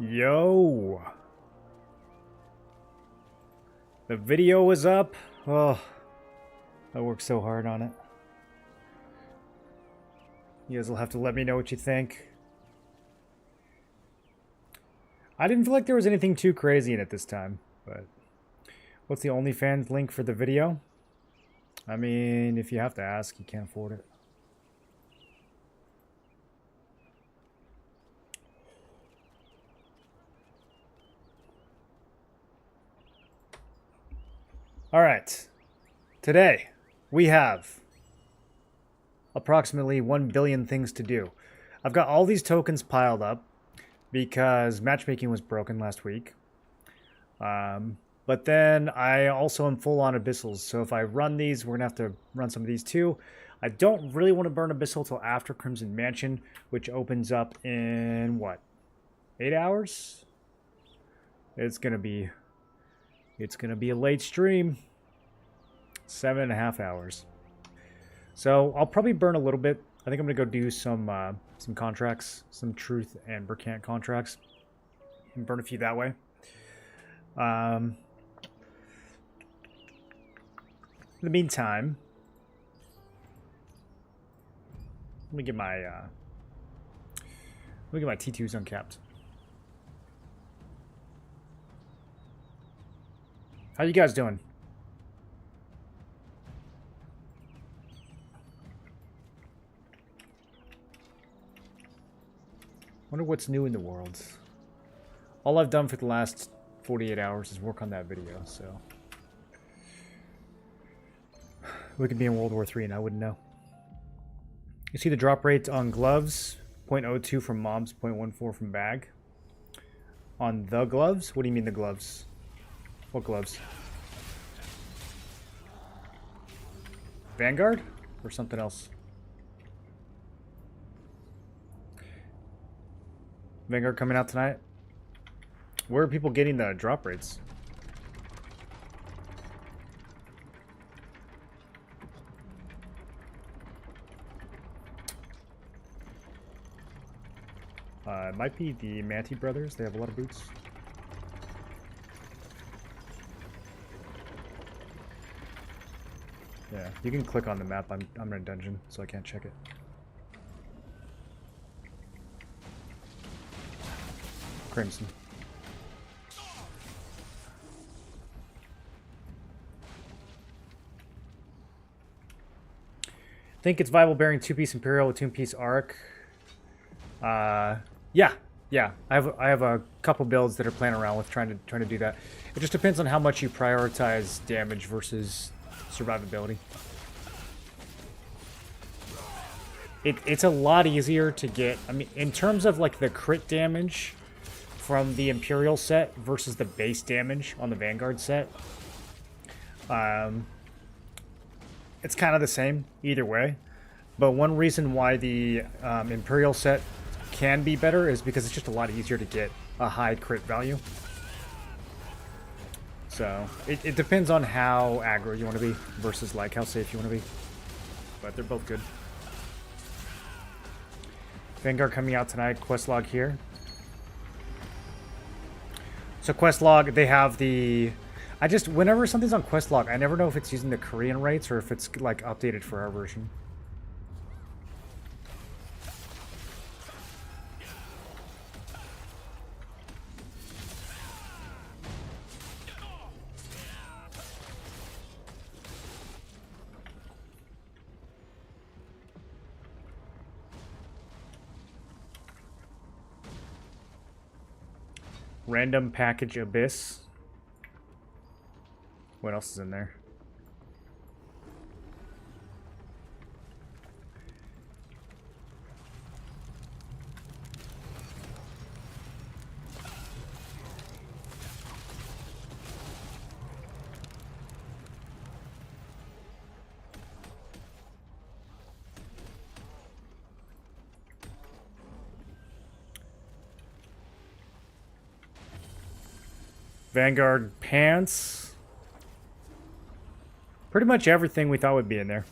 Yo. The video is up. Oh, I worked so hard on it. You guys will have to let me know what you think. I didn't feel like there was anything too crazy in it this time, but what's the OnlyFans link for the video? I mean, if you have to ask, you can't afford it. All right. Today, we have approximately 1 billion things to do. I've got all these tokens piled up because matchmaking was broken last week. But then I also am full on abyssals. So if I run these, we're going to have to run some of these too. I don't really want to burn abyssal till after Crimson Mansion, which opens up in what? 8 hours? It's going to be a late stream. 7.5 hours. So I'll probably burn a little bit. I think I'm gonna go do some contracts, some Truth and Berkant contracts, and burn a few that way. In the meantime, let me get my T2s uncapped. How you guys doing? Wonder what's new in the world. All I've done for the last 48 hours is work on that video, so we could be in World War III and I wouldn't know. You see the drop rate on gloves, 0.02 from mobs, 0.14 from bag. On the gloves? What do you mean the gloves? What gloves? Vanguard? Or something else? Vanguard coming out tonight? Where are people getting the drop rates? It might be the Manti brothers. They have a lot of boots. Yeah, you can click on the map. I'm in a dungeon, so I can't check it. Crimson. Think it's viable bearing 2-piece Imperial with 2-piece Arc. Yeah. I have a couple builds that are playing around with trying to do that. It just depends on how much you prioritize damage versus survivability. It's a lot easier to get. I mean, in terms of like the crit damage from the Imperial set versus the base damage on the Vanguard set, it's kind of the same either way. But one reason why the Imperial set can be better is because it's just a lot easier to get a high crit value. So it depends on how aggro you want to be versus like how safe you want to be. But they're both good. Vanguard coming out tonight. Quest log here. So quest log, they have the... whenever something's on quest log, I never know if it's using the Korean rates or if it's like updated for our version. Random package Abyss. What else is in there? Vanguard pants. Pretty much everything we thought would be in there.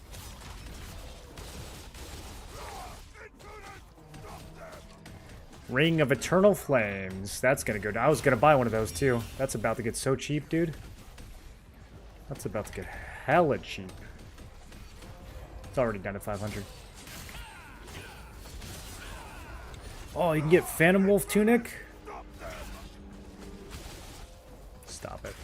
Ring of Eternal Flames. That's gonna go down. I was gonna buy one of those too. That's about to get so cheap, dude. That's about to get hella cheap. It's already down to 500. Oh, you can get Phantom Wolf Tunic? Stop it.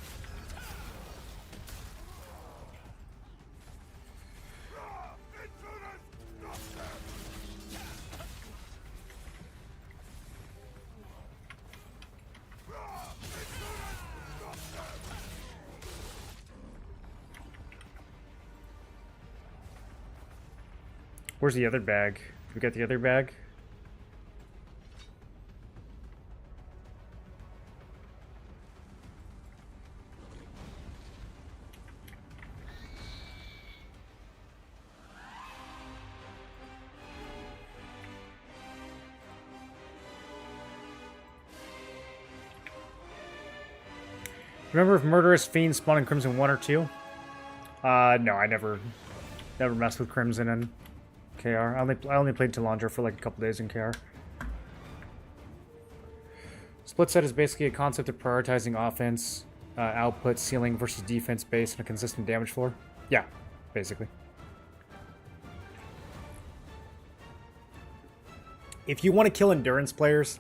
Where's the other bag? We got the other bag? Remember if Murderous Fiend spawned in Crimson 1 or 2? No, I never messed with Crimson and KR. I only played Talandra for like a couple days in KR. Split set is basically a concept of prioritizing offense, output, ceiling versus defense based on a consistent damage floor. Yeah, basically. If you want to kill endurance players,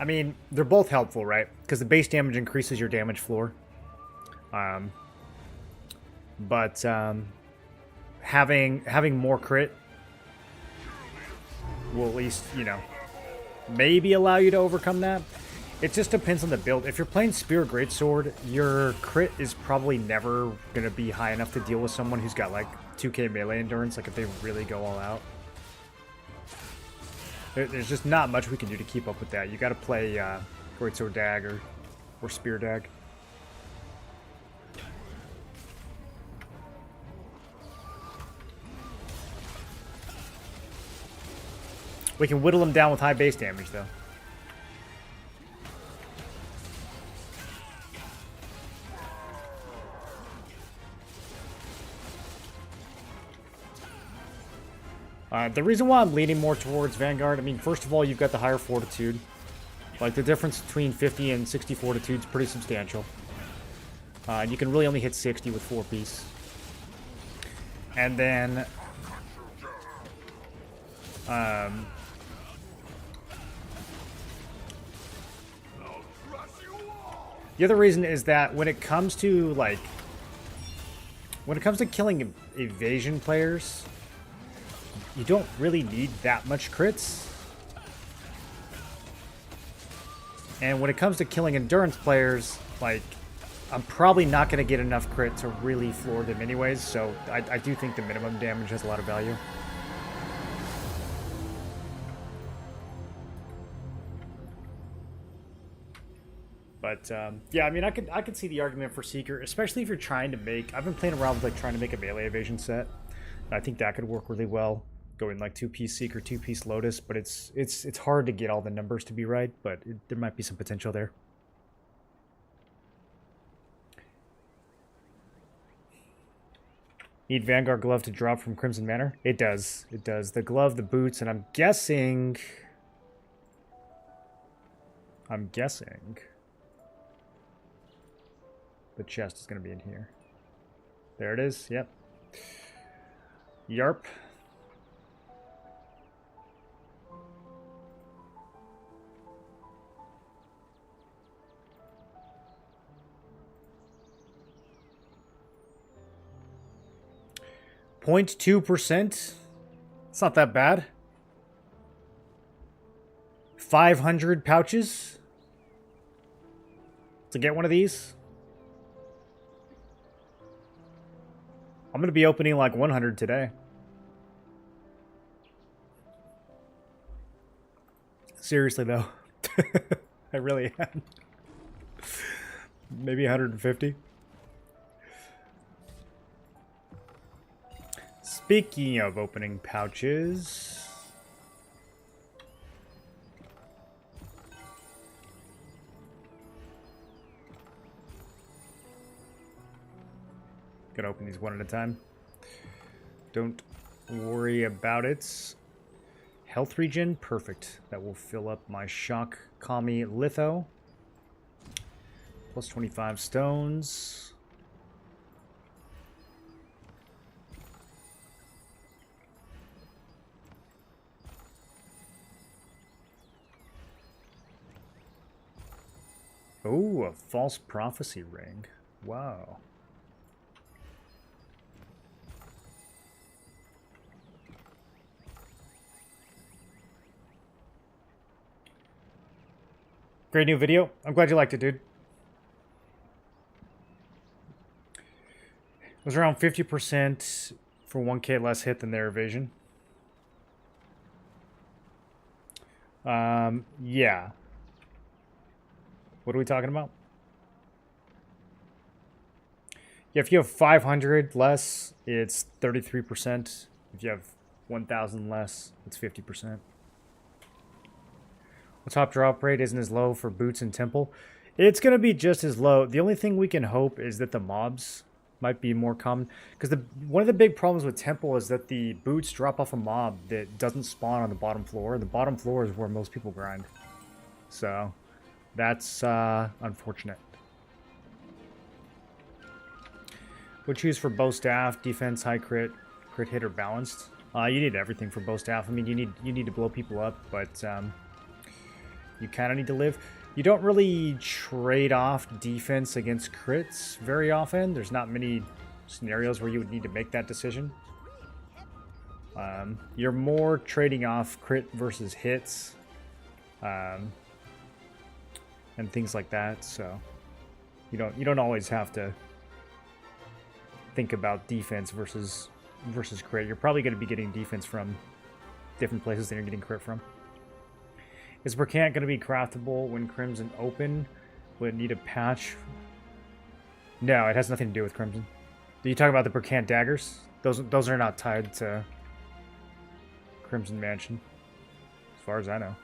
I mean, they're both helpful, right? Because the base damage increases your damage floor. But having more crit will at least, you know, maybe allow you to overcome that. It just depends on the build. If you're playing Spear Greatsword, your crit is probably never going to be high enough to deal with someone who's got like 2k melee endurance, like if they really go all out. There's just not much we can do to keep up with that. You got to play Greatsword Dag or Spear Dag. We can whittle them down with high base damage, though. The reason why I'm leaning more towards Vanguard, I mean, first of all, you've got the higher fortitude. Like, the difference between 50 and 60 fortitude is pretty substantial. And you can really only hit 60 with 4-piece. And then... the other reason is that when it comes to, like... when it comes to killing evasion players... you don't really need that much crits. And when it comes to killing endurance players, like, I'm probably not going to get enough crit to really floor them anyways, so I do think the minimum damage has a lot of value. But, yeah, I mean, I could see the argument for Seeker, especially if you're trying to make... I've been playing around with, like, trying to make a melee evasion set. I think that could work really well. Going like 2-piece Seeker, 2-piece Lotus, but it's hard to get all the numbers to be right, but there might be some potential there. Need Vanguard Glove to drop from Crimson Manor? It does. It does. The glove, the boots, and I'm guessing... the chest is going to be in here. There it is. Yep. Yarp. .2%. It's not that bad. 500 pouches to get one of these. I'm going to be opening like 100 today. Seriously, though. I really am. Maybe 150. Speaking of opening pouches... Gonna open these one at a time. Don't worry about it. health regen. Perfect. That will fill up my shock Kami litho. Plus 25 stones. Oh, a false prophecy ring. Wow. Great new video. I'm glad you liked it, dude. It was around 50% for 1k less hit than their evasion. Yeah. What are we talking about? Yeah, if you have 500 less, it's 33%. If you have 1,000 less, it's 50%. The top drop rate isn't as low for boots and temple. It's going to be just as low. The only thing we can hope is that the mobs might be more common. Because one of the big problems with temple is that the boots drop off a mob that doesn't spawn on the bottom floor. The bottom floor is where most people grind. So that's unfortunate. We'll choose for bow staff, defense, high crit, crit hit, or balanced. You need everything for bow staff. I mean, you need to blow people up, but you kind of need to live. You don't really trade off defense against crits very often. There's not many scenarios where you would need to make that decision. You're more trading off crit versus hits, and things like that. So you don't always have to think about defense versus crit. You're probably going to be getting defense from different places than you're getting crit from. Is Berkant going to be craftable when Crimson open? Would it need a patch? No, it has nothing to do with Crimson. Do you talk about the Berkant daggers? Those are not tied to Crimson Mansion, as far as I know.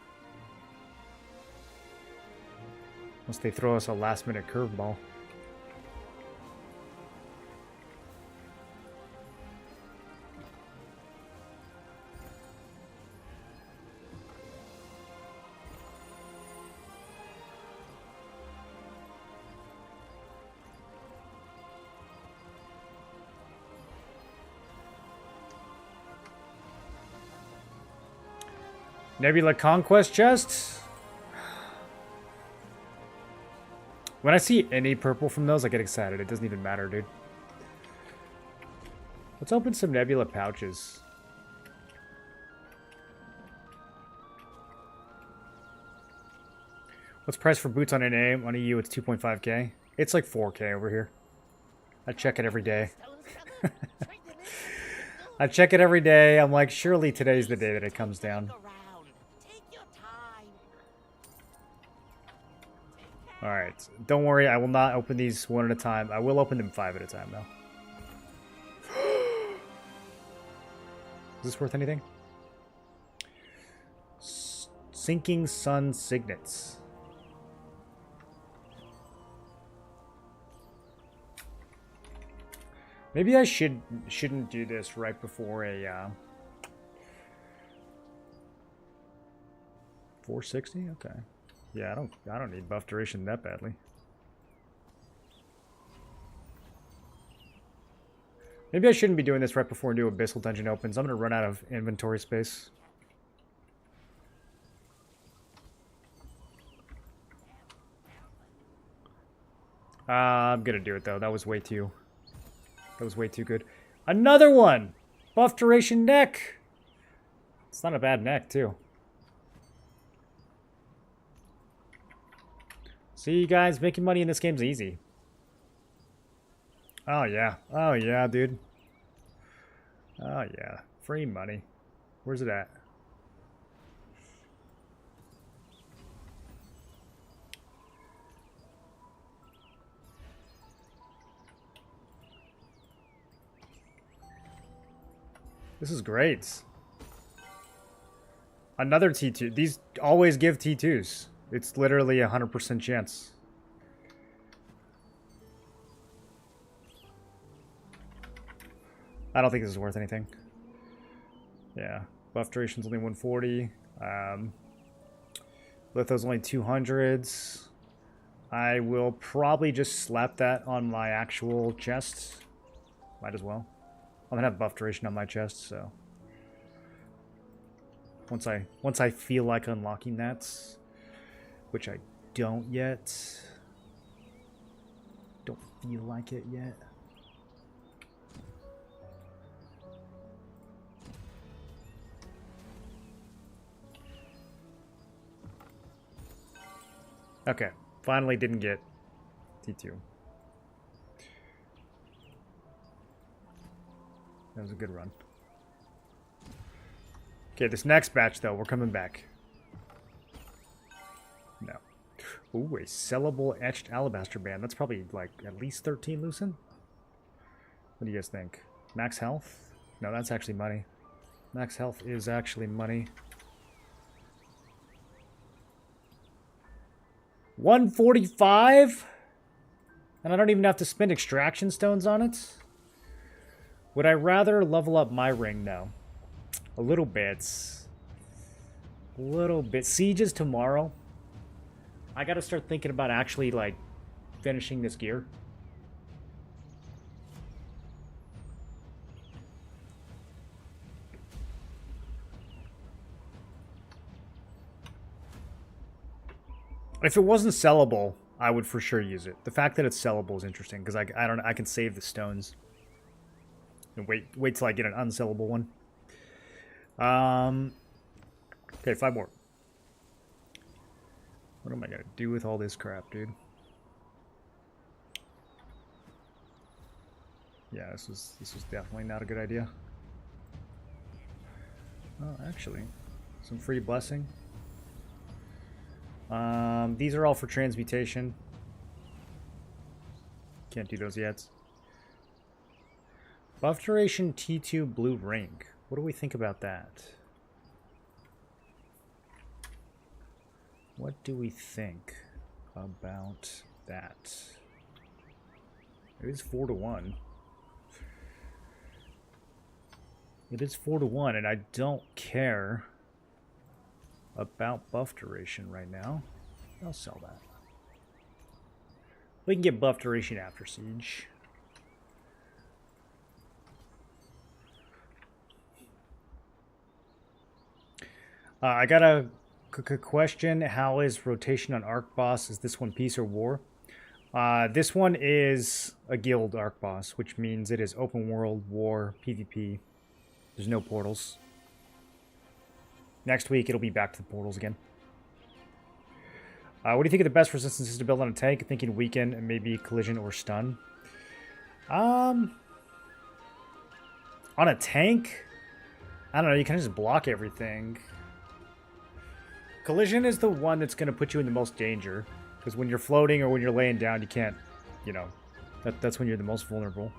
Unless they throw us a last-minute curveball. Nebula Conquest chest? When I see any purple from those, I get excited. It doesn't even matter, dude. Let's open some Nebula pouches. What's price for boots on NA? On EU, it's 2.5k. It's like 4k over here. I check it every day. I check it every day. I'm like, surely today's the day that it comes down. Alright, don't worry, I will not open these one at a time. I will open them 5 at a time, though. Is this worth anything? Sinking Sun Signets. Maybe I shouldn't do this right before a 460? Okay. Yeah, I don't need buff duration that badly. Maybe I shouldn't be doing this right before a new Abyssal Dungeon opens. I'm gonna run out of inventory space. I'm gonna do it though. That was way too good. Another one! Buff duration neck! It's not a bad neck, too. See, guys, making money in this game's easy. Oh, yeah. Oh, yeah, dude. Oh, yeah. Free money. Where's it at? This is great. Another T2. These always give T2s. It's literally a 100% chance. I don't think this is worth anything. Yeah. Buff duration's only 140. Litho's only 200s. I will probably just slap that on my actual chest. Might as well. I'm gonna have buff duration on my chest, so once I feel like unlocking that, which I don't yet. Don't feel like it yet. Okay, finally didn't get T2. That was a good run. Okay, this next batch, though, we're coming back. No. Ooh, a sellable etched alabaster band. That's probably, like, at least 13 Lucent? What do you guys think? Max health? No, that's actually money. Max health is actually money. 145? And I don't even have to spend extraction stones on it? Would I rather level up my ring? No. A little bit. A little bit. Siege is tomorrow. I gotta start thinking about actually, like, finishing this gear. If it wasn't sellable, I would for sure use it. The fact that it's sellable is interesting because I can save the stones and wait till I get an unsellable one. Okay, 5 more. What am I gonna do with all this crap, dude? Yeah, this was definitely not a good idea. Oh, actually, some free blessing. These are all for transmutation. Can't do those yet. Buff duration T2 blue ring. What do we think about that? What do we think about that? It is 4-1. It is 4-1, and I don't care about buff duration right now. I'll sell that. We can get buff duration after siege. I got a question. How is rotation on ARCHBOSS? Is this one peace or war? This one is a guild ARCHBOSS, which means it is open world, war, PvP. There's no portals. Next week, it'll be back to the portals again. What do you think of the best resistances to build on a tank? Thinking weaken and maybe collision or stun. On a tank? I don't know, you can just block everything. Collision is the one that's going to put you in the most danger. Because when you're floating or when you're laying down, you can't, you know, that's when you're the most vulnerable.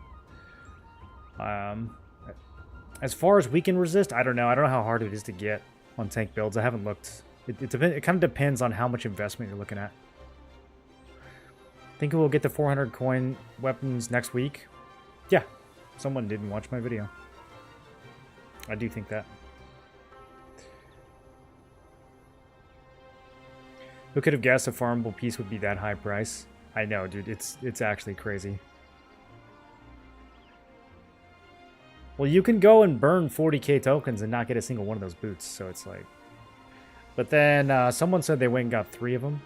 As far as weaken resist, I don't know. I don't know how hard it is to get on tank builds. I haven't looked. It kind of depends on how much investment you're looking at. Think we'll get the 400 coin weapons next week? Yeah. Someone didn't watch my video. I do think that. Who could have guessed a farmable piece would be that high price? I know, dude. It's actually crazy. Well, you can go and burn 40k tokens and not get a single one of those boots, so it's like... But then someone said they went and got 3 of them.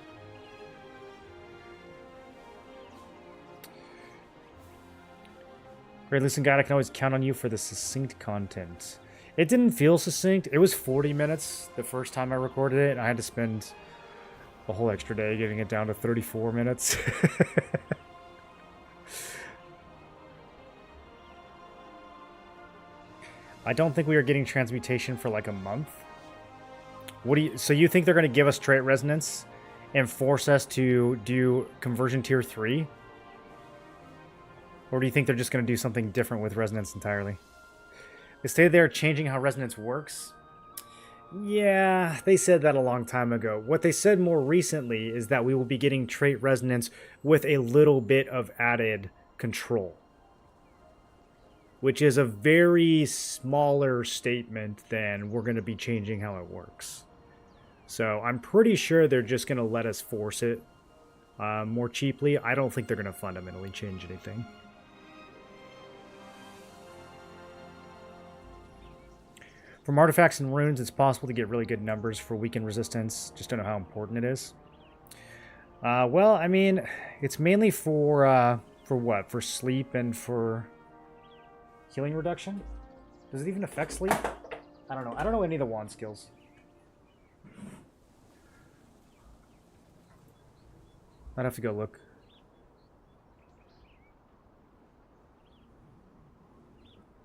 Great Lucent God, I can always count on you for the succinct content. It didn't feel succinct. It was 40 minutes the first time I recorded it, and I had to spend a whole extra day getting it down to 34 minutes. I don't think we are getting transmutation for like a month. So you think they're going to give us trait resonance and force us to do conversion tier 3? Or do you think they're just going to do something different with resonance entirely? They say they're changing how resonance works. Yeah, they said that a long time ago. What they said more recently is that we will be getting trait resonance with a little bit of added control. which is a very smaller statement than we're going to be changing how it works. So I'm pretty sure they're just going to let us force it more cheaply. I don't think they're going to fundamentally change anything. From artifacts and runes, it's possible to get really good numbers for weakened resistance. Just don't know how important it is. Well, I mean, it's mainly for what? For sleep and for healing reduction? Does it even affect sleep? I don't know. I don't know any of the wand skills. I'd have to go look.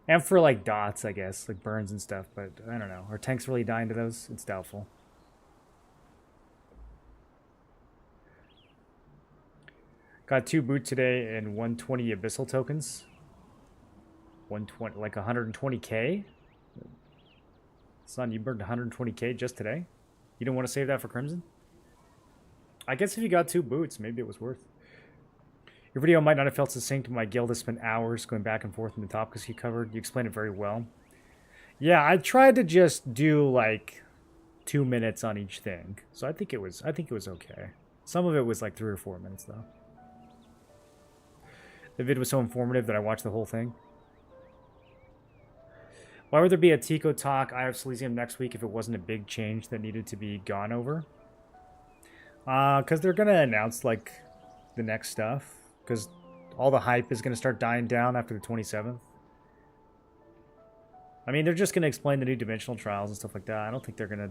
And for, like, dots, I guess. Like, burns and stuff. But, I don't know. Are tanks really dying to those? It's doubtful. Got 2 boots today and 120 abyssal tokens. 120, like 120k? Son, you burned 120k just today? You don't want to save that for Crimson? I guess if you got 2 boots, maybe it was worth. Your video might not have felt succinct, but my guild has spent hours going back and forth in the topics you covered. You explained it very well. Yeah, I tried to just do like 2 minutes on each thing. So I think it was okay. Some of it was like 3 or 4 minutes though. The vid was so informative that I watched the whole thing. Why would there be a Tico talk I have Silesium next week if it wasn't a big change that needed to be gone over? Because they're going to announce like the next stuff. Because all the hype is going to start dying down after the 27th. I mean, they're just going to explain the new dimensional trials and stuff like that. I don't think they're going to...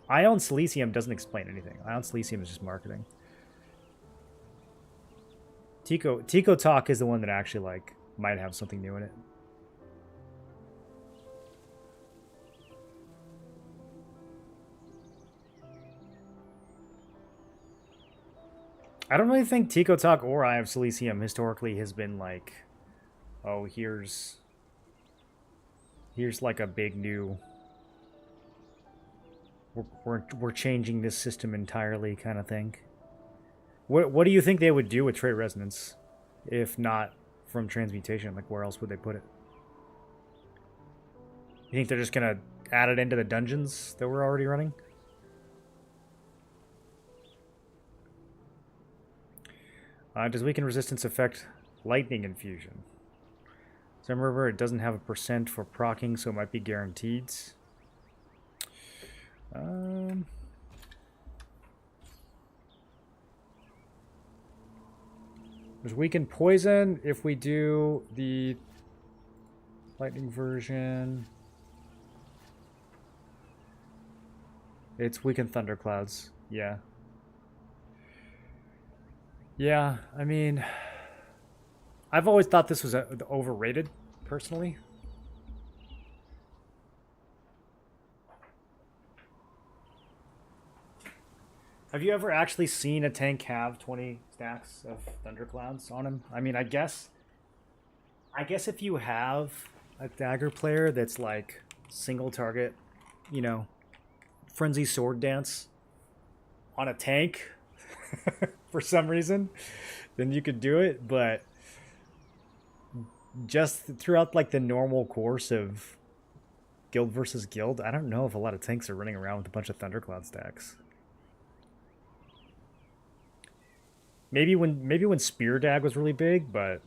Ion Silesium doesn't explain anything. Ion Silesium is just marketing. Tico Talk is the one that actually, like, might have something new in it. I don't really think Tico Talk or Eye of Silesium historically has been like, oh, here's like a big new, we're changing this system entirely kind of thing. What do you think they would do with trait resonance if not from transmutation? Like, where else would they put it? You think they're just gonna add it into the dungeons that we're already running? Does weaken resistance affect lightning infusion? So I remember it doesn't have a percent for proccing, so it might be guaranteed. There's weakened poison if we do the lightning version. It's weakened thunderclouds. Yeah. Yeah, I mean, I've always thought this was overrated, personally. Have you ever actually seen a tank have 20 stacks of thunderclouds on him? I mean, I guess if you have a dagger player that's like single target, you know, frenzy sword dance on a tank for some reason, then you could do it. But just throughout like the normal course of guild versus guild, I don't know if a lot of tanks are running around with a bunch of thundercloud stacks. Maybe when Spear Dag was really big, but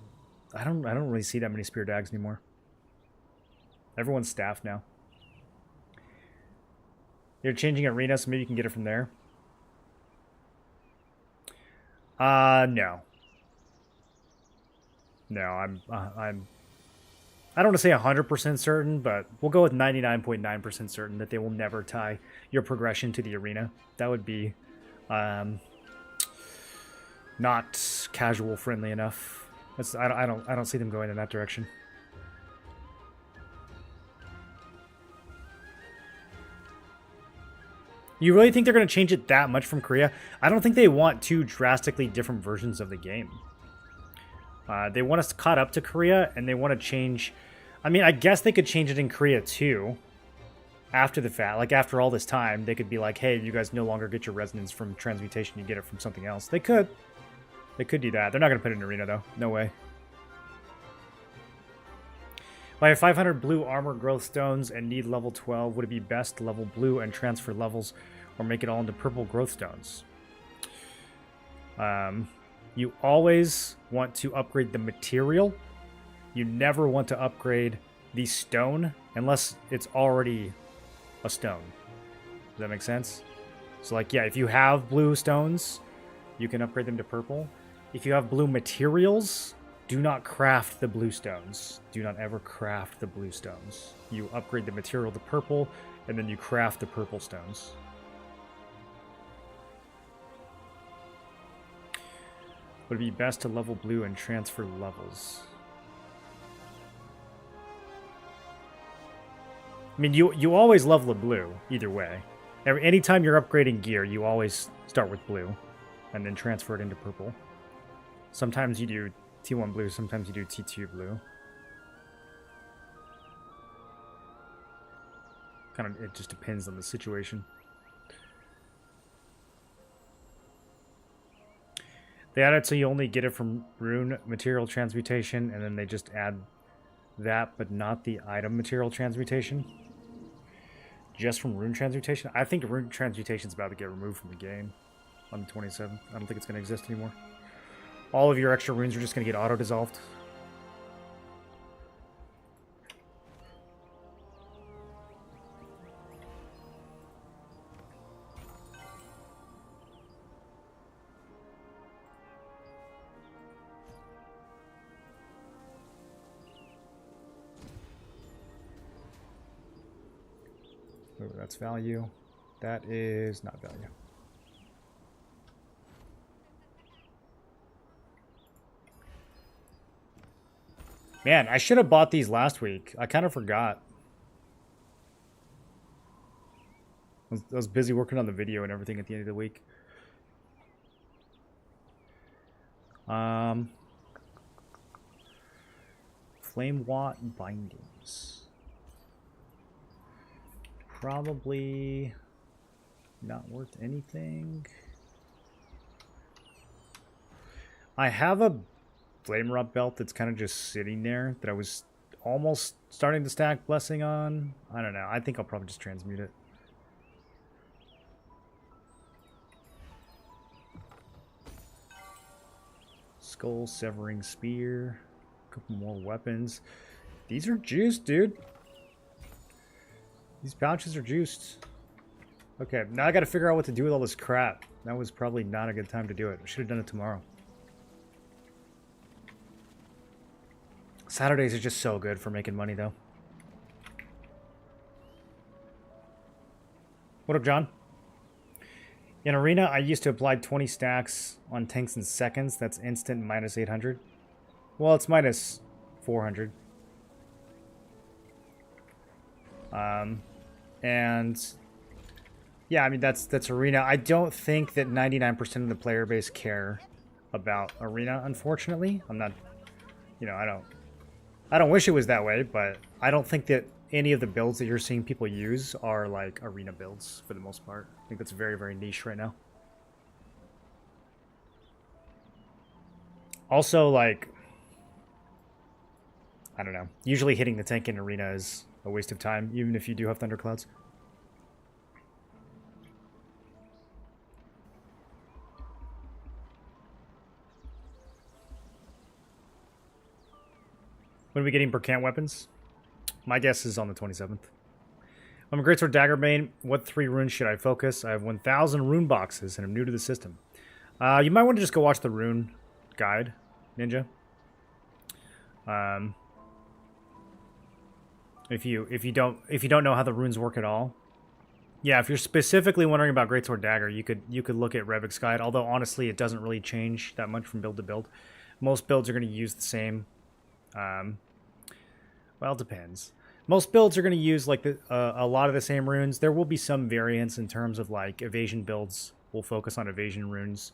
I don't really see that many Spear Dags anymore. Everyone's staffed now. You're changing arena, so maybe you can get it from there. No. No, I don't want to say 100% certain, but we'll go with 99.9% certain that they will never tie your progression to the arena. That would be not casual friendly enough. I don't see them going in that direction. You really think they're going to change it that much from Korea? I don't think they want two drastically different versions of the game. They want us caught up to Korea, and they want to change... I mean, I guess they could change it in Korea too. After the fact, like after all this time, they could be like, hey, you guys no longer get your resonance from transmutation, you get it from something else. They could. They could do that. They're not going to put it in arena, though. No way. If I have 500 blue armor growth stones and need level 12, would it be best to level blue and transfer levels, or make it all into purple growth stones? You always want to upgrade the material. You never want to upgrade the stone unless it's already a stone. Does that make sense? So like, yeah, if you have blue stones, you can upgrade them to purple. If you have blue materials, do not craft the blue stones. Do not ever craft the blue stones. You upgrade the material to purple, and then you craft the purple stones. Would it be best to level blue and transfer levels? I mean, you always level a blue, either way. Anytime you're upgrading gear, you always start with blue, and then transfer it into purple. Sometimes you do T1 blue, sometimes you do T2 blue. Kind of, it just depends on the situation. They add it so you only get it from rune material transmutation, and then they just add that, but not the item material transmutation. Just from rune transmutation? I think rune transmutation is about to get removed from the game on the 27th. I don't think it's going to exist anymore. All of your extra runes are just going to get auto-dissolved. Oh, that's value. That is not value. Man, I should have bought these last week. I kind of forgot. I was busy working on the video and everything at the end of the week. Flame Watt bindings. Probably not worth anything. I have a Flame Rot belt that's kind of just sitting there that I was almost starting to stack Blessing on. I don't know. I think I'll probably just transmute it. Skull Severing Spear. A couple more weapons. These are juiced, dude. These pouches are juiced. Okay, now I gotta figure out what to do with all this crap. That was probably not a good time to do it. I should have done it tomorrow. Saturdays are just so good for making money, though. What up, John? In Arena, I used to apply 20 stacks on tanks in seconds. That's instant minus 800. Well, it's minus 400. And yeah, I mean, that's Arena. I don't think that 99% of the player base care about Arena, unfortunately. I'm not, you know, I don't wish it was that way, but I don't think that any of the builds that you're seeing people use are like Arena builds for the most part. I think that's very, very niche right now. Also, like, I don't know. Usually hitting the tank in Arena is a waste of time, even if you do have Thunderclouds. When are we getting Burkant weapons? My guess is on the 27th. I'm a Greatsword Daggerbane. What 3 runes should I focus? I have 1,000 rune boxes, and I'm new to the system. You might want to just go watch the rune guide, Ninja. If you don't know how the runes work at all, yeah. If you're specifically wondering about Greatsword Dagger, you could look at Revik's guide. Although honestly, it doesn't really change that much from build to build. Most builds are going to use the same. Well, it depends. Most builds are going to use like a lot of the same runes. There will be some variance in terms of like evasion builds will focus on evasion runes,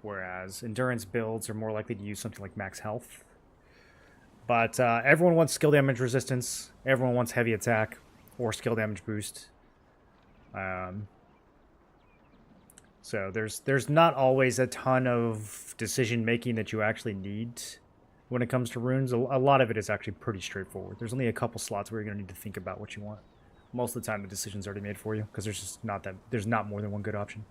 whereas endurance builds are more likely to use something like max health. But everyone wants skill damage resistance. Everyone wants heavy attack or skill damage boost. So there's not always a ton of decision making that you actually need when it comes to runes. A lot of it is actually pretty straightforward. There's only a couple slots where you're going to need to think about what you want. Most of the time, the decision's already made for you because there's just not that. There's not more than one good option.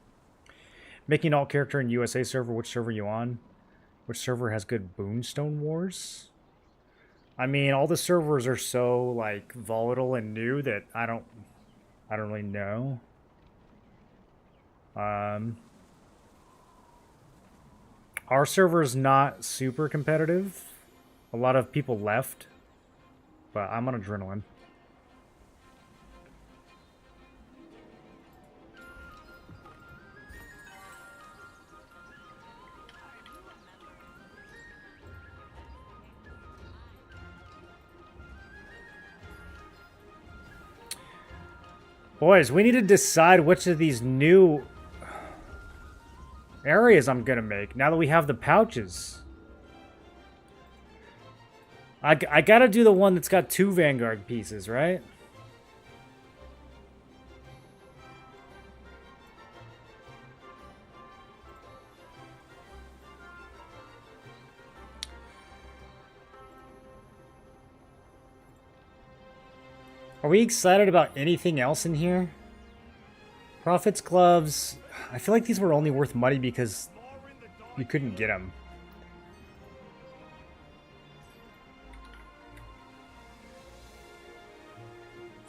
Making an alt character in USA server. Which server are you on? Which server has good Boonstone Wars? I mean, all the servers are so like volatile and new that I don't really know. Our server is not super competitive. A lot of people left, but I'm on adrenaline. Boys, we need to decide which of these new areas I'm gonna make now that we have the pouches. I gotta do the one that's got 2 Vanguard pieces, right? Are we excited about anything else in here? Prophet's Gloves. I feel like these were only worth money because you couldn't get them.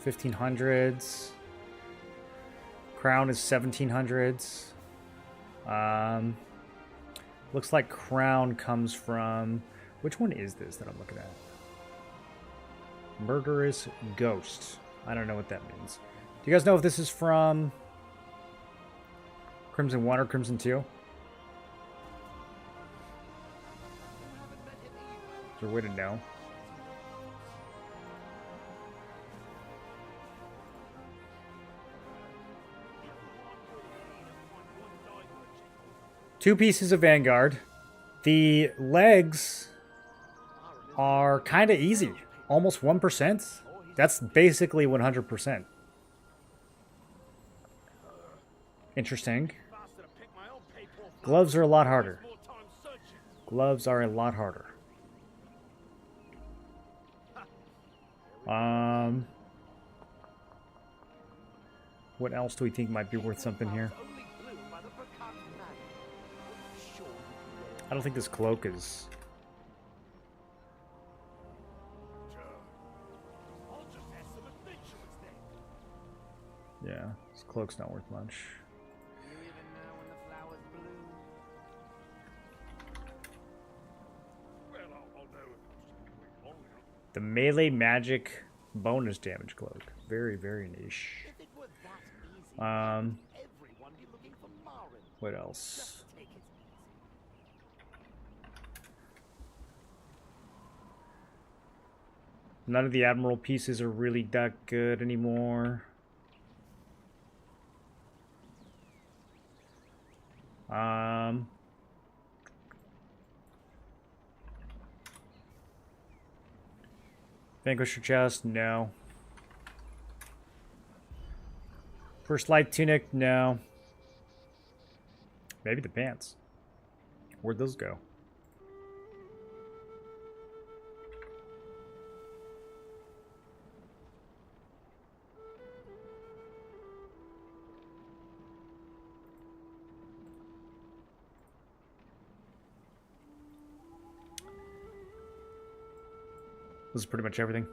$1,500s. Crown is 1700s. Looks like Crown comes from... Which one is this that I'm looking at? Murderous Ghost. I don't know what that means. Do you guys know if this is from Crimson 1 or Crimson 2? Is there a way to know? Two pieces of Vanguard. The legs are kind of easy. Almost 1%. That's basically 100%. Interesting. Gloves are a lot harder. Gloves are a lot harder. What else do we think might be worth something here? I don't think this cloak is... Yeah, this cloak's not worth much. The melee magic bonus damage cloak. Very, very niche. What else? None of the Admiral pieces are really that good anymore. Vanquisher chest, no. First light tunic, no. Maybe the pants. Where'd those go? This is pretty much everything.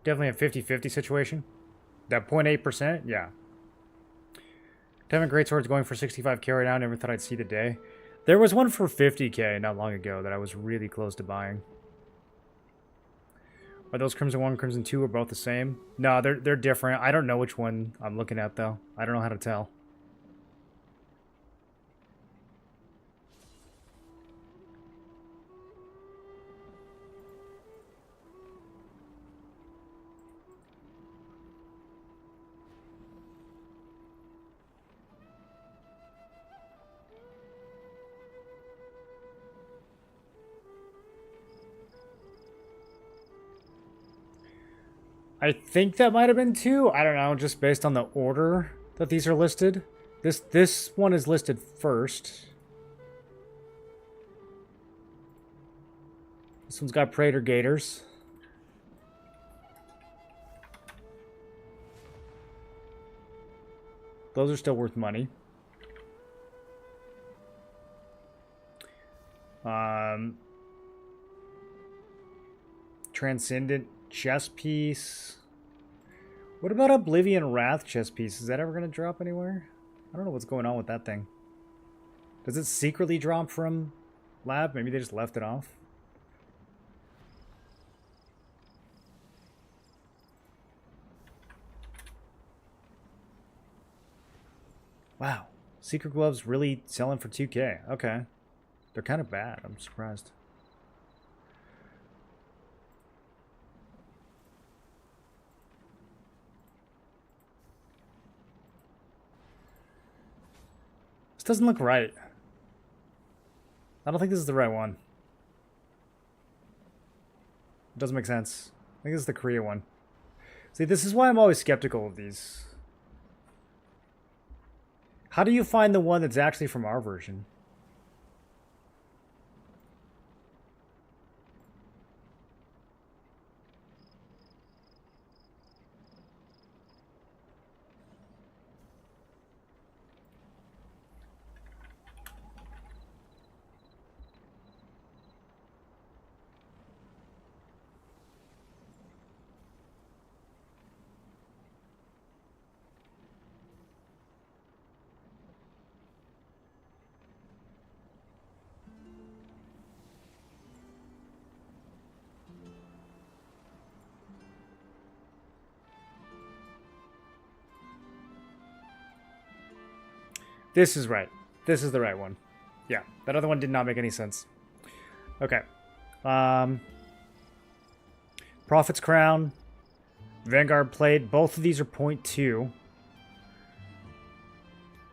Definitely a 50-50 situation. That 0.8%, yeah. Devon Greatsword's going for 65k right now. Never thought I'd see the day. There was one for 50k not long ago that I was really close to buying. Are those Crimson 1 and Crimson 2 are both the same? No, they're different. I don't know which one I'm looking at, though. I don't know how to tell. I think that might have been 2. I don't know, just based on the order that these are listed. This one is listed first. This one's got Praetor Gators. Those are still worth money. Transcendent chess piece. What about Oblivion Wrath chess piece? Is that ever going to drop anywhere? I don't know what's going on with that thing. Does it secretly drop from lab? Maybe they just left it off. Wow. Secret gloves really selling for 2K. Okay. They're kind of bad. I'm surprised. This doesn't look right. I don't think this is the right one. It doesn't make sense. I think this is the Korea one. See, this is why I'm always skeptical of these. How do you find the one that's actually from our version? This is right. This is the right one. Yeah, that other one did not make any sense. Okay. Prophet's Crown. Vanguard Plate. Both of these are 0.2.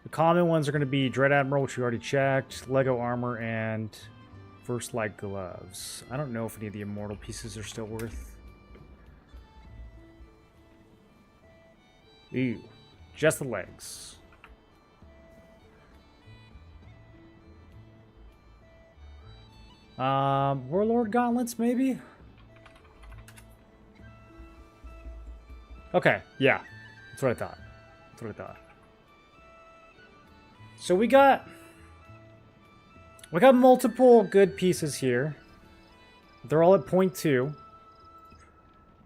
The common ones are going to be Dread Admiral, which we already checked. Lego Armor, and First Light Gloves. I don't know if any of the Immortal pieces are still worth. Ew. Just the legs. Warlord Gauntlets, maybe? Okay, yeah. That's what I thought. That's what I thought. So we got multiple good pieces here. They're all at 0.2.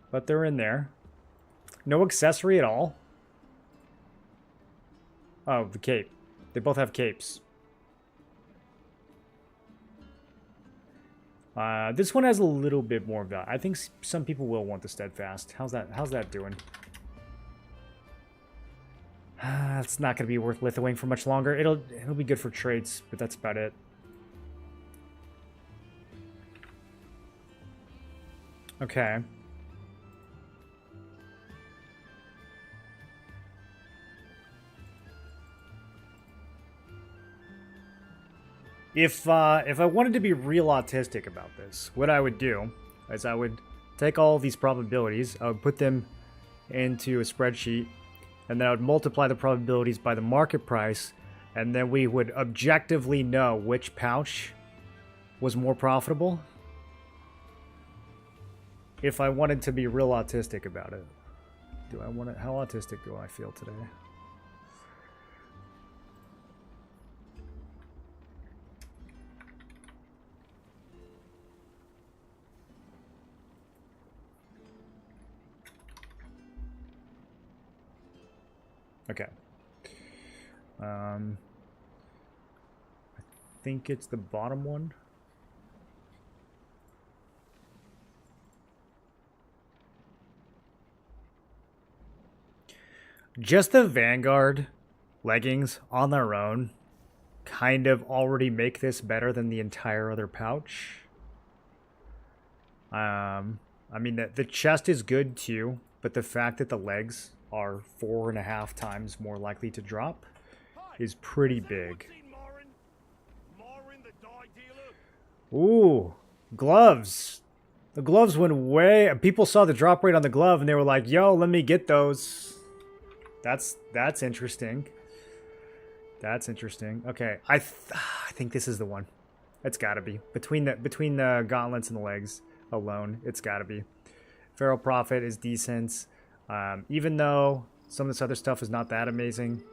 But they're in there. No accessory at all. Oh, the cape. They both have capes. This one has a little bit more of that. I think some people will want the Steadfast. How's that doing? It's not going to be worth lithoing for much longer. It'll be good for trades, but that's about it. Okay. If I wanted to be real autistic about this, what I would do is I would take all of these probabilities, I would put them into a spreadsheet, and then I would multiply the probabilities by the market price, and then we would objectively know which pouch was more profitable. If I wanted to be real autistic about it. How autistic do I feel today? Okay. I think it's the bottom one. Just the Vanguard leggings on their own kind of already make this better than the entire other pouch. I mean, the chest is good too, but the fact that the legs are 4.5 times more likely to drop is pretty big. Ooh, gloves. The gloves went way... People saw the drop rate on the glove and they were like, yo, let me get those. That's interesting. That's interesting. Okay, I think this is the one. It's gotta be. Between the gauntlets and the legs alone, it's gotta be. Feral Prophet is decent. Even though some of this other stuff is not that amazing.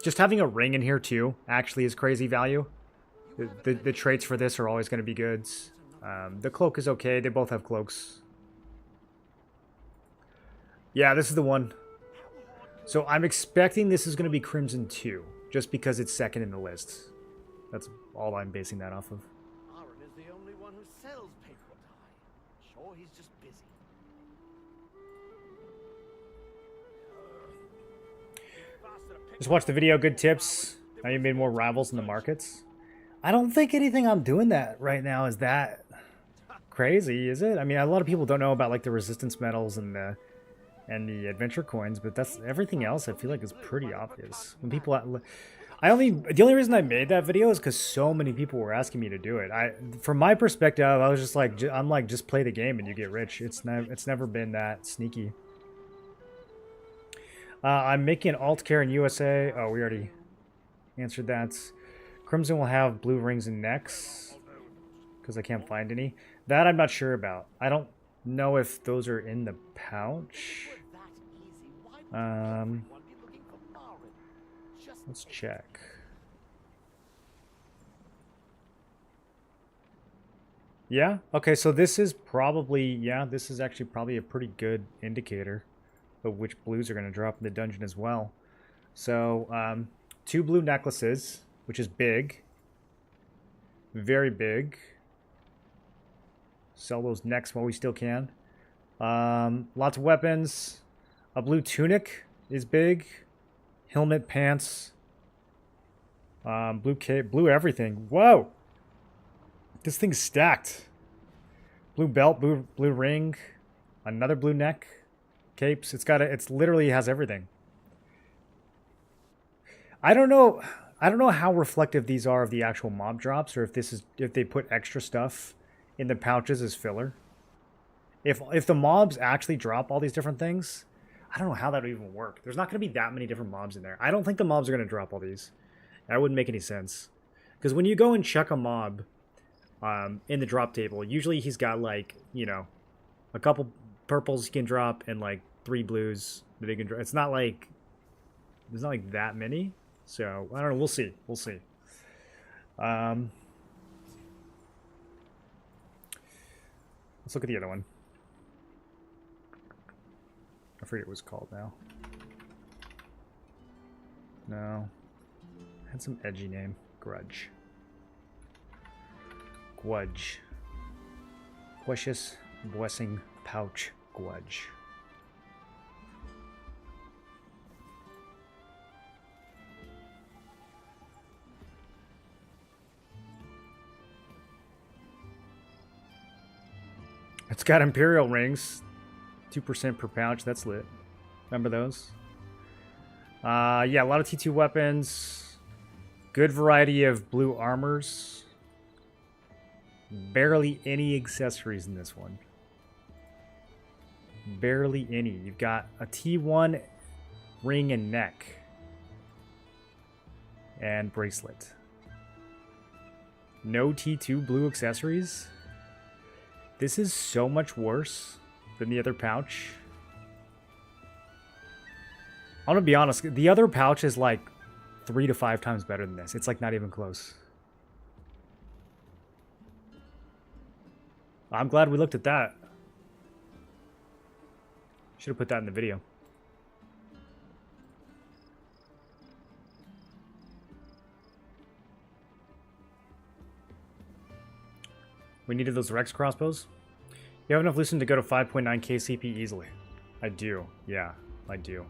Just having a ring in here too actually is crazy value. The traits for this are always going to be good. The cloak is okay. They both have cloaks. Yeah, this is the one. So I'm expecting this is going to be Crimson 2, just because it's second in the list. That's all I'm basing that off of. Aaron is the only one who sells paper dye. Sure, he's just busy. Just watch the video, good tips. Now you made more rivals in the markets. I don't think anything I'm doing that right now is that crazy, is it? I mean, a lot of people don't know about like the resistance medals and the adventure coins, but that's everything else I feel like is pretty obvious. When people the only reason I made that video is because so many people were asking me to do it. From my perspective, I was just like, I'm like, just play the game and you get rich. It's never been that sneaky. I'm making alt care in USA. Oh, we already answered that. Crimson will have blue rings and necks because I can't find any. That I'm not sure about. I don't know if those are in the pouch. Let's check. Yeah. Okay. So this is probably, yeah, this is actually probably a pretty good indicator of which blues are going to drop in the dungeon as well. So 2 blue necklaces, which is big. Very big. Sell those necks while we still can. Lots of weapons. A blue tunic is big. Helmet, pants. Blue cape, blue everything. Whoa! This thing's stacked. Blue belt, blue ring. Another blue neck. Capes. It's literally has everything. I don't know how reflective these are of the actual mob drops, or if they put extra stuff in the pouches as filler. If the mobs actually drop all these different things, I don't know how that would even work. There's not going to be that many different mobs in there. I don't think the mobs are going to drop all these. That wouldn't make any sense. Because when you go and check a mob in the drop table, usually he's got like, you know, a couple purples he can drop and like 3 blues that he can drop. It's not like there's not like that many. So I don't know. We'll see. We'll see. Let's look at the other one. I forget what it was called now. No. It had some edgy name. Grudge. Gwudge. Precious Blessing Pouch Gwudge. It's got Imperial rings. 2% per pouch. That's lit. Remember those? Yeah, a lot of T2 weapons. Good variety of blue armors. Barely any accessories in this one. Barely any. You've got a T1 ring and neck. And bracelet. No T2 blue accessories. This is so much worse than the other pouch. I'm gonna be honest, the other pouch is like 3 to 5 times better than this. It's like not even close. I'm glad we looked at that. Should have put that in the video. We needed those Rex crossbows. You have enough Lucent to go to 5.9k CP easily. I do. Yeah, I do.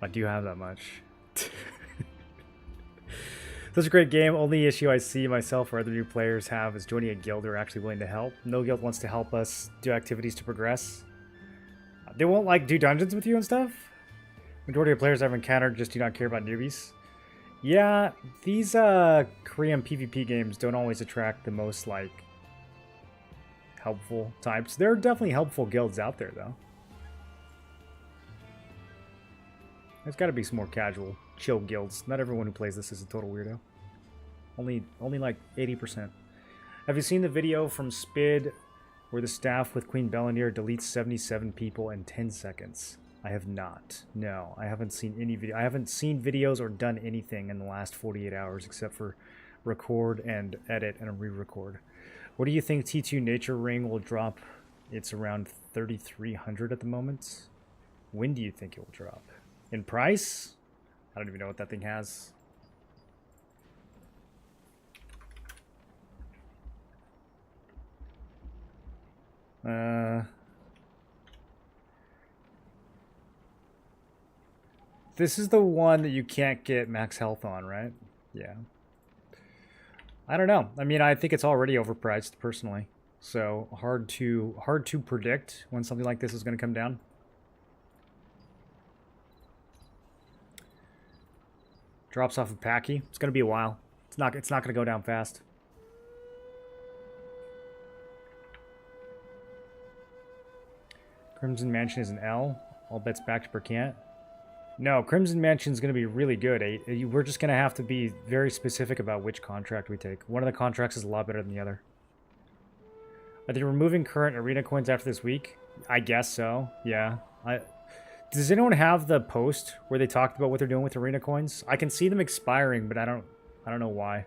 I do have that much. Such a great game. Only issue I see myself or other new players have is joining a guild who are actually willing to help. No guild wants to help us do activities to progress. They won't like do dungeons with you and stuff. Majority of players I've encountered just do not care about newbies. Yeah, these Korean PvP games don't always attract the most like helpful types. There are definitely helpful guilds out there though. There's got to be some more casual, chill guilds. Not everyone who plays this is a total weirdo. Only like 80%. Have you seen the video from Spid where the staff with Queen Bellanir deletes 77 people in 10 seconds? I have not. No, I haven't seen any video. I haven't seen videos or done anything in the last 48 hours except for record and edit and re-record. What do you think T2 Nature Ring will drop? It's around 3,300 at the moment. When do you think it will drop? In price? I don't even know what that thing has. This is the one that you can't get max health on, right? Yeah. I don't know. I mean, I think it's already overpriced personally. So hard to predict when something like this is going to come down. Drops off of Packy. It's going to be a while. It's not going to go down fast. Crimson Mansion is an L. All bets back to Berkant. No, Crimson Mansion is going to be really good. We're just going to have to be very specific about which contract we take. One of the contracts is a lot better than the other. Are they removing current arena coins after this week? I guess so. Yeah. Does anyone have the post where they talked about what they're doing with arena coins? I can see them expiring, but I don't know why.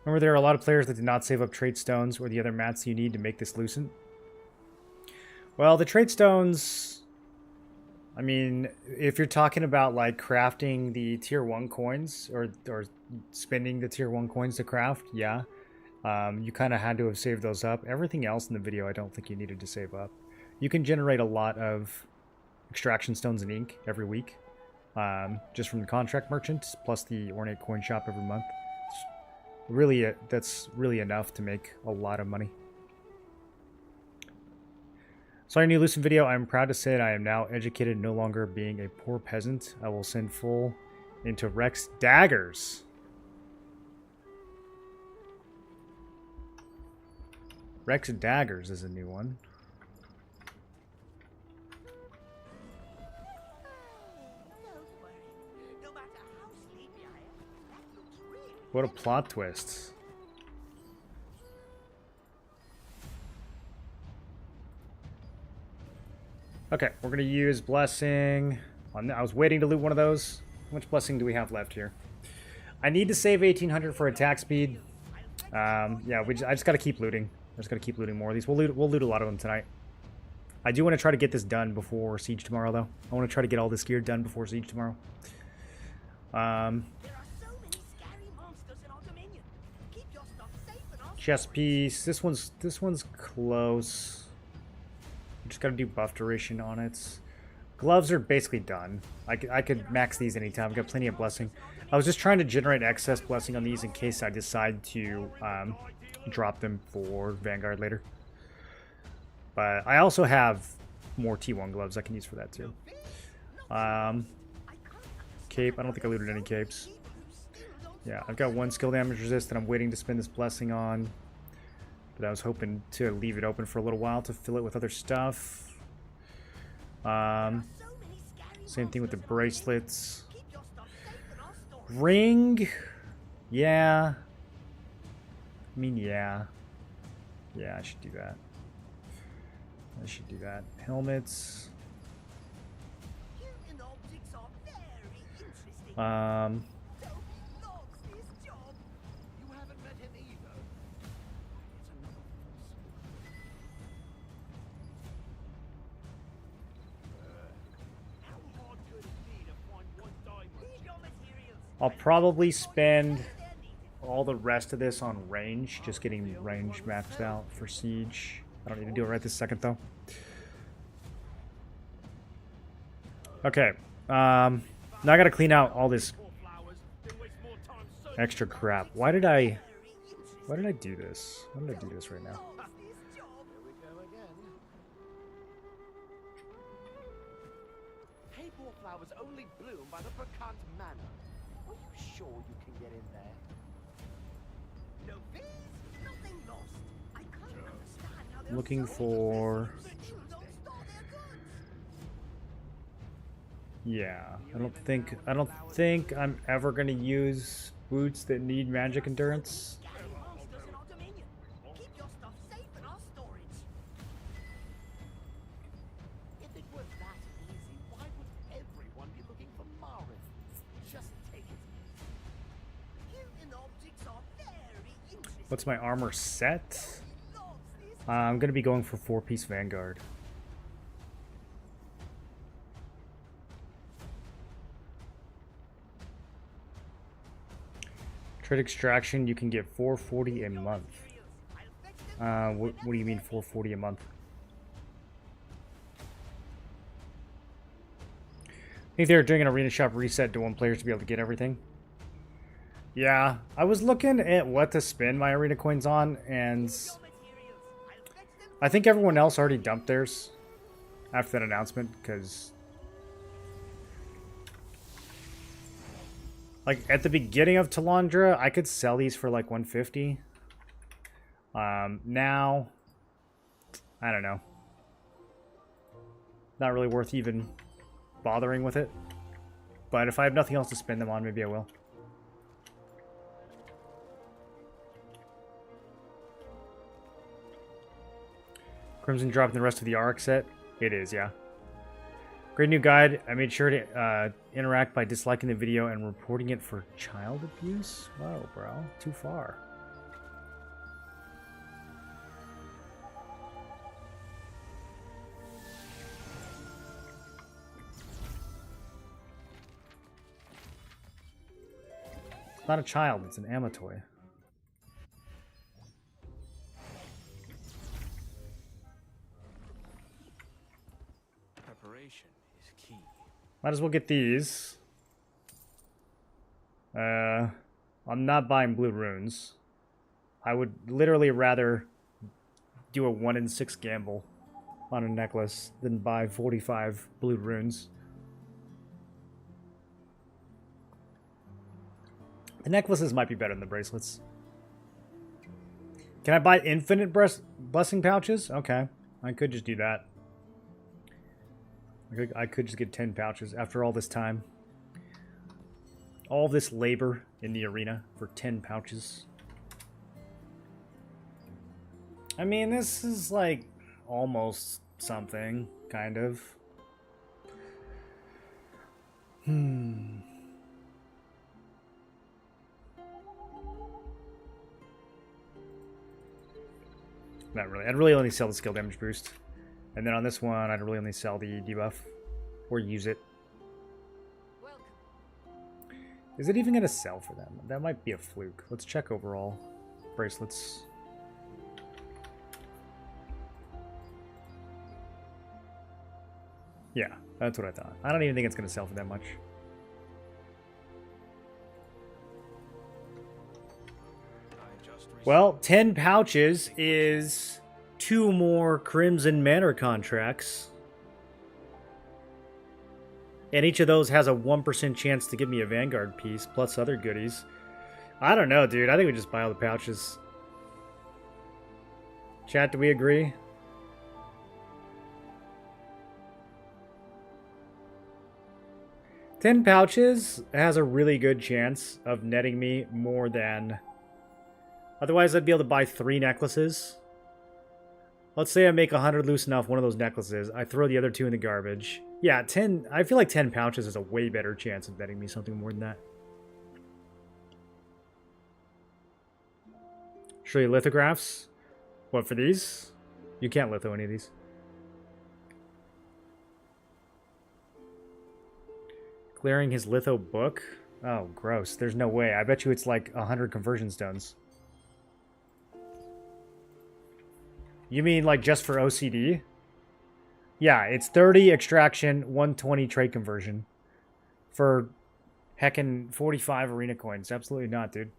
Remember, there are a lot of players that did not save up trait stones or the other mats you need to make this Lucent. Well, the trait stones, I mean, if you're talking about like crafting the tier 1 coins or spending the tier 1 coins to craft, yeah. You kind of had to have saved those up. Everything else in the video, I don't think you needed to save up. You can generate a lot of extraction stones and ink every week, just from the contract merchants, plus the ornate coin shop every month. Really, that's really enough to make a lot of money. Sorry, new Lucent video. I'm proud to say that I am now educated, no longer being a poor peasant. I will send full into Rex daggers. Rex daggers is a new one. What a plot twist. Okay, we're going to use Blessing. I was waiting to loot one of those. How much Blessing do we have left here? I need to save 1,800 for attack speed. Yeah, I just got to keep looting. I just got to keep looting more of these. We'll loot a lot of them tonight. I do want to try to get this done before Siege tomorrow, though. I want to try to get all this gear done before Siege tomorrow. Chest piece. This one's close. Just gotta do buff duration on it. Gloves are basically done. I could max these anytime. I've got plenty of blessing. I was just trying to generate excess blessing on these in case I decide to drop them for Vanguard later. But I also have more T1 gloves I can use for that too. Cape. I don't think I looted any capes. Yeah, I've got one skill damage resist that I'm waiting to spend this blessing on. But I was hoping to leave it open for a little while to fill it with other stuff. Same thing with the bracelets. Ring? Yeah. I mean, yeah. Yeah, I should do that. I should do that. Helmets. I'll probably spend all the rest of this on range, just getting range maxed out for Siege. I don't need to do it right this second, though. Okay. Now I gotta clean out all this extra crap. Why did I do this? Why did I do this right now? Flowers only bloom by the Berkant Manor. Are you sure you can get in there? No fees, nothing lost. I can't understand how Looking for Yeah, I don't think I'm ever gonna use boots that need magic endurance. Scary monsters in our dominion. Keep your stuff safe in our storage. If it were that easy, why would everyone be looking for Marin? Just take it easy. Human objects are very interesting. What's my armor set? He loves this. I'm gonna be going for 4-piece Vanguard. Trade extraction, you can get 440 a month. What do you mean 440 a month? I think they were doing an arena shop reset to 1 players to be able to get everything. Yeah, I was looking at what to spend my arena coins on, and I think everyone else already dumped theirs after that announcement, because like at the beginning of Talandra, I could sell these for like 150. Now, I don't know. Not really worth even bothering with it. But if I have nothing else to spend them on, maybe I will. Crimson dropping the rest of the ARC set? It is, yeah. Great new guide. I made sure to interact by disliking the video and reporting it for child abuse? Whoa, bro. Too far. It's not a child, it's an amatoy. Preparation is key. Might as well get these. I'm not buying blue runes. I would literally rather do a 1 in 6 gamble on a necklace than buy 45 blue runes. The necklaces might be better than the bracelets. Can I buy infinite blessing pouches? Okay, I could just do that. I could just get 10 pouches after all this time. All this labor in the arena for 10 pouches. I mean, this is like almost something, kind of. Not really. I'd really only sell the skill damage boost. And then on this one, I'd really only sell the debuff. Or use it. Welcome. Is it even going to sell for them? That might be a fluke. Let's check overall. Bracelets. Yeah, that's what I thought. I don't even think it's going to sell for that much. Well, 10 pouches is 2 more Crimson Manor contracts. And each of those has a 1% chance to give me a Vanguard piece, plus other goodies. I don't know, dude. I think we just buy all the pouches. Chat, do we agree? $10 pouches has a really good chance of netting me more than... Otherwise, I'd be able to buy 3 necklaces. Let's say I make 100 Lucent off one of those necklaces. I throw the other 2 in the garbage. Yeah, 10... I feel like 10 pouches is a way better chance of netting me something more than that. Show you lithographs. What, for these? You can't litho any of these. Clearing his litho book? Oh, gross. There's no way. I bet you it's like 100 conversion stones. You mean like just for OCD? Yeah, it's 30 extraction, 120 trade conversion. For heckin' 45 arena coins. Absolutely not, dude.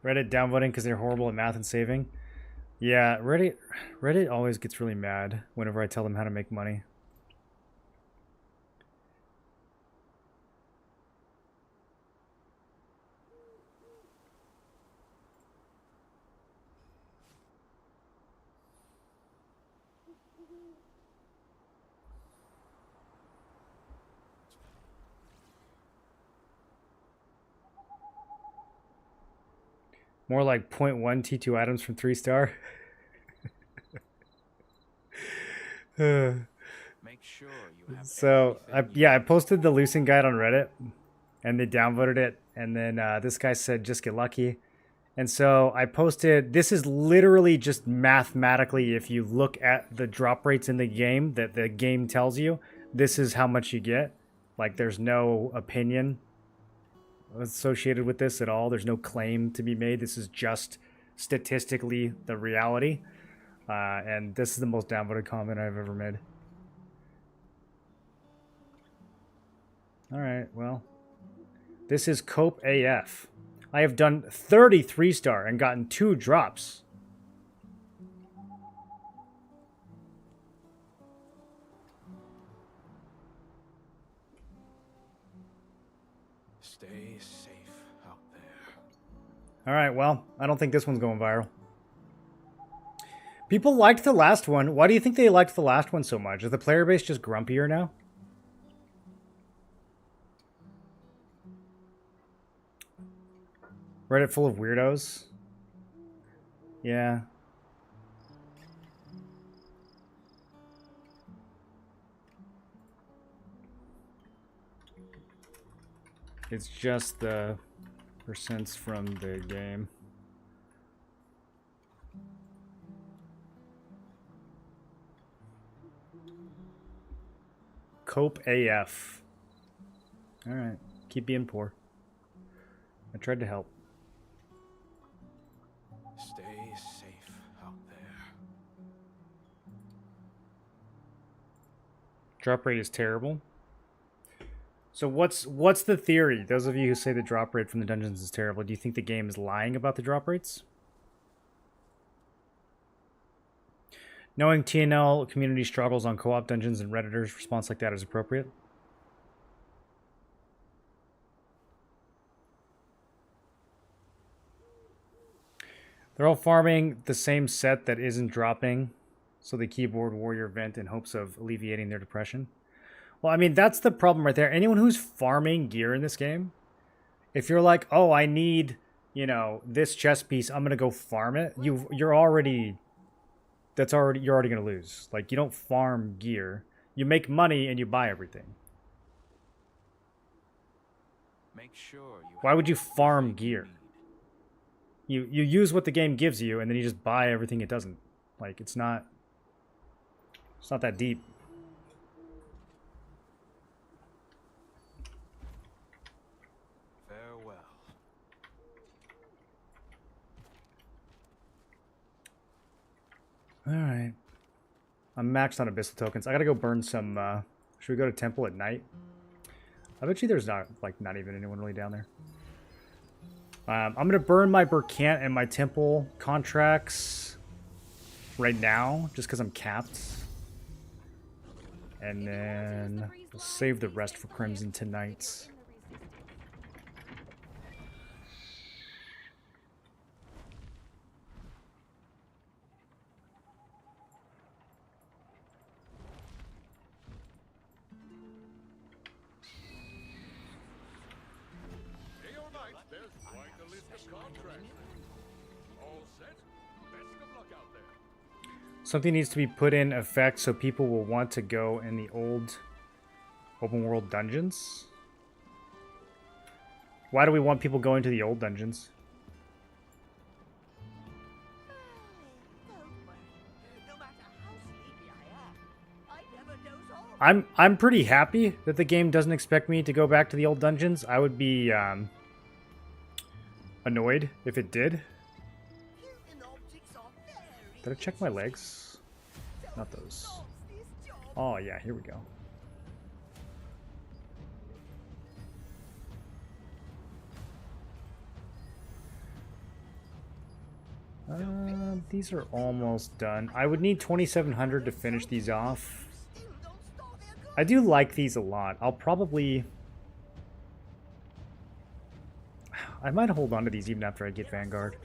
Reddit downvoting because they're horrible at math and saving. Yeah, Reddit always gets really mad whenever I tell them how to make money. More like 0.1 T2 items from 3-star. Make sure you have So, everything yeah, I posted the Lucent guide on Reddit, and they downvoted it, and then this guy said, just get lucky. And so I posted, this is literally just mathematically, if you look at the drop rates in the game that the game tells you, this is how much you get. Like, there's no opinion associated with this at all. There's no claim to be made. This is just statistically the reality. And this is the most downvoted comment I've ever made. All right, well, this is Cope AF. I have done 33-star and gotten 2 drops. Stay safe out there. All right, well, I don't think this one's going viral. People liked the last one. Why do you think they liked the last one so much? Is the player base just grumpier now? Reddit full of weirdos? Yeah. It's just the percents from the game. Cope AF. Alright. Keep being poor. I tried to help. Stay safe out there. Drop rate is terrible. So what's the theory? Those of you who say the drop rate from the dungeons is terrible, do you think the game is lying about the drop rates? Knowing TNL community struggles on co-op dungeons and Redditors' response like that is appropriate? They're all farming the same set that isn't dropping, so the keyboard warrior vent in hopes of alleviating their depression. Well, I mean, that's the problem right there. Anyone who's farming gear in this game, if you're like, oh, I need, you know, this chest piece, I'm gonna go farm it. You're already gonna lose. Like, you don't farm gear. You make money and you buy everything. Make sure you Why have would you farm everything you gear? need. You use what the game gives you, and then you just buy everything it doesn't. Like, it's not that deep. Farewell. Alright. I'm maxed on abyssal tokens. I gotta go burn some, should we go to temple at night? I bet you there's not even anyone really down there. I'm gonna burn my Burkant and my temple contracts right now, just because I'm capped. And then we'll save the rest for Crimson tonight. Something needs to be put in effect so people will want to go in the old open world dungeons. Why do we want people going to the old dungeons? I'm pretty happy that the game doesn't expect me to go back to the old dungeons. I would be annoyed if it did. Did I check my legs? Not those. Oh yeah, here we go. These are almost done. I would need 2,700 to finish these off. I do like these a lot. I'll probably... I might hold on to these even after I get Vanguard.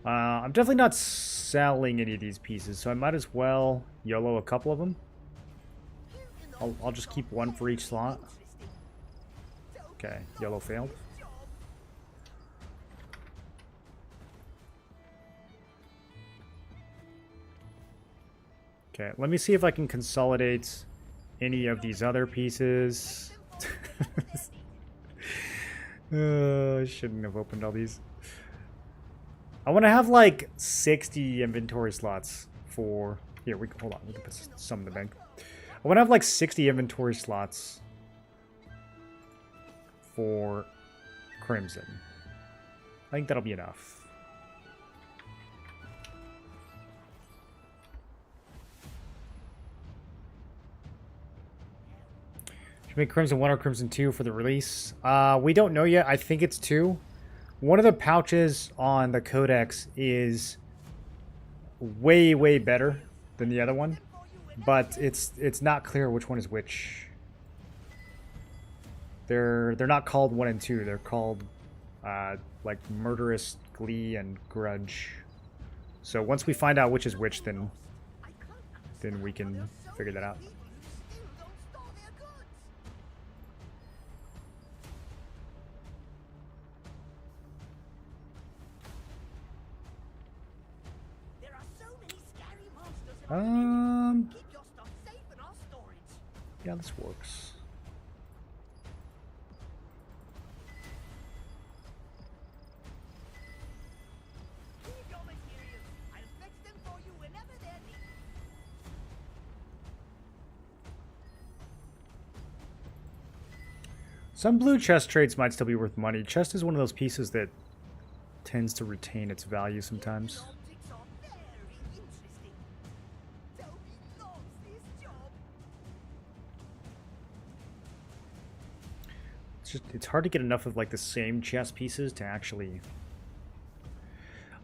I'm definitely not selling any of these pieces, so I might as well YOLO a couple of them. I'll just keep one for each slot. Okay, YOLO failed. Okay, let me see if I can consolidate any of these other pieces. I shouldn't have opened all these. I want to have like 60 inventory slots for... Here, hold on, we can put some in the bank. I want to have like 60 inventory slots for Crimson. I think that'll be enough. Should we make Crimson 1 or Crimson 2 for the release? We don't know yet. I think it's 2. One of the pouches on the Codex is way, way better than the other one. But it's not clear which one is which. They're not called 1 and 2. They're called like Murderous, Glee, and Grudge. So once we find out which is which, then we can figure that out. Yeah, this works. Some blue chest trades might still be worth money. Chest is one of those pieces that tends to retain its value sometimes. It's hard to get enough of like the same chess pieces to actually...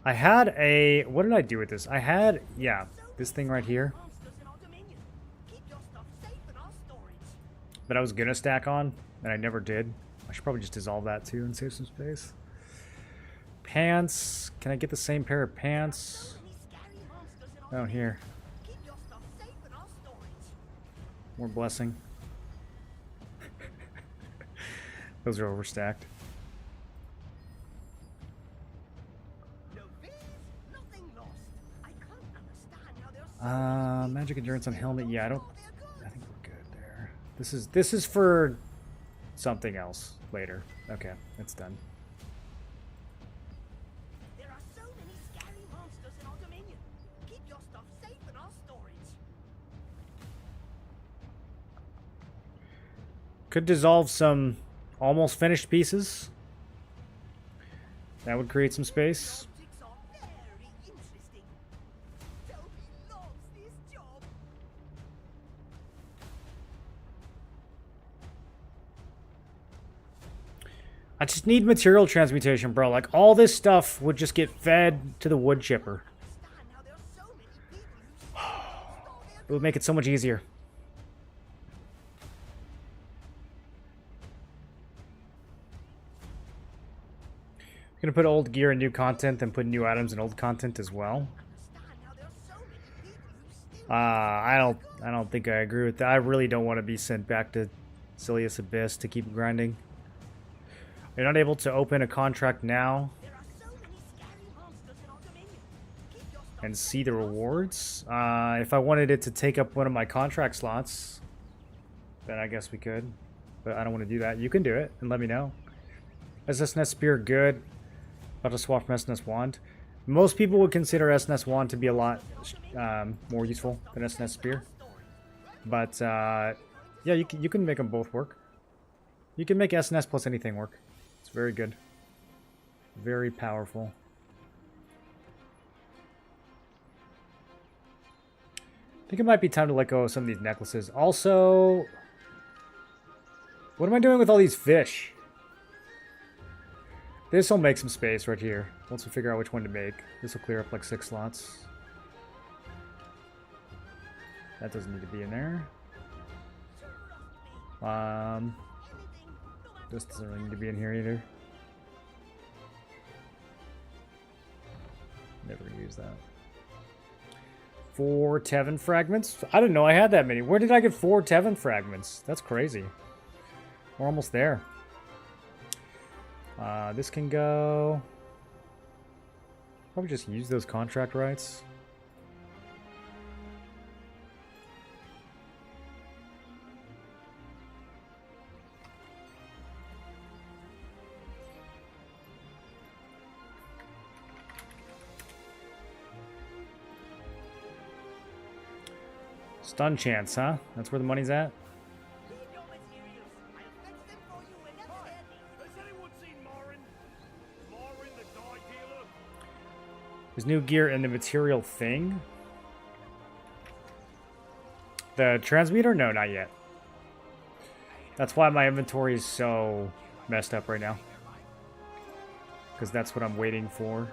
I had a... What did I do with this? I had... Yeah, this thing right here. That I was gonna stack on, and I never did. I should probably just dissolve that too and save some space. Pants. Can I get the same pair of pants? Oh, here. More blessing. Those are overstacked. Magic endurance on helmet. Yeah, I think we're good there. This is for something else later. Okay, that's done. There are so many scary monsters in our dominion. Keep your stuff safe in our storage. Could dissolve some almost finished pieces. That would create some space. I just need material transmutation, bro. Like, all this stuff would just get fed to the wood chipper. It would make it so much easier. I'm gonna put old gear in new content, then put new items in old content as well. I don't think I agree with that. I really don't want to be sent back to Silius Abyss to keep grinding. You're not able to open a contract now and see the rewards. If I wanted it to take up one of my contract slots, then I guess we could. But I don't want to do that. You can do it and let me know. SNES Spear good. About to swap from SNES Wand. Most people would consider SNES Wand to be a lot more useful than SNES Spear. But yeah, you can make them both work. You can make SNES plus anything work. It's very good. Very powerful. I think it might be time to let go of some of these necklaces. Also, what am I doing with all these fish? This will make some space right here. Once we figure out which one to make. This will clear up like 6 slots. That doesn't need to be in there. This doesn't really need to be in here either. use that. 4 Tevin fragments? I didn't know I had that many. Where did I get 4 Tevin fragments? That's crazy. We're almost there. This can go... Probably just use those contract rights. Stun chance, huh? That's where the money's at? Leave your materials. I'll fetch them for you whenever they're needed. Has anyone seen Marin? Marin, the dye dealer? There's new gear in the material thing. The transmitter? No, not yet. That's why my inventory is so messed up right now. Because that's what I'm waiting for.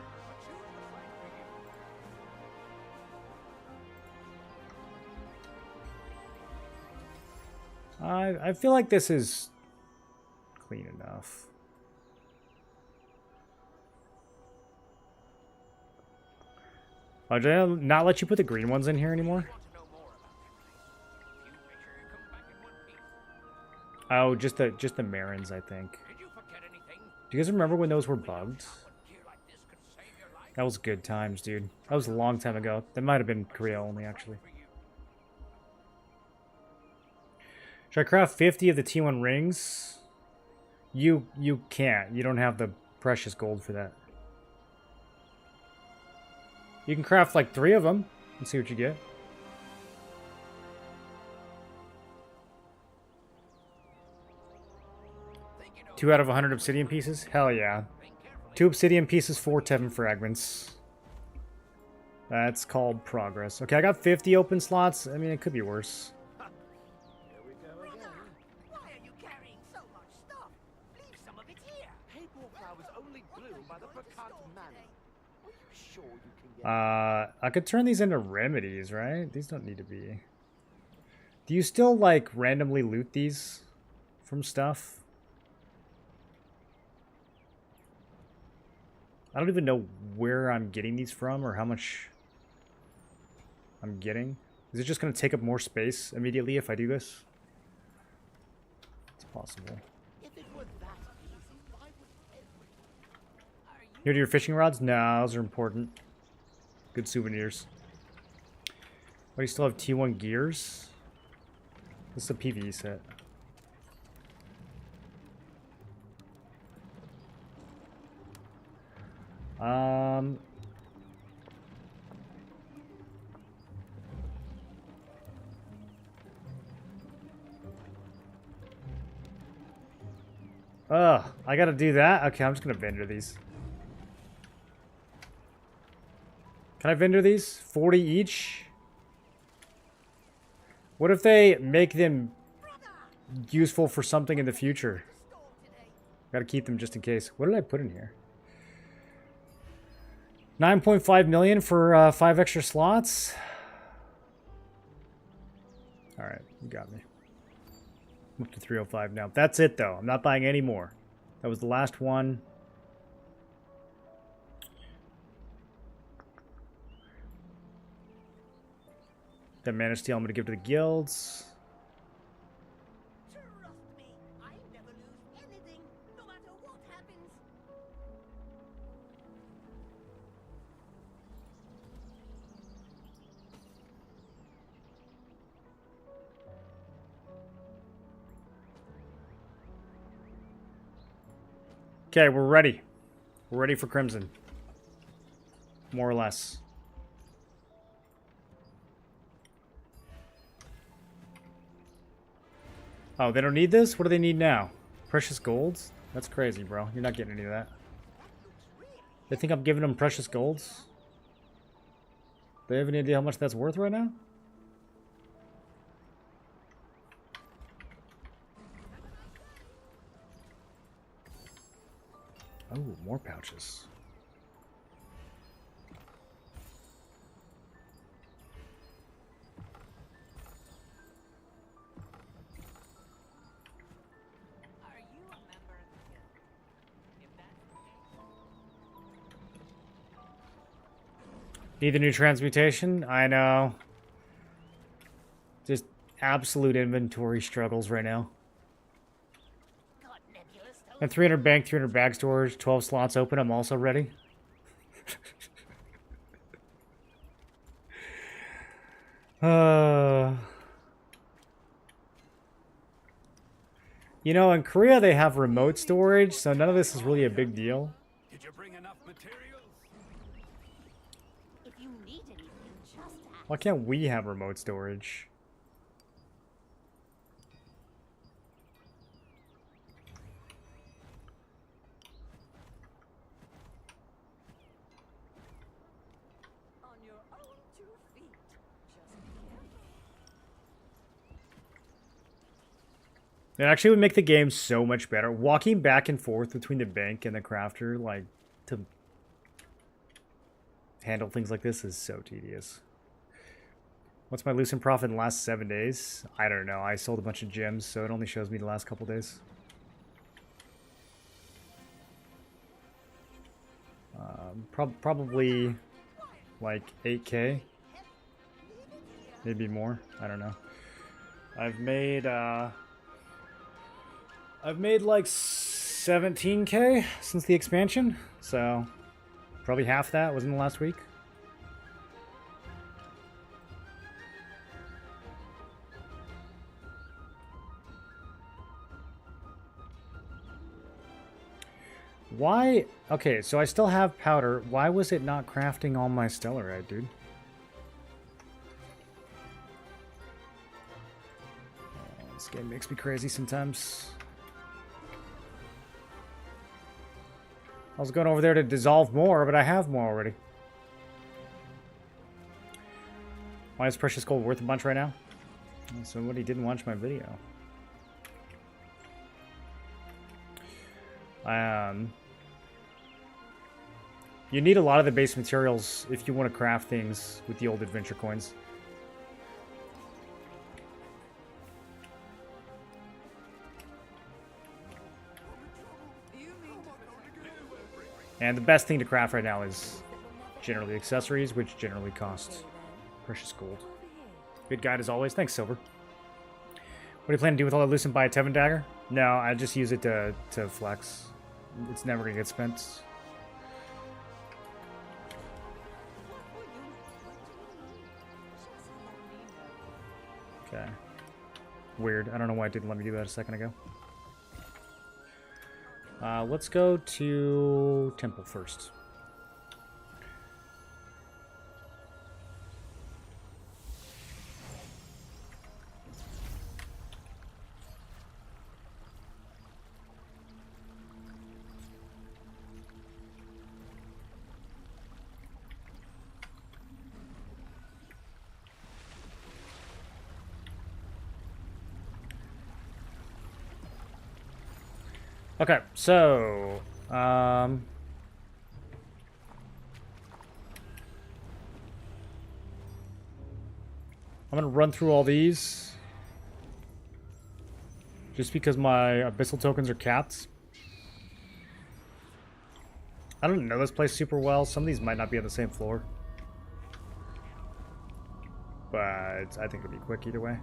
I feel like this is clean enough. Oh, did I not let you put the green ones in here anymore? Oh, just the Marins, I think. Do you guys remember when those were bugged? That was good times, dude. That was a long time ago. That might have been Korea only, actually. Should I craft 50 of the T1 rings? You can't. You don't have the precious gold for that. You can craft like 3 of them and see what you get. Two out of 100 obsidian pieces? Hell yeah. 2 obsidian pieces, 4 Tevin fragments. That's called progress. Okay, I got 50 open slots. I mean, it could be worse. Why are you carrying so much stuff? Leave some of it here. Hapel flowers only bloom by the Prakant Manor. Are you sure you can get... I could turn these into remedies, right? These don't need to be. Do you still, like, randomly loot these from stuff? I don't even know where I'm getting these from or how much I'm getting. Is it just going to take up more space immediately if I do this? It's possible. If it were that easy, why would everyone? Here to your fishing rods? No, those are important. Good souvenirs. Why do you still have T1 gears? This is a PvE set. I gotta do that? Okay, I'm just gonna vendor these. Can I vendor these? 40 each? What if they make them useful for something in the future? Gotta keep them just in case. What did I put in here? 9.5 million for 5 extra slots. All right, you got me. I'm up to 305 now. That's it, though. I'm not buying any more. That was the last one. That Mana Steel I'm going to give to the guilds. Trust me, I never lose anything, no matter what happens. Okay, we're ready. We're ready for Crimson. More or less. Oh, they don't need this? What do they need now? Precious golds? That's crazy, bro. You're not getting any of that. They think I'm giving them precious golds? They have any idea how much that's worth right now? Oh, more pouches. Are you a member of the guild? If that's the case, Need the new transmutation? I know. Just absolute inventory struggles right now. Got nebulous tones. And 300 bank, 300 bag storage, 12 slots open. I'm also ready. You know, in Korea they have remote storage, so none of this is really a big deal. Did you bring enough materials? If you need anything, just ask. Why can't we have remote storage? On your own 2 feet. Just be careful. It actually would make the game so much better. Walking back and forth between the bank and the crafter, like, to handle things like this is so tedious. What's my Lucent profit in the last 7 days? I don't know. I sold a bunch of gems, so it only shows me the last couple days. Probably like 8K. Maybe more. I don't know. I've made like 17K since the expansion, so probably half that was in the last week. Why? Okay, so I still have powder. Why was it not crafting all my stellarite, dude? Oh, this game makes me crazy sometimes. I was going over there to dissolve more, but I have more already. Why is precious gold worth a bunch right now? Somebody didn't watch my video. You need a lot of the base materials if you want to craft things with the old adventure coins. And the best thing to craft right now is generally accessories, which generally cost precious gold. Good guide as always. Thanks, Silver. What do you plan to do with all that Lucent? Buy a Tevin dagger? No, I just use it to flex. It's never going to get spent. Okay. Weird. I don't know why it didn't let me do that a second ago. Let's go to Temple first. Okay, so I'm gonna run through all these just because my abyssal tokens are capped. I don't know this place super well. Some of these might not be on the same floor, but I think it'll be quick either way.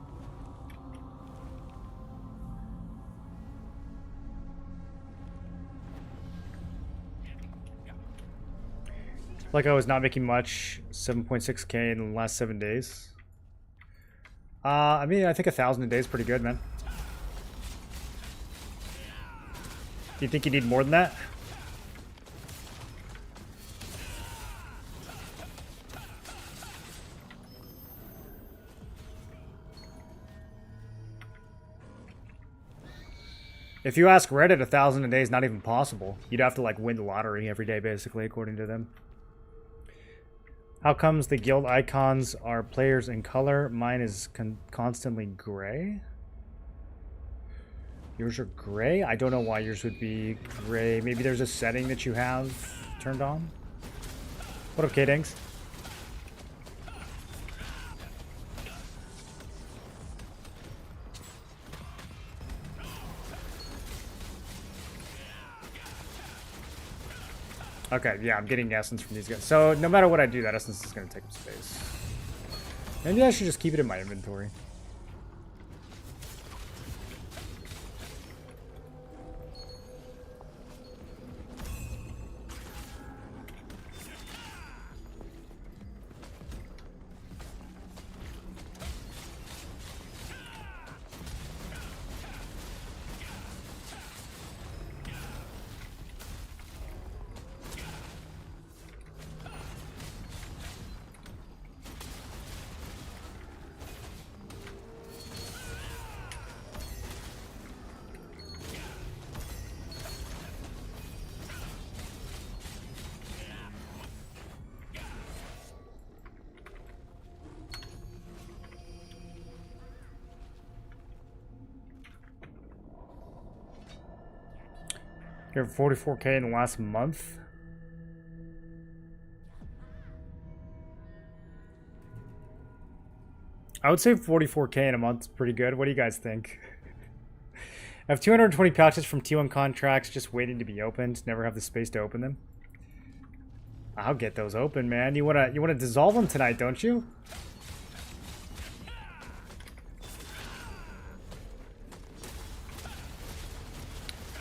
Like I was not making much, 7.6K in the last 7 days. I mean, I think 1,000 a day is pretty good, man. Do you think you need more than that? If you ask Reddit, 1,000 a day is not even possible. You'd have to like win the lottery every day, basically, according to them. How comes the guild icons are players in color? Mine is constantly gray. Yours are gray? I don't know why yours would be gray. Maybe there's a setting that you have turned on. What up, K-Dings? Okay, yeah, I'm getting essence from these guys. So no matter what I do, that essence is going to take up space. Maybe I should just keep it in my inventory. You're at 44K in the last month. I would say 44K in a month is pretty good. What do you guys think? I have 220 pouches from T1 contracts just waiting to be opened. Never have the space to open them. I'll get those open, man. You wanna dissolve them tonight, don't you?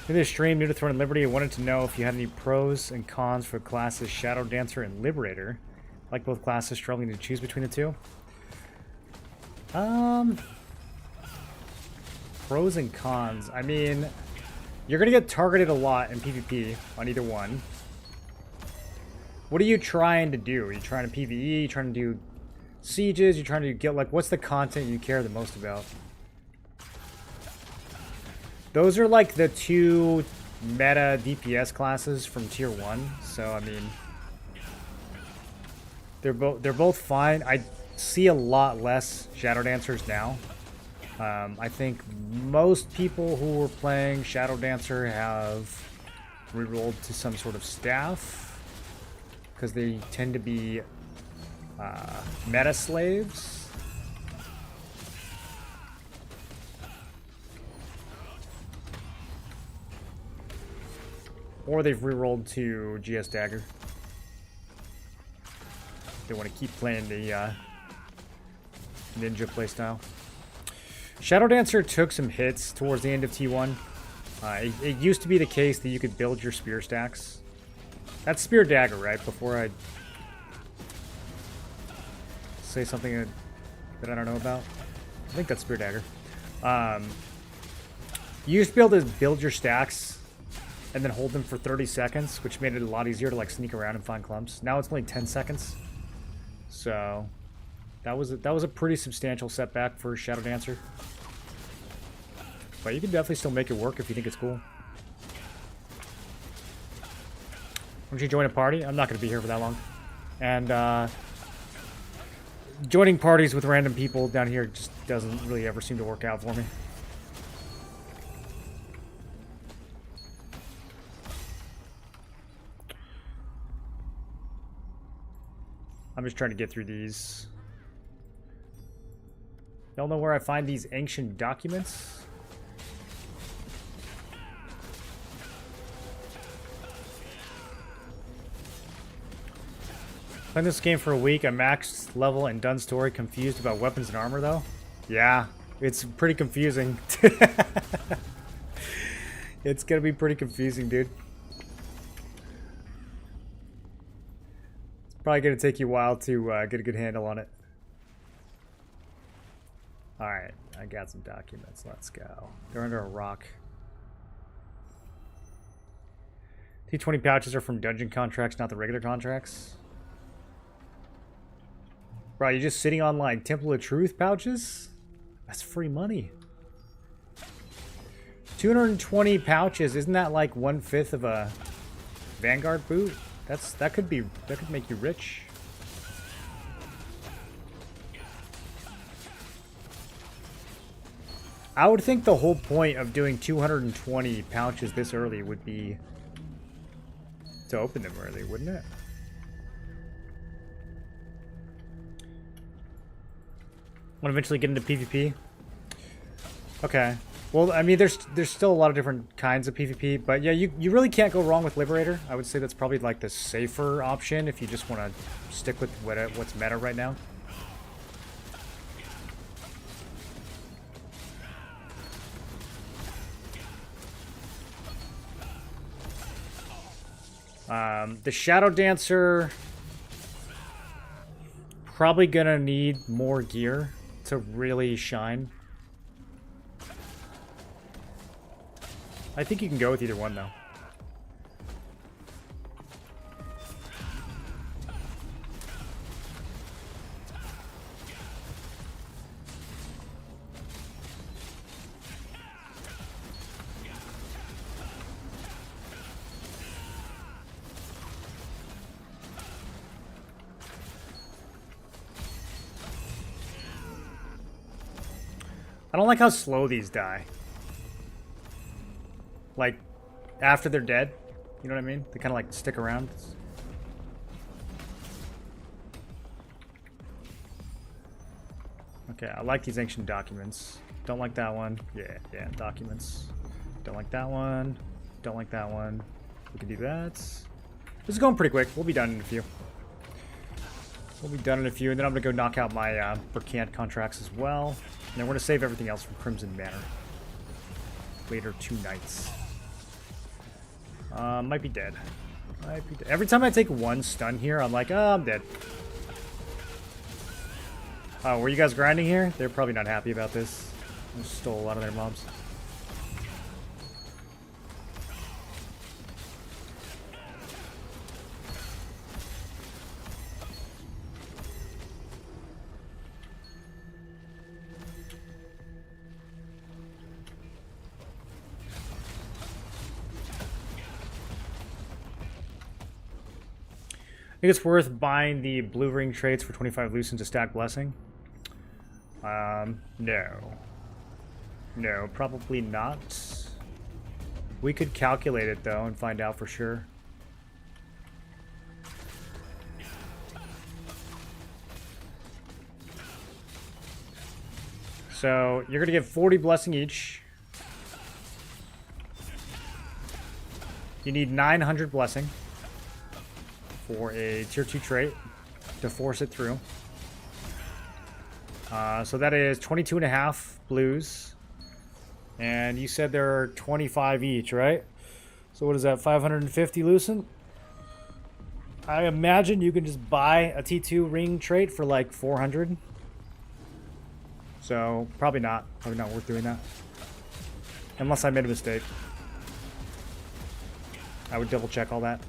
New to the stream, new to Throne and Liberty. I wanted to know if you had any pros and cons for classes Shadow Dancer and Liberator. I like both classes, struggling to choose between the two. Pros and cons. I mean, you're gonna get targeted a lot in PvP on either one. What are you trying to do? Are you trying to PvE? Are you trying to do sieges? You're trying to get, like, what's the content you care the most about? Those are like the two meta DPS classes from tier 1. So I mean, they're both fine. I see a lot less Shadow Dancers now. I think most people who were playing Shadow Dancer have rerolled to some sort of staff because they tend to be meta slaves. Or they've rerolled to GS Dagger. They want to keep playing the ninja playstyle. Shadow Dancer took some hits towards the end of T1. It used to be the case that you could build your spear stacks. That's Spear Dagger, right? Before I say something that I don't know about. I think that's Spear Dagger. You used to be able to build your stacks and then hold them for 30 seconds, which made it a lot easier to like sneak around and find clumps. Now it's only 10 seconds. So that was a pretty substantial setback for Shadow Dancer. But you can definitely still make it work if you think it's cool. Why don't you join a party? I'm not going to be here for that long. And joining parties with random people down here just doesn't really ever seem to work out for me. I'm just trying to get through these. Y'all know where I find these ancient documents? Playing this game for a week, I maxed level and done story, confused about weapons and armor though. Yeah, it's pretty confusing. It's gonna be pretty confusing, dude. Probably going to take you a while to get a good handle on it. Alright, I got some documents. Let's go. They're under a rock. T20 pouches are from dungeon contracts, not the regular contracts. Bro, you just sitting on like Temple of Truth pouches? That's free money. 220 pouches, isn't that like 1/5 of a Vanguard boot? That could make you rich. I would think the whole point of doing 220 pouches this early would be to open them early, wouldn't it? Want to eventually get into PvP? Okay. Well, I mean, there's still a lot of different kinds of PvP, but yeah, you really can't go wrong with Liberator. I would say that's probably like the safer option if you just want to stick with what's meta right now. The Shadow Dancer probably gonna need more gear to really shine. I think you can go with either one, though. I don't like how slow these die. Like, after they're dead. You know what I mean? They kind of like stick around. Okay, I like these ancient documents. Don't like that one. Yeah, documents. Don't like that one. Don't like that one. We can do that. This is going pretty quick. We'll be done in a few. We'll be done in a few, and then I'm going to go knock out my Berkant contracts as well. And then we're going to save everything else from Crimson Manor. Later 2 nights. Might be dead. Might be dead. Every time I take 1 stun here, I'm like, oh, I'm dead. Oh, were you guys grinding here? They're probably not happy about this. I stole a lot of their mobs. I think it's worth buying the blue ring traits for 25 Lucent to stack Blessing. No. No, probably not. We could calculate it, though, and find out for sure. So, you're going to get 40 Blessing each. You need 900 Blessing for a tier 2 trait to force it through. So that is 22.5 blues. And you said there are 25 each, right? So what is that, 550 Lucent? I imagine you can just buy a T2 ring trait for like 400. So probably not worth doing that. Unless I made a mistake. I would double check all that.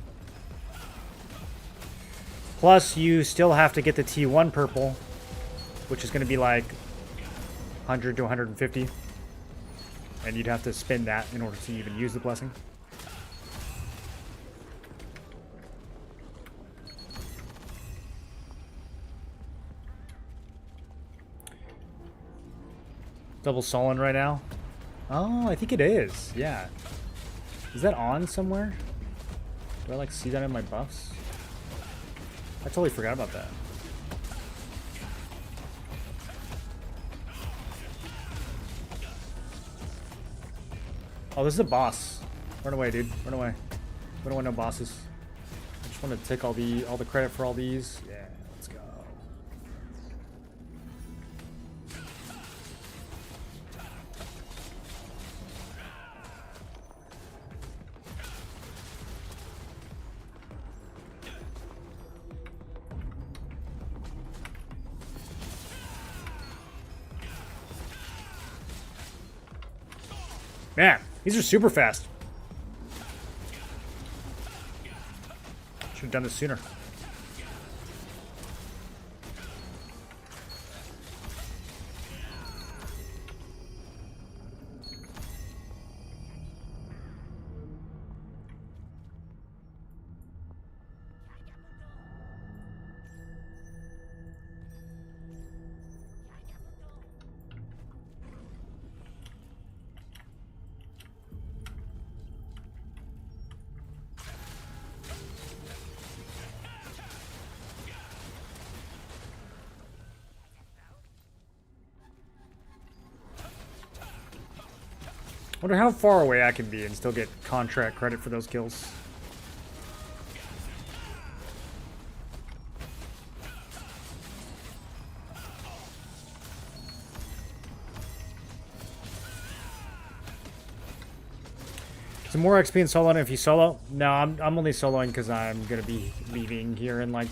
Plus, you still have to get the T1 purple, which is going to be like 100 to 150. And you'd have to spend that in order to even use the blessing. Double sullen right now. Oh, I think it is. Yeah. Is that on somewhere? Do I like see that in my buffs? I totally forgot about that. Oh, this is a boss. Run away, dude. Run away. We don't want no bosses. I just want to take all the credit for all these. Yeah, let's go. Man, these are super fast. Should have done this sooner. Wonder how far away I can be and still get contract credit for those kills. Some more XP in solo if you solo. No, I'm only soloing because I'm gonna be leaving here in like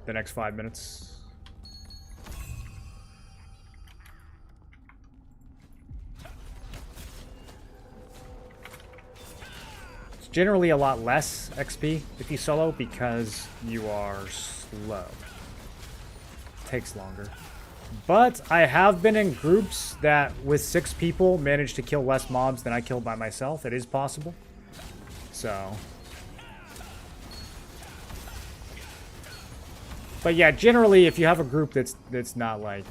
the next 5 minutes. It's generally a lot less XP if you solo because you are slow. It takes longer. But I have been in groups that, with 6 people, managed to kill less mobs than I killed by myself. It is possible. So. But yeah, generally, if you have a group that's not, like,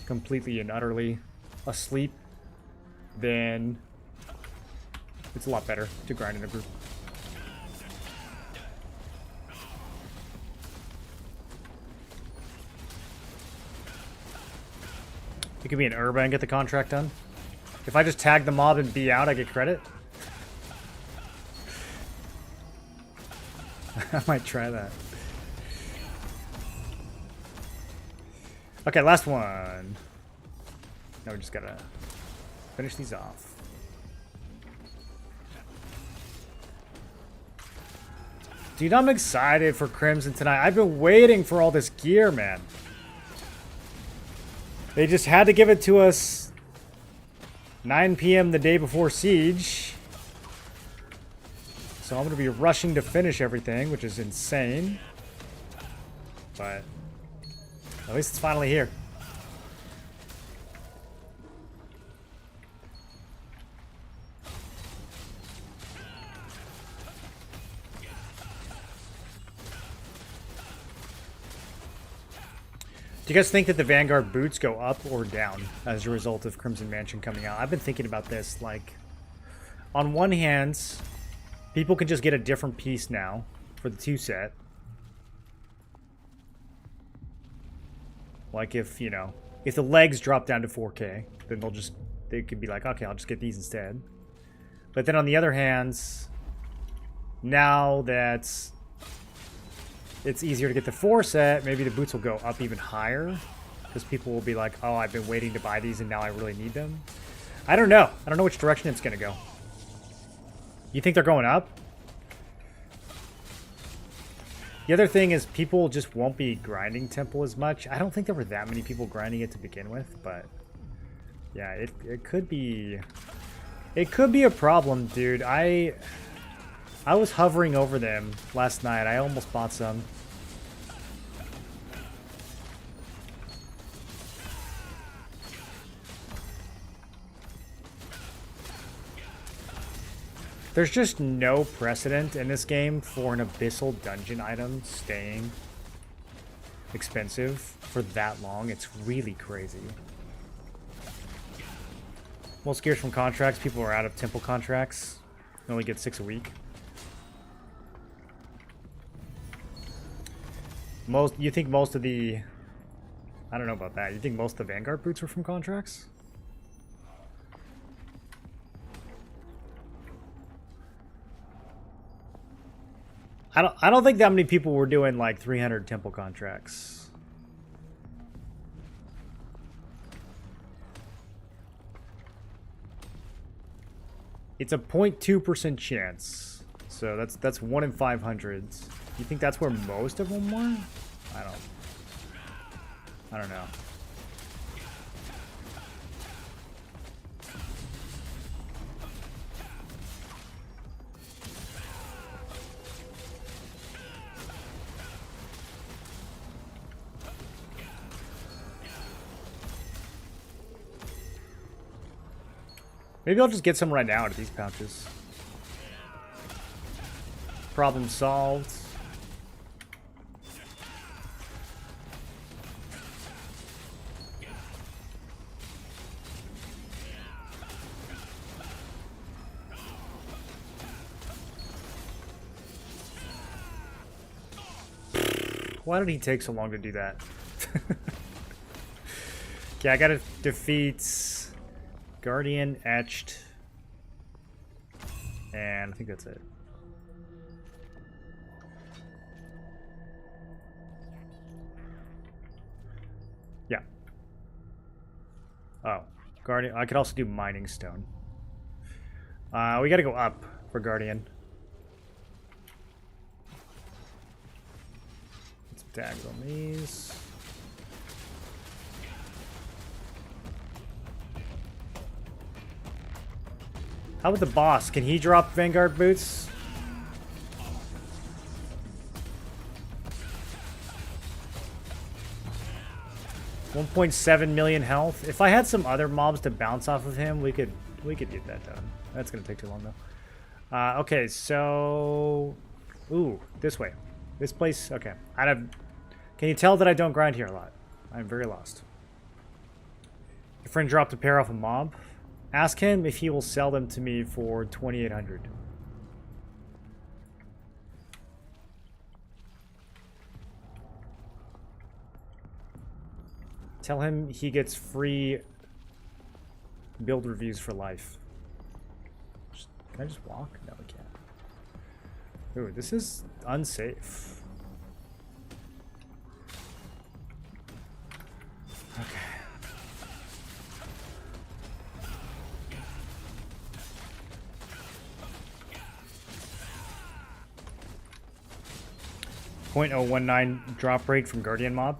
completely and utterly asleep, then it's a lot better to grind in a group. You could be an Urba and get the contract done. If I just tag the mob and be out, I get credit. I might try that. Okay, last one. Now we just gotta finish these off. Dude, I'm excited for Crimson tonight. I've been waiting for all this gear, man. They just had to give it to us 9 p.m. the day before Siege. So I'm going to be rushing to finish everything, which is insane. But at least it's finally here. Do you guys think that the Vanguard boots go up or down as a result of Crimson Mansion coming out? I've been thinking about this. Like, on one hand, people can just get a different piece now for the 2 set. Like if, you know, if the legs drop down to 4K, then they could be like, okay, I'll just get these instead. But then on the other hand, now that it's easier to get the 4 set, maybe the boots will go up even higher because people will be like, oh, I've been waiting to buy these and now I really need them. I don't know. I don't know which direction it's going to go. You think they're going up? The other thing is people just won't be grinding Temple as much. I don't think there were that many people grinding it to begin with, but yeah, it could be a problem, dude. I was hovering over them last night. I almost bought some. There's just no precedent in this game for an Abyssal Dungeon item staying expensive for that long. It's really crazy. Most gears from contracts, people are out of Temple contracts. They only get 6 a week. You think most of the... I don't know about that. You think most of the Vanguard boots were from contracts? I don't think that many people were doing like 300 Temple contracts. It's a 0.2% chance. So that's 1 in 500. You think that's where most of them were? I don't know. Maybe I'll just get some right now out of these pouches. Problem solved. Why did he take so long to do that? Okay, I gotta defeat Guardian, Etched, and I think that's it. Yeah. Oh, Guardian. I could also do Mining Stone. We gotta go up for Guardian. Get some tags on these. How about the boss? Can he drop Vanguard boots? $1.7 million health. If I had some other mobs to bounce off of him, we could get that done. That's gonna take too long though. Okay, so ooh, this way. This place. Okay, can you tell that I don't grind here a lot? I'm very lost. Your friend dropped a pair off a mob. Ask him if he will sell them to me for 2,800. Tell him he gets free build reviews for life. Can I just walk? No, I can't. Ooh, this is unsafe. Okay. .019 drop rate from Guardian mob.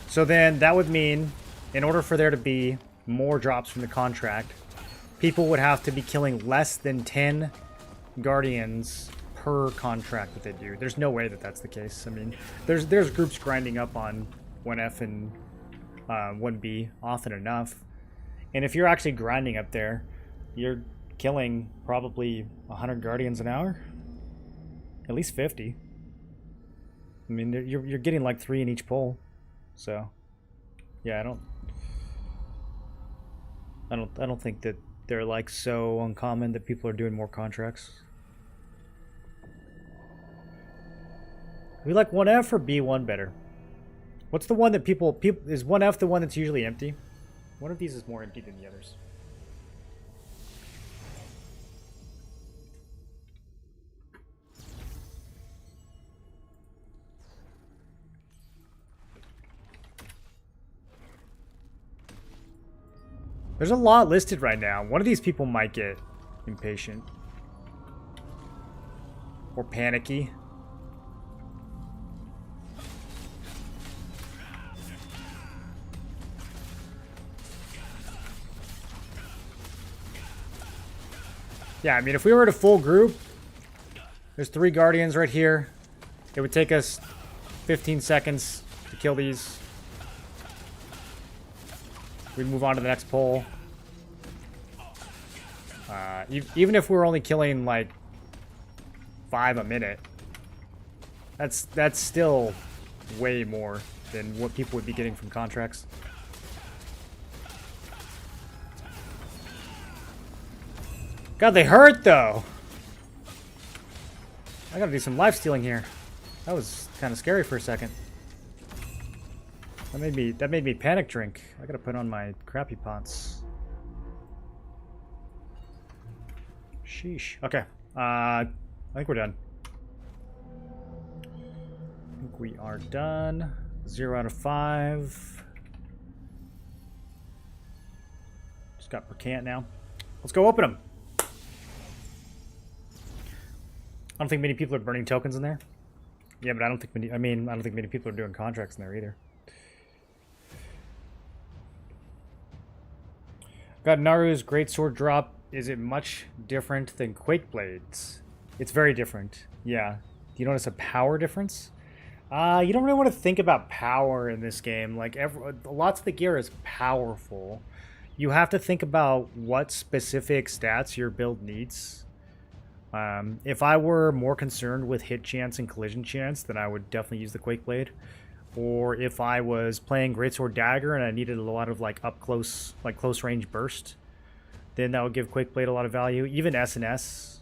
So then that would mean, in order for there to be more drops from the contract, people would have to be killing less than 10 Guardians per contract that they do. There's no way that that's the case. I mean, there's groups grinding up on 1F and 1B often enough. And if you're actually grinding up there, you're killing probably 100 Guardians an hour. At least 50. I mean, you're getting like 3 in each pull. So, yeah, I don't think that they're like so uncommon that people are doing more contracts. We like 1F or B1 better? What's the one that people is 1F the one that's usually empty? One of these is more empty than the others. There's a lot listed right now. One of these people might get impatient. Or panicky. Yeah, I mean, if we were at a full group, there's 3 Guardians right here. It would take us 15 seconds to kill these. We move on to the next pole. Even if we're only killing like 5 a minute, that's still way more than what people would be getting from contracts. God, they hurt though. I gotta do some life stealing here. That was kind of scary for a second. That made me panic drink. I gotta put on my crappy pots. Sheesh. Okay. I think we're done. I think we are done. 0 out of 5. Just got per cant now. Let's go open them. I don't think many people are burning tokens in there. Yeah, but I don't think many people are doing contracts in there either. Got Naru's greatsword drop. Is it much different than Quake Blades? It's very different. Yeah. Do you notice a power difference? You don't really want to think about power in this game. Like, lots of the gear is powerful. You have to think about what specific stats your build needs. If I were more concerned with hit chance and collision chance, then I would definitely use the Quake Blade. Or if I was playing Greatsword Dagger and I needed a lot of like up close, like close range burst, then that would give Quake Blade a lot of value. Even S&S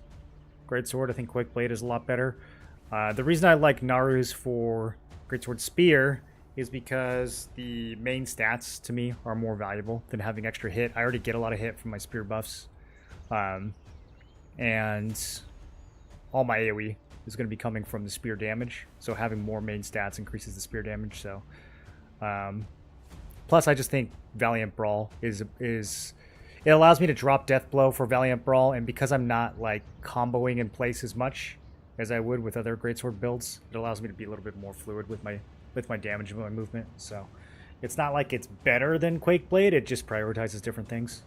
Greatsword, I think Quake Blade is a lot better. The reason I like Naru's for Greatsword Spear is because the main stats to me are more valuable than having extra hit. I already get a lot of hit from my spear buffs. And all my AoE is going to be coming from the spear damage. So having more main stats increases the spear damage. So, plus I just think Valiant Brawl is it allows me to drop Death Blow for Valiant Brawl, and because I'm not like comboing in place as much as I would with other Greatsword builds, it allows me to be a little bit more fluid with my damage and my movement. So it's not like it's better than Quake Blade, it just prioritizes different things.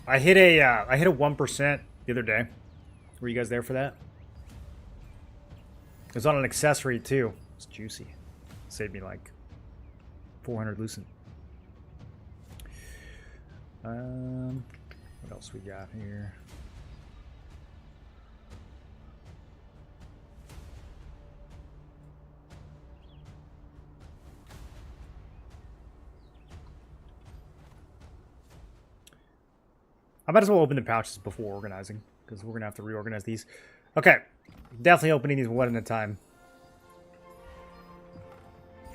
I hit a 1% the other day. Were you guys there for that? It was on an accessory too. It's juicy. Saved me like 400 Lucent. What else we got here? I might as well open the pouches before organizing, because we're going to have to reorganize these. Okay, definitely opening these one at a time.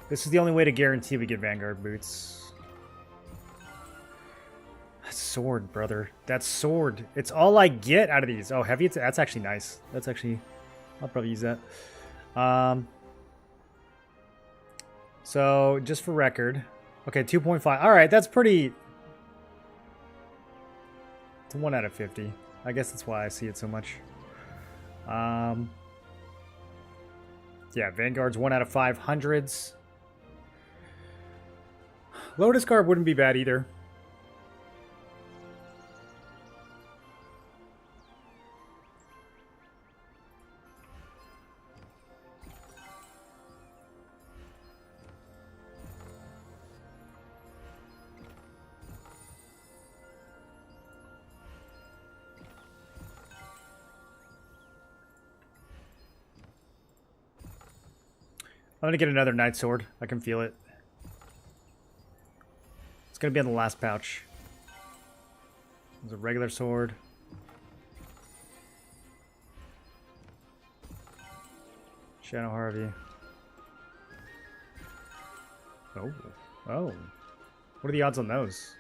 This is the only way to guarantee we get Vanguard boots. That sword, brother. That sword. It's all I get out of these. Oh, heavy. That's actually nice. That's actually... I'll probably use that. So, just for record. Okay, 2.5. All right, that's pretty... It's a 1 out of 50. I guess that's why I see it so much. Yeah, Vanguard's 1 out of 500s. Lotus Garb wouldn't be bad either. I'm going to get another Night Sword. I can feel it. It's going to be on the last pouch. There's a regular sword. Shadow Harvey. Oh. Oh. What are the odds on those?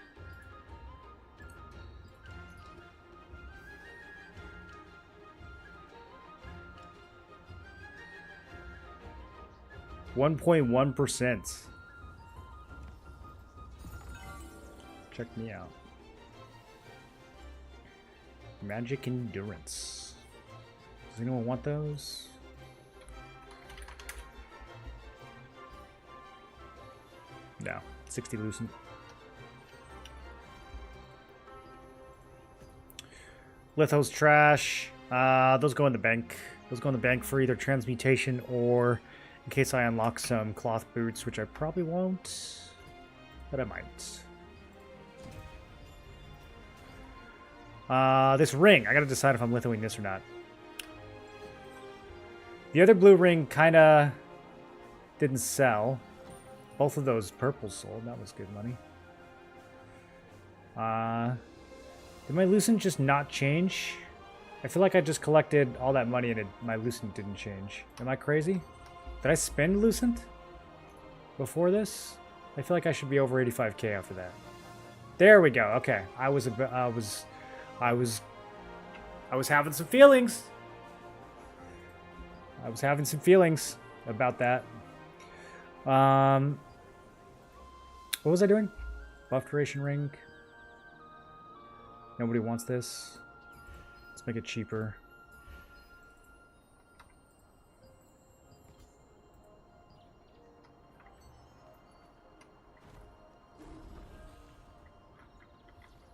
%. Check me out. Magic Endurance. Does anyone want those? No. 60 Lucent. Litho's trash. Those go in the bank. Those go in the bank for either transmutation or in case I unlock some cloth boots, which I probably won't, but I might. This ring. I gotta decide if I'm lithoing this or not. The other blue ring kinda didn't sell. Both of those purples sold. That was good money. Did my Lucent just not change? I feel like I just collected all that money and my Lucent didn't change. Am I crazy? Did I spend Lucent before this? I feel like I should be over 85k after that. There we go. Okay, I was having some feelings. I was having some feelings about that. What was I doing? Buff duration ring. Nobody wants this. Let's make it cheaper.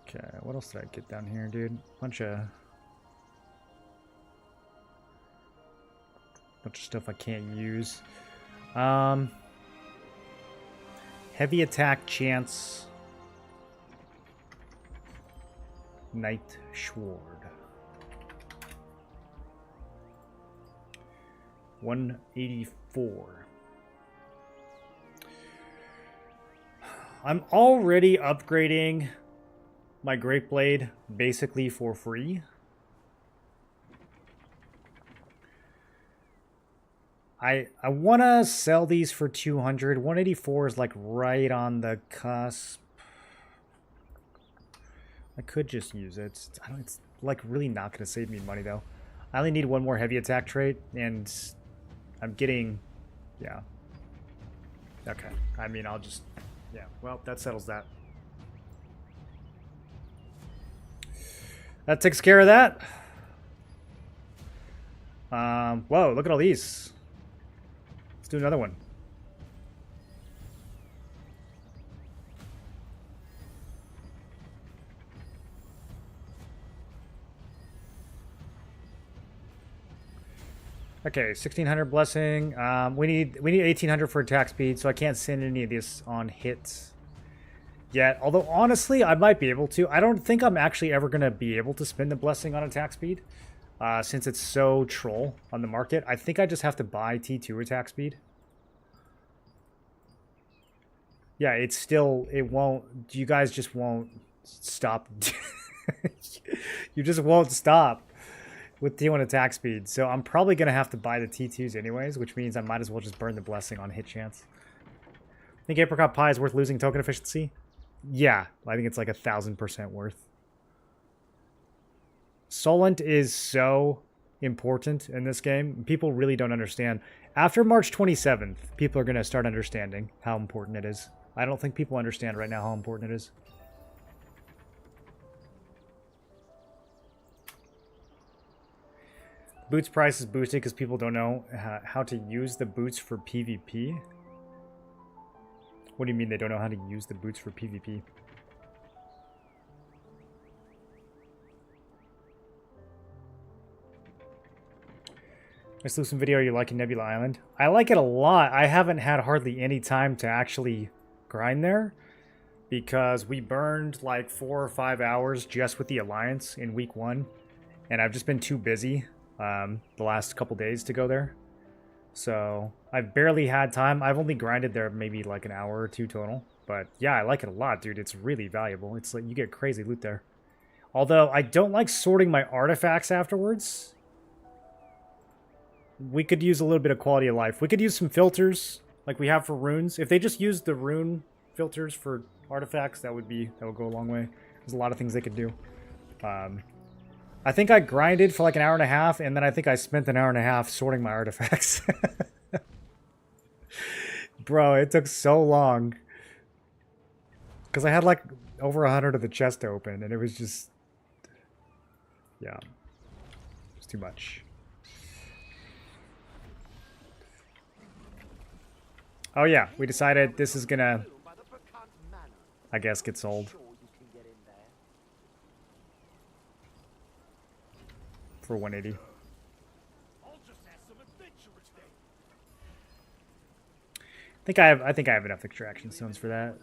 Okay, what else did I get down here, dude? Bunch of stuff I can't use. Heavy attack chance. Knight Sword. 184. I'm already upgrading my Great Blade basically for free. I want to sell these for 200. 184 is like right on the cusp. I could just use it. It's like really not going to save me money though. I only need one more heavy attack trait and I'm getting, yeah. Okay. I mean, I'll just, yeah. Well, that settles that. That takes care of that. Whoa, look at all these. Let's do another one. Okay, 1600 blessing. We need 1800 for attack speed, so I can't send any of this on hits yet. Although honestly, I might be able to. I don't think I'm actually ever gonna be able to spend the blessing on attack speed, since it's so troll on the market. I think I just have to buy T2 attack speed. Yeah, it's still, it won't. You guys just won't stop. You just won't stop with T1 attack speed. So I'm probably going to have to buy the T2s anyways, which means I might as well just burn the blessing on hit chance. I think apricot pie is worth losing token efficiency. Yeah, I think it's like 1000% worth. Solent is so important in this game. People really don't understand. After March 27th, people are going to start understanding how important it is. I don't think people understand right now how important it is. Boots price is boosted because people don't know how to use the boots for PvP. What do you mean they don't know how to use the boots for PvP? Nice Lucent video, you liking Nebula Island? I like it a lot. I haven't had hardly any time to actually grind there because we burned like 4 or 5 hours just with the Alliance in week 1. And I've just been too busy the last couple days to go there. So I've barely had time. I've only grinded there maybe like an hour or 2 total. But yeah, I like it a lot, dude. It's really valuable. It's like you get crazy loot there. Although I don't like sorting my artifacts afterwards. We could use a little bit of quality of life. We could use some filters like we have for runes. If they just use the rune filters for artifacts, that would go a long way. There's a lot of things they could do. I think I grinded for like an hour and a half, and then I think I spent an hour and a half sorting my artifacts. Bro, it took so long. Because I had like over 100 of the chest open, and it was just... yeah. It's too much. Oh yeah, we decided this is gonna, I guess, get sold. For 180. I think I have enough extraction stones for that.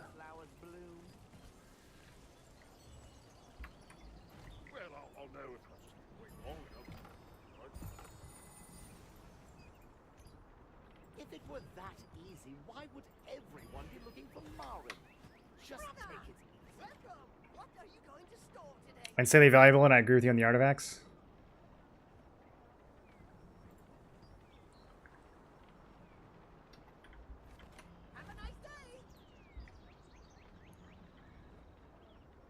If it were that easy, why would everyone be looking for Marin? Just take it easy. Welcome. What are you going to store today? I'd say they're valuable, and I agree with you on the artifacts.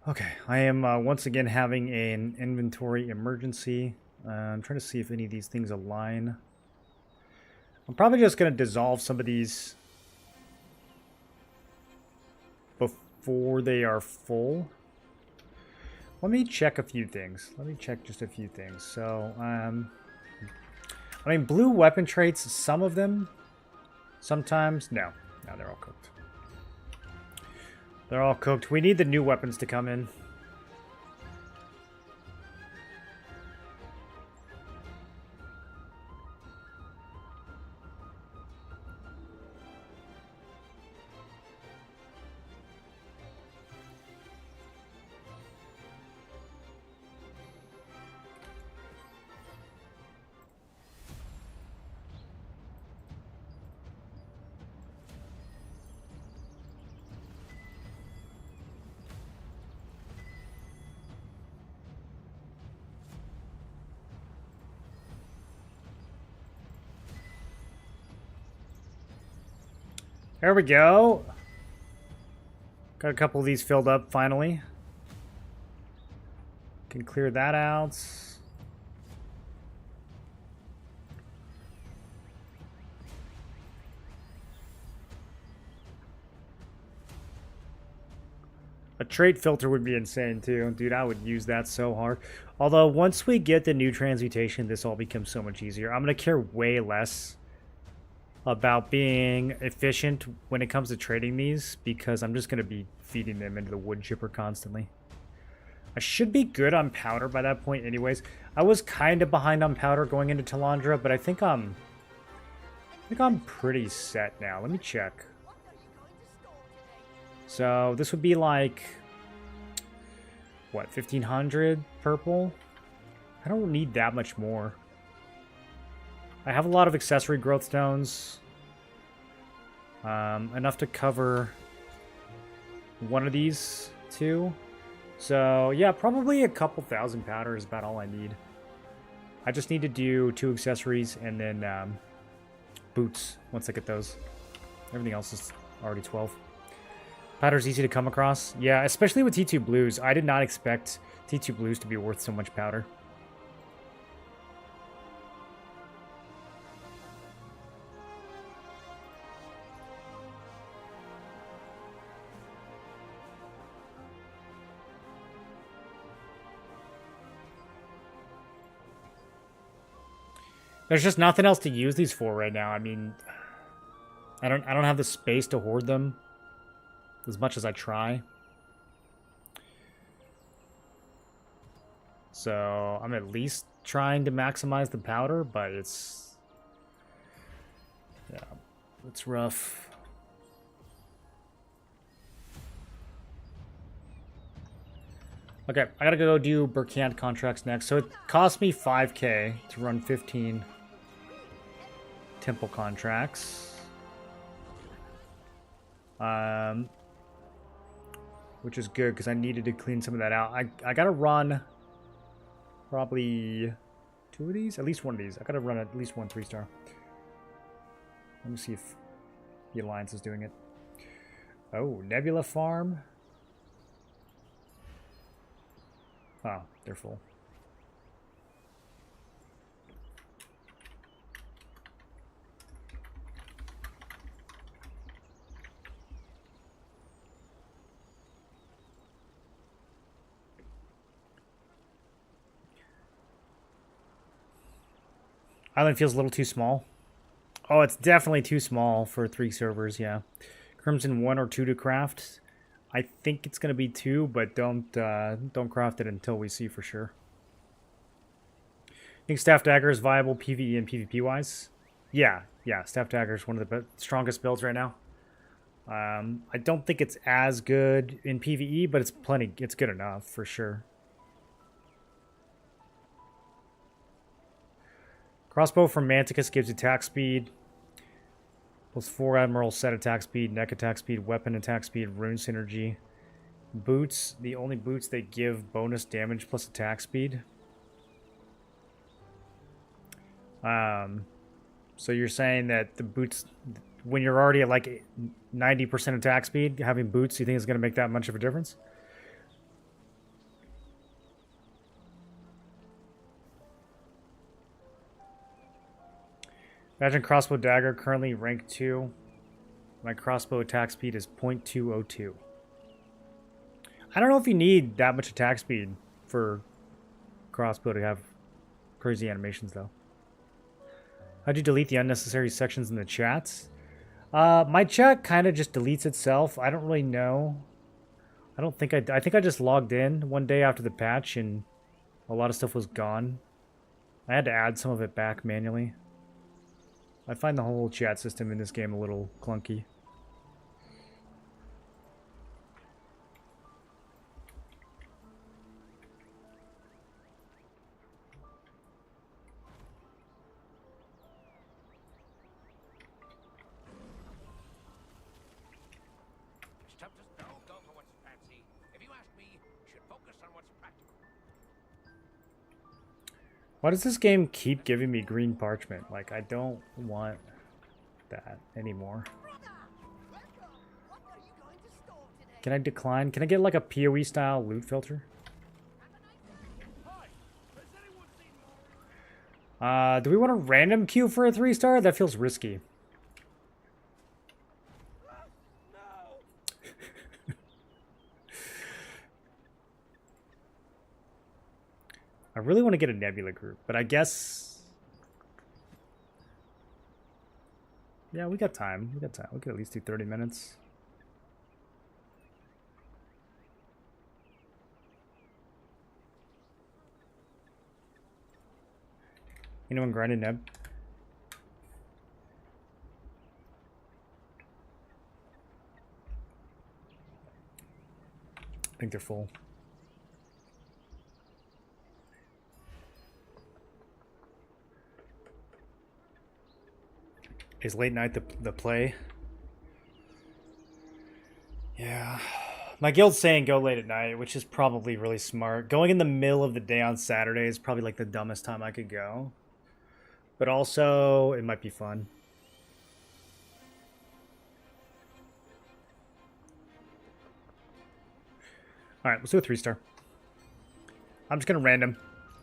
Okay, I am once again having an inventory emergency. I'm trying to see if any of these things align. I'm probably just going to dissolve some of these before they are full. Let me check a few things. Let me check just a few things. So, I mean, blue weapon traits, some of them, sometimes, no, they're all cooked. They're all cooked. We need the new weapons to come in. There we go. Got a couple of these filled up finally. Can clear that out. A trait filter would be insane too. Dude, I would use that so hard. Although once we get the new transmutation, this all becomes so much easier. I'm going to care way less about being efficient when it comes to trading these, because I'm just going to be feeding them into the wood chipper constantly. I should be good on powder by that point anyways. I was kind of behind on powder going into Talandra, but I think I'm pretty set now. Let me check. So this would be like, what, 1500 purple? I don't need that much more. I have a lot of accessory growth stones. Enough to cover one of these two. So yeah, probably a couple thousand powder is about all I need. I just need to do 2 accessories and then boots once I get those. Everything else is already 12. Powder's easy to come across. Yeah, especially with T2 blues. I did not expect T2 blues to be worth so much powder. There's just nothing else to use these for right now. I mean, I don't have the space to hoard them as much as I try. So I'm at least trying to maximize the powder, but it's, yeah, it's rough. Okay, I gotta go do Burkant contracts next. So it cost me 5k to run 15 temple contracts. Which is good because I needed to clean some of that out. I gotta run probably 2 of these, at least 1 of these. I gotta run at least 1 3-star. Let me see if the Alliance is doing it. Oh, Nebula Farm. Oh, they're full. Island feels a little too small. Oh, it's definitely too small for 3 servers, yeah. Crimson 1 or 2 to craft. I think it's gonna be 2, but don't craft it until we see for sure. I think Staff Dagger is viable PvE and PvP wise. Yeah, Staff Dagger is one of the strongest builds right now. I don't think it's as good in PvE, but it's good enough for sure. Crossbow from Manticus gives attack speed. Plus 4 Admiral set attack speed, neck attack speed, weapon attack speed, rune synergy. Boots, the only boots that give bonus damage plus attack speed. So you're saying that the boots, when you're already at like 90% attack speed, having boots, you think is going to make that much of a difference? Imagine crossbow dagger, currently rank 2. My crossbow attack speed is 0.202. I don't know if you need that much attack speed for crossbow to have crazy animations, though. How'd you delete the unnecessary sections in the chats? My chat kind of just deletes itself. I don't really know. I think I just logged in one day after the patch and a lot of stuff was gone. I had to add some of it back manually. I find the whole chat system in this game a little clunky. Stuff just don't go for what's fancy. If you ask me, you should focus on what's practical. Why does this game keep giving me green parchment? Like, I don't want that anymore. Brother, where Can I decline? Can I get like a PoE style loot filter? Do we want a random queue for a 3-star? That feels risky. I really want to get a Nebula group, but I guess... Yeah, we got time. We got time. We could at least do 30 minutes. Anyone grinding Neb? I think they're full. Is late night the play? Yeah. My guild's saying go late at night, which is probably really smart. Going in the middle of the day on Saturday is probably like the dumbest time I could go. But also, it might be fun. Alright, let's do a 3-star. I'm just gonna random.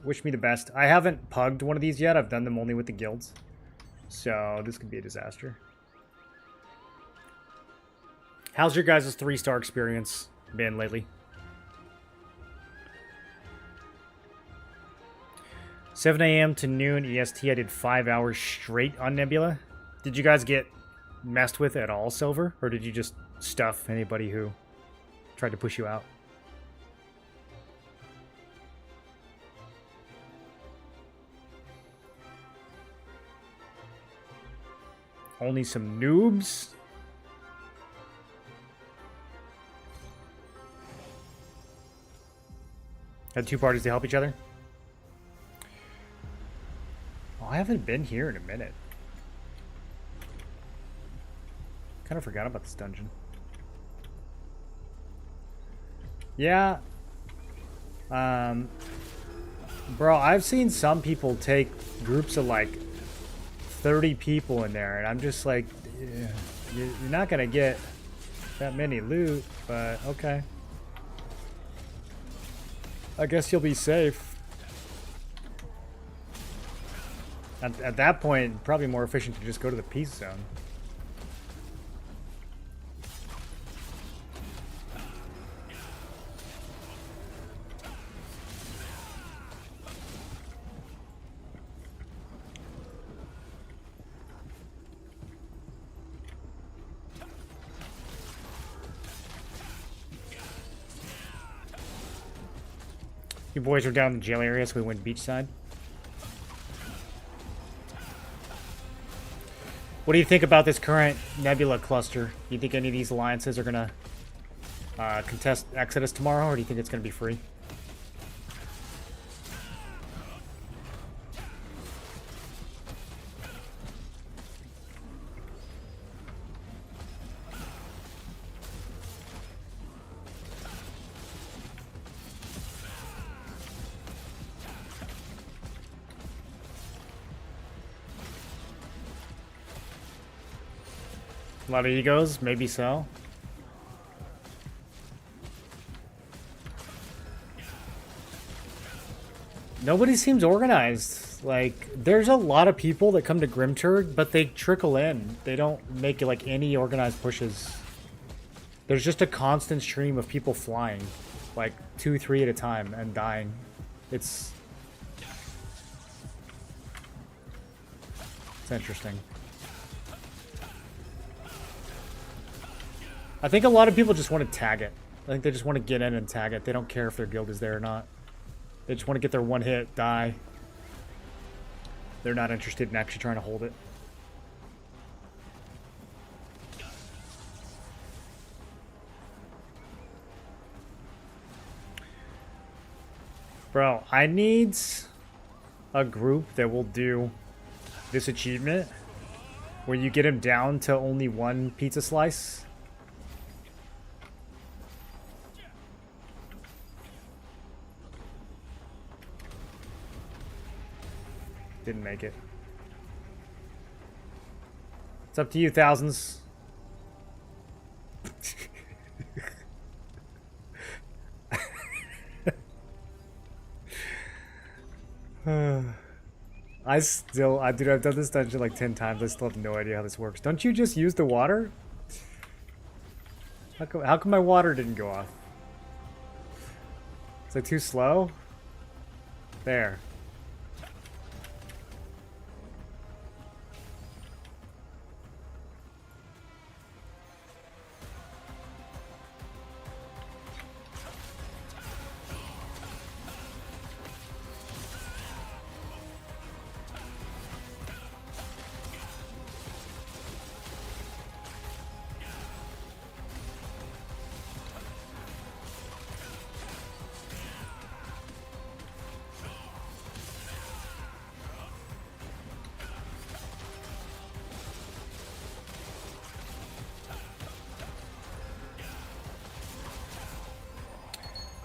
Wish me the best. I haven't pugged one of these yet. I've done them only with the guilds. So, this could be a disaster. How's your guys' 3-star experience been lately? 7 a.m. to noon EST, I did 5 hours straight on Nebula. Did you guys get messed with at all, Silver? Or did you just stuff anybody who tried to push you out? Only some noobs? Had 2 parties to help each other? Oh, I haven't been here in a minute. Kind of forgot about this dungeon. Yeah. Bro, I've seen some people take groups of like 30 people in there, and I'm just like, yeah, you're not gonna get that many loot, but okay. I guess you'll be safe. At that point, probably more efficient to just go to the peace zone. You boys are down in the jail area, so we went beachside. What do you think about this current Nebula cluster? Do you think any of these alliances are going to contest Exodus tomorrow, or do you think it's going to be free? A lot of egos, maybe so. Nobody seems organized. Like, there's a lot of people that come to Grimturd, but they trickle in. They don't make like any organized pushes. There's just a constant stream of people flying, like 2, 3 at a time and dying. It's interesting. I think a lot of people just want to tag it. I think they just want to get in and tag it. They don't care if their guild is there or not. They just want to get their one hit, die. They're not interested in actually trying to hold it. Bro, I need a group that will do this achievement where you get him down to only 1 pizza slice. Didn't make it. It's up to you, thousands. Dude, I've done this dungeon like 10 times. I still have no idea how this works. Don't you just use the water? How come my water didn't go off? Is it too slow? There.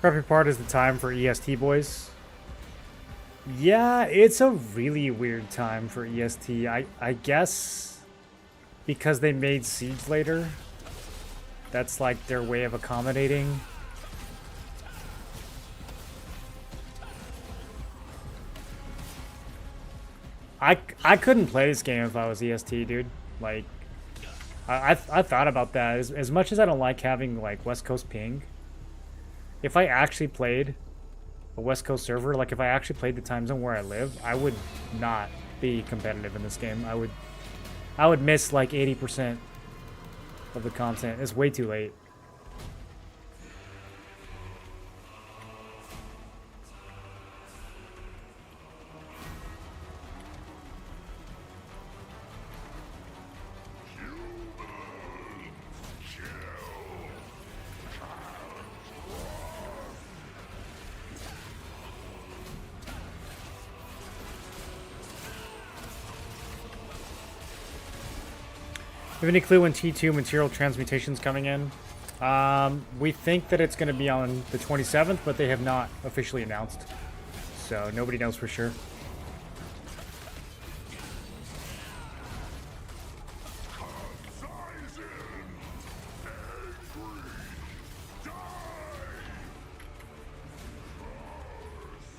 Crappy part is the time for EST, boys. Yeah, it's a really weird time for EST. I guess because they made Siege later. That's like their way of accommodating. I couldn't play this game if I was EST, dude. Like, I thought about that. As much as I don't like having like West Coast ping, if I actually played a West Coast server, like if I actually played the time zone where I live, I would not be competitive in this game. I would miss like 80% of the content. It's way too late. Do you have any clue when T2 material transmutation's coming in? We think that it's going to be on the 27th, but they have not officially announced. So nobody knows for sure.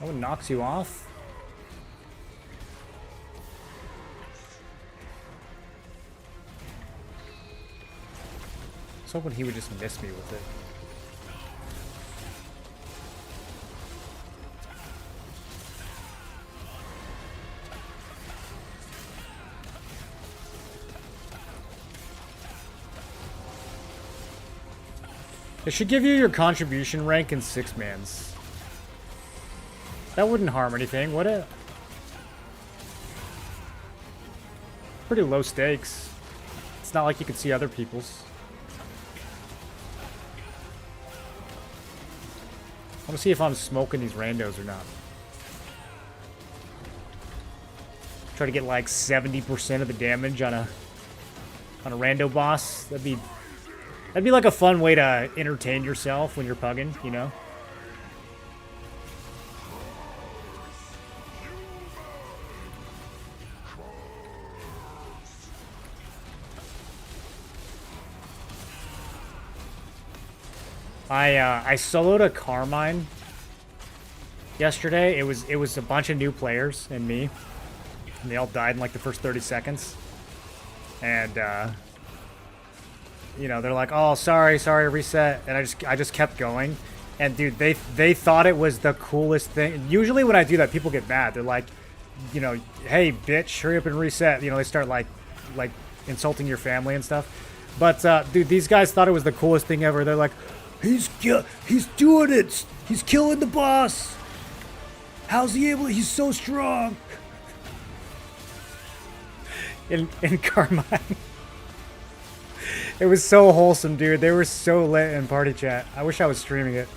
Oh, it knocks you off? I was hoping he would just miss me with it. It should give you your contribution rank in 6-mans. That wouldn't harm anything, would it? Pretty low stakes. It's not like you could see other people's. I want to see if I'm smoking these randos or not. Try to get like 70% of the damage on a rando boss. That'd be like a fun way to entertain yourself when you're pugging, you know? I soloed a Carmine yesterday. It was a bunch of new players and me, and they all died in like the first 30 seconds. And you know, they're like, "Oh, sorry, reset," and I just kept going. And dude, they thought it was the coolest thing. Usually when I do that, people get mad. They're like, you know, "Hey, bitch, hurry up and reset." You know, they start like insulting your family and stuff. But dude, these guys thought it was the coolest thing ever. They're like, He's doing it. He's killing the boss. How's he able? He's so strong. In Carmine. It was so wholesome, dude. They were so lit in party chat. I wish I was streaming it.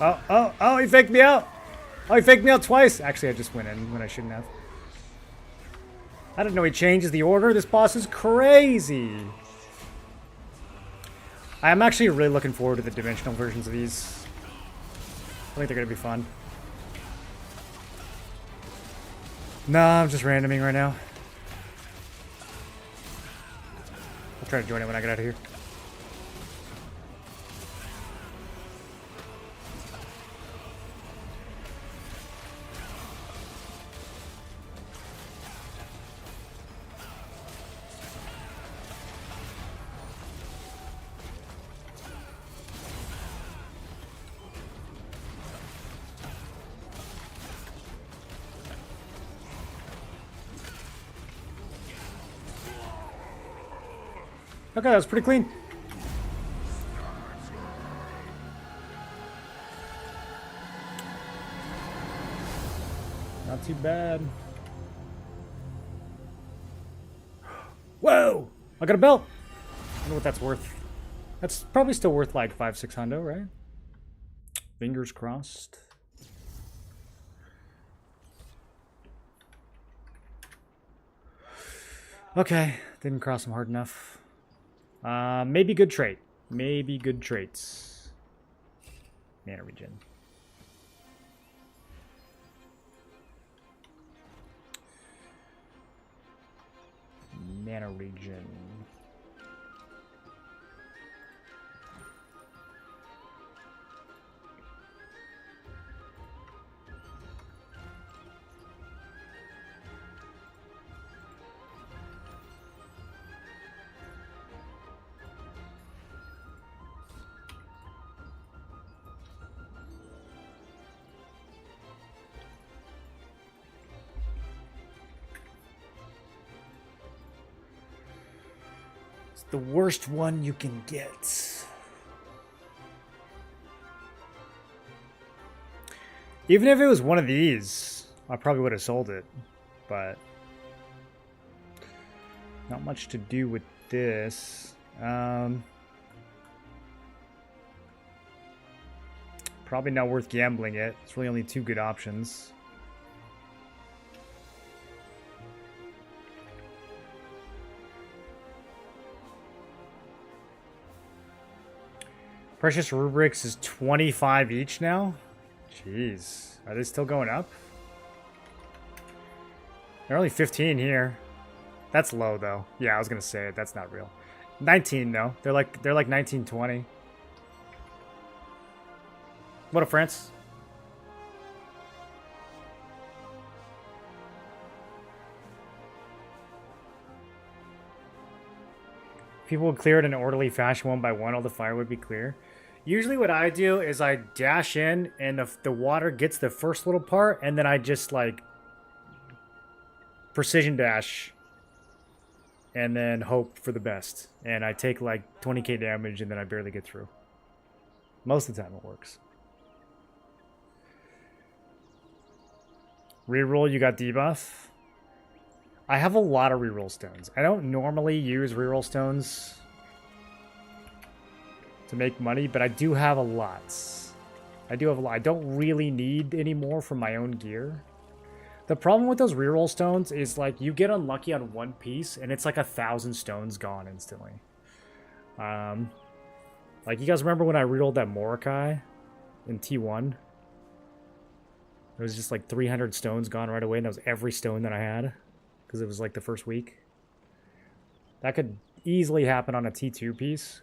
Oh, he faked me out. Oh, he faked me out twice. Actually, I just went in when I shouldn't have. I didn't know he changes the order. This boss is crazy. I'm actually really looking forward to the dimensional versions of these. I think they're going to be fun. Nah, I'm just randoming right now. I'll try to join it when I get out of here. Okay, that was pretty clean. Not too bad. Whoa! I got a belt! I wonder what that's worth. That's probably still worth like 500-600 hundo, right? Fingers crossed. Okay, didn't cross them hard enough. Maybe good trait. Maybe good traits. Mana regen. Mana regen. The worst one you can get. Even if it was one of these, I probably would have sold it, but not much to do with this. Probably not worth gambling it. It's really only two good options. Precious rubrics is 25 each now? Jeez. Are they still going up? They're only 15 here. That's low though. Yeah, I was gonna say it. That's not real. 19 though. They're like 19, 20. What up, France? People would clear it in an orderly fashion one by one. All the fire would be clear. Usually what I do is I dash in and the water gets the first little part and then I just like precision dash and then hope for the best. And I take like 20k damage and then I barely get through. Most of the time it works. Reroll, you got debuff. I have a lot of reroll stones. I don't normally use reroll stones to make money, but I do have a lot. I don't really need any more from my own gear. The problem with those reroll stones is like you get unlucky on one piece and it's like 1,000 stones gone instantly. Like you guys remember when I rerolled that Morokai in T1? It was just like 300 stones gone right away and that was every stone that I had because it was like the first week. That could easily happen on a T2 piece.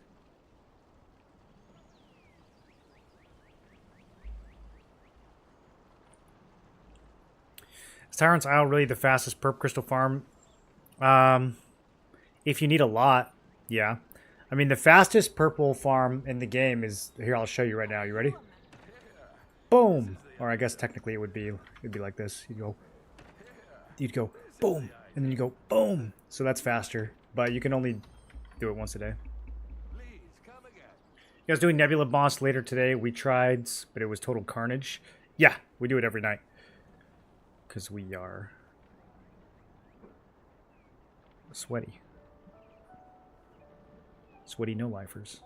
Is Tyrant's Isle really the fastest perp crystal farm? If you need a lot, yeah. I mean, the fastest purple farm in the game is... Here, I'll show you right now. You ready? Boom! Or I guess technically it'd be like this. You'd go boom, and then you go boom. So that's faster, but you can only do it once a day. You guys doing Nebula Boss later today? We tried, but it was total carnage. Yeah, we do it every night. Because we are sweaty. Sweaty no-lifers.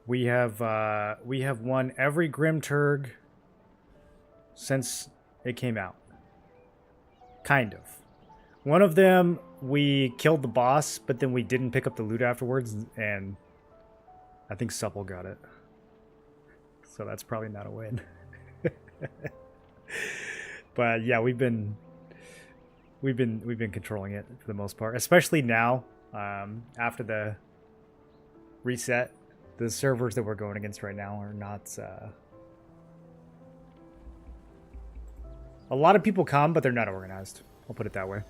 We have won every Grim Turg since it came out. Kind of. One of them, we killed the boss, but then we didn't pick up the loot afterwards, and I think Supple got it. So that's probably not a win. But yeah, we've been we've been controlling it for the most part, especially now after the reset. The servers that we're going against right now are not. A lot of people come, but they're not organized. I'll put it that way.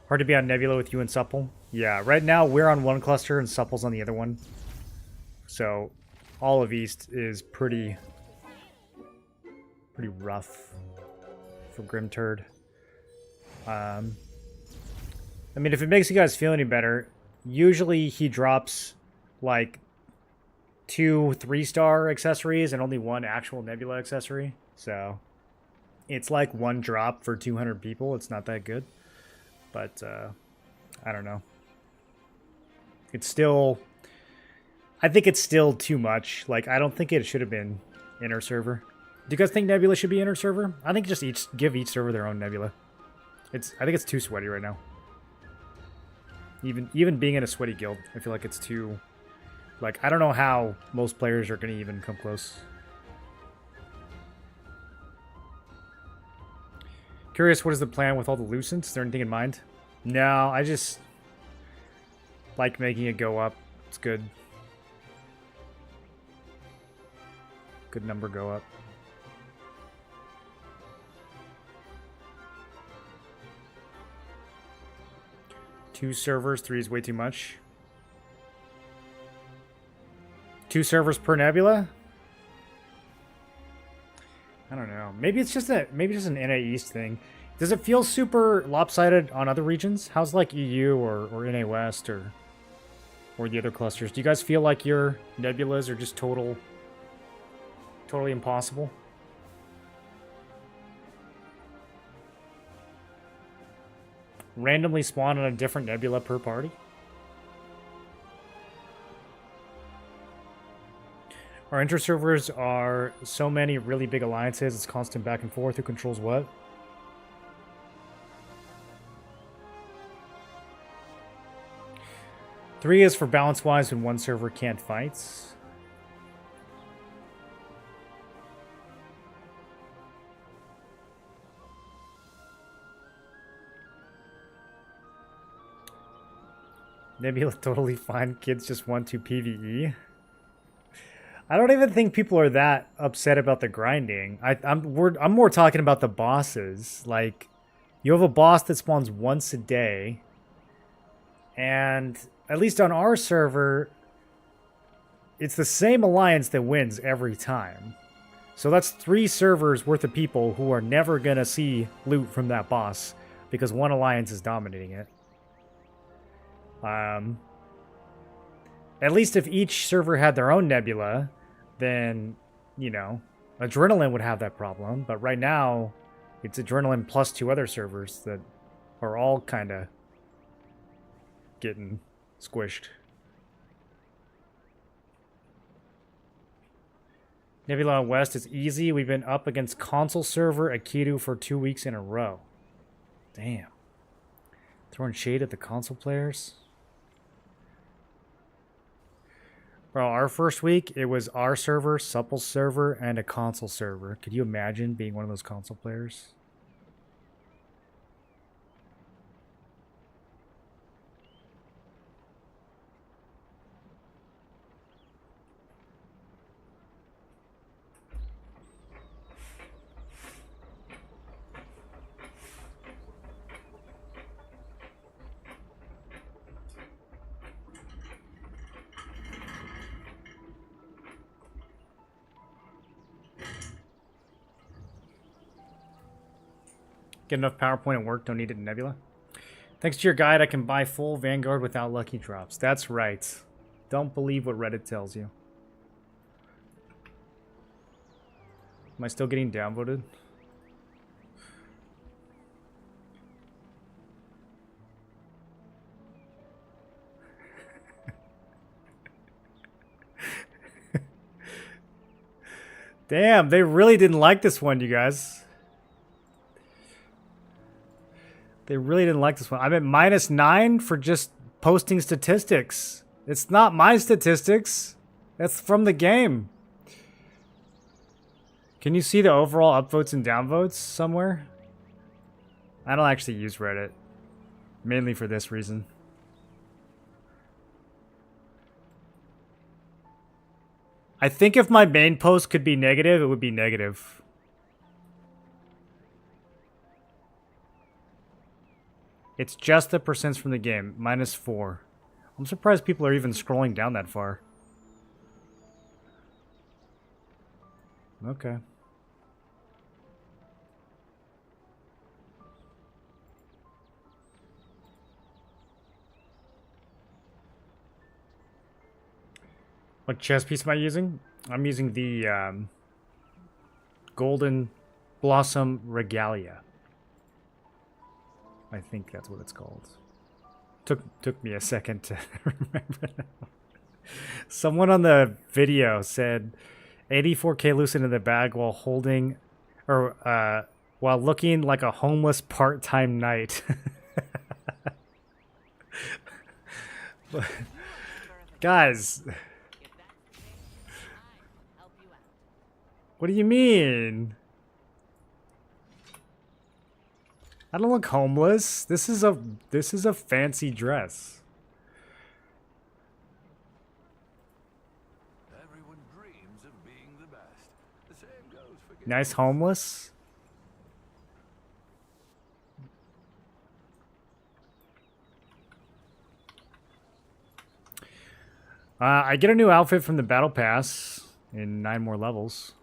Hard to be on Nebula with you and Supple. Yeah, right now we're on one cluster and Supple's on the other one. So all of East is pretty rough for Grim Turd. I mean, if it makes you guys feel any better, usually he drops like 2 3-star accessories and only 1 actual Nebula accessory. So it's like 1 drop for 200 people. It's not that good. But I don't know. It's still... I think it's still too much. Like, I don't think it should have been inner server. Do you guys think Nebula should be inner server? I think just give each server their own Nebula. I think it's too sweaty right now. Even being in a sweaty guild, I feel like it's too... Like, I don't know how most players are going to even come close. Curious, what is the plan with all the Lucents? Is there anything in mind? No, I just like making it go up. It's good. Good number go up. Two servers, 3 is way too much. 2 servers per Nebula? I don't know. Maybe it's just an NA East thing. Does it feel super lopsided on other regions? How's like EU or NA West or the other clusters? Do you guys feel like your Nebulas are just totally impossible? Randomly spawn on a different Nebula per party? Our inter-servers are so many really big alliances, it's constant back and forth. Who controls what? Three is for balance-wise when one server can't fight. Nebula totally fine. Kids just want to PvE. I don't even think people are that upset about the grinding. I'm more talking about the bosses. Like, you have a boss that spawns once a day, and at least on our server, it's the same alliance that wins every time. So that's 3 servers worth of people who are never gonna see loot from that boss because one alliance is dominating it. At least if each server had their own Nebula, then, you know, Adrenaline would have that problem. But right now, it's Adrenaline plus 2 other servers that are all kind of getting squished. Nebula West is easy. We've been up against console server Akitu for 2 weeks in a row. Damn. Throwing shade at the console players. Bro, our first week, it was our server, Supple's server, and a console server. Could you imagine being one of those console players? Get enough PowerPoint at work, don't need it in Nebula. Thanks to your guide, I can buy full Vanguard without lucky drops. That's right. Don't believe what Reddit tells you. Am I still getting downvoted? Damn, they really didn't like this one, you guys. They really didn't like this one. I'm at -9 for just posting statistics. It's not my statistics. That's from the game. Can you see the overall upvotes and downvotes somewhere? I don't actually use Reddit. Mainly for this reason. I think if my main post could be negative, it would be negative. It's just the percents from the game, -4. I'm surprised people are even scrolling down that far. Okay. What chess piece am I using? I'm using the Golden Blossom Regalia. I think that's what it's called. Took me a second to remember that. Someone on the video said 84k Lucent in the bag while holding, or while looking like a homeless part-time knight. Guys, what do you mean? I don't look homeless. This is a fancy dress. Everyone dreams of being the best. The same goes for Nice homeless. I get a new outfit from the battle pass in 9 more levels.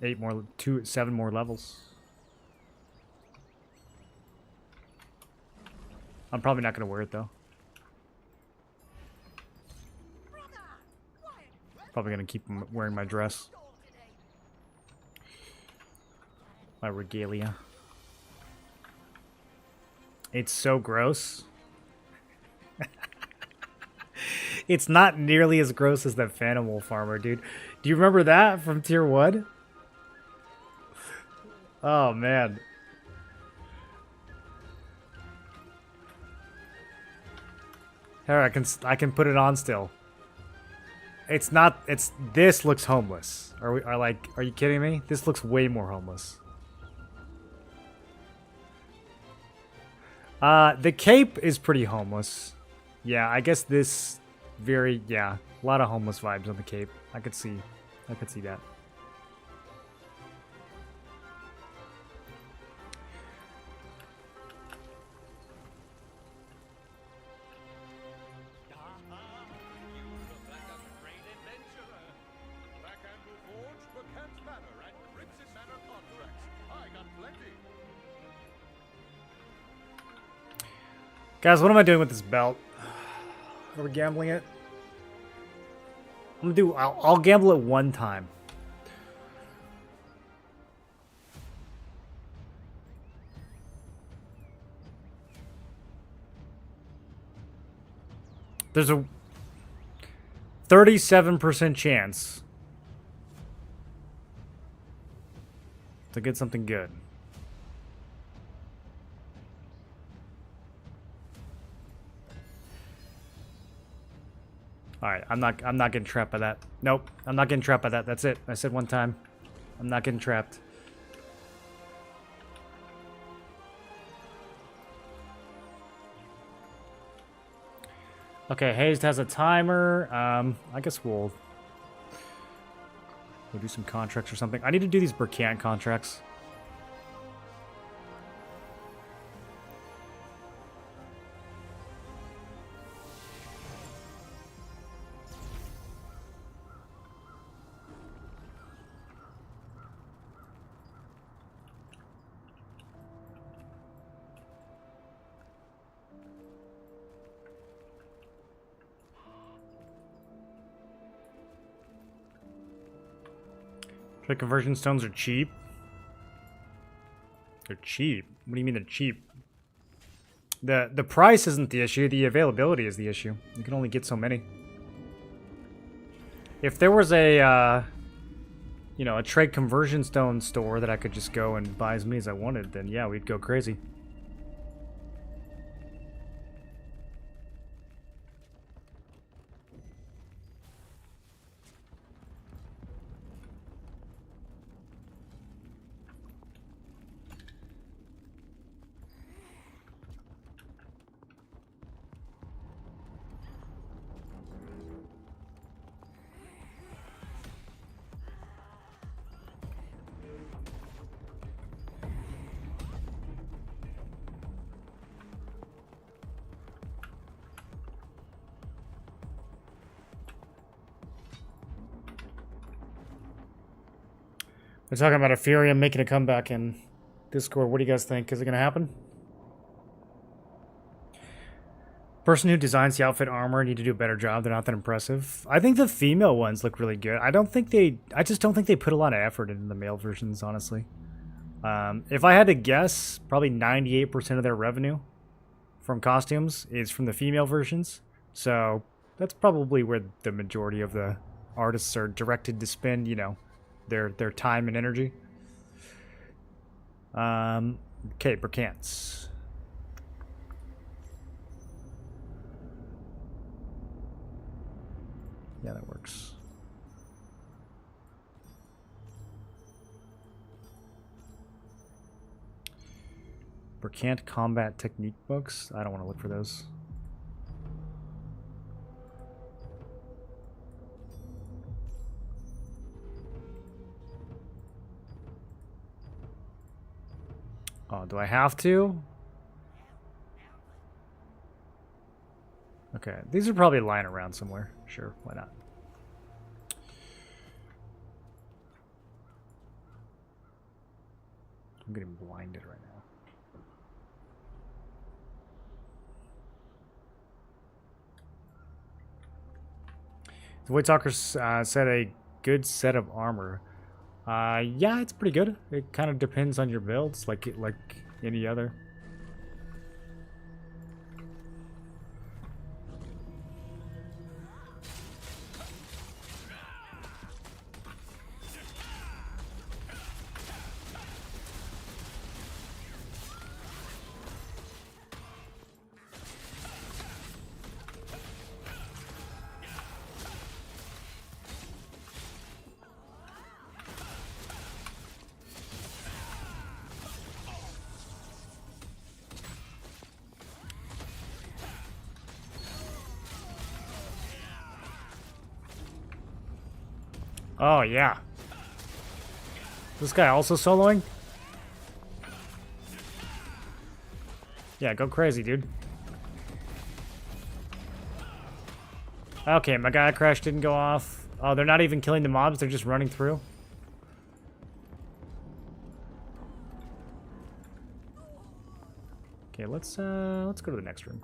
7 more levels. I'm probably not going to wear it, though. Probably going to keep wearing my dress. My regalia. It's so gross. It's not nearly as gross as that Phantom Wolf armor, dude. Do you remember that from Tier 1? Oh, man. Here, I can put it on still. It's not. This looks homeless. Are you kidding me? This looks way more homeless. The cape is pretty homeless. Yeah, I guess this a lot of homeless vibes on the cape. I could see that. Guys, what am I doing with this belt? Are we gambling it? I'll gamble it one time. There's a 37% chance to get something good. Alright, I'm not getting trapped by that. Nope, I'm not getting trapped by that. That's it. I said one time. I'm not getting trapped. Okay, Hazed has a timer. I guess we'll do some contracts or something. I need to do these Burkant contracts. The conversion stones are cheap. They're cheap. What do you mean they're cheap? The price isn't the issue. The availability is the issue. You can only get so many. If there was a a trade conversion stone store that I could just go and buy as many as I wanted, then yeah, we'd go crazy. They're talking about Ethereum making a comeback in Discord. What do you guys think? Is it going to happen? Person who designs the outfit armor need to do a better job. They're not that impressive. I think the female ones look really good. I just don't think they put a lot of effort into the male versions, honestly. If I had to guess, probably 98% of their revenue from costumes is from the female versions. So that's probably where the majority of the artists are directed to spend, you know, their time and energy. Okay, Berkants. Yeah, that works. Berkant combat technique books. I don't want to look for those. Oh, do I have to? Okay, these are probably lying around somewhere. Sure, why not? I'm getting blinded right now. The White Talker said a good set of armor. Yeah, it's pretty good. It kind of depends on your builds, like any other. Oh, yeah. This guy also soloing? Yeah, go crazy, dude. Okay, my guy crash didn't go off. Oh, they're not even killing the mobs, they're just running through. Okay, let's go to the next room.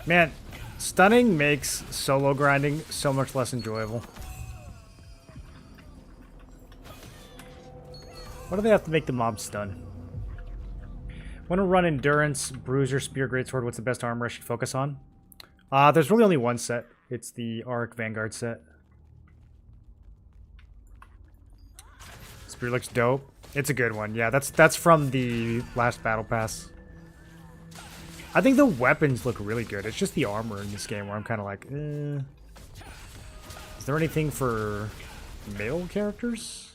Man, stunning makes solo grinding so much less enjoyable. Why do they have to make the mob stun? Want to run endurance, bruiser, spear, greatsword? What's the best armor I should focus on? There's really only one set. It's the Arc Vanguard set. Spear looks dope. It's a good one. Yeah, that's from the last battle pass. I think the weapons look really good. It's just the armor in this game where I'm kind of like, eh. Is there anything for male characters?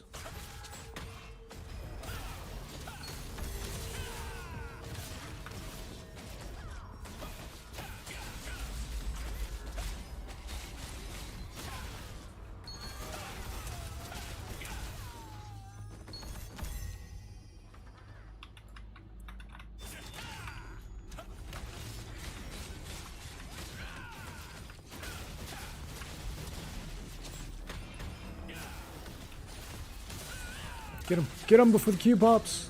Get him before the Q pops.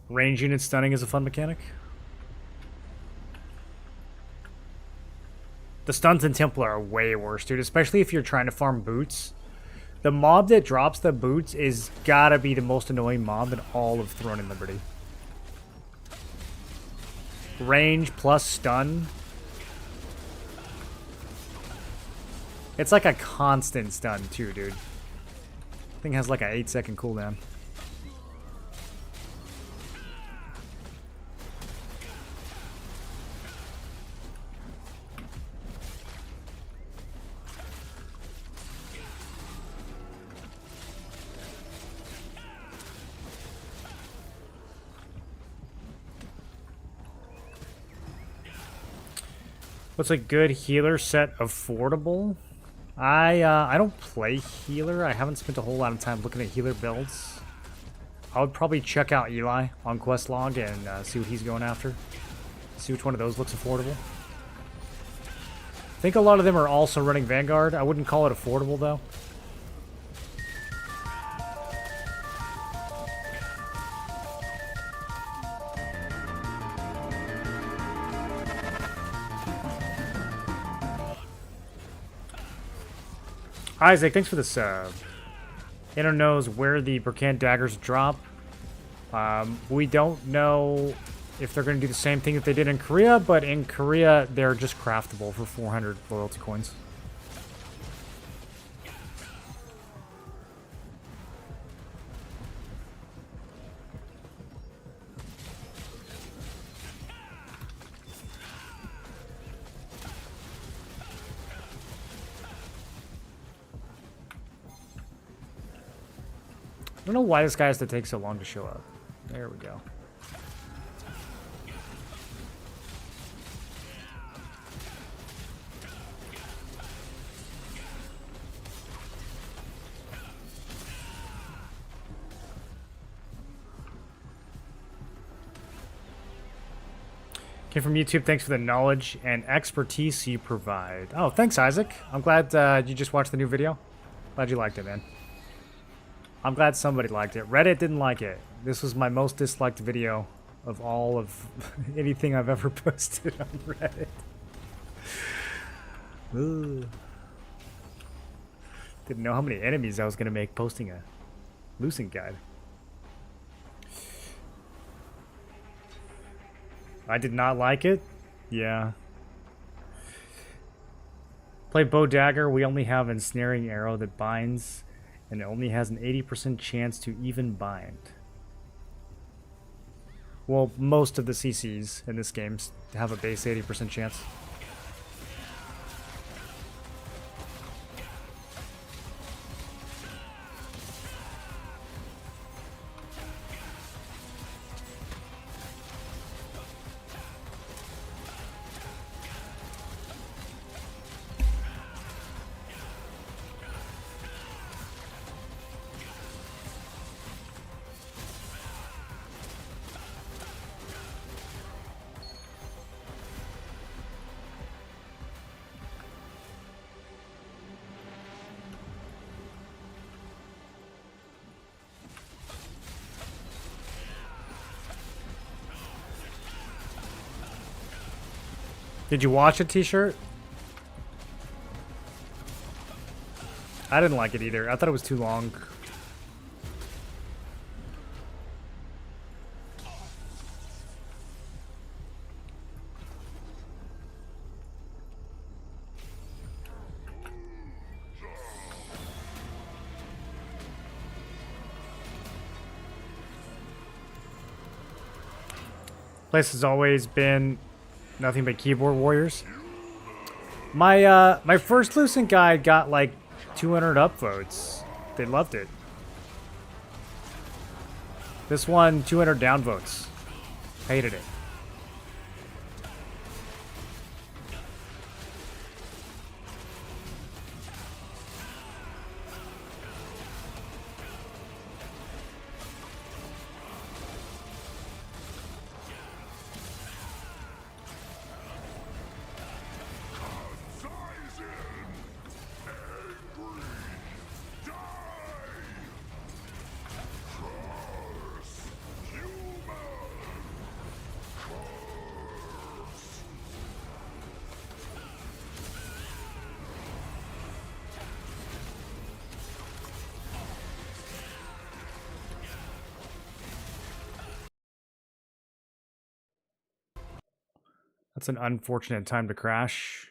Range unit stunning is a fun mechanic. The stuns in Templar are way worse, dude, especially if you're trying to farm boots. The mob that drops the boots is gotta be the most annoying mob in all of Throne and Liberty. Range plus stun. It's like a constant stun too, dude. Thing has like an 8-second cooldown. What's a good healer set affordable? I don't play healer. I haven't spent a whole lot of time looking at healer builds. I would probably check out Eli on Questlog and see what he's going after. See which one of those looks affordable. I think a lot of them are also running Vanguard. I wouldn't call it affordable though. Isaac, thanks for the sub. Anna knows where the Burkhan daggers drop. We don't know if they're going to do the same thing that they did in Korea, but in Korea, they're just craftable for 400 loyalty coins. I don't know why this guy has to take so long to show up. There we go. Came from YouTube. Thanks for the knowledge and expertise you provide. Oh, thanks, Isaac. I'm glad you just watched the new video. Glad you liked it, man. I'm glad somebody liked it. Reddit didn't like it. This was my most disliked video of all of anything I've ever posted on Reddit. Ooh. Didn't know how many enemies I was going to make posting a Lucent guide. I did not like it. Yeah. Play bow dagger. We only have ensnaring arrow that binds, and it only has an 80% chance to even bind. Well, most of the CCs in this game have a base 80% chance. Did you watch a t-shirt? I didn't like it either. I thought it was too long. Place has always been nothing but keyboard warriors. My first Lucent guide got like 200 upvotes. They loved it. This one, 200 downvotes. Hated it. That's an unfortunate time to crash.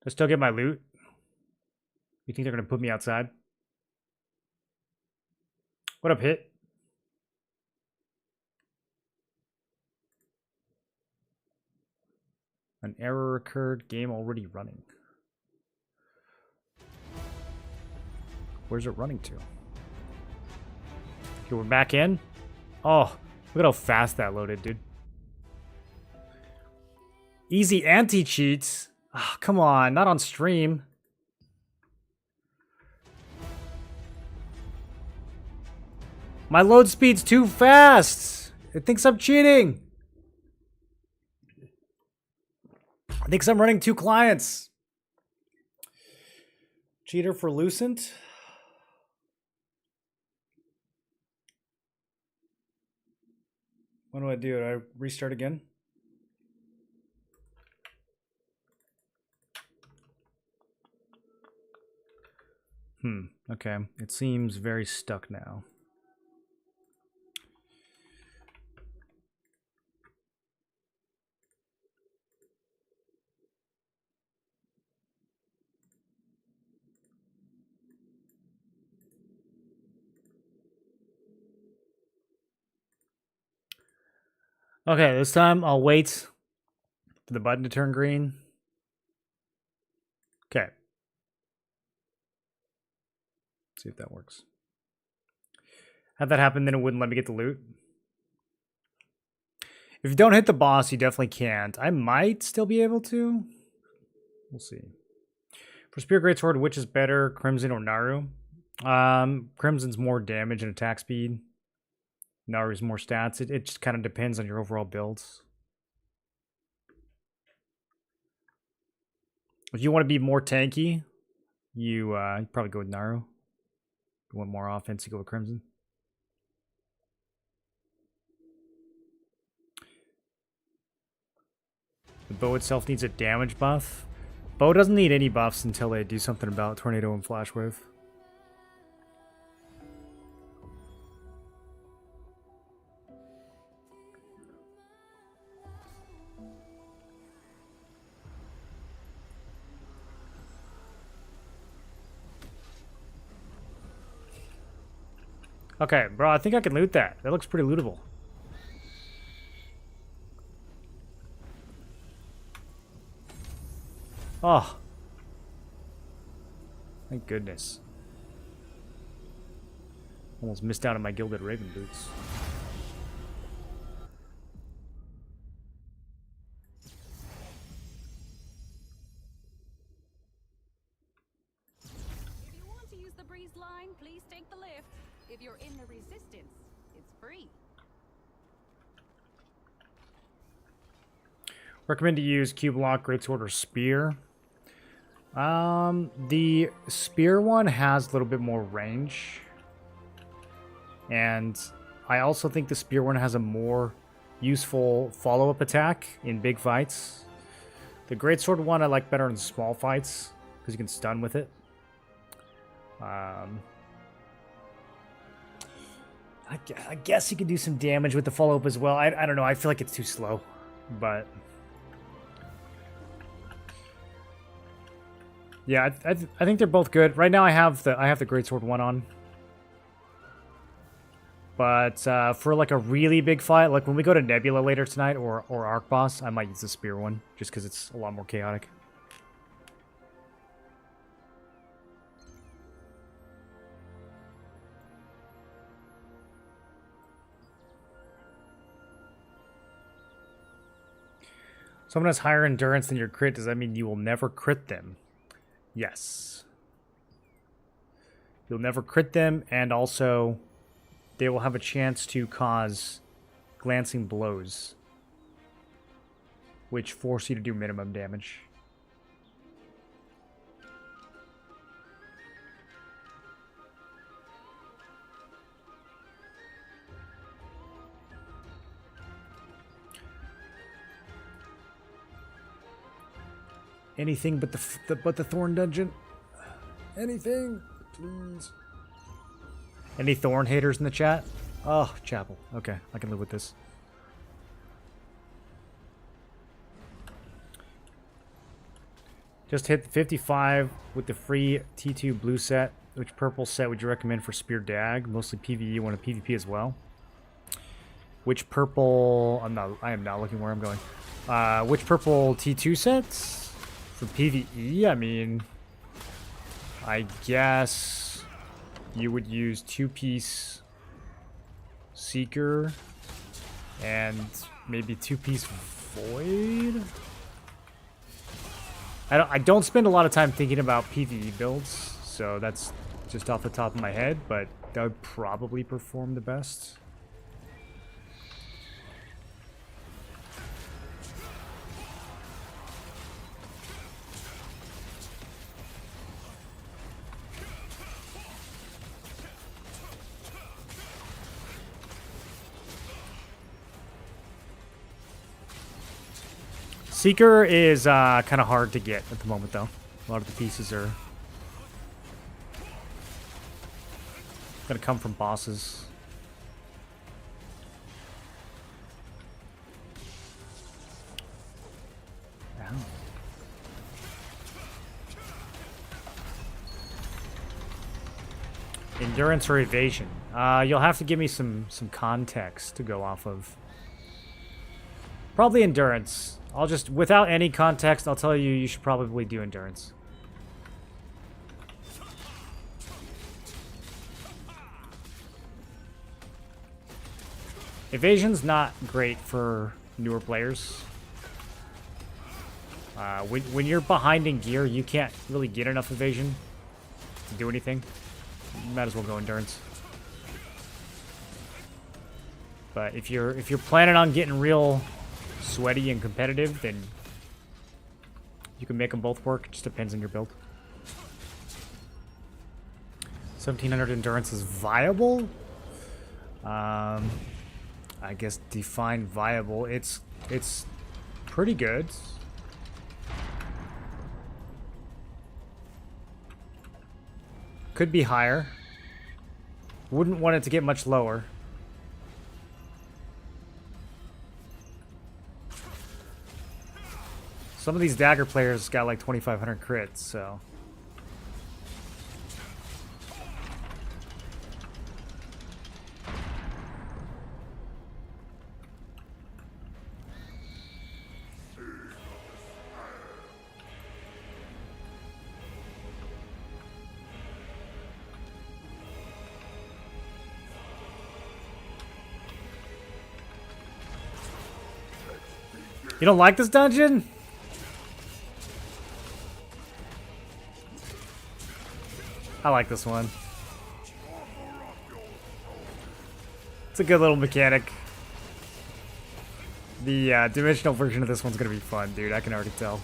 I still get my loot. You think they're going to put me outside? What up, Hit? An error occurred. Game already running. Where's it running to? Okay, we're back in. Oh, Look at how fast that loaded, dude. Easy anti-cheats. Oh, come on, not on stream. My load speed's too fast. It thinks I'm cheating. It thinks I'm running 2 clients. Cheater for Lucent. What do? Do I restart again? Okay. It seems very stuck now. Okay, this time I'll wait for the button to turn green. Okay. See if that works. Had that happen, then it wouldn't let me get the loot. If you don't hit the boss, you definitely can't. I might still be able to. We'll see. For Spear Greatsword, which is better, Crimson or Naru? Crimson's more damage and attack speed. Naru's more stats. It just kind of depends on your overall builds. If you want to be more tanky, you probably go with Naru. If you want more offense, you go with Crimson. The bow itself needs a damage buff. Bow doesn't need any buffs until they do something about Tornado and Flash Wave. Okay, bro, I think I can loot that. That looks pretty lootable. Oh. Thank goodness. Almost missed out on my Gilded Raven boots. If you want to use the breeze line, please take the lift. If you're in the resistance, it's free. Recommend to use Cube Lock, Greatsword, or Spear. The Spear one has a little bit more range. And I also think the Spear one has a more useful follow-up attack in big fights. The Greatsword one I like better in small fights, because you can stun with it. I guess you could do some damage with the follow-up as well. I don't know, I feel like it's too slow, but... Yeah, I think they're both good. Right now I have the Greatsword one on. But for like a really big fight, like when we go to Nebula later tonight or ARCHBOSS, I might use the Spear one, just because it's a lot more chaotic. Someone has higher endurance than your crit. Does that mean you will never crit them? Yes. You'll never crit them, and also they will have a chance to cause glancing blows, which force you to do minimum damage. Anything but the Thorn dungeon. Anything, please. Any Thorn haters in the chat? Oh, Chapel. Okay, I can live with this. Just hit 55 with the free T2 blue set. Which purple set would you recommend for Spear Dag? Mostly PvE, you want a PvP as well. Which purple... I am not looking where I'm going. Which purple T2 sets? For PvE, I mean, I guess you would use 2-piece Seeker And maybe 2-piece void? I don't spend a lot of time thinking about PvE builds, so that's just off the top of my head, but that would probably perform the best. Seeker is kind of hard to get at the moment, though. A lot of the pieces are gonna come from bosses. Ow. Endurance or evasion? You'll have to give me some context to go off of. Probably endurance. I'll just, without any context, I'll tell you should probably do endurance. Evasion's not great for newer players. When you're behind in gear, you can't really get enough evasion to do anything. You might as well go endurance. But if you're planning on getting real sweaty and competitive, then you can make them both work. It just depends on your build. 1700 endurance is viable. I guess define viable. It's pretty good. Could be higher. Wouldn't want it to get much lower. Some of these dagger players got like 2,500 crits, so. You don't like this dungeon? I like this one. It's a good little mechanic. The dimensional version of this one's gonna be fun, dude. I can already tell.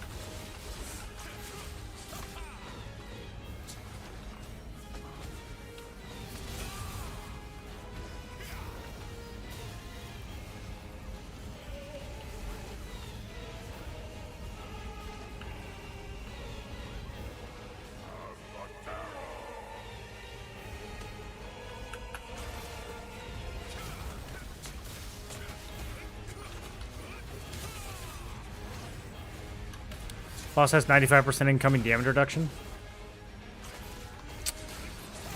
Boss has 95% incoming damage reduction.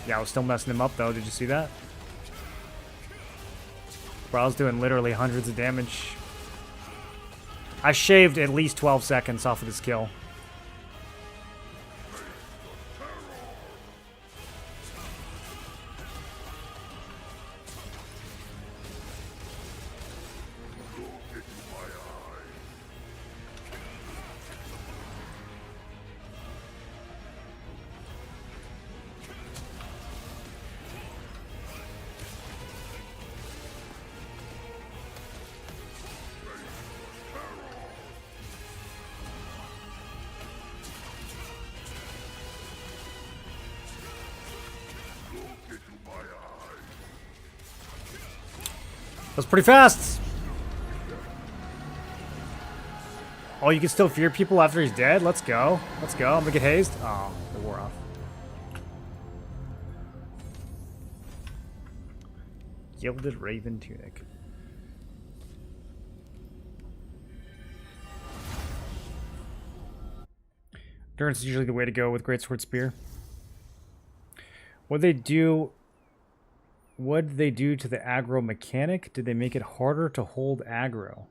Yeah, I was still messing him up though. Did you see that? Bro, I was doing literally hundreds of damage. I shaved at least 12 seconds off of this kill. That's pretty fast. Oh, you can still fear people after he's dead? Let's go. Let's go. I'm gonna get hazed. Oh, it wore off. Gilded Raven Tunic. Endurance is usually the way to go with Greatsword Spear. What'd they do to the aggro mechanic? Did they make it harder to hold aggro?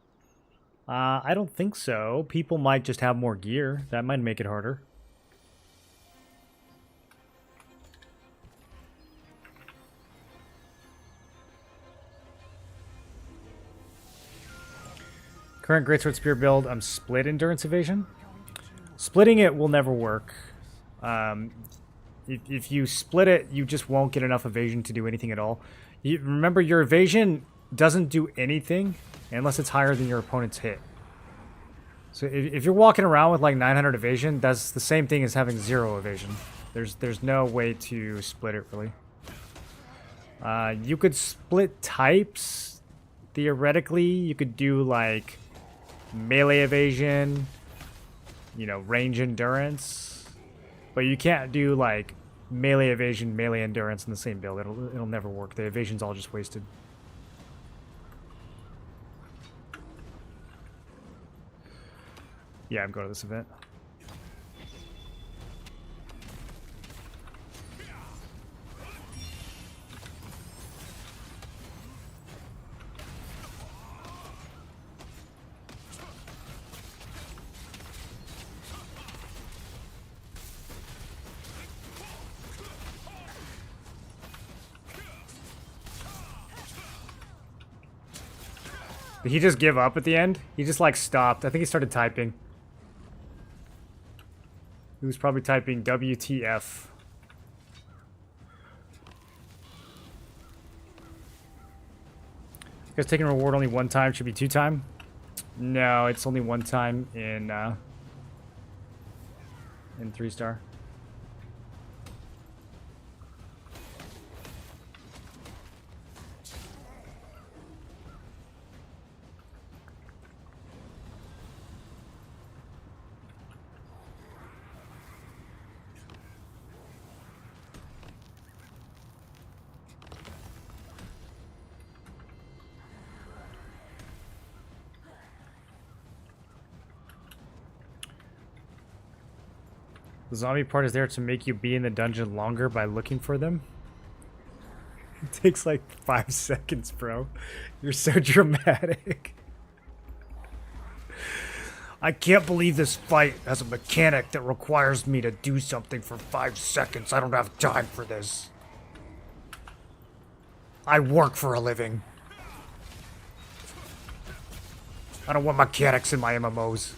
I don't think so. People might just have more gear. That might make it harder. Current Greatsword Spear build, I'm split endurance evasion. Splitting it will never work. If you split it, you just won't get enough evasion to do anything at all. Remember, your evasion doesn't do anything unless it's higher than your opponent's hit. So if you're walking around with like 900 evasion, that's the same thing as having 0 evasion. There's no way to split it, really. You could split types. Theoretically, you could do like melee evasion, you know, range endurance, but you can't do like melee evasion, melee endurance in the same build. It'll never work. The evasion's all just wasted. Yeah, I'm going to this event. Did he just give up at the end? He just like stopped. I think he started typing. He was probably typing WTF. You guys taking reward only one time, should be 2 time? No, it's only 1 time in 3-star. The zombie part is there to make you be in the dungeon longer by looking for them. It takes like 5 seconds, bro. You're so dramatic. I can't believe this fight has a mechanic that requires me to do something for 5 seconds. I don't have time for this. I work for a living. I don't want mechanics in my MMOs.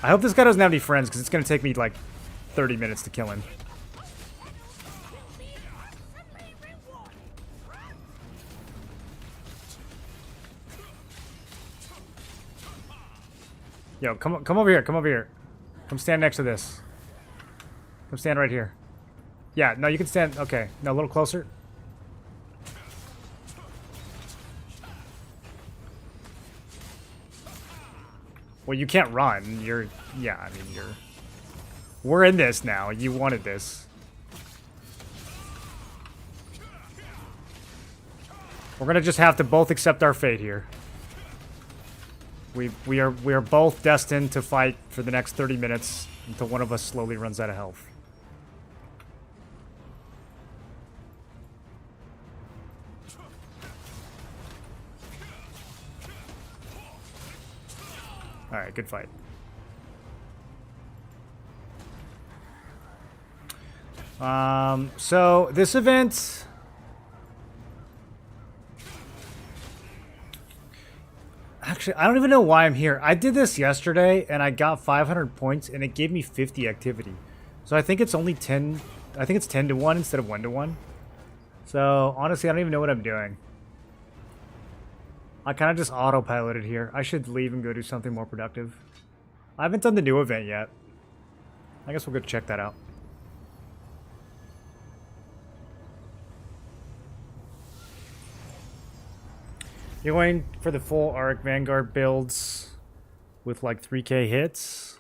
I hope this guy doesn't have any friends, because it's going to take me like 30 minutes to kill him. Yo, come over here, come over here. Come stand next to this. Come stand right here. Yeah, no, you can stand, okay. No, a little closer. Well, you can't run. Yeah, I mean, we're in this now. You wanted this. We're gonna just have to both accept our fate here. We are both destined to fight for the next 30 minutes until one of us slowly runs out of health. Alright, good fight. So this event, actually, I don't even know why I'm here. I did this yesterday and I got 500 points and it gave me 50 activity. So I think it's only 10, I think it's 10 to 1 instead of 1 to 1. So honestly, I don't even know what I'm doing. I kind of just autopiloted here. I should leave and go do something more productive. I haven't done the new event yet. I guess we'll go check that out. You're going for the full Arc Vanguard builds with like 3k hits?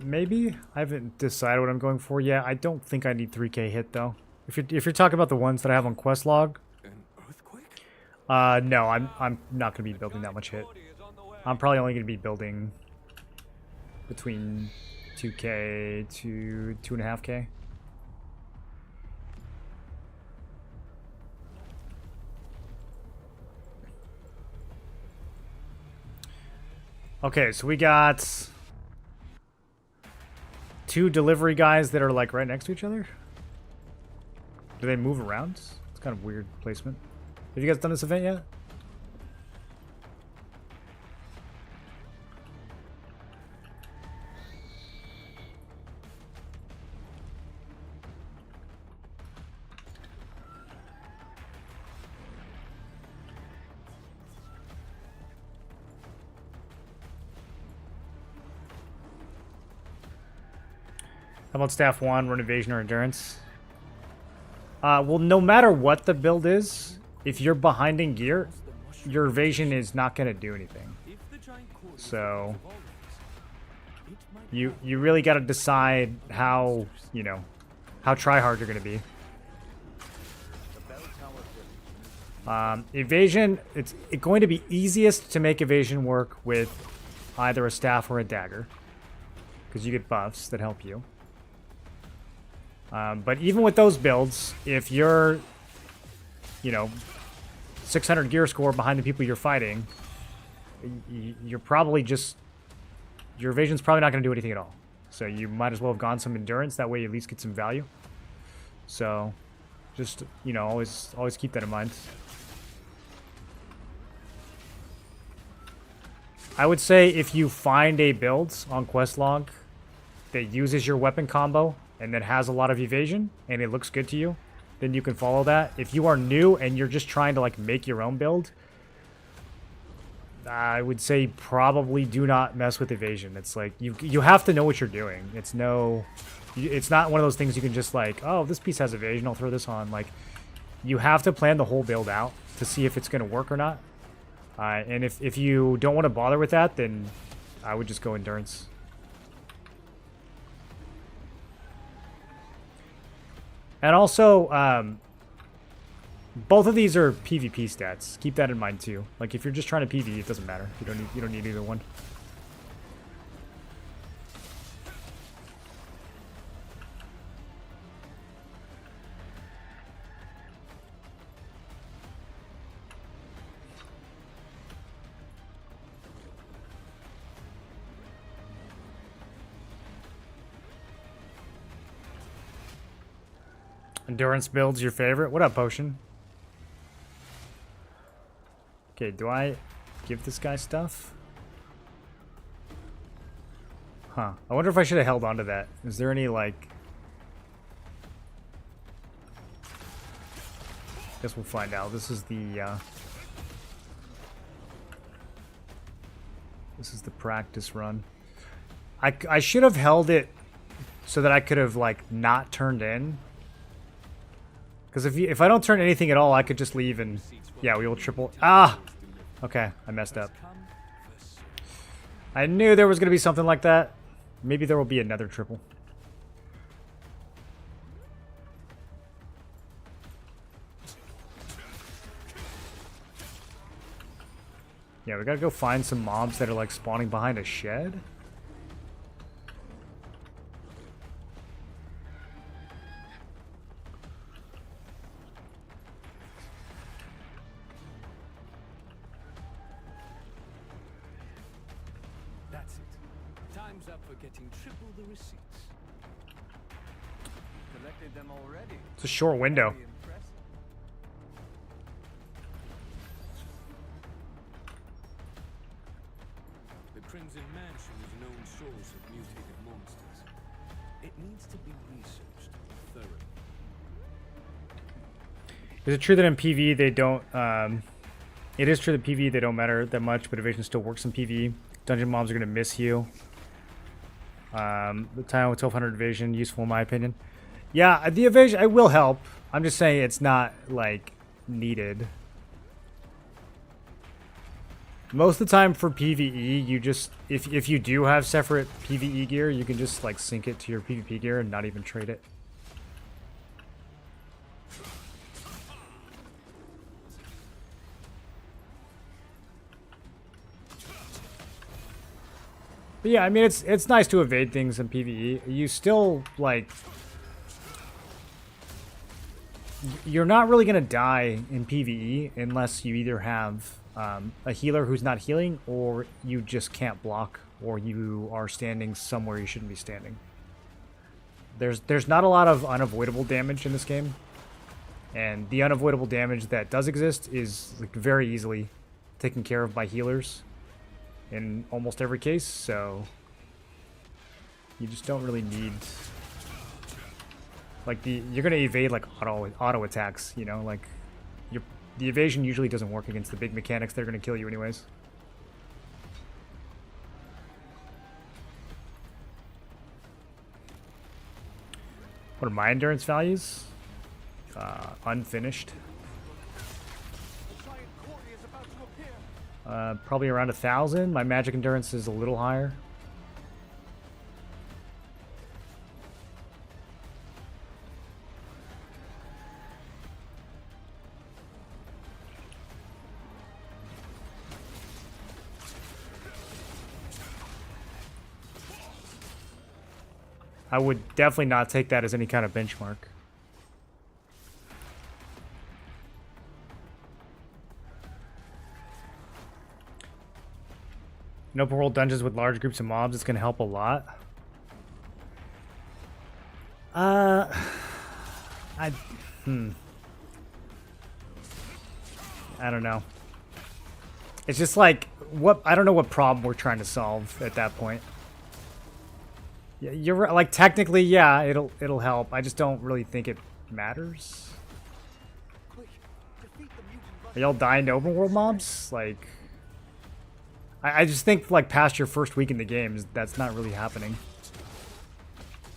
Maybe. I haven't decided what I'm going for yet. I don't think I need 3k hit though. If you're talking about the ones that I have on quest log. No, I'm not gonna be building that much hit. I'm probably only gonna be building between 2k to 2.5k. Okay, so we got two delivery guys that are like right next to each other? Do they move around? It's kind of weird placement. Have you guys done this event yet? How about staff 1, run evasion or endurance? Well, no matter what the build is, if you're behind in gear, your evasion is not going to do anything. So, you really got to decide how, you know, how try-hard you're going to be. Evasion, it's going to be easiest to make evasion work with either a staff or a dagger, because you get buffs that help you. But even with those builds, if you're, you know, 600 gear score behind the people you're fighting, you're probably just, your evasion's probably not going to do anything at all. So you might as well have gone some endurance. That way you at least get some value. So just, you know, always keep that in mind. I would say if you find a build on quest log that uses your weapon combo and that has a lot of evasion, and it looks good to you, then you can follow that. If you are new and you're just trying to like make your own build, I would say probably do not mess with evasion. It's like you have to know what you're doing. It's not one of those things you can just like, oh, this piece has evasion, I'll throw this on. Like, you have to plan the whole build out to see if it's going to work or not. And if you don't want to bother with that, then I would just go endurance. And also, both of these are PvP stats. Keep that in mind too. Like if you're just trying to PvE, it doesn't matter. You don't need either one. Endurance build's your favorite? What up, Potion? Okay, do I give this guy stuff? Huh. I wonder if I should have held on to that. Is there any, like... Guess we'll find out. This is the, This is the practice run. I should have held it so that I could have, like, not turned in. Because if I don't turn anything at all, I could just leave and... Yeah, we will triple... Ah! Okay, I messed up. I knew there was going to be something like that. Maybe there will be another triple. Yeah, we gotta go find some mobs that are like spawning behind a shed. That's it. Time's up for getting triple the receipts. Collected them already. It's a short window. Very impressive. The Crimson Mansion is known source of mutated monsters. It needs to be researched thoroughly. Is it true that in PvE they don't, it is true that PvE they don't matter that much, but evasion still works in PvE. Dungeon mobs are going to miss you. The time with 1200 evasion, useful in my opinion. Yeah, the evasion, it will help. I'm just saying it's not, like, needed. Most of the time for PvE, you just, if you do have separate PvE gear, you can just, like, sync it to your PvP gear and not even trade it. But yeah, I mean, it's nice to evade things in PvE. You still, like... You're not really going to die in PvE unless you either have a healer who's not healing, or you just can't block, or you are standing somewhere you shouldn't be standing. There's not a lot of unavoidable damage in this game. And the unavoidable damage that does exist is like very easily taken care of by healers in almost every case, so you just don't really need like you're gonna evade like auto attacks, you know, like the evasion usually doesn't work against the big mechanics. They're gonna kill you anyways. What are my endurance values? Unfinished. Probably around 1,000. My magic endurance is a little higher. I would definitely not take that as any kind of benchmark. In open world dungeons with large groups of mobs, it's going to help a lot. I don't know. It's just like I don't know what problem we're trying to solve at that point. Yeah, you're right. Like technically, yeah, it'll help. I just don't really think it matters. Are y'all dying to open world mobs? Like, I just think like past your first week in the game, that's not really happening.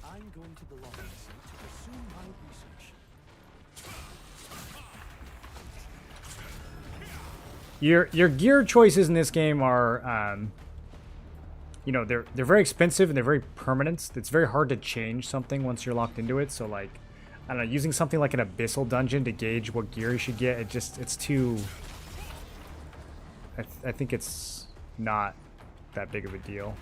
I'm going to the Lucent to resume my research. Your gear choices in this game are, you know, they're very expensive and they're very permanent. It's very hard to change something once you're locked into it. So like, I don't know, using something like an abyssal dungeon to gauge what gear you should get, it's too. I think it's not that big of a deal.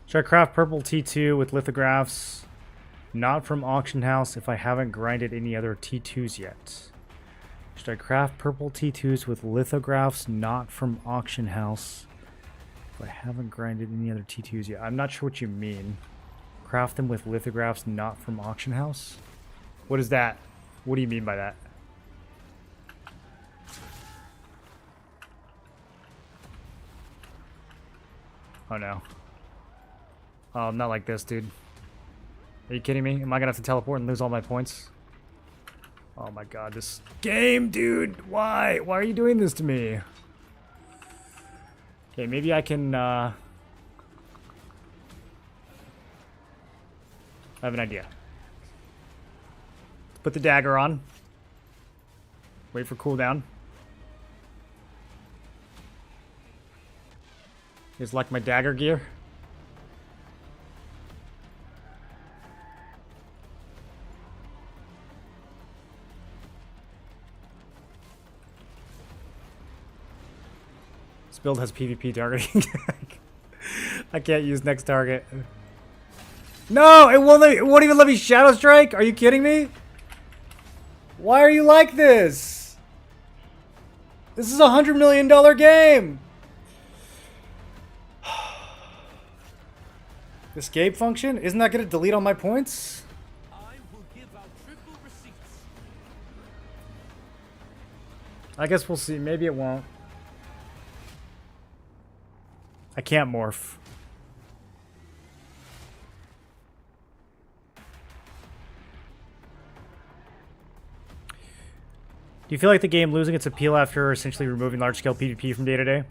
Should I craft purple T2 with lithographs? Not from auction house if I haven't grinded any other T2s yet. Should I craft purple T2s with lithographs not from auction house if I haven't grinded any other T2s yet? I'm not sure what you mean. Craft them with lithographs not from auction house? What is that? What do you mean by that? Oh no. Oh, not like this, dude. Are you kidding me? Am I gonna have to teleport and lose all my points? Oh my god, this game, dude! Why? Why are you doing this to me? Okay, maybe I can, I have an idea. Put the dagger on. Wait for cooldown. You guys like my dagger gear? This build has PvP targeting. I can't use next target. No, it won't even let me Shadow Strike. Are you kidding me? Why are you like this? This is $100 million game. Escape function? Isn't that going to delete all my points? I will give out triple receipts. I guess we'll see. Maybe it won't. I can't morph. Do you feel like the game losing its appeal after essentially removing large-scale PvP from day to day?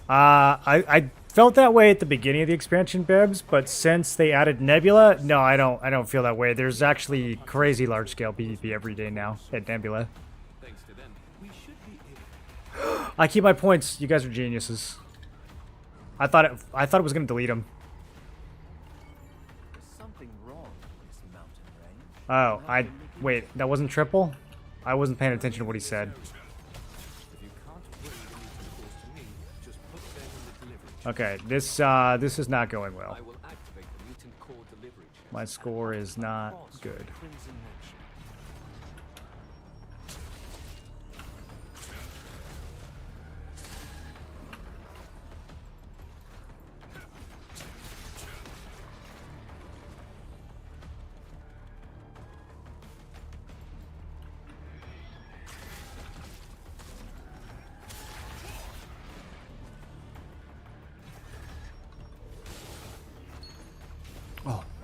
I felt that way at the beginning of the expansion, Bebs, but since they added Nebula, no, I don't feel that way. There's actually crazy large-scale PvP every day now at Nebula. Thanks to them, we should be able. I keep my points. You guys are geniuses. I thought it was gonna delete them. There's something wrong with this mountain range. Oh, wait, that wasn't triple? I wasn't paying attention to what he said. If you can't bring the mutant cores to me, just put them in the delivery. Okay, this is not going well. I will activate the mutant core delivery chest. My score is not Boss good. of Crimson Mansion.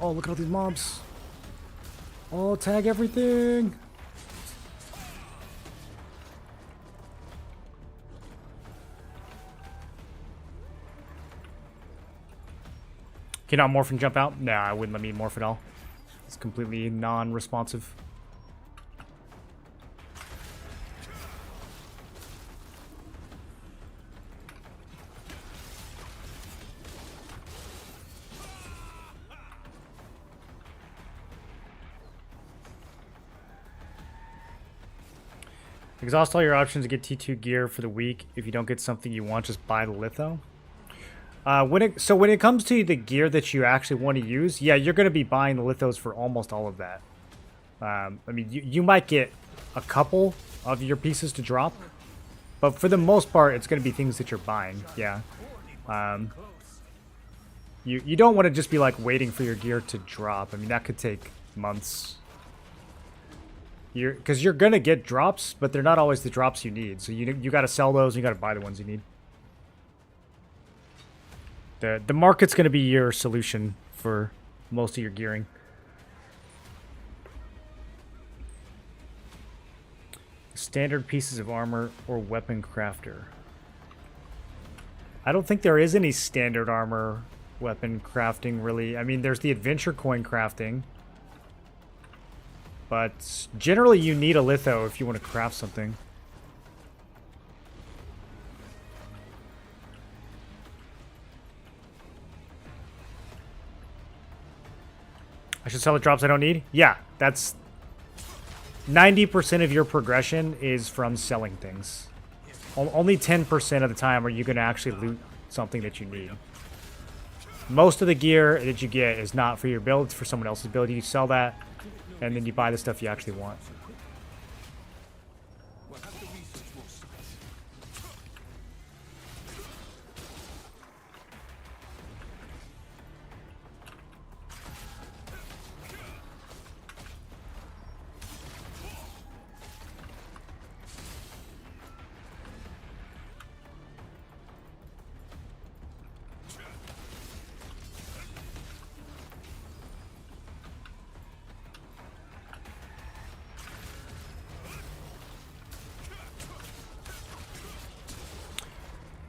Oh, look at all these mobs. Oh, tag everything. Can you not morph and jump out? Nah, I wouldn't let me morph at all. It's completely non-responsive. Exhaust all your options to get T2 gear for the week. If you don't get something you want, just buy the litho. When it comes to the gear that you actually want to use, yeah, you're going to be buying the lithos for almost all of that. I mean, you might get a couple of your pieces to drop, but for the most part, it's going to be things that you're buying. Yeah. You don't want to just be like waiting for your gear to drop. I mean, that could take months. Because you're gonna get drops, but they're not always the drops you need. So you got to sell those. And you got to buy the ones you need. The market's gonna be your solution for most of your gearing. Standard pieces of armor or weapon crafter. I don't think there is any standard armor weapon crafting really. I mean, there's the adventure coin crafting. But generally you need a litho if you want to craft something. I should sell the drops I don't need? Yeah, that's 90% of your progression is from selling things. Only 10% of the time are you going to actually loot something that you need. Most of the gear that you get is not for your build, it's for someone else's build. You sell that, and then you buy the stuff you actually want. We'll have to research more sites.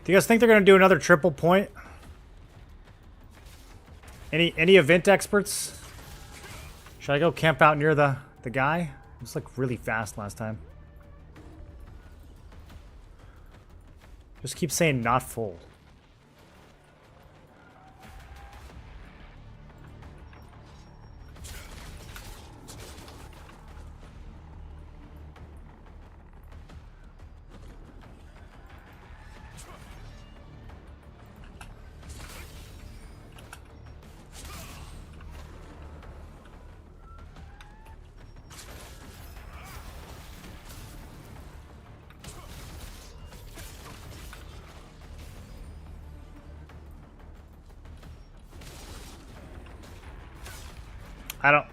Do you guys think they're going to do another triple point? Any event experts? Should I go camp out near the guy? It was like really fast last time. Just keep saying not full.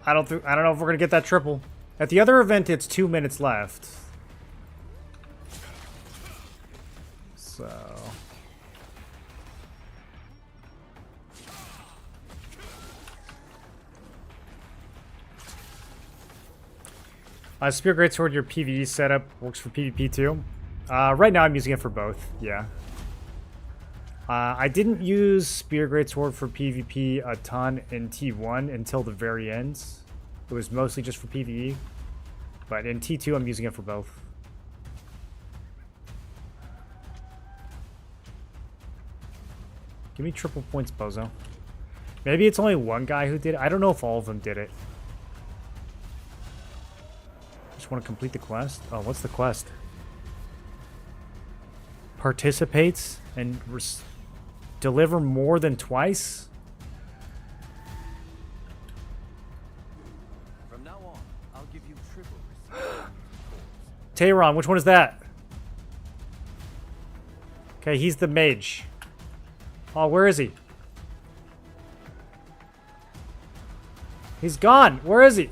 I don't know if we're gonna get that triple. At the other event, it's 2 minutes left. So Spear Greatsword, your PvE setup works for PvP too. Right now I'm using it for both, yeah. I didn't use Spear Greatsword for PvP a ton in T1 until the very end. It was mostly just for PvE. But in T2 I'm using it for both. Give me triple points, bozo. Maybe it's only one guy who did it. I don't know if all of them did it. Just want to complete the quest. Oh, what's the quest? Participates and deliver more than twice? From now on, I'll give you triple receipts. Tehran, which one is that? Okay, he's the mage. Oh, where is he? He's gone. Where is he?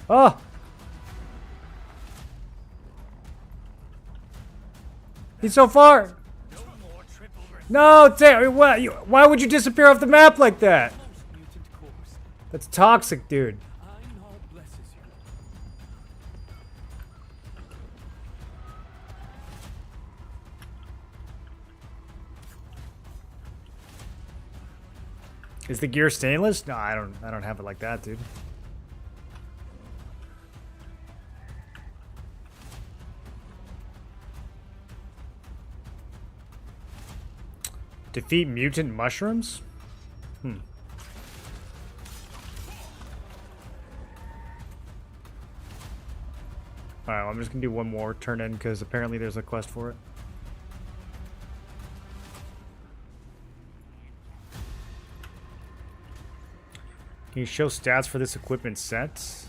Oh! He's so far! No, why would you disappear off the map like that? Mutant corpse. That's toxic, dude. Einhard blesses you. Is the gear stainless? No, I don't have it like that, dude. Defeat mutant mushrooms? Alright, well, I'm just gonna do one more turn in because apparently there's a quest for it. Can you show stats for this equipment set?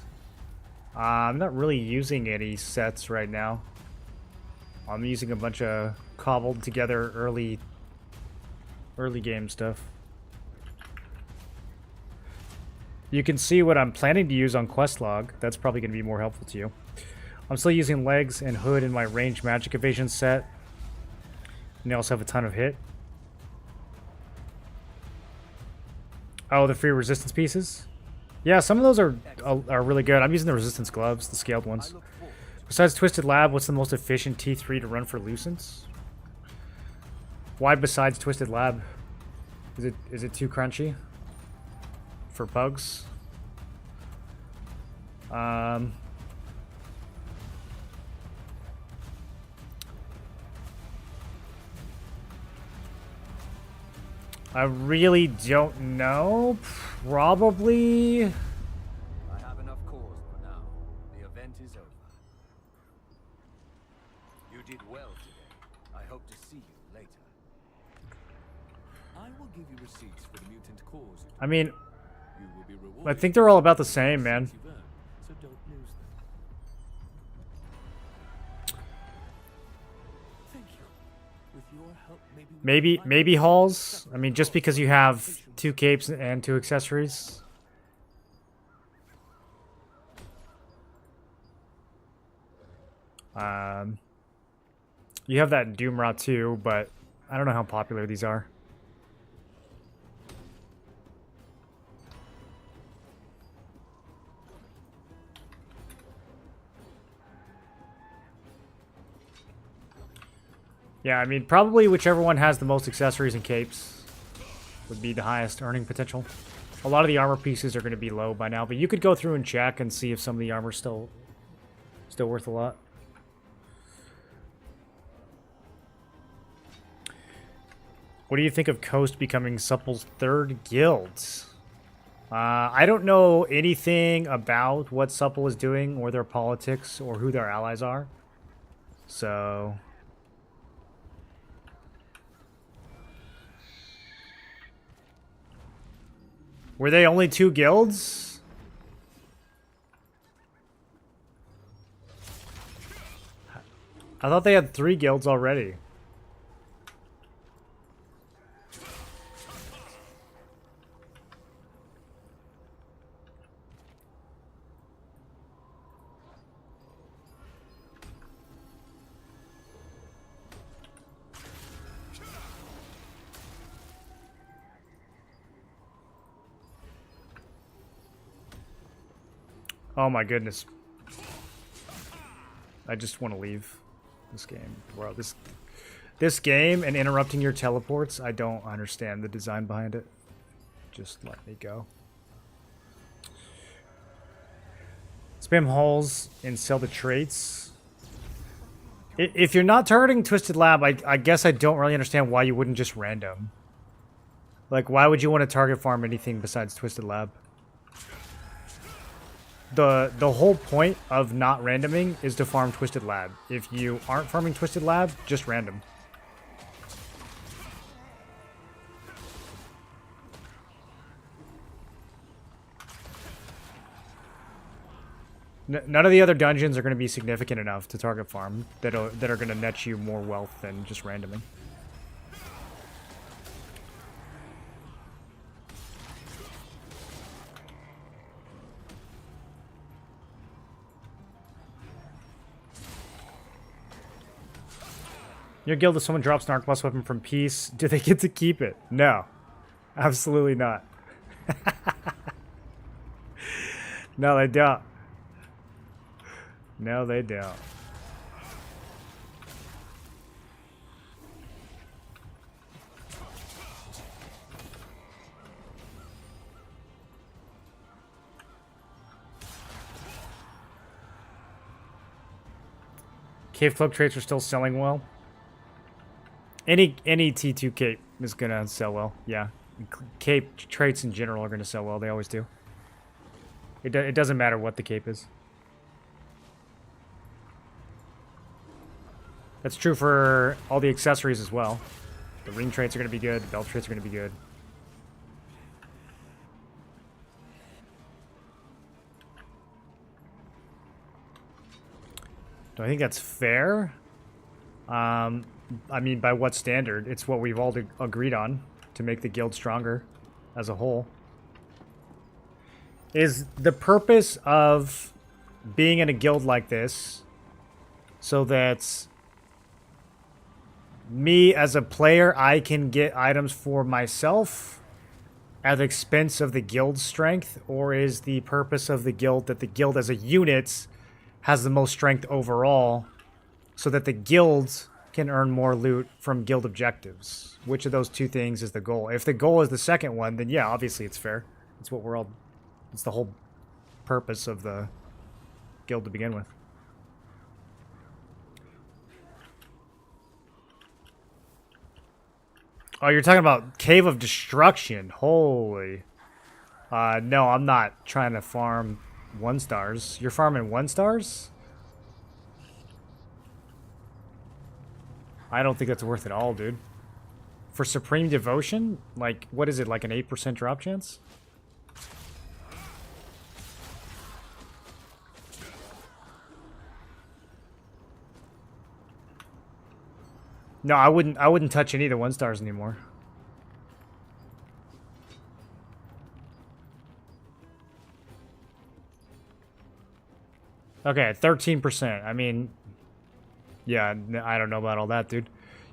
I'm not really using any sets right now. I'm using a bunch of cobbled together early game stuff. You can see what I'm planning to use on quest log. That's probably going to be more helpful to you. I'm still using legs and hood in my ranged magic evasion set. And they also have a ton of hit. Oh, the free resistance pieces? Yeah, some of those are really good. I'm using the resistance gloves, the scaled ones. Besides Twisted Lab, what's the most efficient T3 to run for Lucents? Why besides Twisted Lab? Is it too crunchy for bugs? I really don't know. Probably. I have enough cores for now. The event is over. You did well today. I hope to see you later. I will give you receipts for the mutant cores. I mean, You will be rewarded. I think they're all about the same, man. You've earned, so don't lose them. Thank you. With your help, Maybe hauls. I mean, just because you have 2 capes and 2 accessories. You have that in Doomra too, but I don't know how popular these are. Yeah, I mean, probably whichever one has the most accessories and capes would be the highest earning potential. A lot of the armor pieces are going to be low by now, but you could go through and check and see if some of the armor's still worth a lot. What do you think of Coast becoming Supple's 3rd guild? I don't know anything about what Supple is doing or their politics or who their allies are. So... Were they only 2 guilds? I thought they had 3 guilds already. Oh my goodness. I just want to leave this game. Bro, this game and interrupting your teleports, I don't understand the design behind it. Just let me go. Spam holes and sell the traits. If you're not targeting Twisted Lab, I guess I don't really understand why you wouldn't just random. Like, why would you want to target farm anything besides Twisted Lab? The whole point of not randoming is to farm Twisted Lab. If you aren't farming Twisted Lab, just random. None of the other dungeons are going to be significant enough to target farm that are going to net you more wealth than just randoming. Your guild, if someone drops an ARCHBOSS weapon from Peace, do they get to keep it? No. Absolutely not. No, they don't. No, they don't. Cave Club traits are still selling well. Any T2 cape is gonna sell well. Yeah, cape traits in general are gonna sell well. They always do. It doesn't matter what the cape is. That's true for all the accessories as well. The ring traits are gonna be good. The belt traits are gonna be good. Do I think that's fair? I mean, by what standard? It's what we've all agreed on to make the guild stronger as a whole. Is the purpose of being in a guild like this so that me as a player, I can get items for myself at the expense of the guild's strength? Or is the purpose of the guild that the guild as a unit has the most strength overall so that the guild can earn more loot from guild objectives? Which of those two things is the goal? If the goal is the second one, then yeah, obviously it's fair. It's what we're all... It's the whole purpose of the guild to begin with. Oh, you're talking about Cave of Destruction. Holy. No, I'm not trying to farm 1-stars. You're farming 1-stars? I don't think that's worth it all, dude. For Supreme Devotion? Like, what is it, like an 8% drop chance? No, I wouldn't touch any of the 1-stars anymore. Okay, 13%. I mean, yeah, I don't know about all that, dude.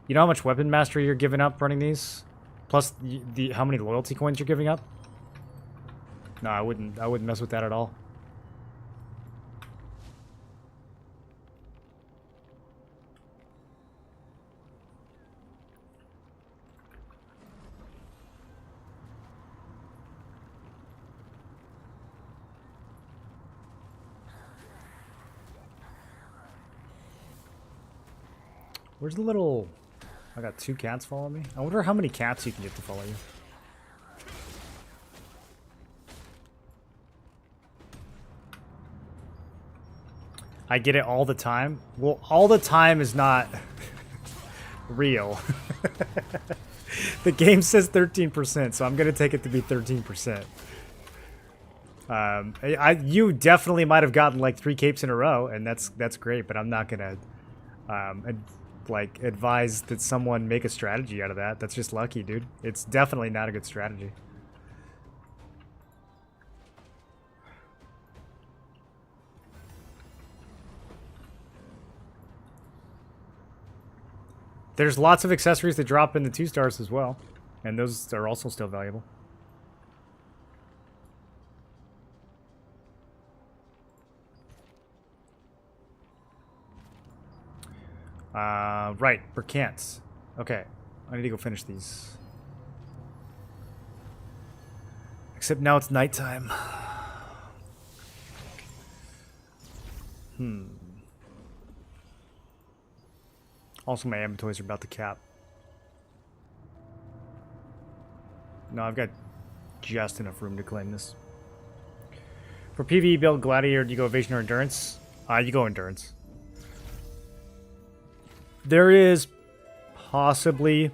You know how much weapon mastery you're giving up running these? Plus how many loyalty coins you're giving up? No, I wouldn't mess with that at all. Where's the little... I got 2 cats following me. I wonder how many cats you can get to follow you. I get it all the time. Well, all the time is not real. The game says 13%, so I'm going to take it to be 13%. You definitely might have gotten like 3 capes in a row, and that's great, but I'm not going to... like advise that someone make a strategy out of that. That's just lucky, dude. It's definitely not a good strategy. There's lots of accessories that drop in the 2-stars as well, and those are also still valuable. Right, Berkants. Okay, I need to go finish these. Except now it's nighttime. Also, my inventories are about to cap. No, I've got just enough room to claim this. For PvE build Gladiator, do you go Evasion or Endurance? You go Endurance. There is possibly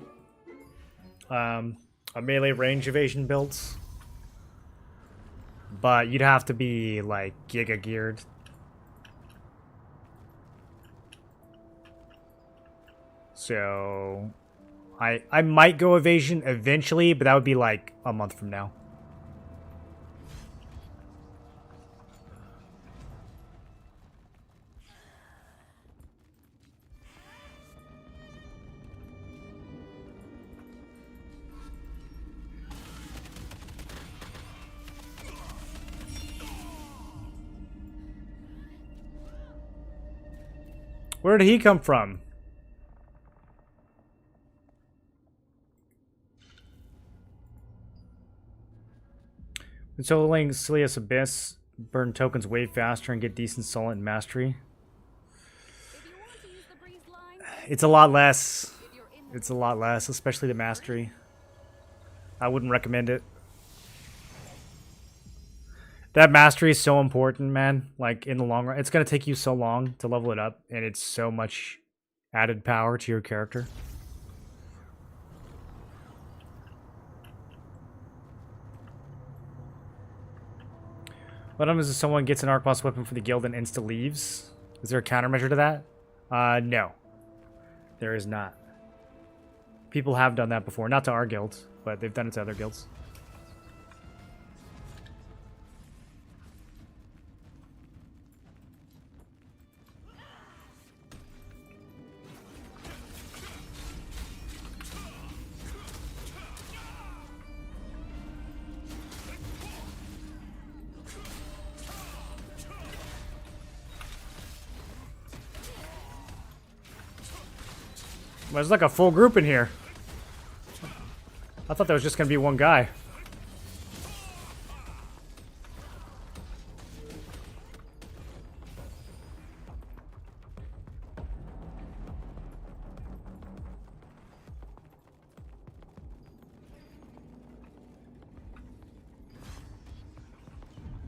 a melee range evasion builds, but you'd have to be like Giga geared. So I might go Evasion eventually, but that would be like a month from now. Where did he come from? When soloing Silius Abyss, burn tokens way faster and get decent Solent and Mastery. If you want to use the breeze line, It's a lot less. if you're in the It's a lot less, especially the Mastery. I wouldn't recommend it. That Mastery is so important, man. Like, in the long run. It's going to take you so long to level it up, and it's so much added power to your character. What happens if someone gets an ARCHBOSS weapon for the guild and insta leaves? Is there a countermeasure to that? No. There is not. People have done that before. Not to our guild, but they've done it to other guilds. There's like a full group in here. I thought there was just gonna be one guy.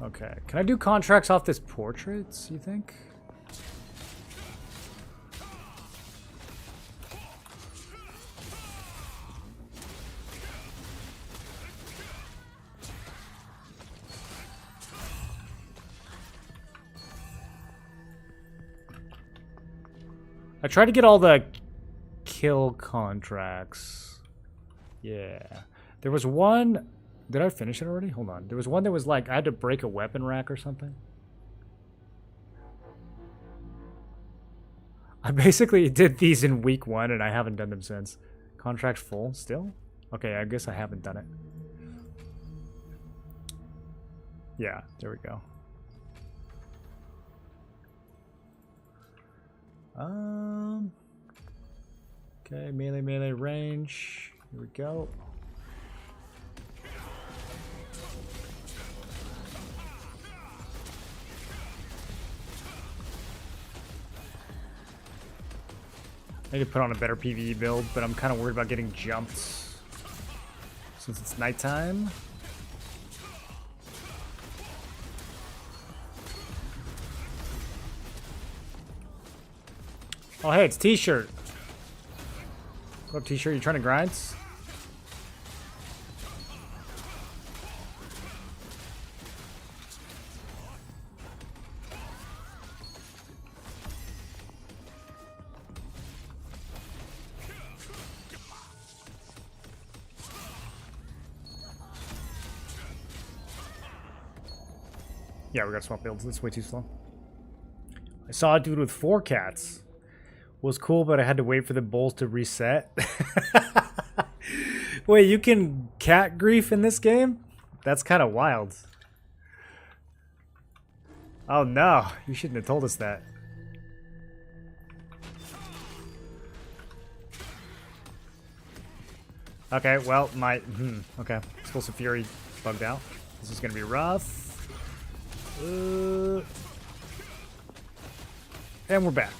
Okay, can I do contracts off this portraits, you think? I tried to get all the kill contracts. Yeah. There was one... Did I finish it already? Hold on. There was one that was like, I had to break a weapon rack or something. I basically did these in week 1 and I haven't done them since. Contract full still? Okay, I guess I haven't done it. Yeah, there we go. Okay, melee range. Here we go. I need to put on a better PvE build, but I'm kind of worried about getting jumped since it's nighttime. Oh, hey, it's T-shirt. What up, T-shirt? You trying to grind? Yeah, we gotta swap builds. It's way too slow. I saw a dude with 4 cats. Was cool, but I had to wait for the bowls to reset. Wait, you can cat grief in this game? That's kind of wild. Oh no, you shouldn't have told us that. Okay, well, okay. Explosive Fury bugged out. This is gonna be rough. And we're back.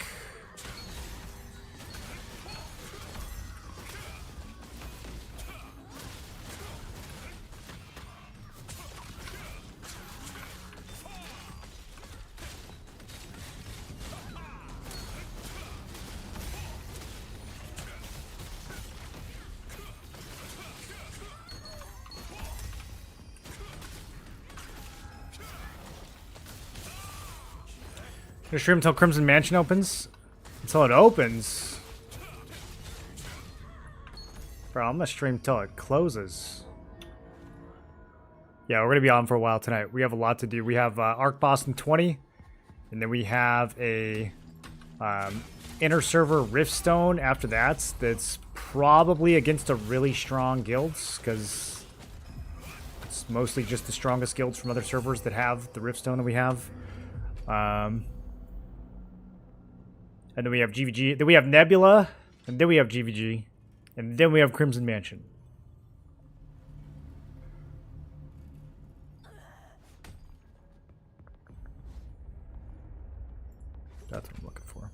Gonna stream until Crimson Mansion opens? Until it opens? Bro, I'm gonna stream till it closes. Yeah, we're gonna be on for a while tonight. We have a lot to do. We have ARCHBOSS in 20. And then we have a inner server Riftstone after that. That's probably against a really strong guilds, because it's mostly just the strongest guilds from other servers that have the Riftstone that we have. And then we have GVG. Then we have Nebula. And then we have GVG. And then we have Crimson Mansion. That's what I'm looking for.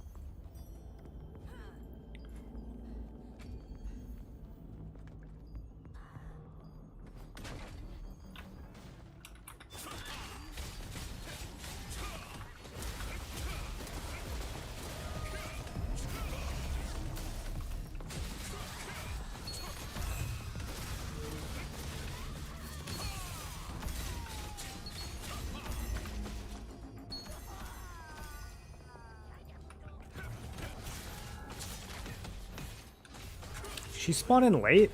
She spawned in late?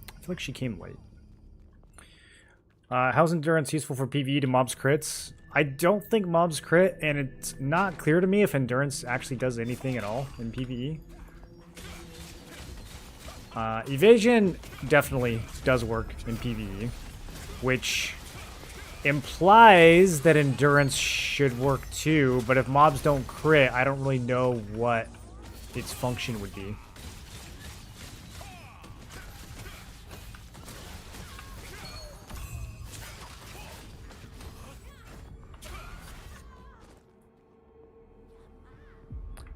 I feel like she came late. How's Endurance useful for PvE to mobs crits? I don't think mobs crit, and it's not clear to me if Endurance actually does anything at all in PvE. Evasion definitely does work in PvE, which implies that Endurance should work too, but if mobs don't crit, I don't really know what its function would be.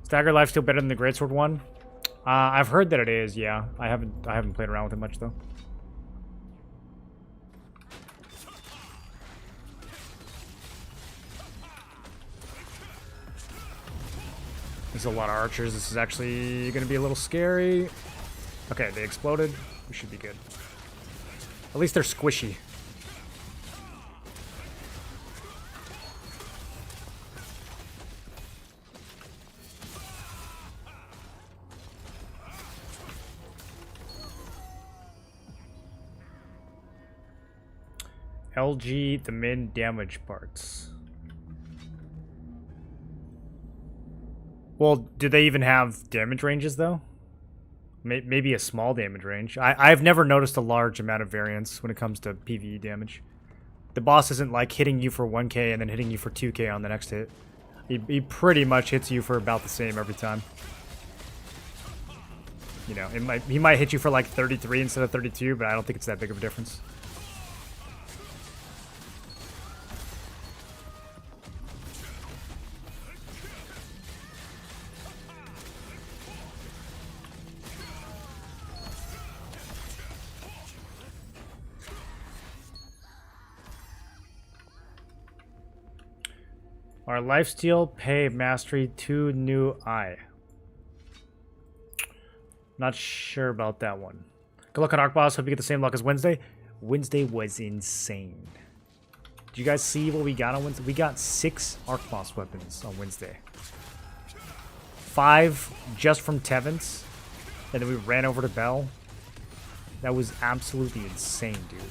Stagger Life still better than the Greatsword one? I've heard that it is, yeah. I haven't played around with it much though. There's a lot of archers. This is actually going to be a little scary. Okay, they exploded. We should be good. At least they're squishy. LG, the min damage parts. Well, do they even have damage ranges, though? Maybe a small damage range. I've never noticed a large amount of variance when it comes to PvE damage. The boss isn't like hitting you for 1k and then hitting you for 2k on the next hit. He pretty much hits you for about the same every time. You know, he might hit you for like 33 instead of 32, but I don't think it's that big of a difference. Our lifesteal, pay, mastery, 2 new eye. Not sure about that one. Good luck on ARCHBOSS. Hope you get the same luck as Wednesday. Wednesday was insane. Did you guys see what we got on Wednesday? We got 6 ARCHBOSS weapons on Wednesday. 5 just from Tevins. And then we ran over to Bell. That was absolutely insane, dude.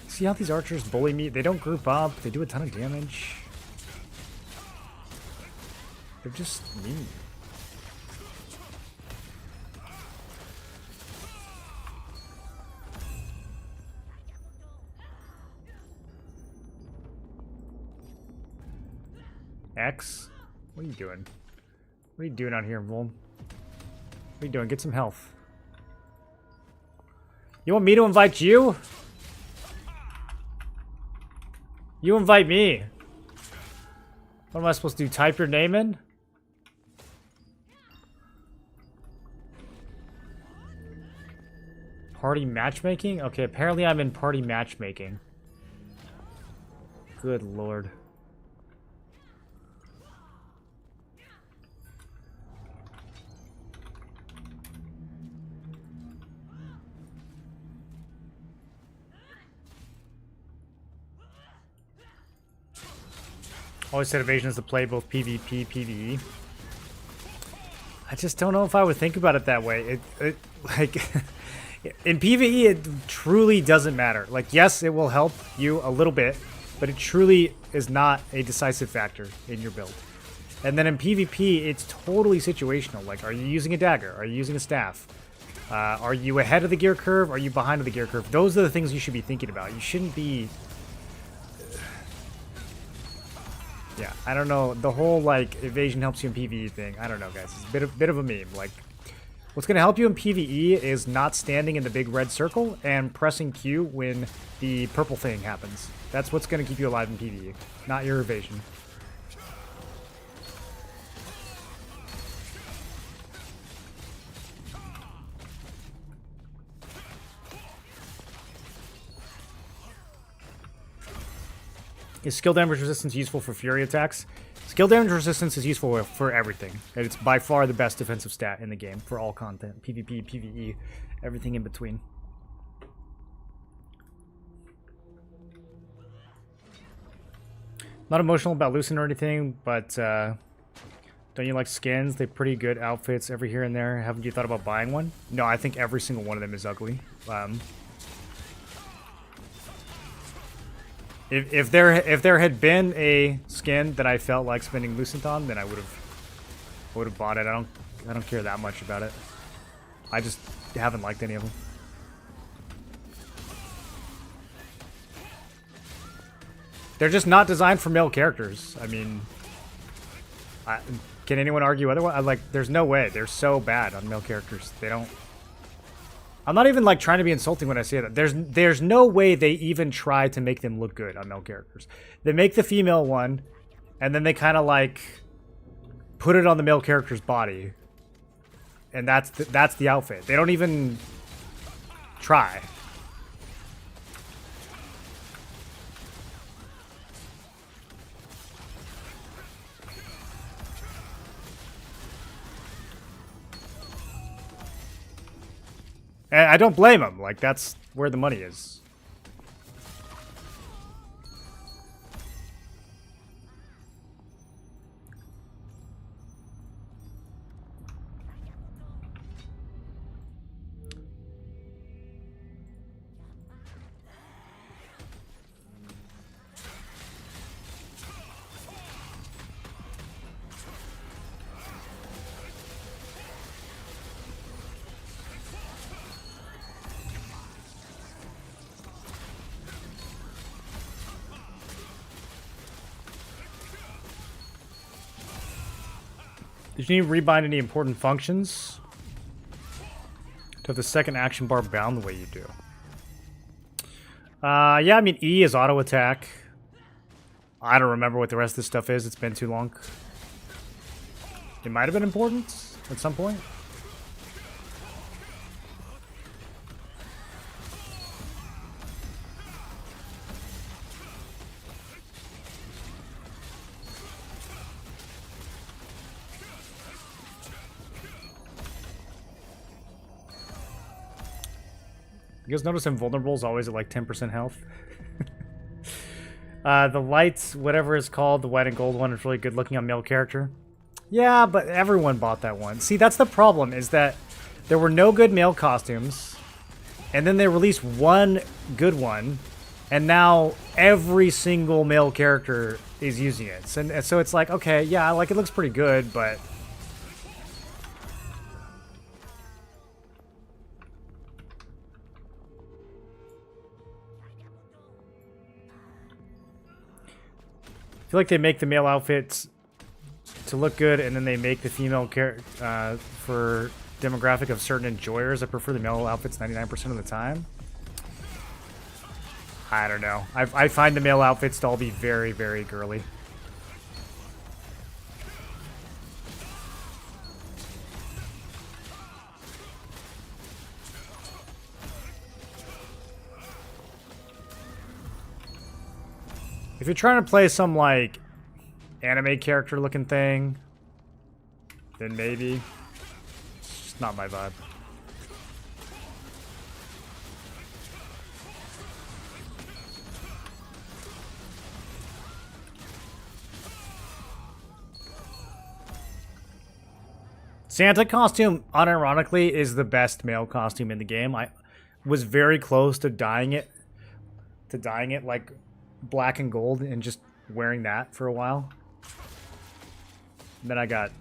See how these archers bully me? They don't group up. They do a ton of damage. They're just mean. X? What are you doing? What are you doing out here, Volm? What are you doing? Get some health. You want me to invite you? You invite me. What am I supposed to do? Type your name in? Party matchmaking? Okay, apparently I'm in party matchmaking. Good lord. Always said evasion is to play both PvP, PvE. I just don't know if I would think about it that way. It like in PvE it truly doesn't matter. Like yes, it will help you a little bit, but it truly is not a decisive factor in your build. And then in PvP, it's totally situational. Like, are you using a dagger? Are you using a staff? Are you ahead of the gear curve? Are you behind of the gear curve? Those are the things you should be thinking about. You shouldn't be... Yeah, I don't know. The whole, like, evasion helps you in PvE thing. I don't know, guys. It's a bit of a meme. Like, what's going to help you in PvE is not standing in the big red circle and pressing Q when the purple thing happens. That's what's going to keep you alive in PvE, not your evasion. Is skill damage resistance useful for fury attacks? Skill damage resistance is useful for everything. It's by far the best defensive stat in the game for all content. PvP, PvE, everything in between. Not emotional about Lucent or anything, but don't you like skins? They're pretty good outfits every here and there. Haven't you thought about buying one? No, I think every single one of them is ugly. If there had been a skin that I felt like spending Lucent on, then I would have bought it. I don't care that much about it. I just haven't liked any of them. They're just not designed for male characters. I mean, can anyone argue otherwise? Like, there's no way. They're so bad on male characters. They don't. I'm not even like trying to be insulting when I say that. There's no way they even try to make them look good on male characters. They make the female one, and then they kind of like put it on the male character's body, and that's the outfit. They don't even try. And I don't blame them. Like, that's where the money is. Did you need to rebind any important functions to have the second action bar bound the way you do? Yeah, I mean, E is auto attack. I don't remember what the rest of this stuff is. It's been too long. It might have been important at some point. You guys notice invulnerable is always at like 10% health? The lights, whatever it's called, the white and gold one is really good looking on male character. Yeah, but everyone bought that one. See, that's the problem, is that there were no good male costumes, and then they released one good one, and now every single male character is using it. And so it's like, okay, yeah, like it looks pretty good, but... I feel like they make the male outfits to look good, and then they make the female for demographic of certain enjoyers. I prefer the male outfits 99% of the time. I don't know. I find the male outfits to all be very, very girly. If you're trying to play some, like, anime character looking thing, then maybe. It's just not my vibe. Santa costume, unironically, is the best male costume in the game. I was very close to dyeing it like black and gold and just wearing that for a while. And then I got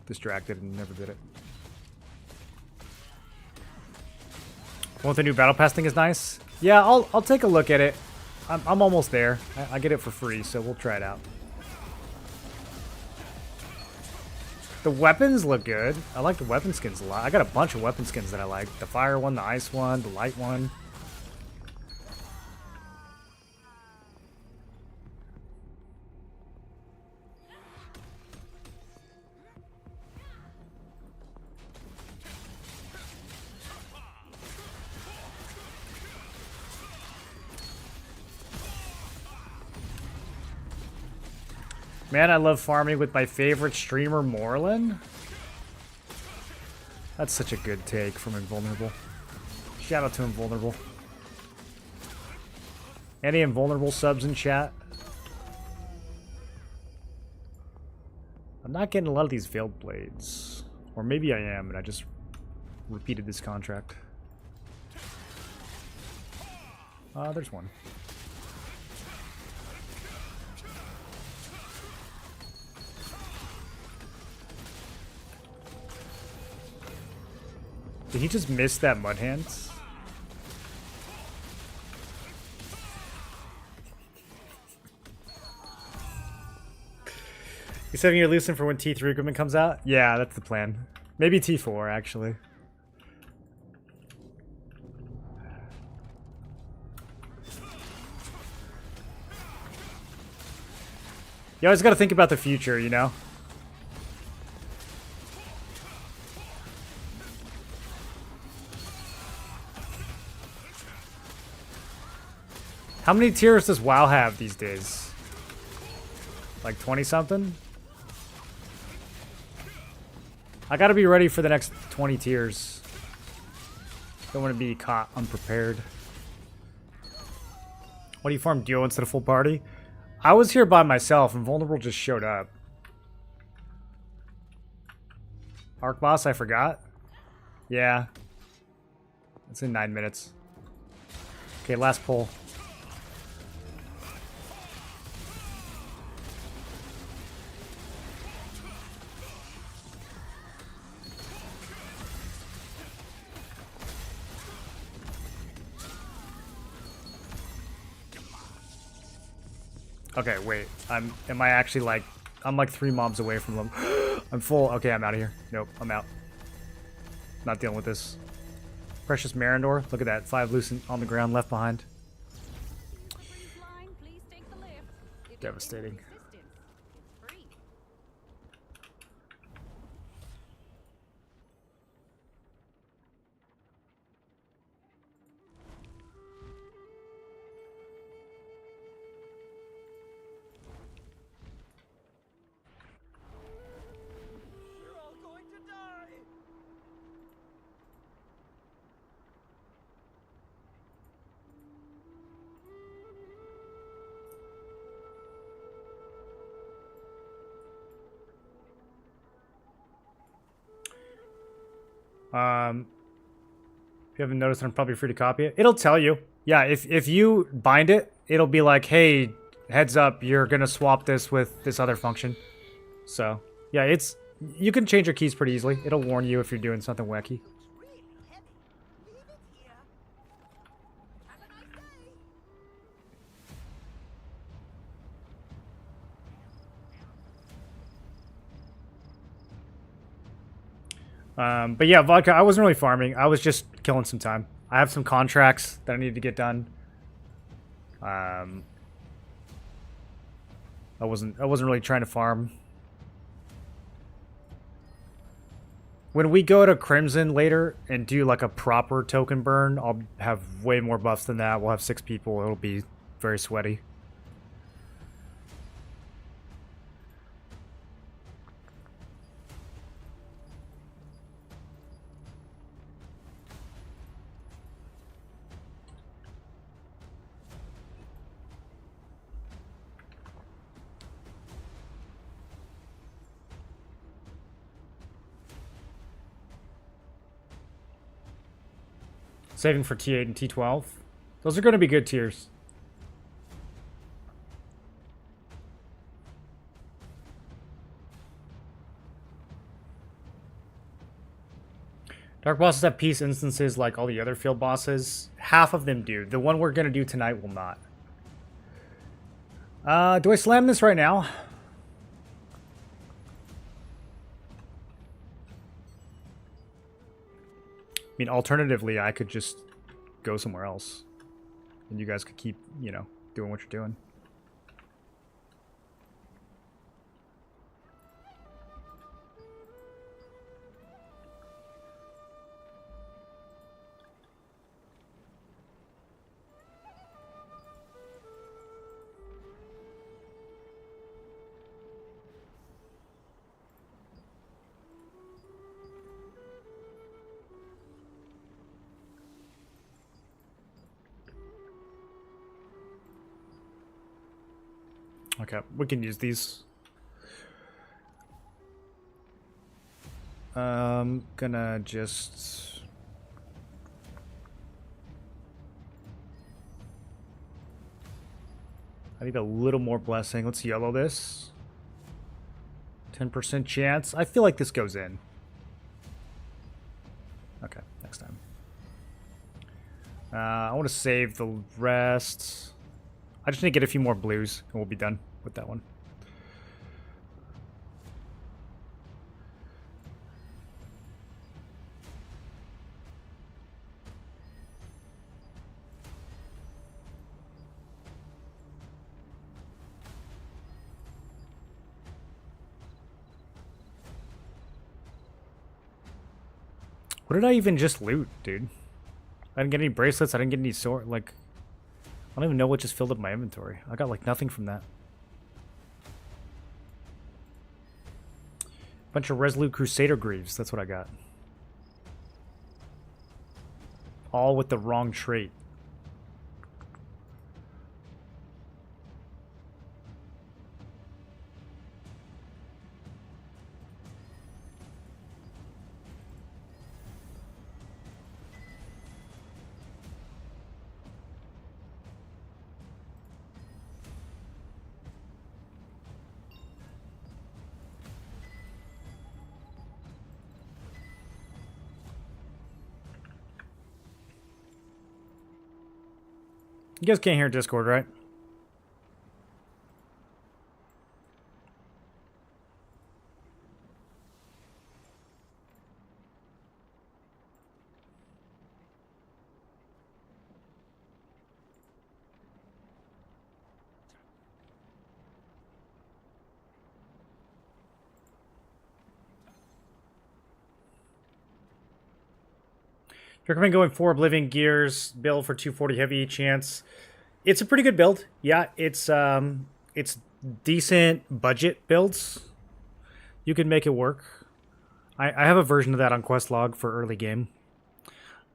distracted and never did it. Well, the new battle pass thing is nice. Yeah, I'll take a look at it. I'm almost there. I get it for free, so we'll try it out. The weapons look good. I like the weapon skins a lot. I got a bunch of weapon skins that I like. The fire one, the ice one, the light one. Man, I love farming with my favorite streamer, Morlin. That's such a good take from Invulnerable. Shout out to Invulnerable. Any Invulnerable subs in chat? I'm not getting a lot of these Veiled Blades. Or maybe I am, and I just repeated this contract. There's one. Did he just miss that mud hands? You saving your Lucent for when T3 equipment comes out? Yeah, that's the plan. Maybe T4, actually. You always gotta think about the future, you know? How many tiers does WoW have these days? Like 20 something? I gotta be ready for the next 20 tiers. Don't want to be caught unprepared. What do you farm, duo instead of full party? I was here by myself and Vulnerable just showed up. ARCHBOSS, I forgot. Yeah. It's in 9 minutes. Okay, last pull. Okay, wait. Am I actually like, I'm like 3 mobs away from them. I'm full. Okay, I'm out of here. Nope, I'm out. Not dealing with this. Precious Marindor. Look at that. 5 Lucent on the ground, left behind. Devastating. If you haven't noticed, I'm probably free to copy it. It'll tell you. Yeah, if you bind it, it'll be like, hey, heads up, you're gonna swap this with this other function. So, yeah, you can change your keys pretty easily. It'll warn you if you're doing something wacky. But yeah, Vodka, I wasn't really farming. I was just killing some time. I have some contracts that I need to get done. I wasn't really trying to farm. When we go to Crimson later and do like a proper token burn, I'll have way more buffs than that. We'll have 6 people. It'll be very sweaty. Saving for T8 and T12. Those are going to be good tiers. Dark bosses have peace instances like all the other field bosses. Half of them do. The one we're going to do tonight will not. Do I slam this right now? I mean, alternatively, I could just go somewhere else. And you guys could keep, you know, doing what you're doing. Okay, we can use these. Gonna just... I need a little more blessing. Let's yellow this. 10% chance. I feel like this goes in. Okay, next time. I want to save the rest. I just need to get a few more blues, and we'll be done with that one. What did I even just loot, dude? I didn't get any bracelets. I didn't get any sword. Like, I don't even know what just filled up my inventory. I got, like, nothing from that. Bunch of Resolute Crusader Greaves. That's what I got. All with the wrong trait. You guys can't hear Discord, right? Recommend going for Oblivion Gears build for 240 heavy chance. It's a pretty good build. Yeah, it's decent budget builds. You can make it work. I have a version of that on Questlog for early game.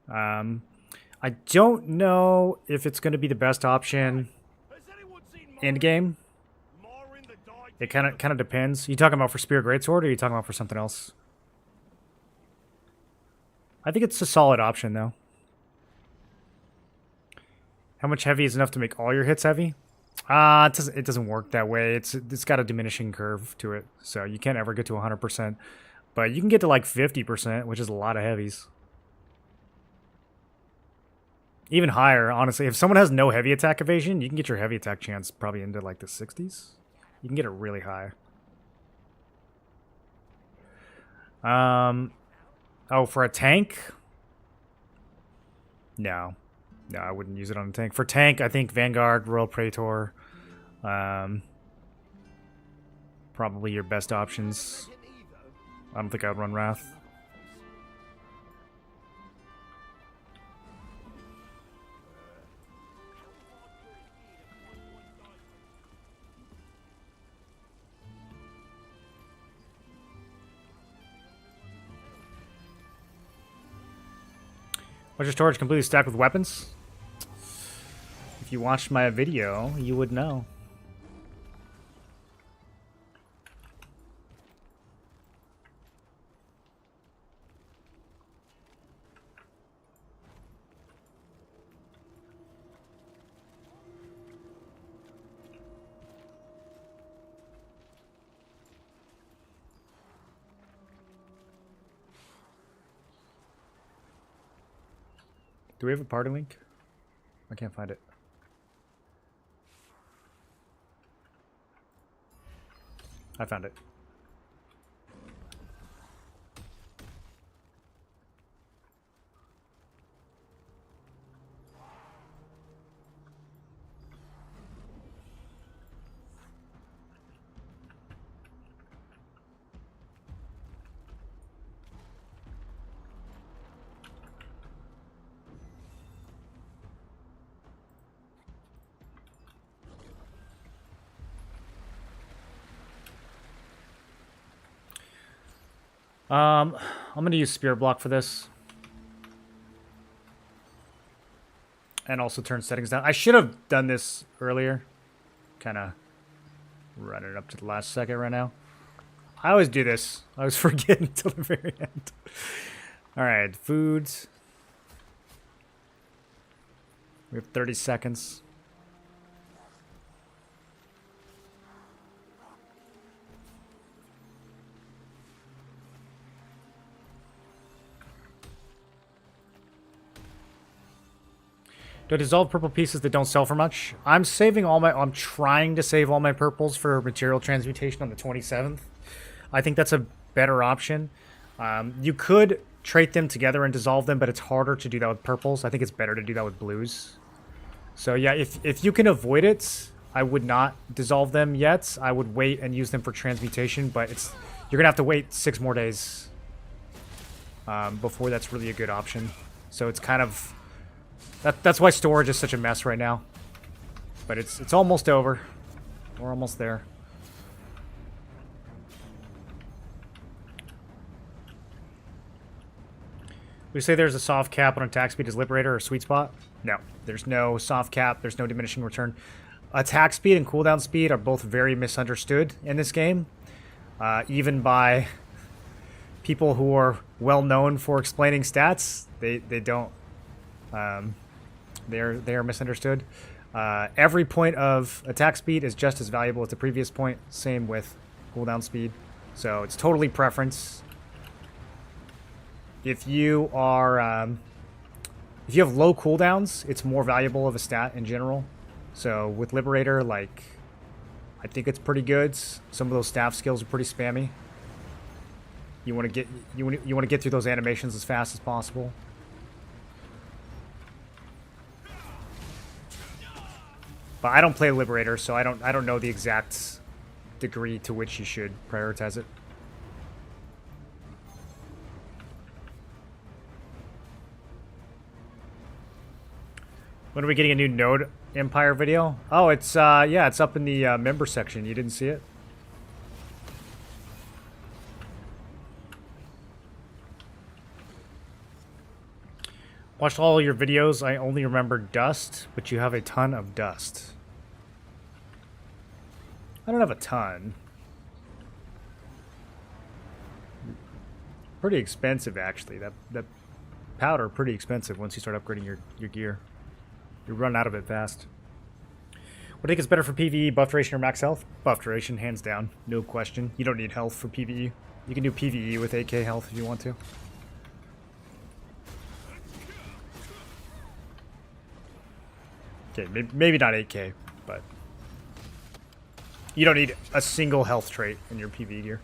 I don't know if it's going to be the best option end game. It kind of depends. You talking about for Spear Greatsword, or are you talking about for something else? I think it's a solid option, though. How much heavy is enough to make all your hits heavy? It doesn't work that way. It's got a diminishing curve to it, so you can't ever get to 100%. But you can get to like 50%, which is a lot of heavies. Even higher, honestly. If someone has no heavy attack evasion, you can get your heavy attack chance probably into like the 60s. You can get it really high. Oh, for a tank? No. No, I wouldn't use it on a tank. For tank, I think Vanguard, Royal Praetor, probably your best options. I don't think I'd run Wrath. Was your storage completely stacked with weapons? If you watched my video, you would know. Do we have a party link? I can't find it. I found it. I'm gonna use Spirit Block for this. And also turn settings down. I should have done this earlier. Kind of running it up to the last second right now. I always do this. I always forget until the very end. Alright, foods. We have 30 seconds. Do I dissolve purple pieces that don't sell for much? I'm trying to save all my purples for material transmutation on the 27th. I think that's a better option. You could trait them together and dissolve them, but it's harder to do that with purples. I think it's better to do that with blues. So yeah, if you can avoid it, I would not dissolve them yet. I would wait and use them for transmutation, but you're gonna have to wait 6 more days before that's really a good option. So it's kind of that's why storage is such a mess right now. But it's almost over. We're almost there. We say there's a soft cap on attack speed as Liberator or Sweet Spot? No, there's no soft cap. There's no diminishing return. Attack speed and cooldown speed are both very misunderstood in this game, even by people who are well known for explaining stats. They don't. They are misunderstood. Every point of attack speed is just as valuable as the previous point. Same with cooldown speed. So it's totally preference. If you are, if you have low cooldowns, it's more valuable of a stat in general. So with Liberator, like, I think it's pretty good. Some of those staff skills are pretty spammy. You want to get through those animations as fast as possible. But I don't play Liberator, so I don't know the exact degree to which you should prioritize it. When are we getting a new Node Empire video? Oh, it's yeah, it's up in the member section. You didn't see it? Watched all your videos. I only remember dust, but you have a ton of dust. I don't have a ton. Pretty expensive, actually. That powder pretty expensive once you start upgrading your gear. You run out of it fast. What do you think is better for PvE, buff duration or max health? Buff duration, hands down. No question. You don't need health for PvE. You can do PvE with 8k health if you want to. Okay, maybe not 8k, but you don't need a single health trait in your PvE gear.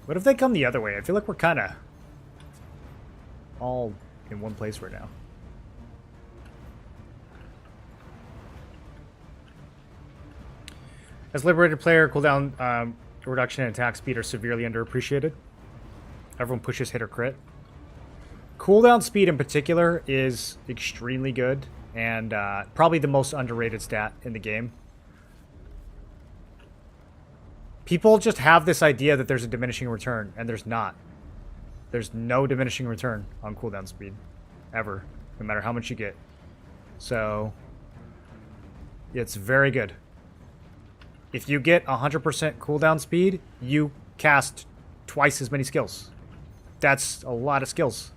What if they come the other way? I feel like we're kind of all in one place right now. As Liberated player, cooldown reduction and attack speed are severely underappreciated. Everyone pushes hit or crit. Cooldown speed in particular is extremely good and probably the most underrated stat in the game. People just have this idea that there's a diminishing return, and there's not. There's no diminishing return on cooldown speed, ever, no matter how much you get. So, it's very good. If you get 100% cooldown speed, you cast twice as many skills. That's a lot of skills.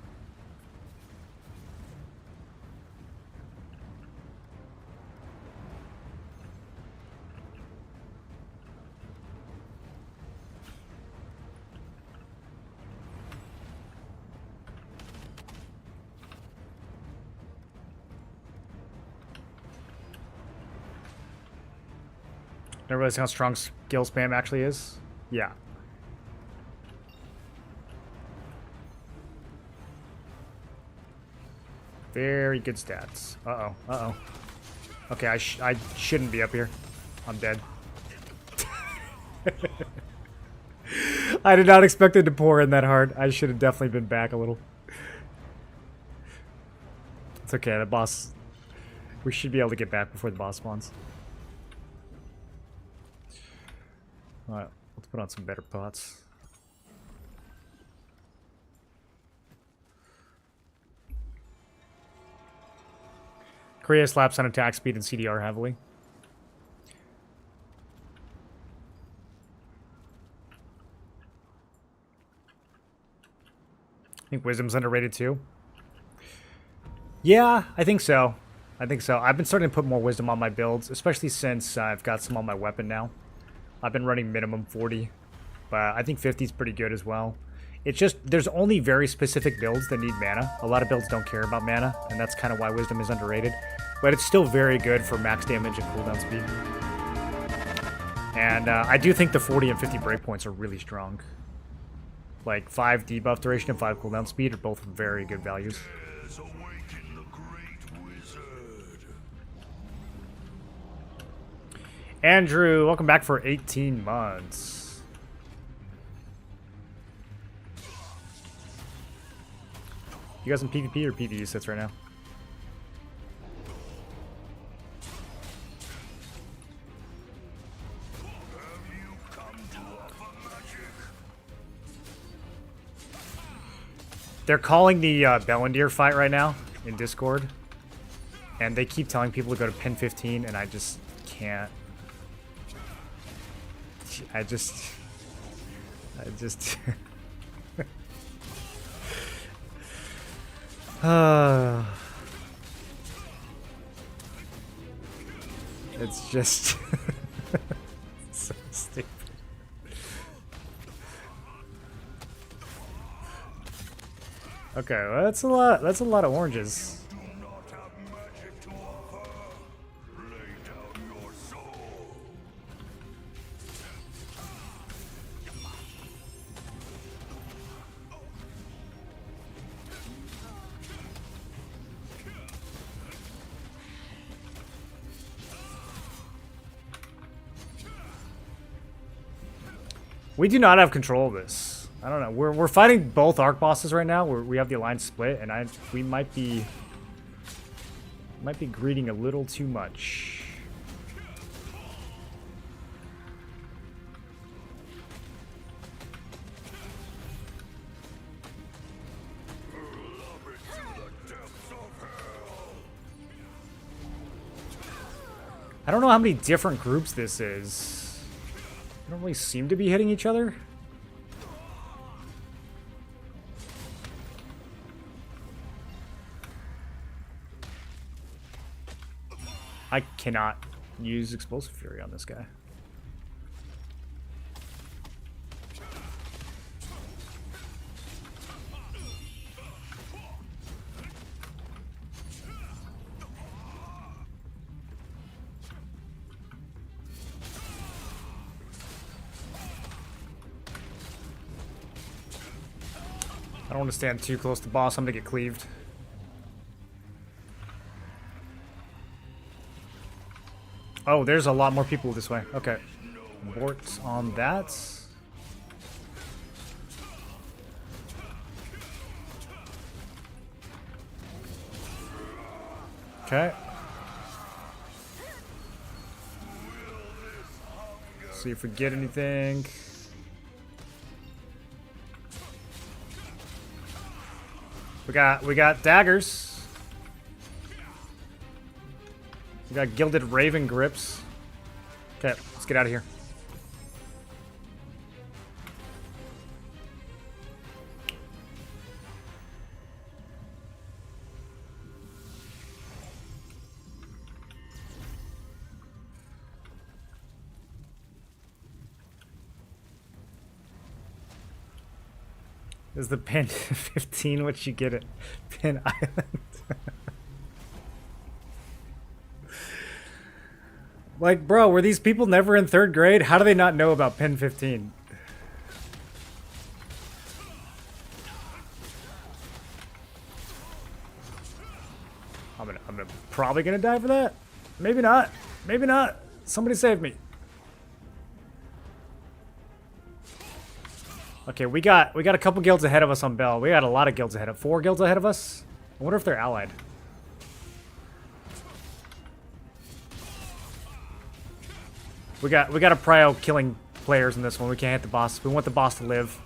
Didn't realize how strong skill spam actually is. Yeah. Very good stats. Uh-oh. Uh-oh. Okay, I shouldn't be up here. I'm dead. I did not expect it to pour in that hard. I should have definitely been back a little. It's okay, the boss... We should be able to get back before the boss spawns. Alright, let's put on some better pots. Korea slaps on attack speed and CDR heavily. I think Wisdom's underrated too. Yeah, I think so. I think so. I've been starting to put more Wisdom on my builds, especially since I've got some on my weapon now. I've been running minimum 40, but I think 50 is pretty good as well. It's just, there's only very specific builds that need mana. A lot of builds don't care about mana, and that's kind of why Wisdom is underrated. But it's still very good for max damage and cooldown speed. And I do think the 40 and 50 breakpoints are really strong. Like 5 debuff duration and 5 cooldown speed are both very good values. Andrew, welcome back for 18 months. You guys in PvP or PvE sets right now? They're calling the Bellendir fight right now in Discord. And they keep telling people to go to pin 15, and I just can't. I just it's just so stupid. Okay, well, that's a lot. That's a lot of oranges. We do not have control of this. I don't know. We're fighting both arc bosses right now. We have the alliance split, and we might be greeting a little too much. I don't know how many different groups this is. They don't really seem to be hitting each other. I cannot use Explosive Fury on this guy. I don't want to stand too close to the boss. I'm gonna get cleaved. Oh, there's a lot more people this way. Okay. Abort on that. Okay. See if we get anything. We got daggers. We got gilded raven grips. Okay, let's get out of here. Is the pin 15 what you get at Pin Island? Like, bro, were these people never in 3rd grade? How do they not know about pin 15? I'm probably gonna die for that. Maybe not. Maybe not. Somebody save me. Okay, we got a couple guilds ahead of us on Bell. We got a lot of guilds ahead of 4 guilds ahead of us. I wonder if they're allied. We got a prio killing players in this one. We can't hit the boss. We want the boss to live.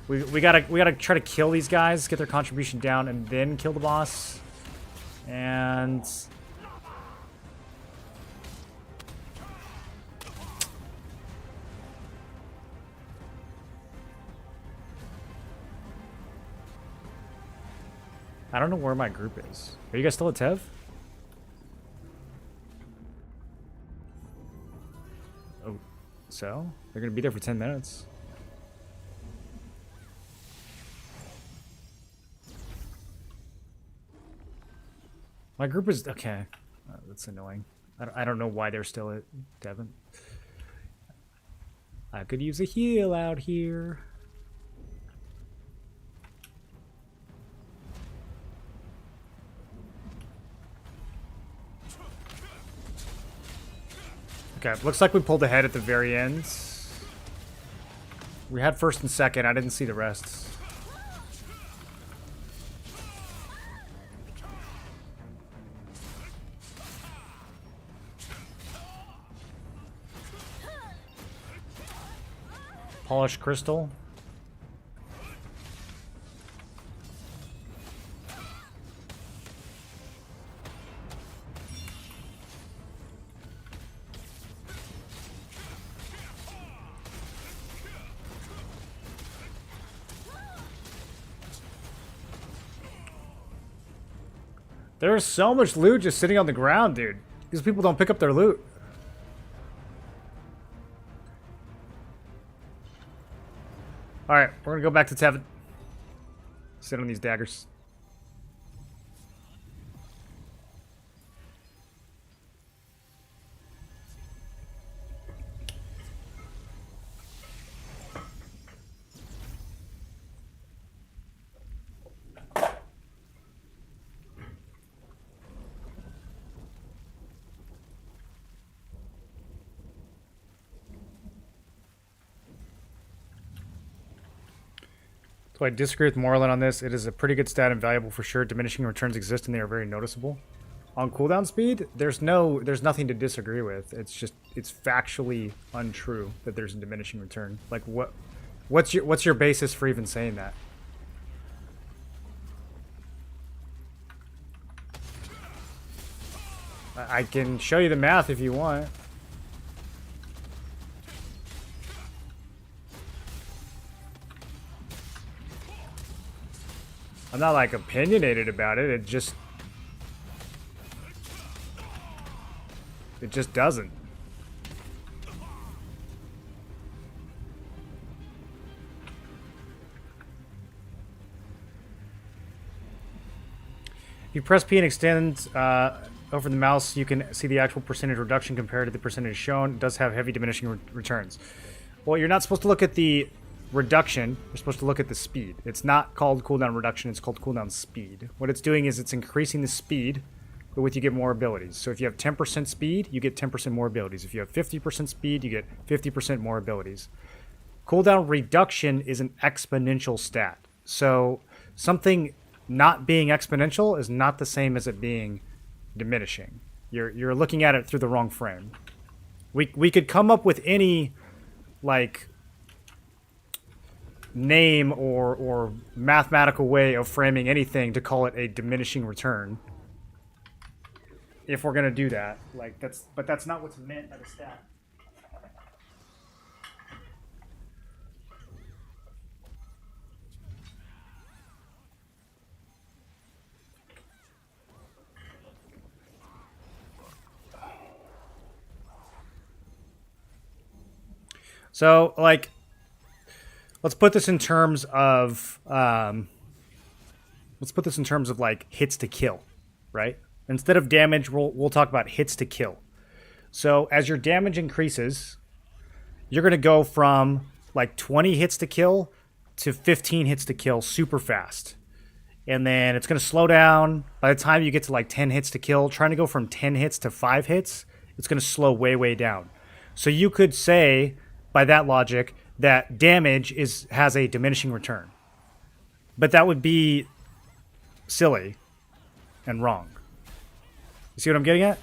We gotta try to kill these guys, get their contribution down, and then kill the boss. And I don't know where my group is. Are you guys still at Tev? Oh, so? They're gonna be there for 10 minutes. My group is... Okay. That's annoying. I don't know why they're still at Devon. I could use a heal out here. Okay, looks like we pulled ahead at the very end. We had 1st and 2nd. I didn't see the rest. Polished crystal. There's so much loot just sitting on the ground, dude. These people don't pick up their loot. Alright, we're gonna go back to Tevin. Sit on these daggers. So I disagree with Moreland on this. It is a pretty good stat and valuable for sure. Diminishing returns exist and they are very noticeable. On cooldown speed, there's nothing to disagree with. It's just it's factually untrue that there's a diminishing return. Like what's your basis for even saying that? I can show you the math if you want. I'm not like opinionated about it. It just doesn't. If you press P and extend over the mouse, you can see the actual percentage reduction compared to the percentage shown. It does have heavy diminishing returns. Well, you're not supposed to look at the reduction. You're supposed to look at the speed. It's not called cooldown reduction. It's called cooldown speed. What it's doing is it's increasing the speed, but with you get more abilities. So if you have 10% speed, you get 10% more abilities. If you have 50% speed, you get 50% more abilities. Cooldown reduction is an exponential stat. So something not being exponential is not the same as it being diminishing. You're looking at it through the wrong frame. We could come up with any like name or mathematical way of framing anything to call it a diminishing return. If we're gonna do that, like but that's not what's meant by the stat. So, like, let's put this in terms of like hits to kill, right? Instead of damage, we'll talk about hits to kill. So as your damage increases, you're going to go from like 20 hits to kill to 15 hits to kill super fast. And then it's going to slow down. By the time you get to like 10 hits to kill, trying to go from 10 hits to 5 hits, it's going to slow way, way down. So you could say, by that logic, that damage has a diminishing return. But that would be silly and wrong. You see what I'm getting at?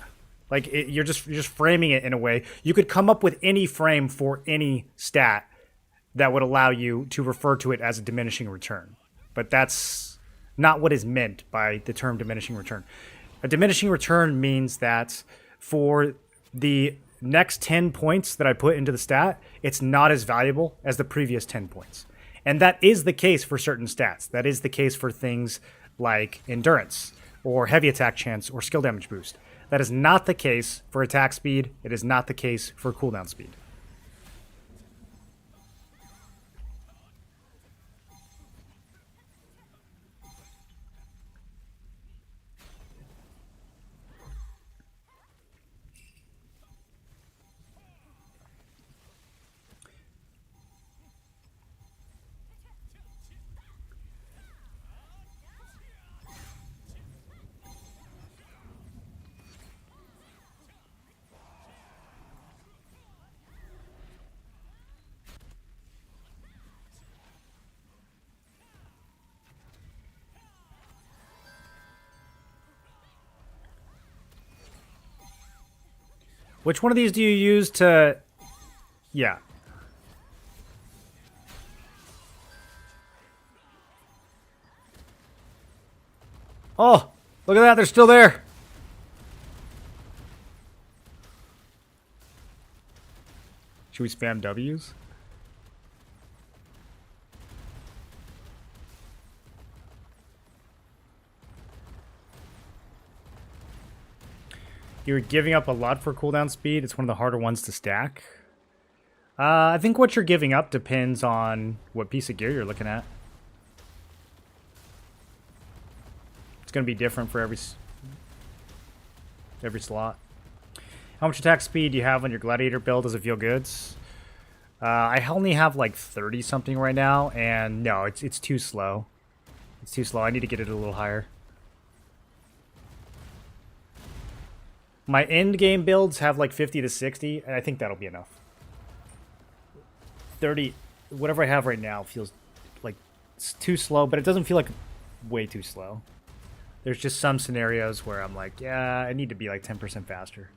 Like, you're just framing it in a way. You could come up with any frame for any stat that would allow you to refer to it as a diminishing return. But that's not what is meant by the term diminishing return. A diminishing return means that for the next 10 points that I put into the stat, it's not as valuable as the previous 10 points. And that is the case for certain stats. That is the case for things like endurance, or heavy attack chance, or skill damage boost. That is not the case for attack speed. It is not the case for cooldown speed. Which one of these do you use to... Yeah. Oh, look at that. They're still there. Should we spam W's? You're giving up a lot for cooldown speed. It's one of the harder ones to stack. I think what you're giving up depends on what piece of gear you're looking at. It's going to be different for every slot. How much attack speed do you have on your gladiator build? Does it feel good? I only have like 30 something right now, and no, it's too slow. It's too slow. I need to get it a little higher. My end game builds have like 50 to 60, and I think that'll be enough. 30, whatever I have right now feels like it's too slow, but it doesn't feel like way too slow. There's just some scenarios where I'm like, yeah, I need to be like 10% faster.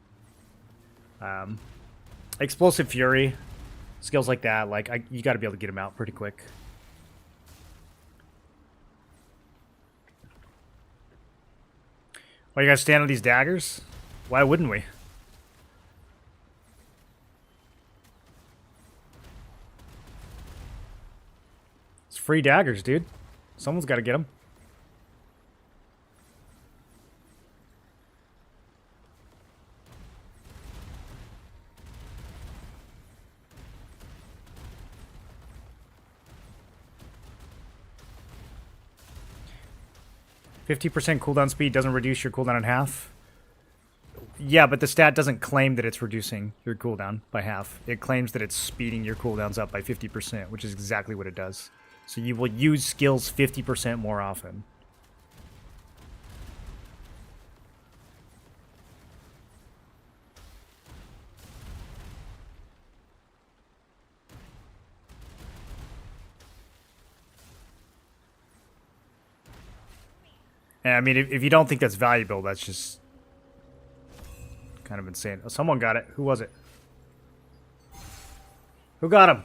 Explosive Fury, skills like that, like you got to be able to get them out pretty quick. Why you guys stand on these daggers? Why wouldn't we? It's free daggers, dude. Someone's got to get them. %50 cooldown speed doesn't reduce your cooldown in half. Yeah, but the stat doesn't claim that it's reducing your cooldown by half. It claims that it's speeding your cooldowns up by 50%, which is exactly what it does. So you will use skills 50% more often. And I mean, if you don't think that's valuable, that's just kind of insane. Oh, someone got it. Who was it? Who got him?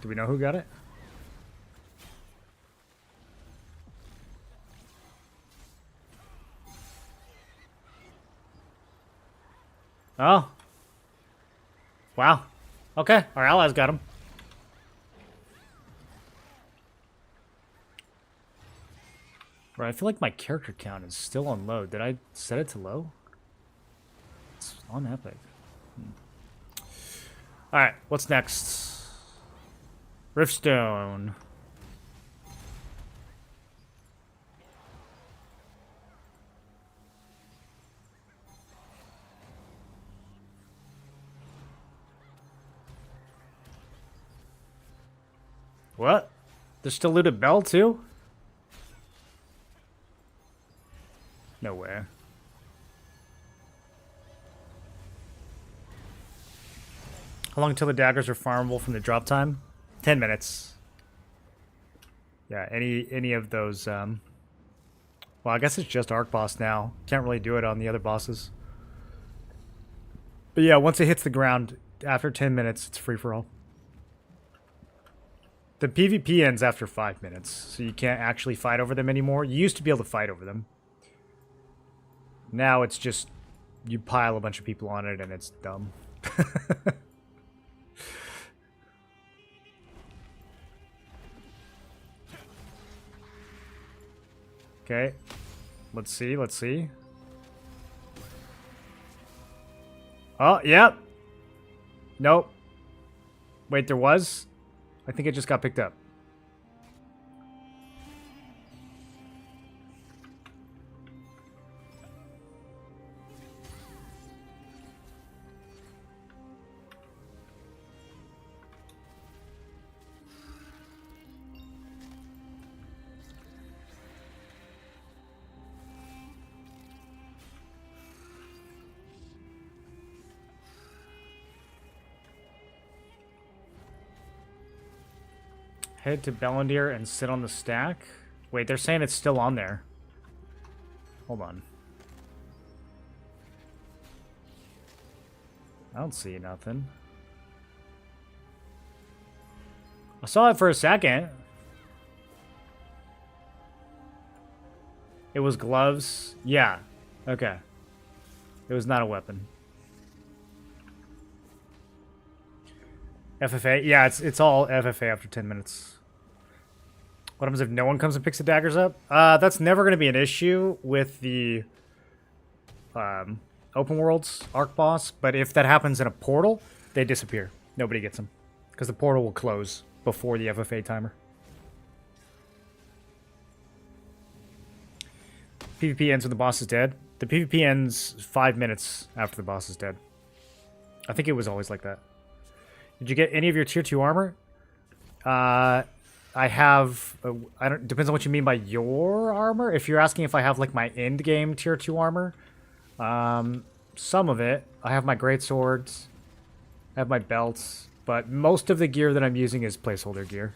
Do we know who got it? Oh. Wow. Okay, our allies got him. Right, I feel like my character count is still on low. Did I set it to low? It's on epic. Alright, what's next? Riftstone. What? There's still looted bell too? No way. How long until the daggers are farmable from the drop time? 10 minutes. Yeah, any of those, well, I guess it's just ARCHBOSS now. Can't really do it on the other bosses. But yeah, once it hits the ground, after 10 minutes, it's free for all. The PvP ends after 5 minutes, so you can't actually fight over them anymore. You used to be able to fight over them. Now it's just, you pile a bunch of people on it and it's dumb. Okay, let's see, let's see. Oh, yep. Nope. Wait, there was? I think it just got picked up. Head to Bellendir and sit on the stack? Wait, they're saying it's still on there. Hold on. I don't see nothing. I saw it for a second. It was gloves? Yeah. Okay. It was not a weapon. FFA? Yeah, it's all FFA after 10 minutes. What happens if no one comes and picks the daggers up? That's never going to be an issue with the open worlds ARCHBOSS, but if that happens in a portal, they disappear. Nobody gets them. Because the portal will close before the FFA timer. PvP ends when the boss is dead. The PvP ends 5 minutes after the boss is dead. I think it was always like that. Did you get any of your tier 2 armor? I have... I don't. Depends on what you mean by your armor. If you're asking if I have like my end game tier 2 armor, some of it. I have my great swords. I have my belts, but most of the gear that I'm using is placeholder gear.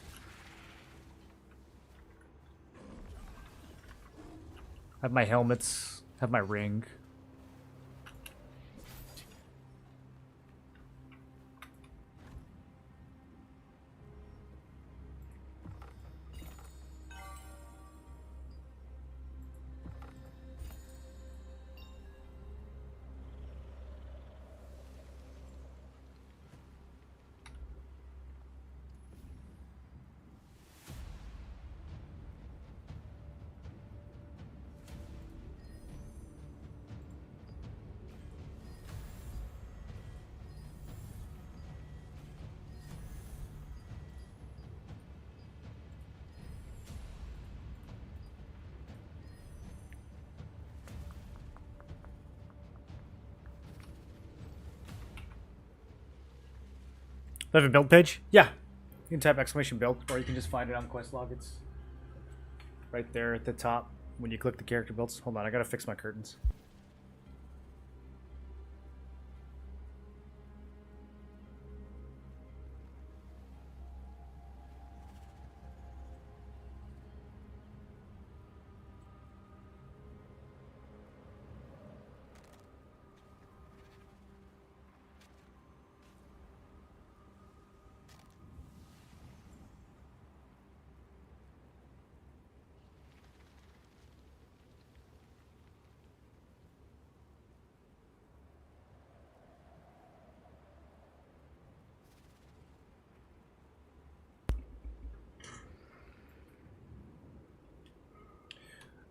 I have my helmets. I have my ring. Do I have a build page? Yeah. You can type exclamation build, or you can just find it on quest log. It's right there at the top when you click the character builds. Hold on, I gotta fix my curtains.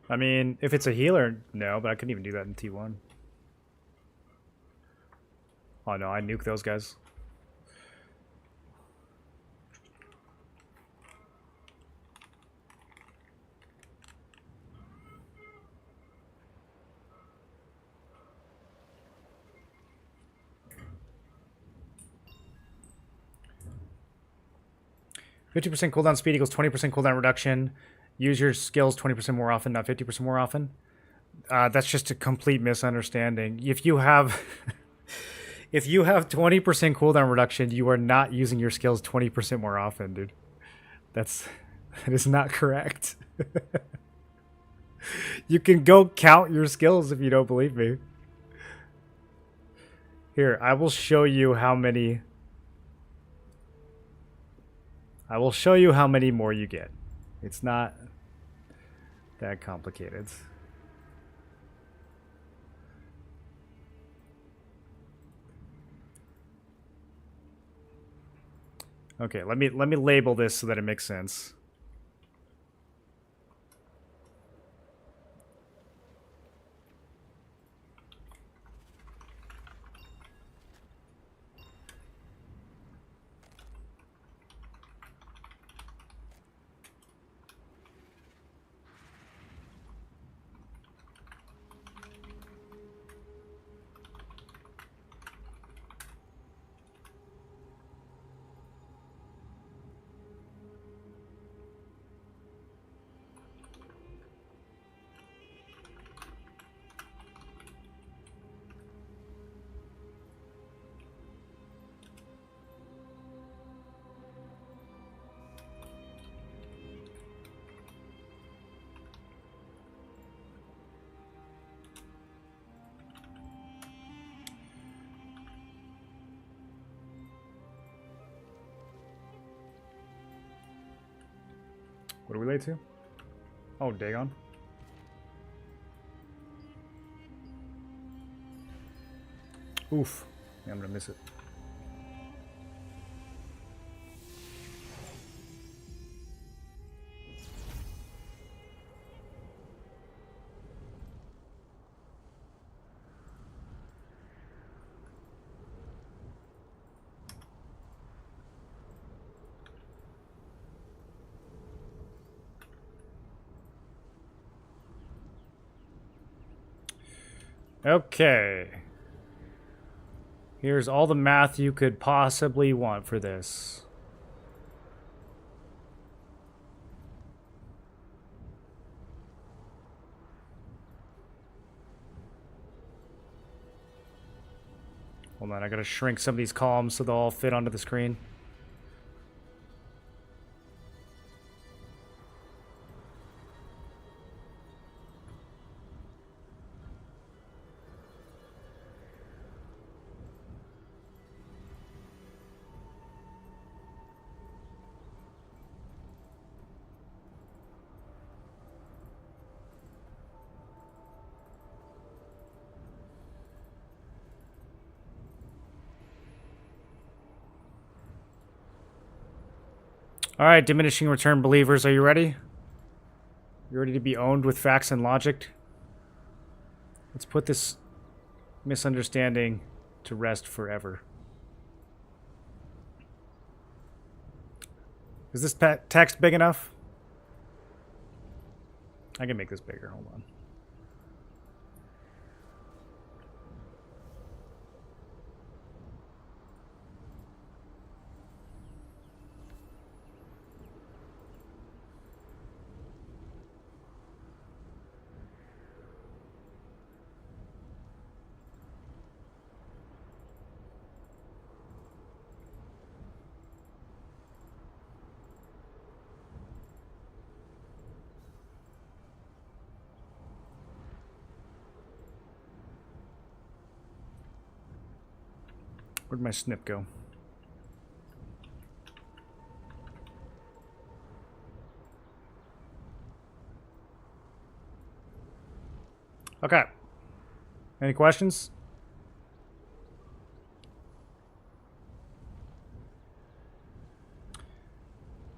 I mean, if it's a healer, no, but I couldn't even do that in T1. Oh no, I nuke those guys. 50% cooldown speed equals 20% cooldown reduction. Use your skills 20% more often, not 50% more often. That's just a complete misunderstanding. If you have if you have 20% cooldown reduction, you are not using your skills 20% more often, dude. That is not correct. You can go count your skills if you don't believe me. Here, I will show you how many. I will show you how many more you get. It's not that complicated. Okay, let me label this so that it makes sense. What are we late to? Oh, Dagon. Oof. Yeah, I'm gonna miss it. Okay. Here's all the math you could possibly want for this. Hold on, I gotta shrink some of these columns so they'll all fit onto the screen. All right, diminishing return believers, are you ready? You ready to be owned with facts and logic? Let's put this misunderstanding to rest forever. Is this text big enough? I can make this bigger. Hold on. Where'd my snip go? Okay. Any questions?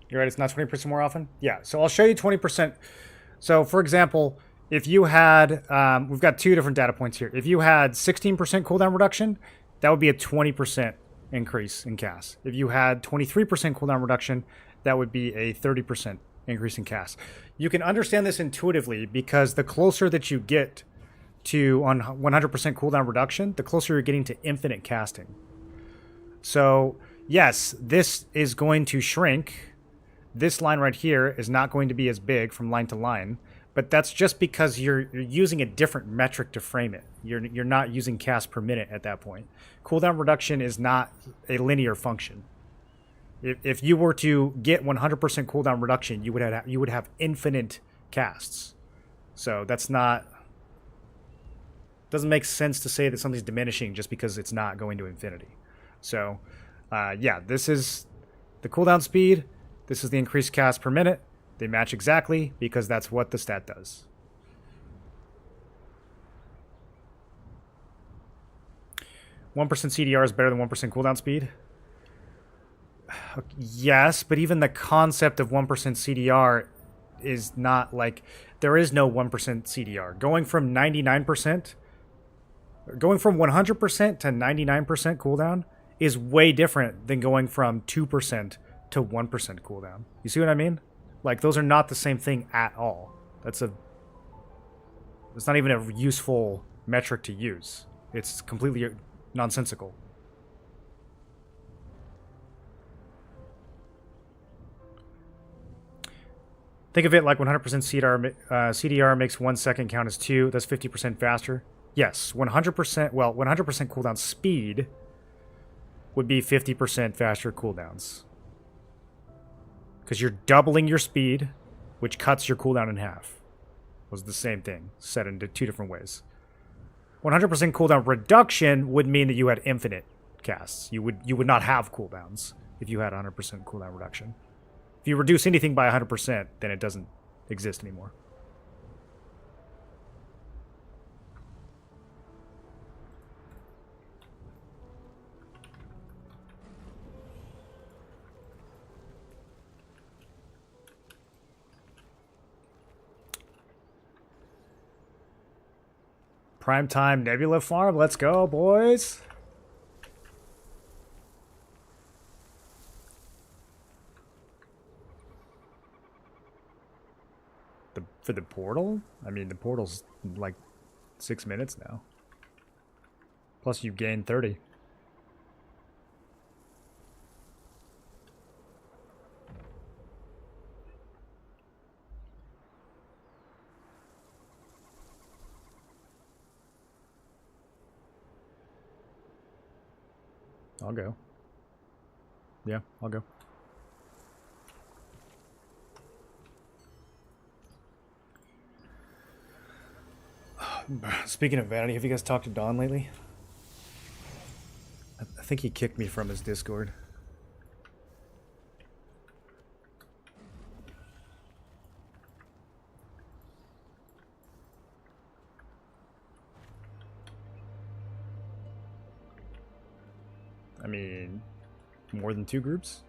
You're right, it's not 20% more often? Yeah, so I'll show you 20%. So, for example, if you had, we've got two different data points here. If you had 16% cooldown reduction, that would be a 20% increase in cast. If you had 23% cooldown reduction, that would be a 30% increase in cast. You can understand this intuitively because the closer that you get to on 100% cooldown reduction, the closer you're getting to infinite casting. So, yes, this is going to shrink this line right here is not going to be as big from line to line, but that's just because you're using a different metric to frame it. You're not using cast per minute at that point. Cooldown reduction is not a linear function. If you were to get 100% cooldown reduction, you would have infinite casts. So that's not... Doesn't make sense to say that something's diminishing just because it's not going to infinity. So, yeah, this is the cooldown speed. This is the increased cast per minute. They match exactly because that's what the stat does. (1% CDR is better than 1% cooldown speed? Yes, but even the concept of 1% CDR is not like... There is no 1% CDR. Going from 100% to 99% cooldown is way different than going from 2% to 1% cooldown. You see what I mean? Like, those are not the same thing at all. It's not even a useful metric to use. It's completely nonsensical. Think of it like 100% CDR makes 1 second count as 2. That's 50% faster. Yes, 100%, well, 100% cooldown speed would be 50% faster cooldowns. Because you're doubling your speed, which cuts your cooldown in half. It was the same thing, said into 2 different ways. 100% cooldown reduction would mean that you had infinite casts. You would not have cooldowns if you had 100% cooldown reduction. If you reduce anything by 100%, then it doesn't exist anymore. Primetime Nebula Farm, let's go, boys. For the portal? I mean, the portal's like 6 minutes now. Plus you gain 30. I'll go. Yeah, I'll go. Speaking of vanity, have you guys talked to Don lately? I think he kicked me from his Discord. I mean, more than 2 groups?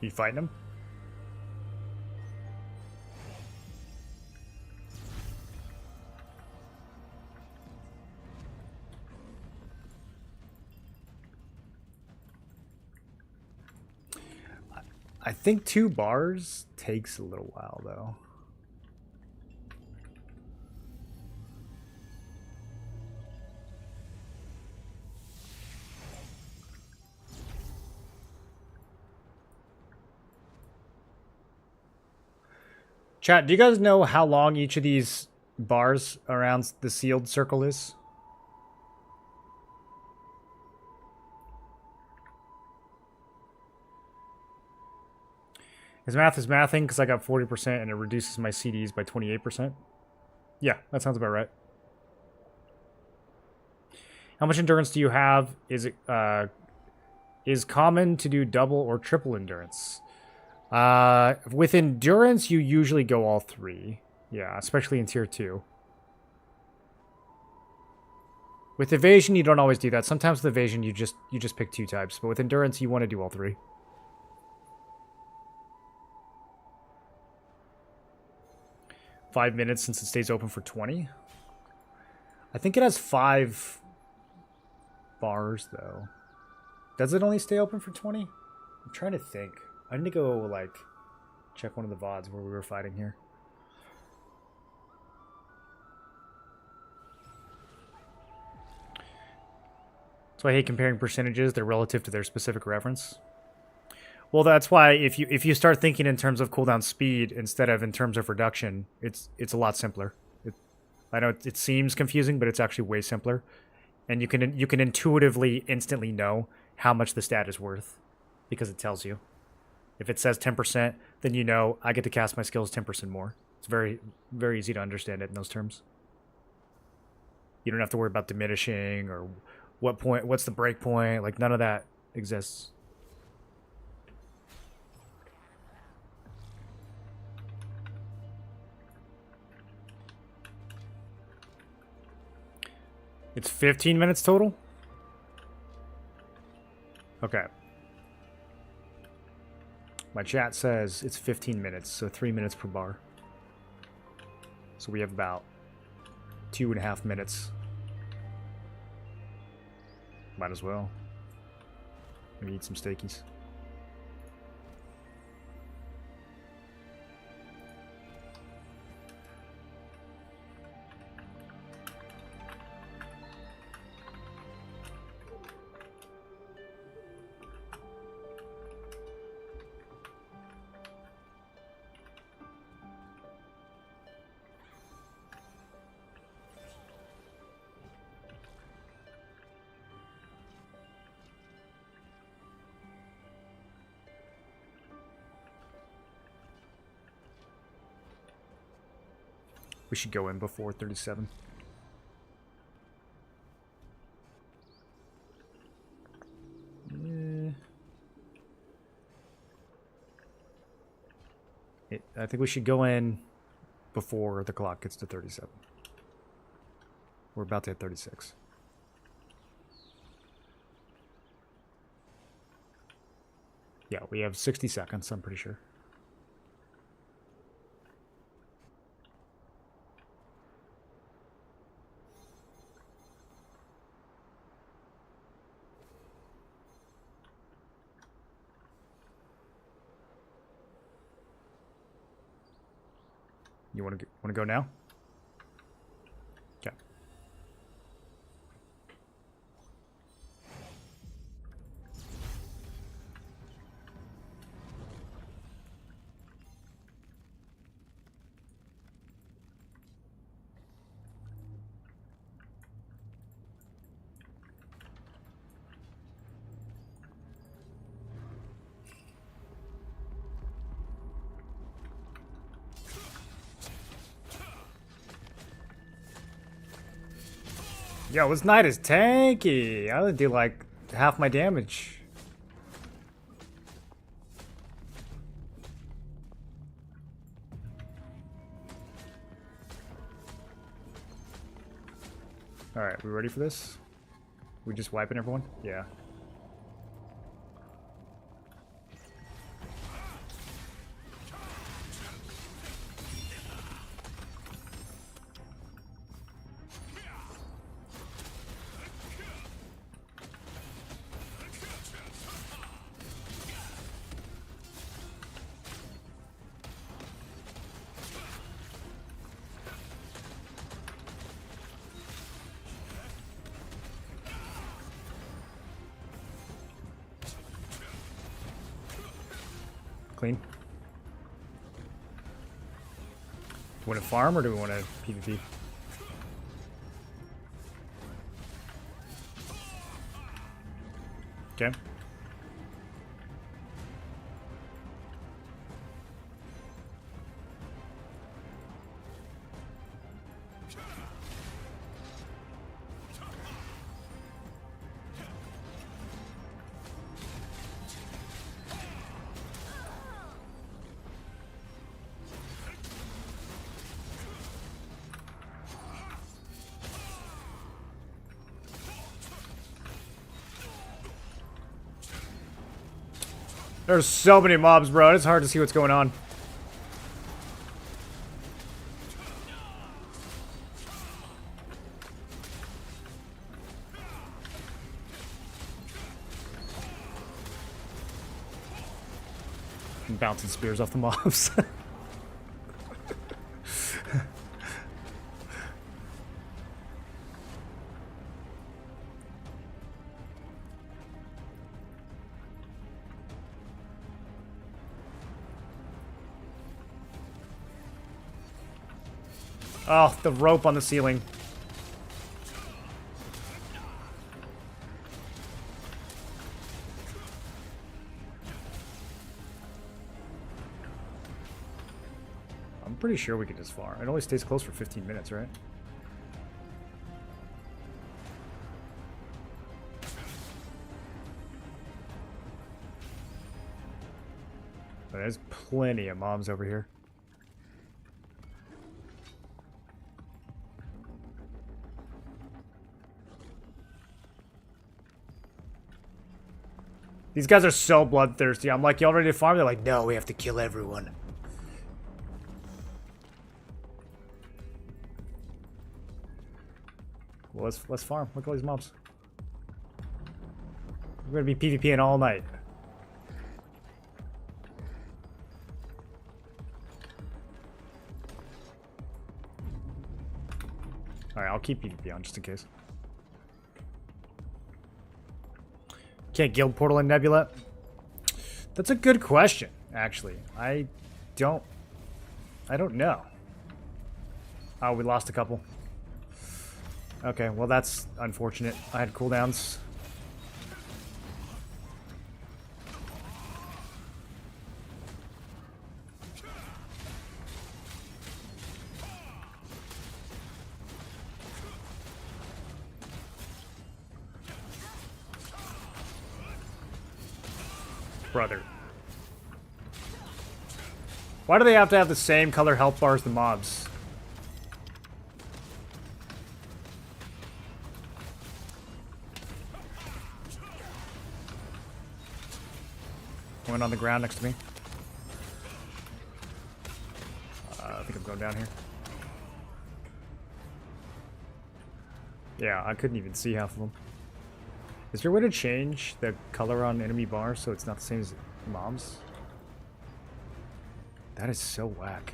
You fighting him? I think 2 bars takes a little while, though. Chat, do you guys know how long each of these bars around the sealed circle is? His math is mathing because I got 40% and it reduces my CDs by 28%. Yeah, that sounds about right. How much endurance do you have? Is it common to do double or triple endurance? With endurance, you usually go all 3. Yeah, especially in tier 2. With evasion, you don't always do that. Sometimes with evasion, you just pick 2 types. But with endurance, you want to do all 3. $5 minutes since it stays open for 20. I think it has 5 bars, though. Does it only stay open for 20? I'm trying to think. I need to go, like, check one of the VODs where we were fighting here. So I hate comparing percentages. They're relative to their specific reference. Well, that's why if you start thinking in terms of cooldown speed instead of in terms of reduction, it's a lot simpler. I know it seems confusing, but it's actually way simpler. And you can intuitively, instantly know how much the stat is worth because it tells you. If it says 10%, then you know I get to cast my skills 10% more. It's very, very easy to understand it in those terms. You don't have to worry about diminishing or what's the break point. Like, none of that exists. It's 15 minutes total? Okay. My chat says it's 15 minutes, so 3 minutes per bar. So we have about 2.5 minutes. Might as well. Maybe eat some steakies. We should go in before 37. I think we should go in before the clock gets to 37. We're about to hit 36. Yeah, we have 60 seconds, I'm pretty sure. You want to go now? Okay. Yo, this knight is tanky. I only do like half my damage. Alright, we ready for this? We just wiping everyone? Yeah. Clean. Do we want to farm or do we want to PvP? Okay. There's so many mobs, bro. It's hard to see what's going on. I'm bouncing spears off the mobs. Oh, the rope on the ceiling. I'm pretty sure we get this far. It only stays close for 15 minutes, right? But there's plenty of mobs over here. These guys are so bloodthirsty. I'm like, y'all ready to farm? They're like, no, we have to kill everyone. Well, let's farm. Look at all these mobs. We're gonna be PvPing all night. Alright, I'll keep PvP on just in case. Can't guild portal in Nebula? That's a good question, actually. I don't know. Oh, we lost a couple. Okay, well that's unfortunate. I had cooldowns. Brother. Why do they have to have the same color health bar as the mobs? One on the ground next to me. I think I'm going down here. Yeah, I couldn't even see half of them. Is there a way to change the color on enemy bars so it's not the same as mobs? That is so whack.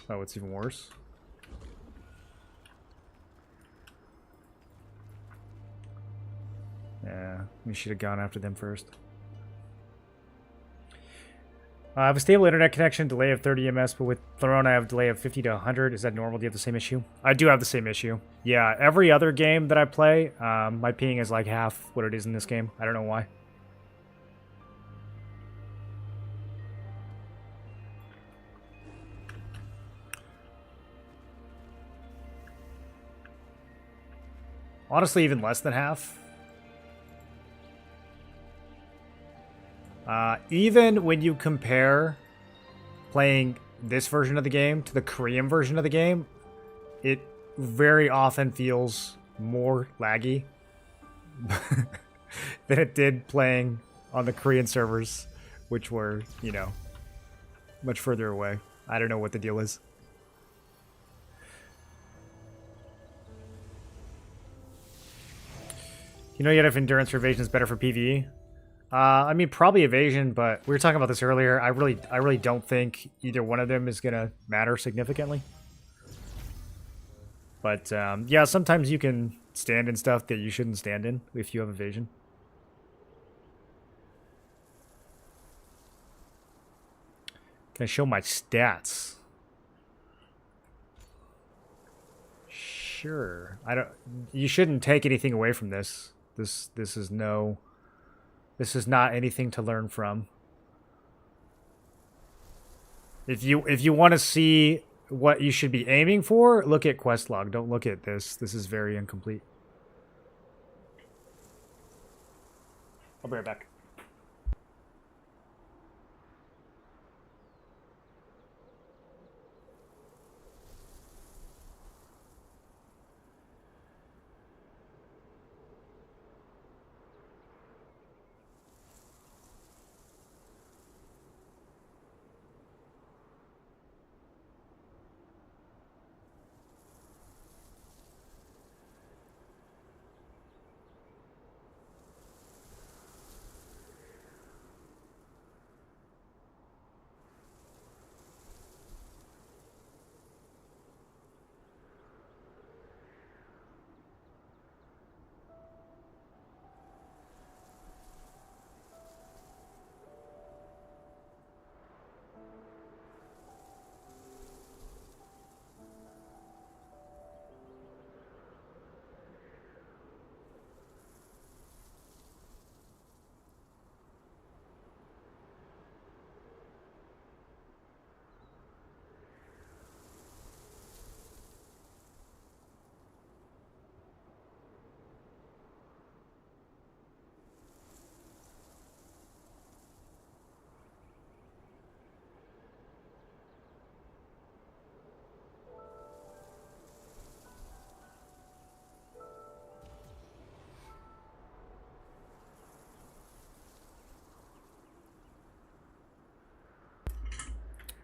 Oh, it's even worse? Yeah, we should have gone after them first. I have a stable internet connection, delay of 30 ms, but with Throne I have delay of 50 to 100. Is that normal? Do you have the same issue? I do have the same issue. Yeah, every other game that I play, my ping is like half what it is in this game. I don't know why. Honestly, even less than half. Even when you compare playing this version of the game to the Korean version of the game, it very often feels more laggy than it did playing on the Korean servers, which were, you know, much further away. I don't know what the deal is. You know yet if endurance or evasion is better for PvE? I mean, probably evasion, but we were talking about this earlier. I really don't think either one of them is gonna matter significantly. But yeah, sometimes you can stand in stuff that you shouldn't stand in if you have evasion. Can I show my stats? Sure. I don't. You shouldn't take anything away from this. This is no. This is not anything to learn from. If you want to see what you should be aiming for, look at quest log. Don't look at this. This is very incomplete. I'll be right back.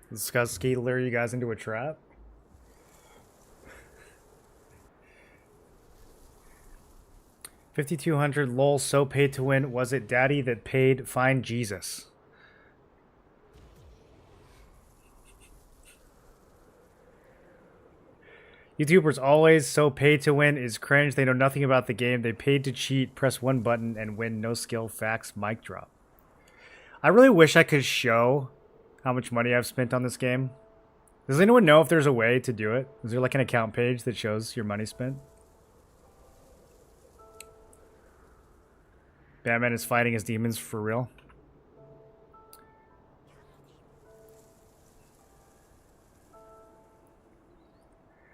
Discuss Skeet lure you guys into a trap. $5,200 lol, so paid to win. Was it daddy that paid? Find Jesus. YouTubers always so paid to win is cringe. They know nothing about the game. They paid to cheat. Press one button and win. No skill. Facts. Mic drop. I really wish I could show how much money I've spent on this game. Does anyone know if there's a way to do it? Is there like an account page that shows your money spent? Batman is fighting his demons for real.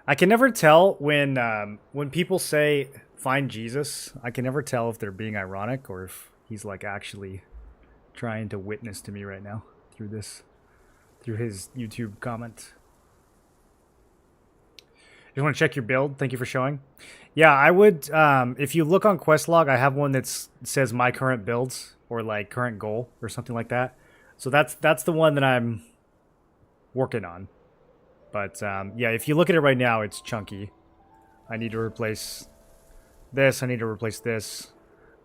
I can never tell when people say find Jesus. I can never tell if they're being ironic or if he's like actually trying to witness to me right now through his YouTube comment. Just want to check your build. Thank you for showing. Yeah, I would. If you look on quest log, I have one that says my current builds or like current goal or something like that. So that's the one that I'm working on. But yeah, if you look at it right now, it's chunky. I need to replace this. I need to replace this.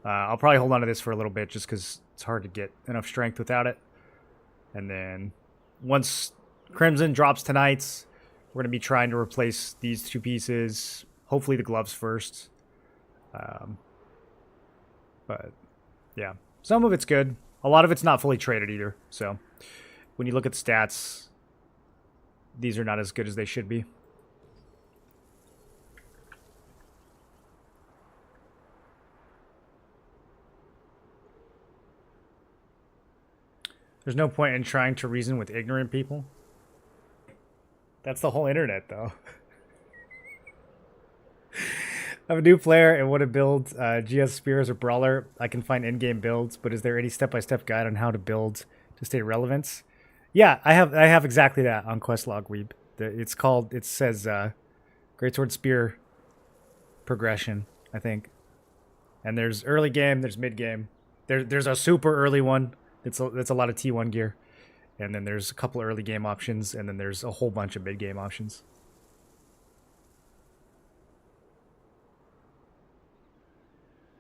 I'll probably hold on to this for a little bit just because it's hard to get enough strength without it. And then once Crimson drops tonight, we're going to be trying to replace these two pieces. Hopefully the gloves first. But yeah, some of it's good. A lot of it's not fully traded either. So when you look at the stats, these are not as good as they should be. There's no point in trying to reason with ignorant people. That's the whole internet, though. I'm a new player and want to build GS Spears or Brawler. I can find in-game builds, but is there any step-by-step guide on how to build to stay relevant? Yeah, I have exactly that on Questlog Weeb. It says Greatsword Spear progression, I think. And there's early game, there's mid game. There's a super early one. That's a lot of T1 gear. And then there's a couple early game options, and then there's a whole bunch of mid game options.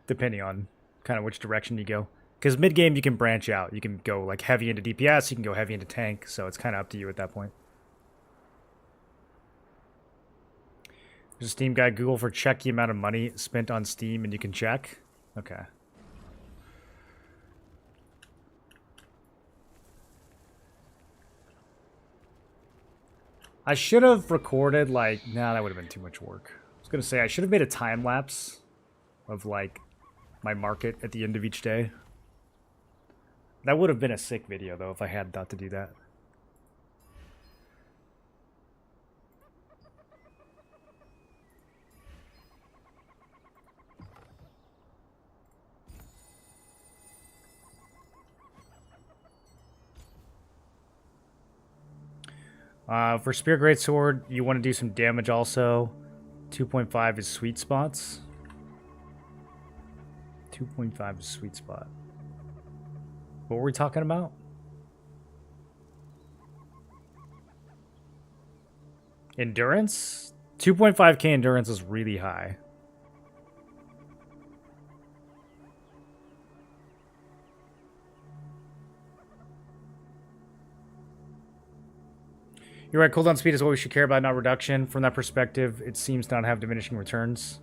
Depending on kind of which direction you go. Because mid game you can branch out. You can go like heavy into DPS, you can go heavy into tank, so it's kind of up to you at that point. There's a Steam guide. Google for check the amount of money spent on Steam and you can check. Okay. I should have recorded like, nah, that would have been too much work. I was going to say I should have made a time lapse of like my market at the end of each day. That would have been a sick video though if I had thought to do that. For Spear Greatsword, you want to do some damage also. 2.5 is sweet spots. 2.5 is sweet spot. What were we talking about? Endurance? 2.5k endurance is really high. You're right, cooldown speed is what we should care about, not reduction. From that perspective, it seems to not have diminishing returns.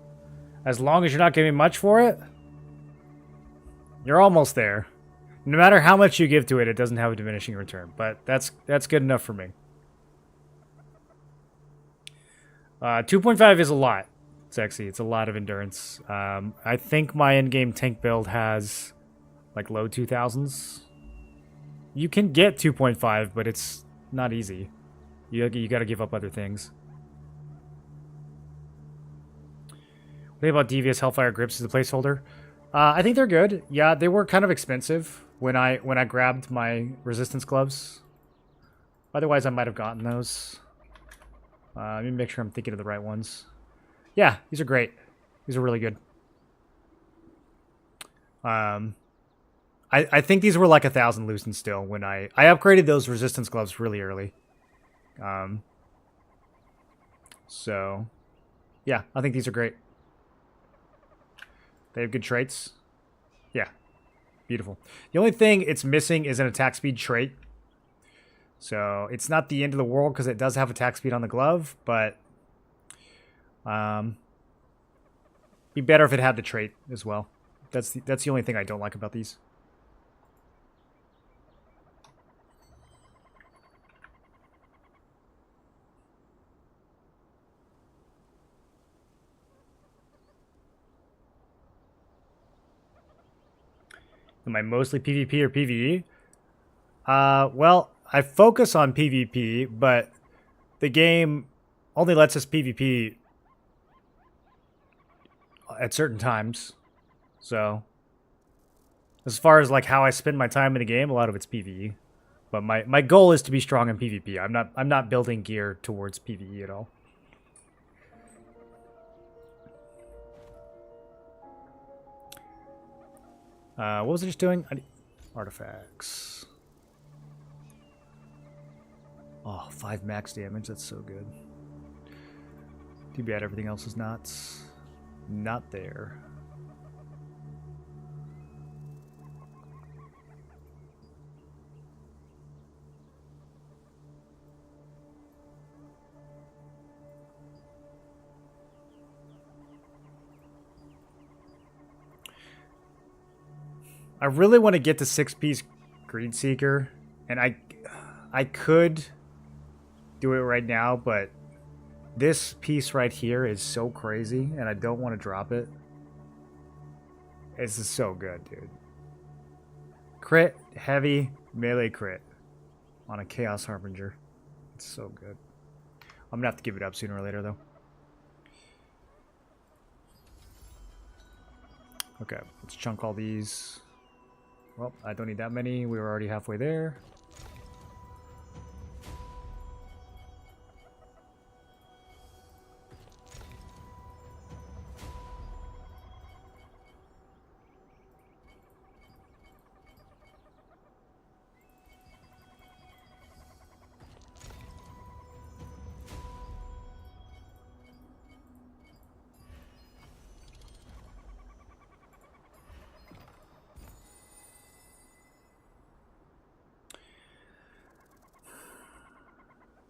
As long as you're not giving much for it, you're almost there. No matter how much you give to it, it doesn't have a diminishing return. But that's good enough for me. 2.5 is a lot, Sexy. It's a lot of endurance. I think my in-game tank build has like low 2000s. You can get 2.5, but it's not easy. You got to give up other things. What do you think about Devious Hellfire Grips as a placeholder? I think they're good. Yeah, they were kind of expensive when I grabbed my resistance gloves. Otherwise, I might have gotten those. Let me make sure I'm thinking of the right ones. Yeah, these are great. These are really good. I think these were like 1,000 Lucent still when I upgraded those resistance gloves really early. So, yeah, I think these are great. They have good traits. Yeah, beautiful. The only thing it's missing is an attack speed trait. So it's not the end of the world because it does have attack speed on the glove, but be better if it had the trait as well. That's the only thing I don't like about these. Am I mostly PvP or PvE? Well, I focus on PvP, but the game only lets us PvP at certain times. So, as far as like how I spend my time in the game, a lot of it's PvE. But my goal is to be strong in PvP. I'm not building gear towards PvE at all. What was I just doing? Artifacts. Oh, 5 max damage. That's so good. Too bad everything else is not there. I really want to get to 6-piece Greedseeker, and I could do it right now, but this piece right here is so crazy, and I don't want to drop it. This is so good, dude. Crit, heavy, melee crit on a Chaos Harbinger. It's so good. I'm gonna have to give it up sooner or later, though. Okay, let's chunk all these. Well, I don't need that many. We were already halfway there.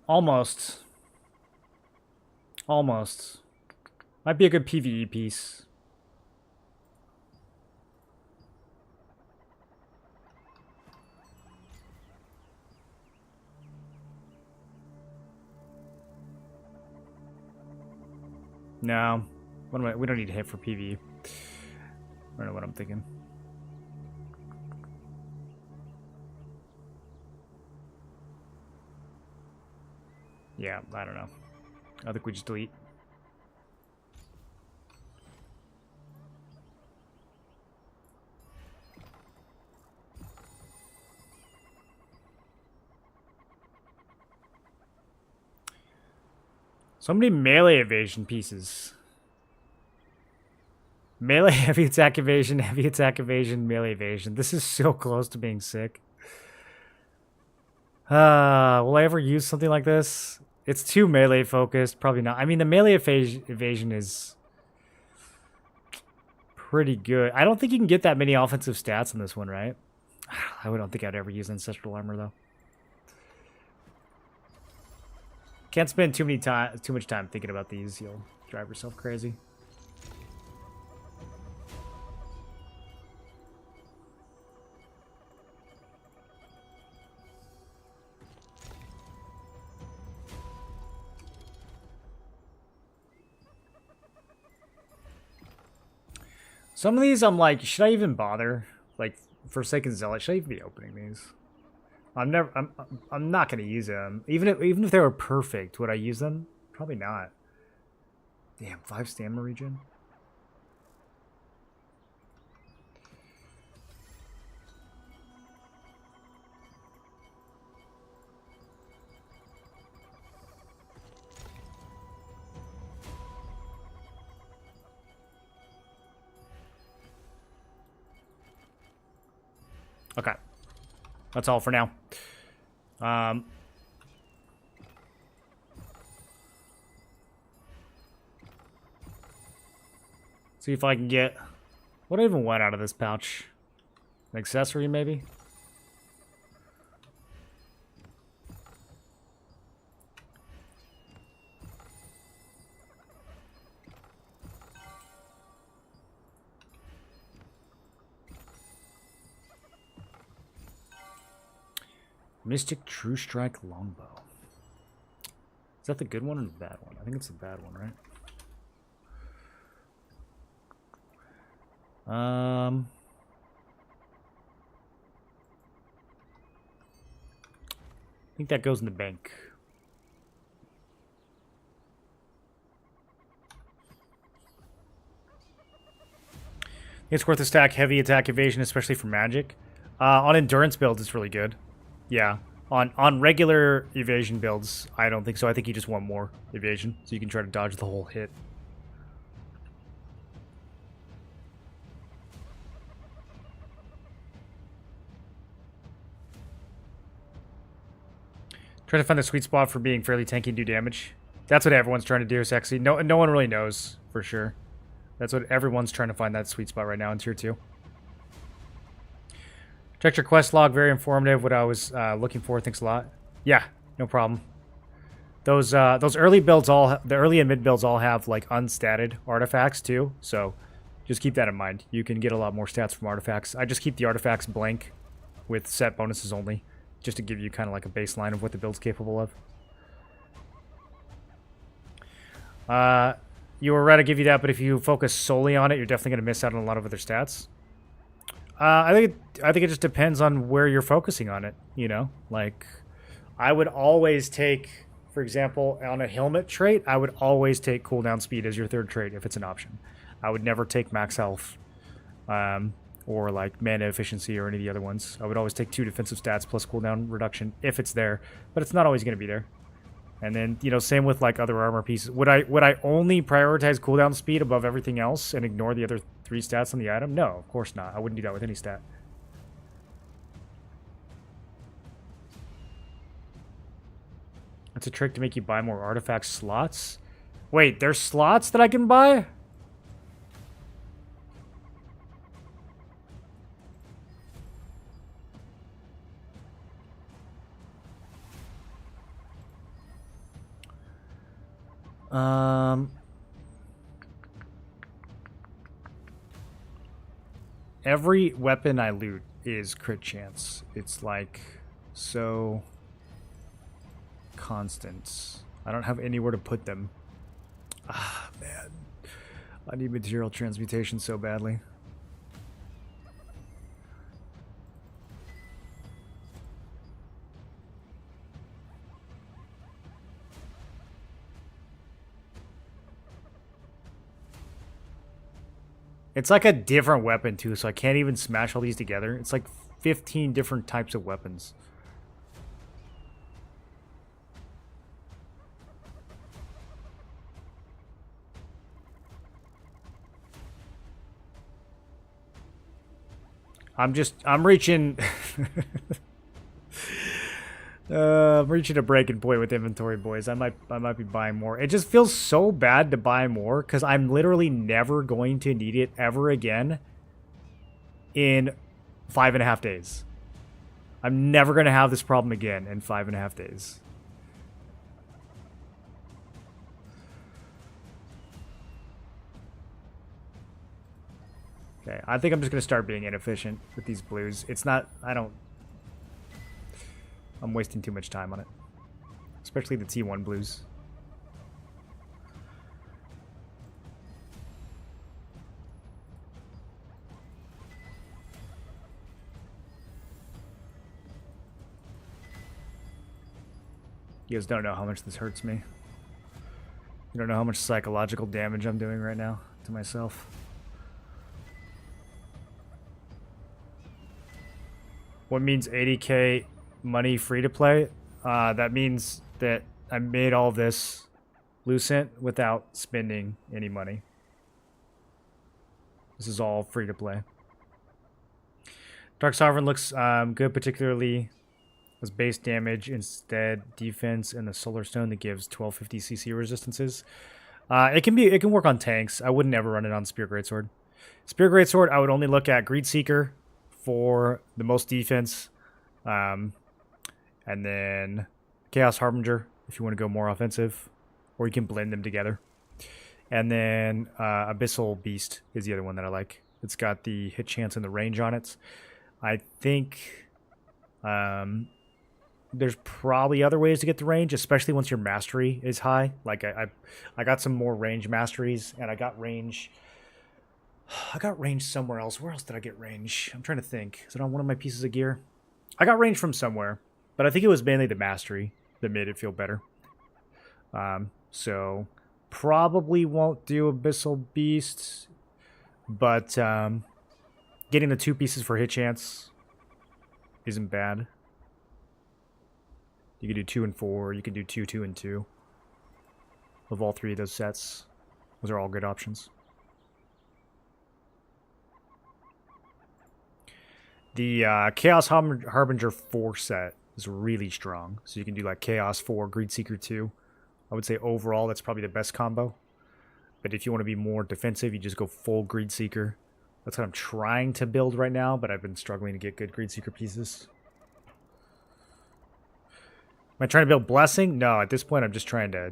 Almost. Almost. Might be a good PvE piece. No. What am I? We don't need to hit for PvE. I don't know what I'm thinking. Yeah, I don't know. I think we just delete. So many melee evasion pieces. Melee heavy attack evasion, melee evasion. This is so close to being sick. Will I ever use something like this? It's too melee focused. Probably not. I mean, the melee evasion is pretty good. I don't think you can get that many offensive stats in this one, right? I don't think I'd ever use Ancestral Armor, though. Can't spend too much time thinking about these. You'll drive yourself crazy. Some of these I'm like, should I even bother? Like, Forsaken Zealot, should I even be opening these? I'm not gonna use them. Even if they were perfect, would I use them? Probably not. Damn, 5 stamina regen. Okay. That's all for now. See if I can get... What even went out of this pouch? An accessory, maybe? Mystic True Strike Longbow. Is that the good one or the bad one? I think it's the bad one, right? I think that goes in the bank. It's worth a stack. Heavy attack evasion, especially for magic. On endurance builds, it's really good. Yeah. On regular evasion builds, I don't think so. I think you just want more evasion, so you can try to dodge the whole hit. Try to find the sweet spot for being fairly tanky and do damage. That's what everyone's trying to do, Sexy. No one really knows, for sure. That's what everyone's trying to find, that sweet spot right now in Tier 2. Checked your quest log, very informative. What I was looking for, thanks a lot. Yeah, no problem. Those early builds the early and mid builds all have like unstatted artifacts too, so just keep that in mind. You can get a lot more stats from artifacts. I just keep the artifacts blank with set bonuses only, just to give you kind of like a baseline of what the build's capable of. You were right to give you that, but if you focus solely on it, you're definitely going to miss out on a lot of other stats. I think it just depends on where you're focusing on it, you know? Like, I would always take, for example, on a helmet trait, I would always take cooldown speed as your third trait if it's an option. I would never take max health, or like mana efficiency or any of the other ones. I would always take 2 defensive stats plus cooldown reduction if it's there, but it's not always going to be there. And then, you know, same with like other armor pieces. Would I only prioritize cooldown speed above everything else and ignore the other 3 stats on the item? No, of course not. I wouldn't do that with any stat. That's a trick to make you buy more artifact slots. Wait, there's slots that I can buy? Every weapon I loot is crit chance. It's like so constant. I don't have anywhere to put them. Ah, man. I need material transmutation so badly. It's like a different weapon too, so I can't even smash all these together. It's like 15 different types of weapons. I'm reaching I'm reaching a breaking point with inventory, boys. I might be buying more. It just feels so bad to buy more because I'm literally never going to need it ever again in 5.5 days. I'm never going to have this problem again in 5.5 days. Okay, I think I'm just going to start being inefficient with these blues. It's not, I'm wasting too much time on it. Especially the T1 blues. You guys don't know how much this hurts me. You don't know how much psychological damage I'm doing right now to myself. What means 80k money free to play? That means that I made all this Lucent without spending any money. This is all free to play. Dark Sovereign looks good, particularly as base damage instead defense and the Solar Stone that gives 1250 CC resistances. It can work on tanks. I wouldn't ever run it on Spear Greatsword. Spear Greatsword, I would only look at Greed Seeker for the most defense. And then Chaos Harbinger if you want to go more offensive. Or you can blend them together. And then Abyssal Beast is the other one that I like. It's got the hit chance and the range on it. I think there's probably other ways to get the range, especially once your mastery is high. Like I got some more range masteries, and I got range. I got range somewhere else. Where else did I get range? I'm trying to think. Is it on one of my pieces of gear? I got range from somewhere, but I think it was mainly the mastery that made it feel better. So probably won't do Abyssal Beast, but getting the 2 pieces for hit chance isn't bad. You can do 2 and 4. You can do 2, 2, and 2. Of all 3 of those sets, those are all good options. The Chaos Harbinger 4 set is really strong. So you can do like Chaos 4, Greed Seeker 2. I would say overall that's probably the best combo. But if you want to be more defensive, you just go full Greed Seeker. That's what I'm trying to build right now, but I've been struggling to get good Greed Seeker pieces. Am I trying to build Blessing? No, at this point I'm just trying to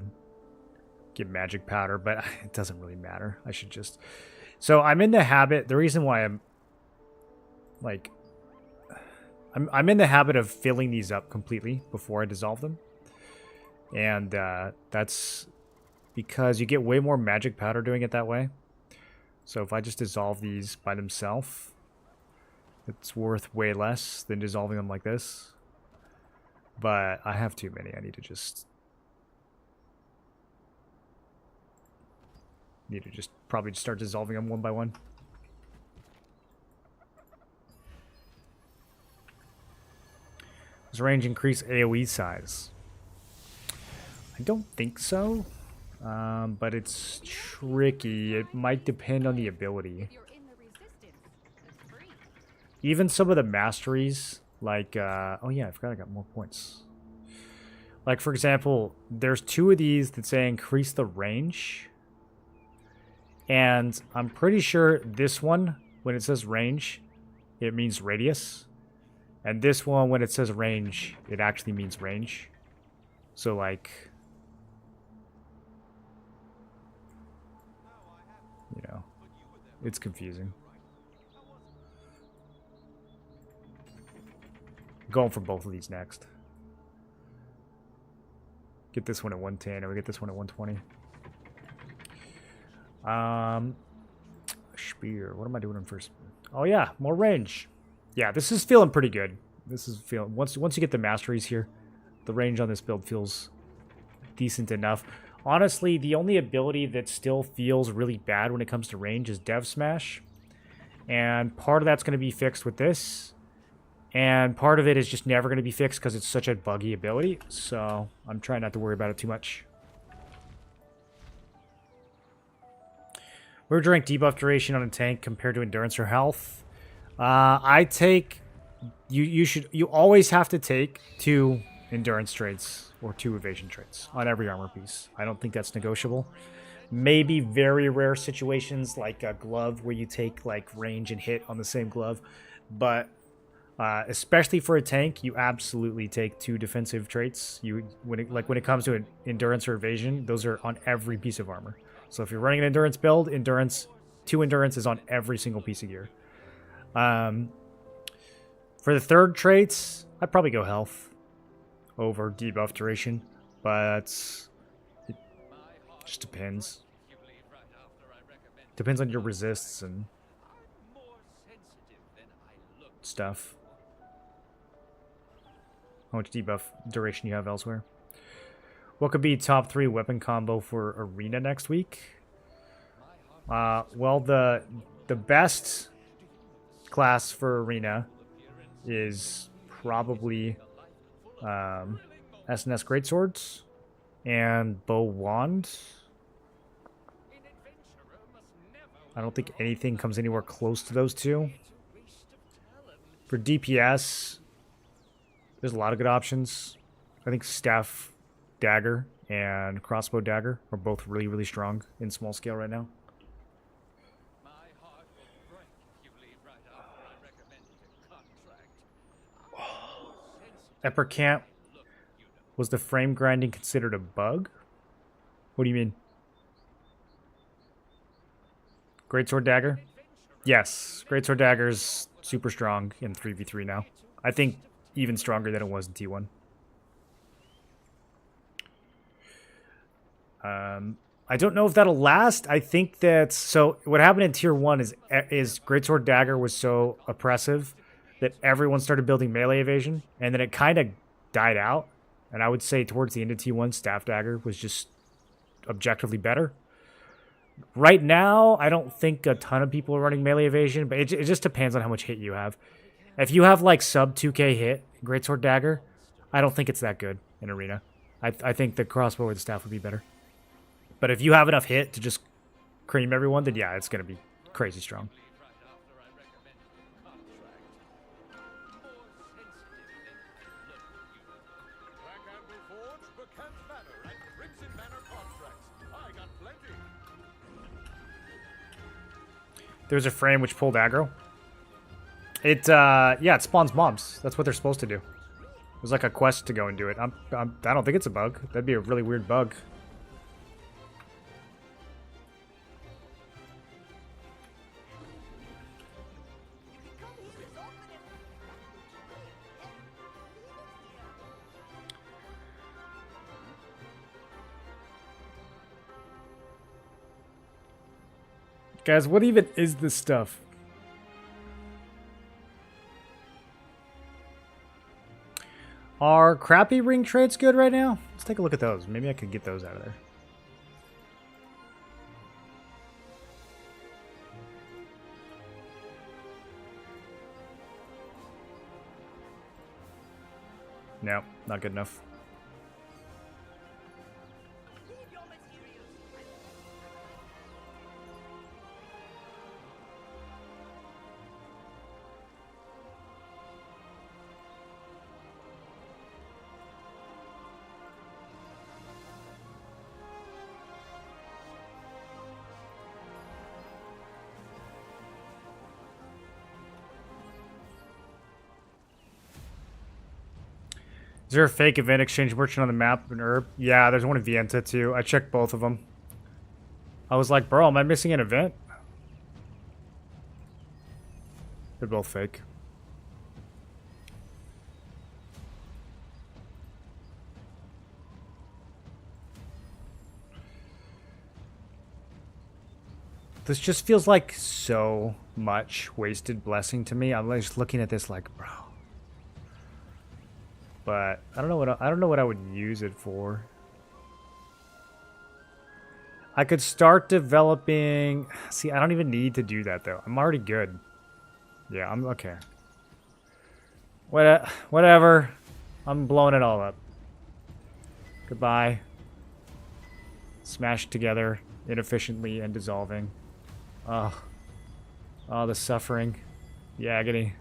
get Magic Powder, but it doesn't really matter. I should just... So I'm in the habit... The reason why I'm... Like... I'm in the habit of filling these up completely before I dissolve them. And that's because you get way more Magic Powder doing it that way. So if I just dissolve these by themselves, it's worth way less than dissolving them like this. But I have too many. I need to just probably just start dissolving them one by one. Does range increase AoE size? I don't think so. But it's tricky. It might depend on the ability. If you're in the resistance, it's free. Even some of the masteries, like, oh yeah, I forgot I got more points. Like, for example, there's 2 of these that say increase the range. And I'm pretty sure this one, when it says range, it means radius. And this one, when it says range, it actually means range. So, like... You know, it's confusing. I'm going for both of these next. Get this one at 110, and we get this one at 120. Spear. What am I doing in first? Oh yeah, more range. Yeah, this is feeling pretty good. This is feeling once you get the masteries here, the range on this build feels decent enough. Honestly, the only ability that still feels really bad when it comes to range is Dev Smash. And part of that's going to be fixed with this. And part of it is just never going to be fixed because it's such a buggy ability. So I'm trying not to worry about it too much. Where rank debuff duration on a tank compared to endurance or health? I take... You always have to take 2 endurance traits or 2 evasion traits on every armor piece. I don't think that's negotiable. Maybe very rare situations like a glove where you take like range and hit on the same glove, but especially for a tank, you absolutely take 2 defensive traits. When it comes to an endurance or evasion, those are on every piece of armor. So if you're running an endurance build, 2 endurance is on every single piece of gear. For the third traits, I'd probably go health over debuff duration, but it just depends. Depends on your resists and stuff. How much debuff duration you have elsewhere. What could be top 3 weapon combo for Arena next week? Well, the best class for Arena is probably SNS Greatswords and Bow Wand. I don't think anything comes anywhere close to those 2. For DPS, there's a lot of good options. I think Staff Dagger and crossbow dagger are both really, really strong in small scale right now. My heart will break if you leave right after I recommended a contract. Epper Camp, was the frame grinding considered a bug? What do you mean? Greatsword dagger? Yes, Greatsword dagger's super strong in 3v3 now. I think even stronger than it was in T1. I don't know if that'll last. I think that so what happened in tier 1 is Greatsword dagger was so oppressive that everyone started building melee evasion, and then it kind of died out. And I would say towards the end of T1, staff dagger was just objectively better. Right now, I don't think a ton of people are running melee evasion, but it just depends on how much hit you have. If you have like sub 2k hit, Greatsword dagger, I don't think it's that good in arena. I think the crossbow or the staff would be better. But if you have enough hit to just cream everyone, then yeah, it's going to be crazy strong. There's a frame which pulled aggro. Yeah, it spawns mobs. That's what they're supposed to do. There's like a quest to go and do it. I don't think it's a bug. That'd be a really weird bug. Guys, what even is this stuff? Are crappy ring traits good right now? Let's take a look at those. Maybe I could get those out of there. No, not good enough. Is there a fake event exchange merchant on the map in Herb? Yeah, there's one in Vienta too. I checked both of them. I was like, bro, am I missing an event? They're both fake. This just feels like so much wasted blessing to me. I'm just looking at this like, bro. But I don't know what I would use it for. I could start developing. See, I don't even need to do that though. I'm already good. Yeah, I'm okay. Whatever. I'm blowing it all up. Goodbye. Smashed together inefficiently and dissolving. Oh, the suffering. The agony.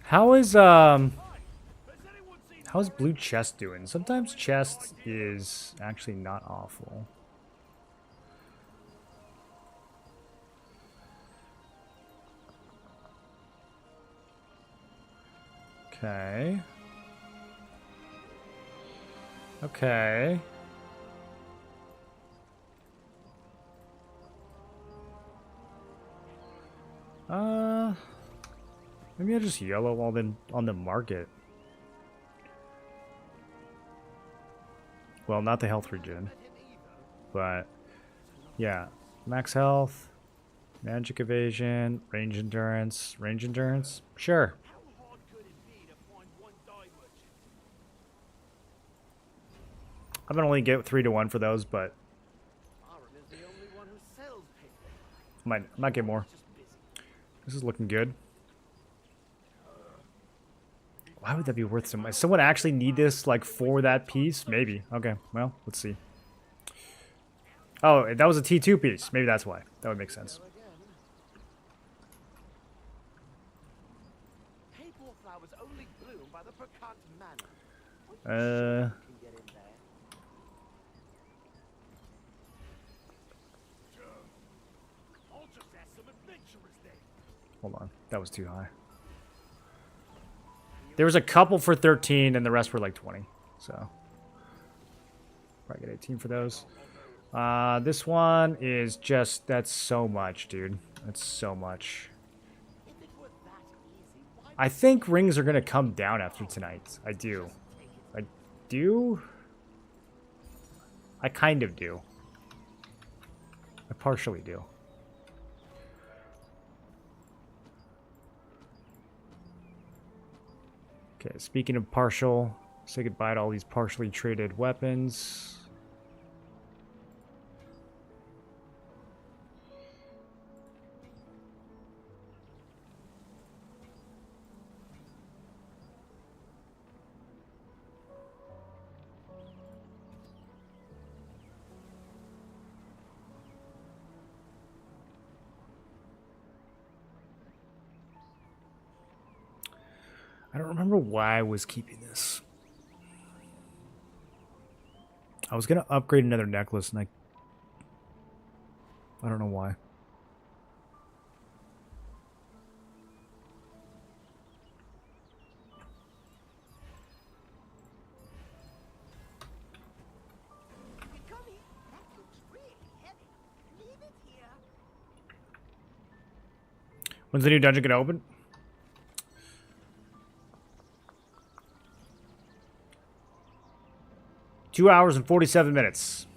How's blue chest doing? Sometimes chest is actually not awful. Okay. Okay. Maybe I'll just yellow while then on the market. Well, not the health regen. But, yeah. Max health. Magic evasion, range endurance, Sure. How hard could it be to find one dye merchant? I'm gonna only get 3 to 1 for those, but Aram is the only one who sells paper. might get more. Just busy. This is looking good. Why would that be worth so much? Someone actually need this like for that piece? Maybe. Okay, well, let's see. Oh, that was a T2 piece. Maybe that's why. That would make sense. Paper flowers only bloom by the Percant Manor. Uh, Can get in there. I'll just ask some adventurers then. hold on. That was too high. There was a couple for 13 and the rest were like 20. So probably get 18 for those. This one is just, that's so much, dude. That's so much. If it were that easy, why I think rings are going to come down after tonight. I do. I do? I kind of do. I partially do. Okay, speaking of partial, say goodbye to all these partially traded weapons. I don't remember why I was keeping this. I was gonna upgrade another necklace and I don't know why. Gummy, that looks really heavy. Leave it here. When's the new dungeon gonna open? Two hours and 47 minutes.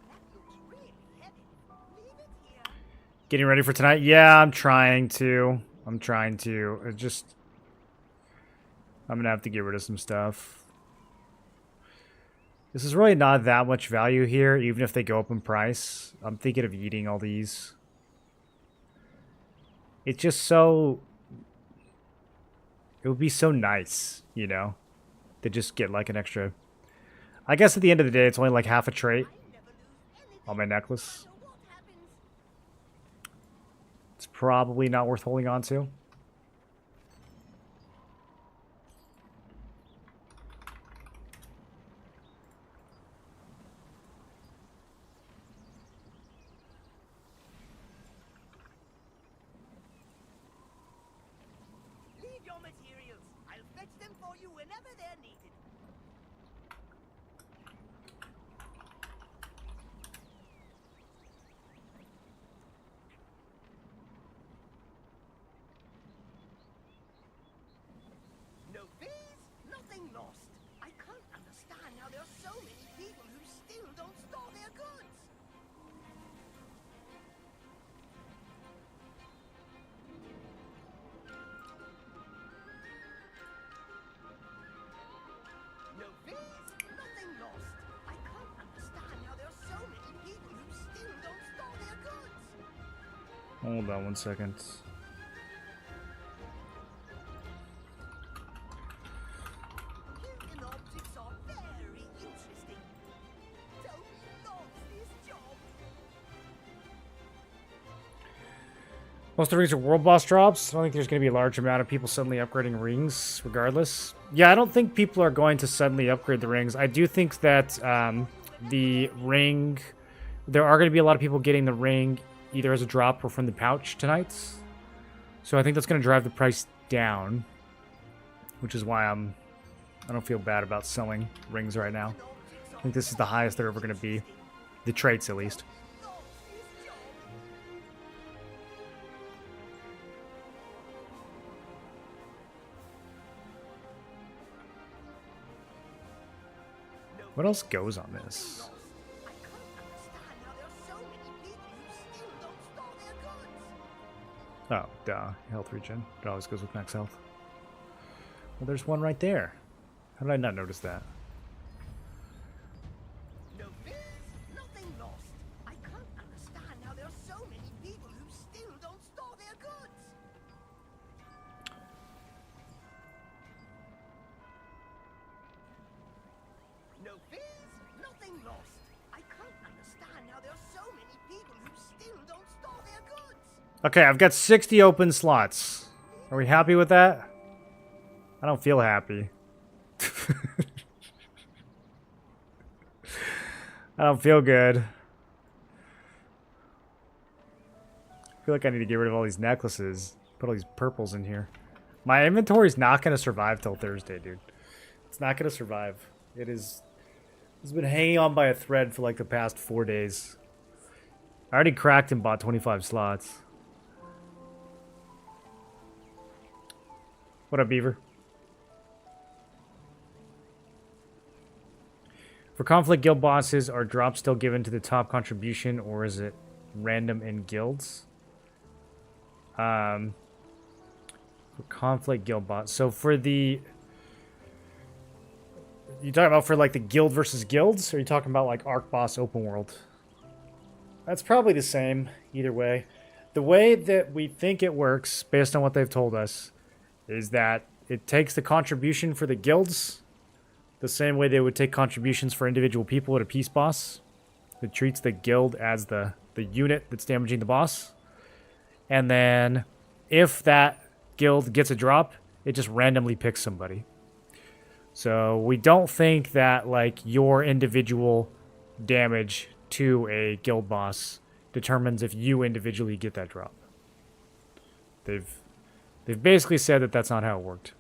That looks really heavy. Leave it here. Getting ready for tonight? Yeah, I'm trying to. I'm gonna have to get rid of some stuff. This is really not that much value here, even if they go up in price. I'm thinking of eating all these. It's just so... It would be so nice, you know? To just get like an extra... I guess at the end of the day, it's only like half a trait on my necklace. So what happens? It's probably not worth holding on to. Leave your materials. I'll fetch them for you whenever they're needed. No fees, nothing lost. I can't understand how there are so many people who still don't store their goods. No fees, nothing lost. I can't understand how there are so many people who still don't store their goods. Hold on one second. Hidden objects are very interesting. Toby loves this job. Most of the rings are world boss drops. I don't think there's going to be a large amount of people suddenly upgrading rings, regardless. Yeah, I don't think people are going to suddenly upgrade the rings. I do think that the ring... There are going to be a lot of people getting the ring either as a drop or from the pouch tonight. So I think that's going to drive the price down. Which is why I don't feel bad about selling rings right now. I think this is the highest they're ever going to be. The traits, at least. What else goes on this? I can't understand how there are so many Oh, duh. Health regen. It always goes with max health. Well, there's one right there. How did I not notice that? No fears, nothing lost. I can't understand how there are so many people who still don't store their goods. No fears, nothing lost. I can't understand how there are so many people who still don't store their goods. Okay, I've got 60 open slots. Are we happy with that? I don't feel happy. I don't feel good. I feel like I need to get rid of all these necklaces. Put all these purples in here. My inventory's not going to survive till Thursday, dude. It's not going to survive. It's been hanging on by a thread for like the past 4 days. I already cracked and bought 25 slots. What up, Beaver? For conflict guild bosses, are drops still given to the top contribution, or is it random in guilds? For conflict guild boss. So for the... You talking about for like the guild versus guilds? Or are you talking about like ARCHBOSS open world? That's probably the same, either way. The way that we think it works, based on what they've told us, is that it takes the contribution for the guilds the same way they would take contributions for individual people at a peace boss. It treats the guild as the unit that's damaging the boss. And then if that guild gets a drop, it just randomly picks somebody. So we don't think that like your individual damage to a guild boss determines if you individually get that drop. They've basically said that that's not how it worked.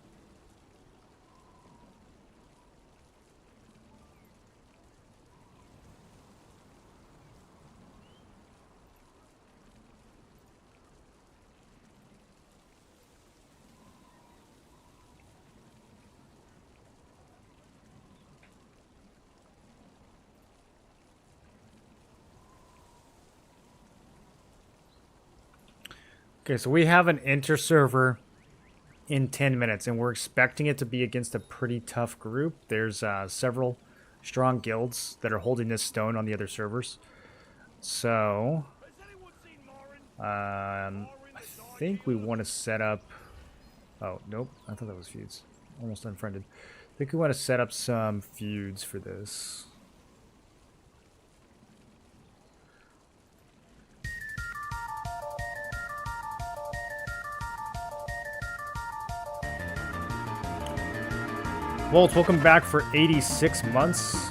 Okay, so we have an inter-server in 10 minutes, and we're expecting it to be against a pretty tough group. There's several strong guilds that are holding this stone on the other servers. So, I think we want to set up... Oh, nope. I thought that was feuds. Almost unfriended. I think we want to set up some feuds for this. Walt, welcome back for 86 months.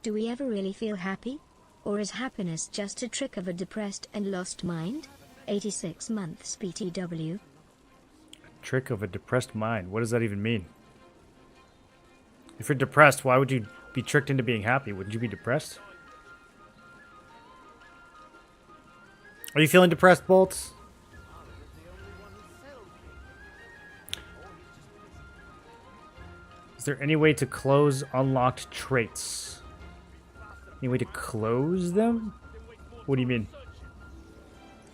Do we ever really feel happy? Or is happiness just a trick of a depressed and lost mind? 86 months PTW. Trick of a depressed mind. What does that even mean? If you're depressed, why would you be tricked into being happy? Wouldn't you be depressed? Are you feeling depressed, Bolts? Is there any way to close unlocked traits? Any way to close them? What do you mean?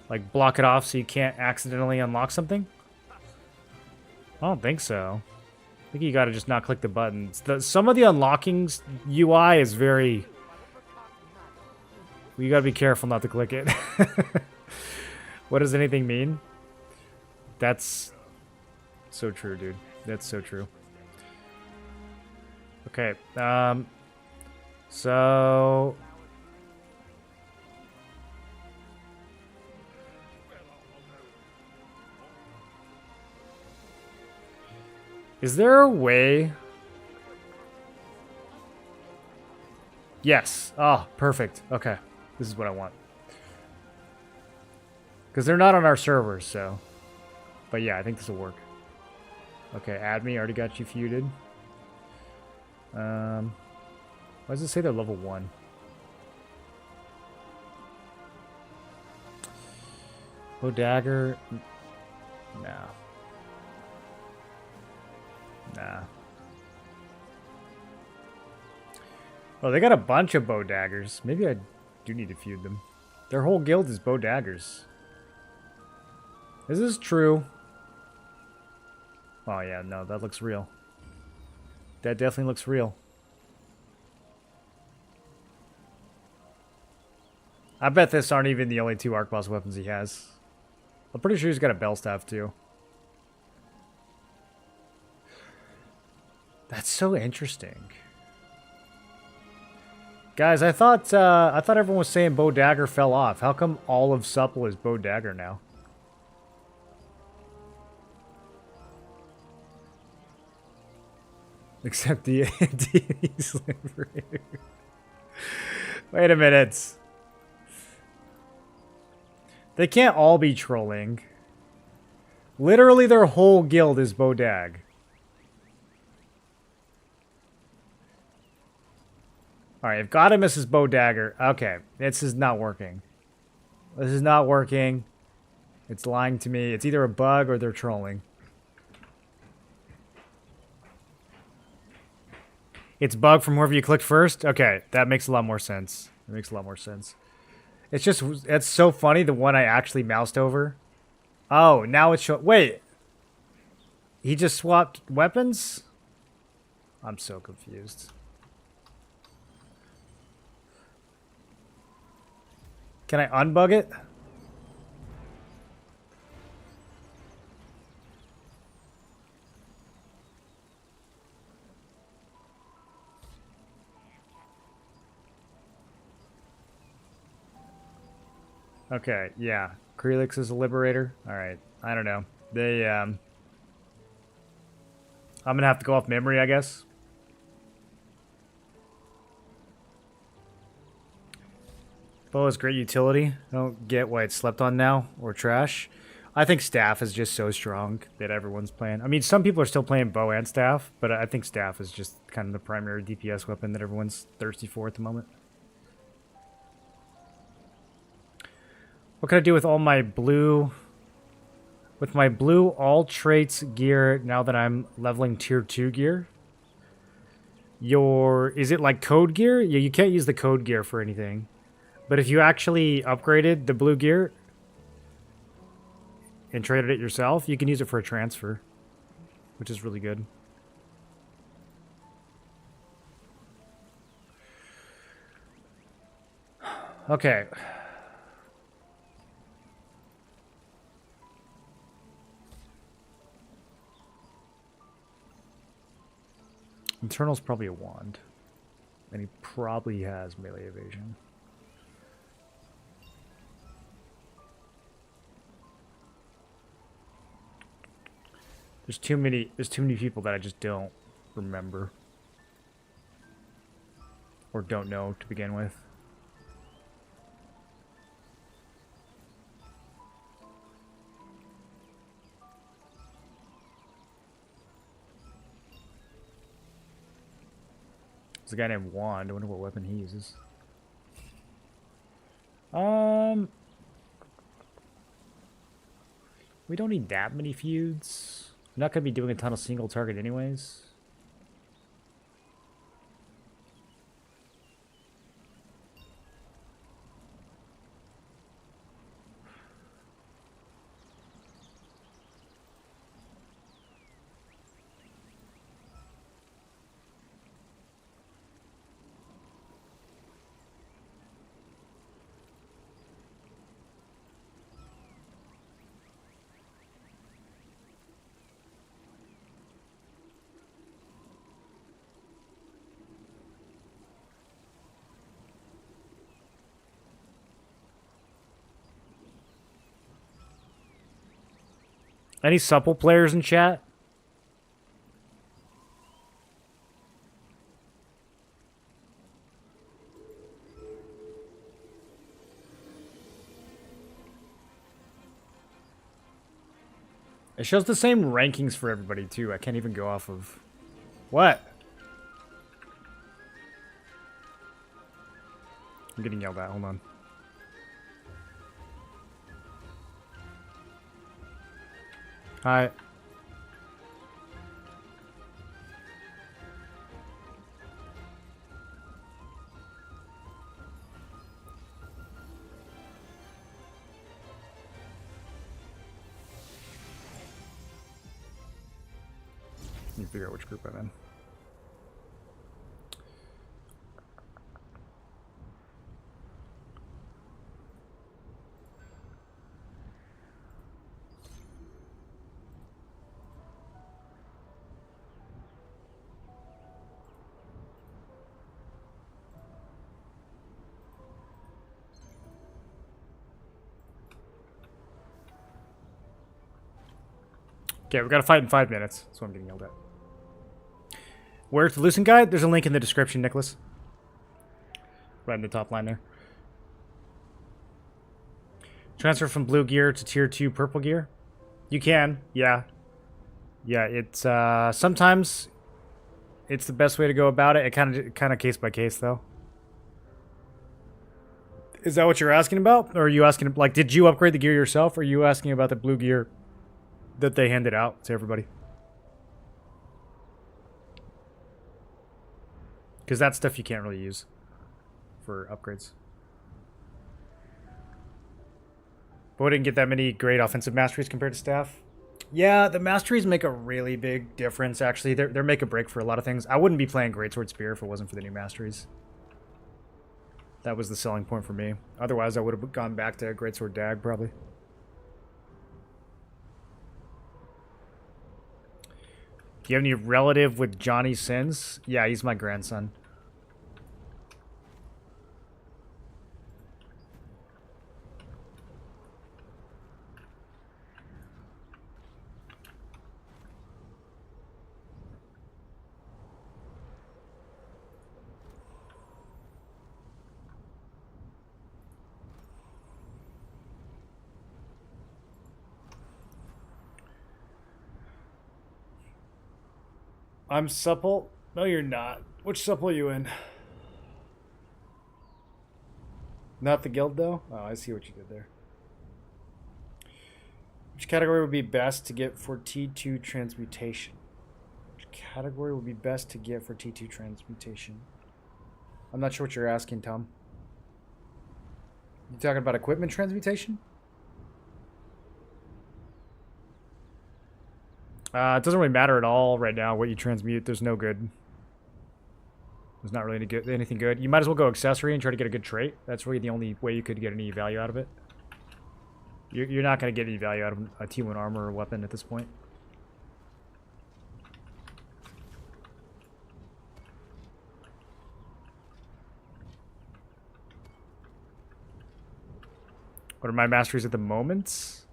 Like block it off so you can't accidentally unlock something? I don't think so. I think you gotta just not click the buttons. Some of the unlocking UI is very... You gotta be careful not to click it. What does anything mean? That's so true, dude. That's so true. Okay, so... Is there a way... Yes. Oh, perfect. Okay, this is what I want. Because they're not on our servers, so... But yeah, I think this will work. Okay, add me. Already got you feuded. Why does it say they're level 1? Bow dagger? Nah. Nah. Oh, they got a bunch of bow daggers. Maybe I do need to feud them. Their whole guild is bow daggers. Is this true? Oh yeah, no, that looks real. That definitely looks real. I bet this aren't even the only 2 ARCHBOSS weapons he has. I'm pretty sure he's got a bell staff too. That's so interesting. Guys, I thought everyone was saying Bow Dagger fell off. How come all of Supple is Bow Dagger now? Except the Liberator. Wait a minute. They can't all be trolling. Literally their whole guild is Bow Dag. Alright, if Godimus is Bow Dagger. Okay, this is not working. This is not working. It's lying to me. It's either a bug or they're trolling. It's bug from whoever you clicked first? Okay, that makes a lot more sense. It makes a lot more sense. It's just, it's so funny, the one I actually moused over. Oh, now it's wait. He just swapped weapons? I'm so confused. Can I unbug it? Okay, yeah. Krelix is a liberator. Alright, I don't know. They, I'm gonna have to go off memory, I guess. Bow is great utility. I don't get why it's slept on now, or trash. I think staff is just so strong that everyone's playing. I mean, some people are still playing bow and staff, but I think staff is just kind of the primary DPS weapon that everyone's thirsty for at the moment. What can I do with all my blue... With my blue all traits gear now that I'm leveling tier 2 gear? Is it like code gear? Yeah, you can't use the code gear for anything. But if you actually upgraded the blue gear and traded it yourself, you can use it for a transfer, which is really good. Okay. Internal's probably a wand. And he probably has melee evasion. There's too many people that I just don't remember. Or don't know to begin with. There's a guy named Wand. I wonder what weapon he uses. We don't need that many feuds. I'm not going to be doing a ton of single target anyways. Any supple players in chat? It shows the same rankings for everybody too. I can't even go off of... What? I'm getting yelled at. Hold on. Hi. Let me figure out which group I'm in. Okay, we got to fight in 5 minutes. That's what I'm getting yelled at. Where's the Lucent guide? There's a link in the description, Nicholas. Right in the top line there. Transfer from blue gear to tier 2 purple gear? You can, yeah. Yeah, it's sometimes it's the best way to go about it. It kind of case by case though. Is that what you're asking about? Or are you asking, like, did you upgrade the gear yourself? Or are you asking about the blue gear that they handed out to everybody? Because that's stuff you can't really use for upgrades. But we didn't get that many great offensive masteries compared to staff. Yeah, the masteries make a really big difference, actually. They're make or break for a lot of things. I wouldn't be playing Greatsword Spear if it wasn't for the new masteries. That was the selling point for me. Otherwise, I would have gone back to Greatsword Dag, probably. Do you have any relative with Johnny Sins? Yeah, he's my grandson. I'm supple? No, you're not. Which supple are you in? Not the guild, though? Oh, I see what you did there. Which category would be best to get for T2 transmutation? Which category would be best to get for T2 transmutation? I'm not sure what you're asking, Tom. You talking about equipment transmutation? It doesn't really matter at all right now what you transmute. There's no good. There's not really anything good. You might as well go accessory and try to get a good trait. That's really the only way you could get any value out of it. You're not going to get any value out of a T1 armor or weapon at this point. What are my masteries at the moment?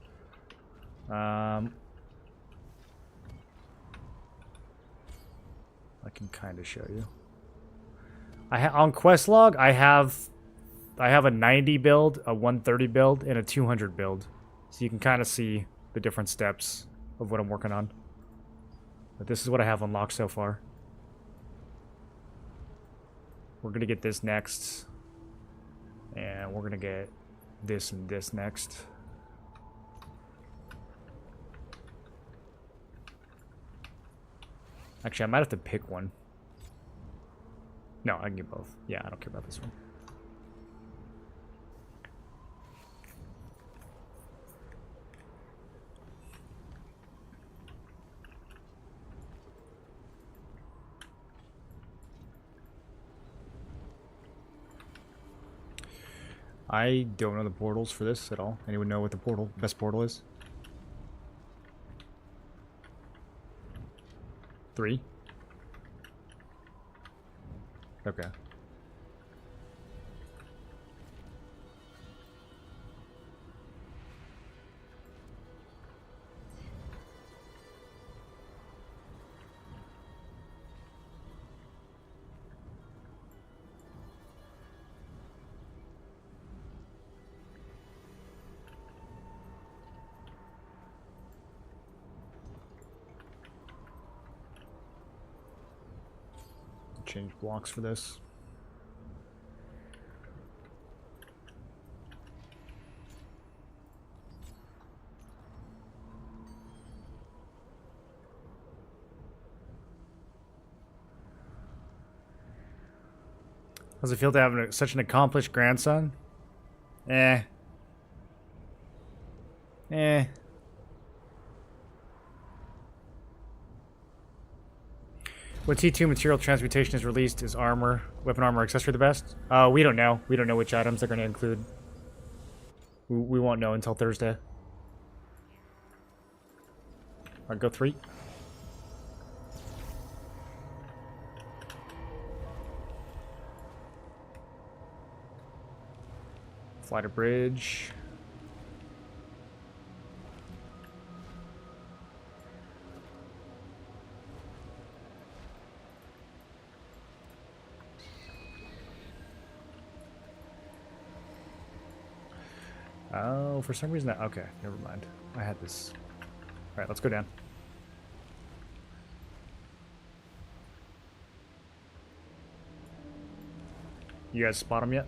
I can kind of show you. On quest log, I have a 90 build, a 130 build, and a 200 build. So you can kind of see the different steps of what I'm working on. But this is what I have unlocked so far. We're going to get this next. And we're going to get this and this next. Actually, I might have to pick one. No, I can get both. Yeah, I don't care about this one. I don't know the portals for this at all. Anyone know what the best portal is? 3? Okay. Change blocks for this. How's it feel to have such an accomplished grandson? Eh. When T2 material transmutation is released, is armor, weapon armor, accessory the best? We don't know. We don't know which items they're going to include. We won't know until Thursday. Alright, go 3. Fly to bridge. Oh, for some reason that... Okay, never mind. I had this. Alright, let's go down. You guys spot him yet?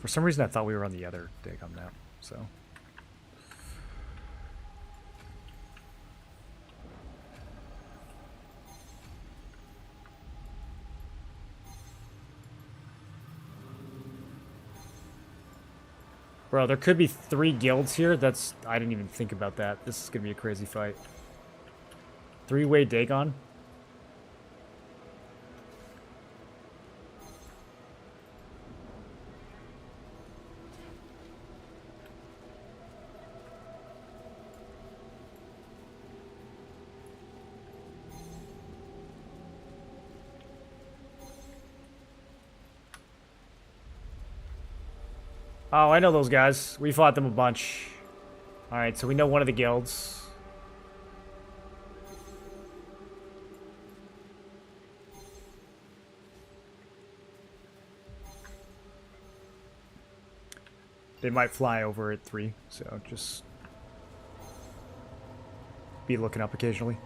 For some reason I thought we were on the other Dagon map, so... Bro, there could be 3 guilds here. That's... I didn't even think about that. This is gonna be a crazy fight. 3-way Dagon. Oh, I know those guys. We fought them a bunch. Alright, so we know one of the guilds. They might fly over at 3, so just be looking up occasionally.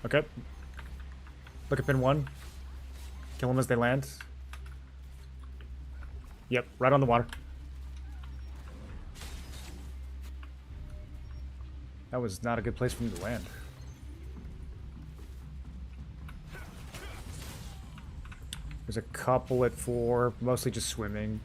Okay. Look at pin 1. Kill them as they land. Yep, right on the water. That was not a good place for me to land. There's a couple at 4, mostly just swimming.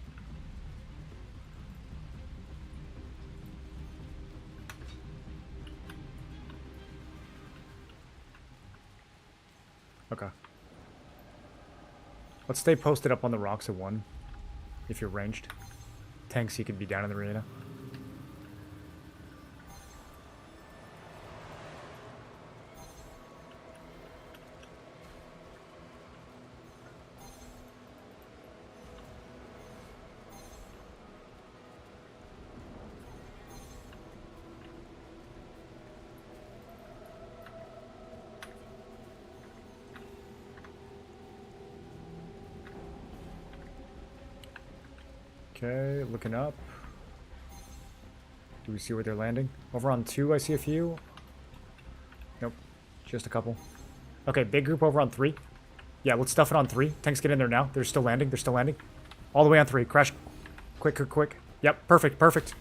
Okay. Let's stay posted up on the rocks at 1. If you're ranged. Tanks, you could be down in the arena. Okay, looking up. Do we see where they're landing? Over on 2, I see a few. Nope, just a couple. Okay, big group over on 3. Yeah, let's stuff it on 3. Tanks, get in there now. They're still landing. They're still landing. All the way on 3. Crash. Quick, quick, quick. Yep, perfect, perfect.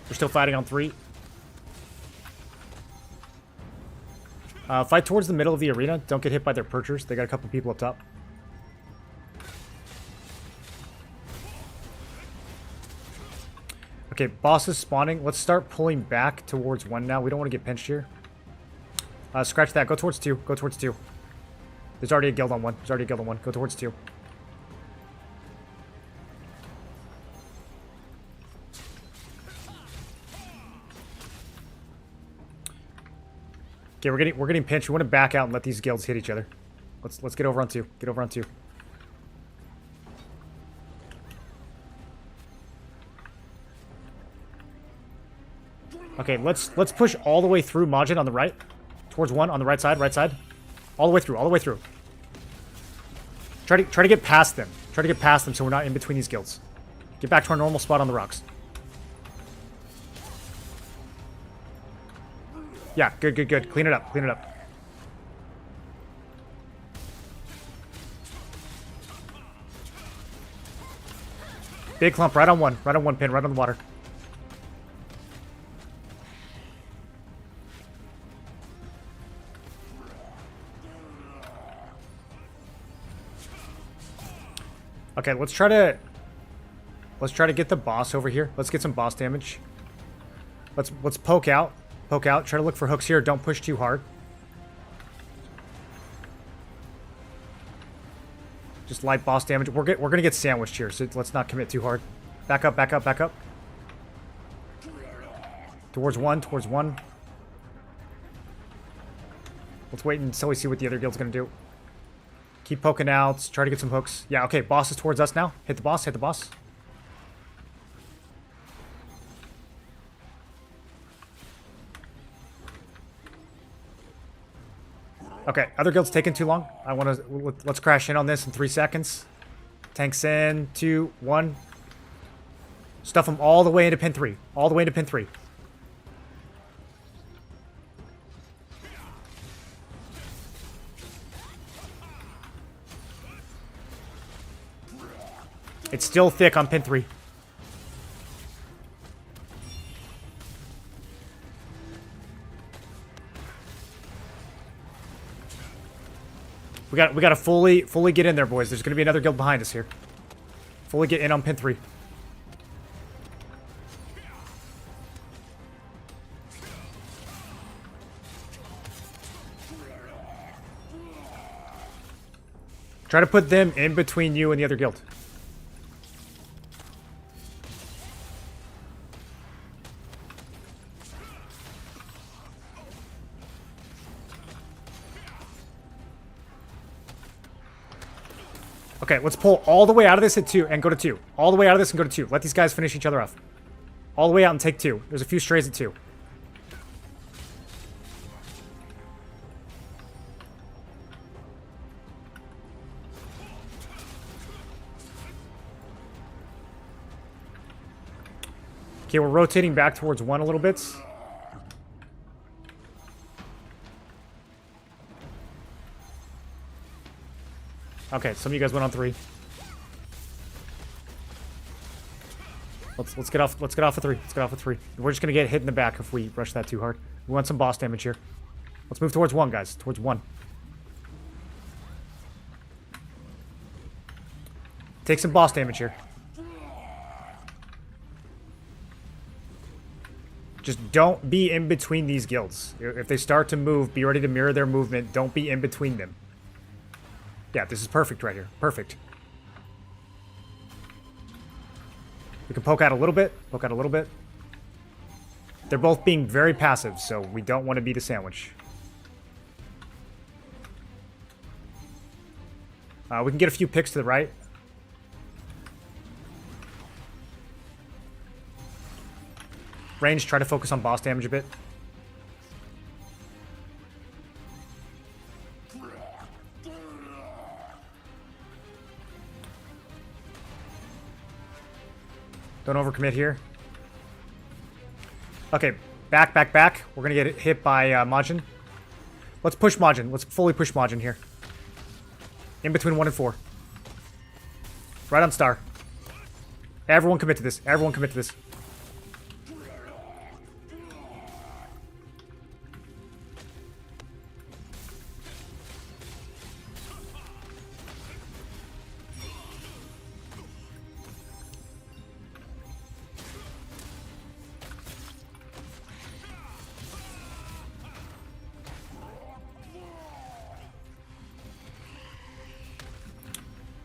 We're still fighting on 3. Fight towards the middle of the arena. Don't get hit by their perchers. They got a couple people up top. Okay, boss is spawning. Let's start pulling back towards 1 now. We don't want to get pinched here. Scratch that. Go towards 2. Go towards 2. There's already a guild on 1. There's already a guild on 1. Go towards 2. Okay, we're getting pinched. We want to back out and let these guilds hit each other. Let's get over on 2. Get over on 2. Okay, let's push all the way through Majin on the right. Towards 1 on the right side, All the way through, all the way through. Try to get past them. Try to get past them so we're not in between these guilds. Get back to our normal spot on the rocks. Yeah, good, good, good. Clean it up, clean it up. Big clump, right on one pin, right on the water. Okay, let's try to get the boss over here. Let's get some boss damage. Let's poke out. Poke out. Try to look for hooks here. Don't push too hard. Just light boss damage. We're gonna get sandwiched here, so let's not commit too hard. Back up, back up, back up. Towards 1, towards 1. Let's wait until we see what the other guild's gonna do. Keep poking out. Try to get some hooks. Yeah, okay. Boss is towards us now. Hit the boss. Hit the boss. Okay, other guild's taking too long. Let's crash in on this in 3 seconds. Tanks in, 2, 1. Stuff them all the way into pin 3. All the way into pin 3. It's still thick on pin 3. We got to fully get in there, boys. There's going to be another guild behind us here. Fully get in on pin 3. Try to put them in between you and the other guild. Okay, let's pull all the way out of this at 2 and go to 2. All the way out of this and go to 2. Let these guys finish each other off. All the way out and take 2. There's a few strays at 2. Okay, we're rotating back towards 1 a little bit. Okay, some of you guys went on 3. Let's get off of 3. Let's get off of 3. We're just gonna get hit in the back if we rush that too hard. We want some boss damage here. Let's move towards 1, guys. Towards 1. Take some boss damage here. Just don't be in between these guilds. If they start to move, be ready to mirror their movement. Don't be in between them. Yeah, this is perfect right here. Perfect. We can poke out a little bit. Poke out a little bit. They're both being very passive, so we don't want to be the sandwich. We can get a few picks to the right. Range, try to focus on boss damage a bit. Don't overcommit here. Okay, back, back, back. We're gonna get hit by Majin. Let's push Majin. Let's fully push Majin here. In between 1 and 4. Right on star. Everyone commit to this. Everyone commit to this.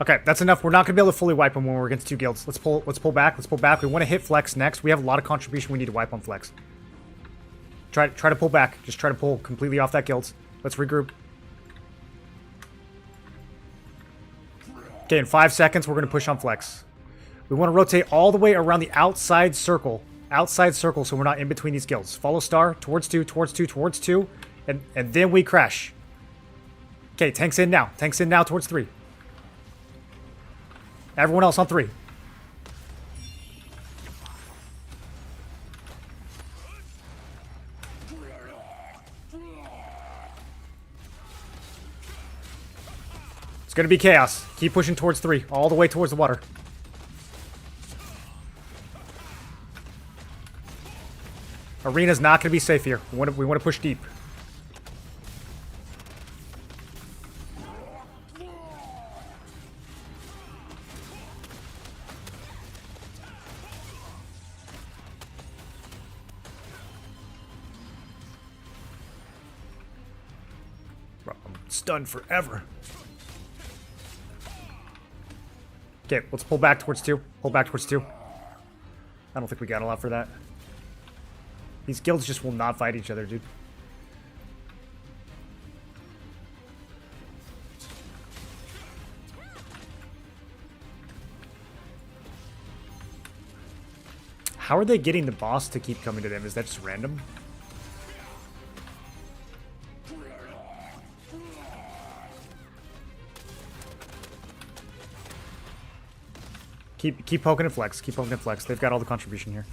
Okay, that's enough. We're not going to be able to fully wipe them when we're against 2 guilds. Let's pull back. Let's pull back. We want to hit Flex next. We have a lot of contribution we need to wipe on Flex. Try to pull back. Just try to pull completely off that guild. Let's regroup. Okay, in 5 seconds, we're going to push on Flex. We want to rotate all the way around the outside circle outside circle so we're not in between these guilds. Follow star, towards 2, towards 2, towards 2, and then we crash. Okay, tanks in now. Tanks in now towards 3. Everyone else on 3. It's gonna be chaos. Keep pushing towards 3, all the way towards the water. Arena's not gonna be safe here. We want to push deep. Bro, I'm stunned forever. Okay, let's pull back towards 2. Pull back towards 2. I don't think we got a lot for that. These guilds just will not fight each other, dude. How are they getting the boss to keep coming to them? Is that just random? Keep poking and flex. Keep poking and flex. They've got all the contribution here.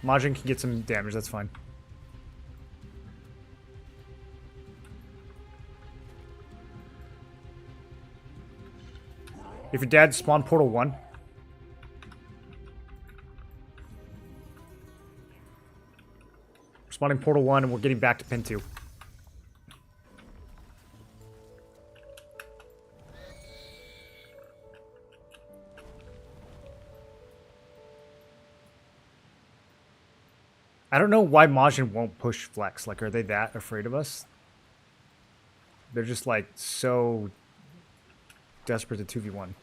Majin can get some damage. That's fine. If your dad spawned Portal 1. We're spawning Portal 1 and we're getting back to pin 2. I don't know why Majin won't push flex. Like, are they that afraid of us? They're just, like, so desperate to 2v1.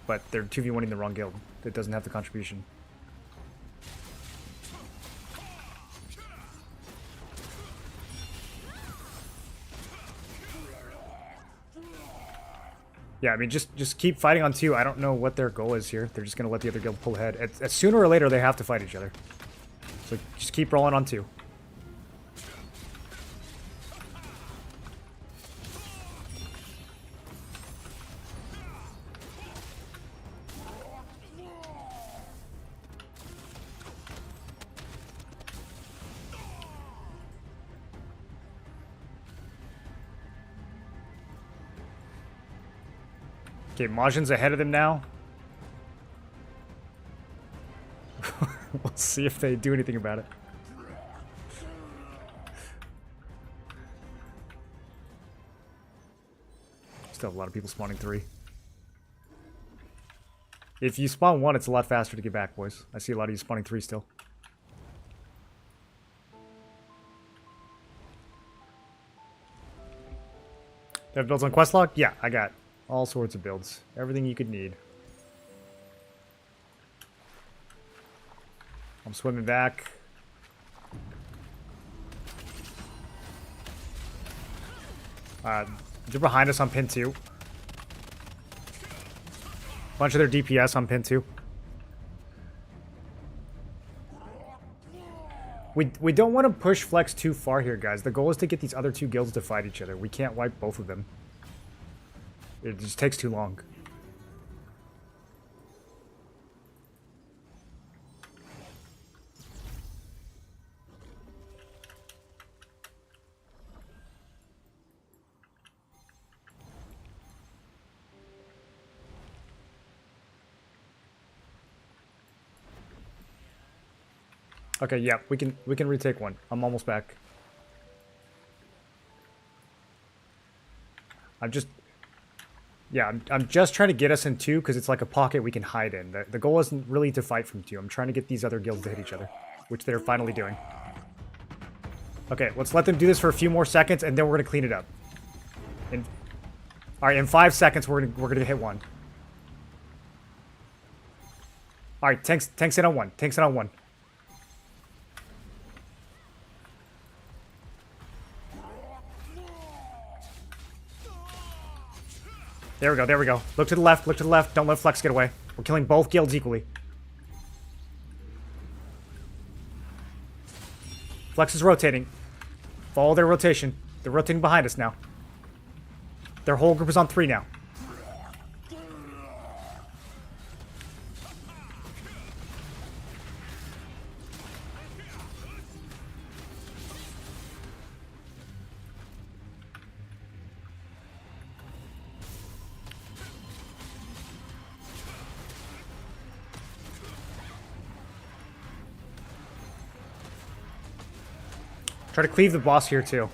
But they're 2v1ing the wrong guild that doesn't have the contribution. Yeah, I mean, just keep fighting on 2. I don't know what their goal is here. They're just going to let the other guild pull ahead. Sooner or later, they have to fight each other. So just keep rolling on 2. Okay, Majin's ahead of them now. We'll see if they do anything about it. Still have a lot of people spawning 3. If you spawn 1, it's a lot faster to get back, boys. I see a lot of you spawning 3 still. They have builds on Questlog? Yeah, I got all sorts of builds. Everything you could need. I'm swimming back. They're behind us on pin 2. Bunch of their DPS on pin 2. We don't want to push flex too far here, guys. The goal is to get these other 2 guilds to fight each other. We can't wipe both of them. It just takes too long. Okay, yeah, we can retake 1. I'm almost back. I'm just trying to get us in 2 because it's like a pocket we can hide in. The goal isn't really to fight from 2. I'm trying to get these other guilds to hit each other, which they're finally doing. Okay, let's let them do this for a few more seconds, and then we're gonna clean it up. All right, in 5 seconds, we're gonna hit 1. All right, tanks in on 1. Tanks in on 1. There we go, there we go. Look to the left, don't let Flex get away. We're killing both guilds equally. Flex is rotating. Follow their rotation. They're rotating behind us now. Their whole group is on 3 now. Try to cleave the boss here too.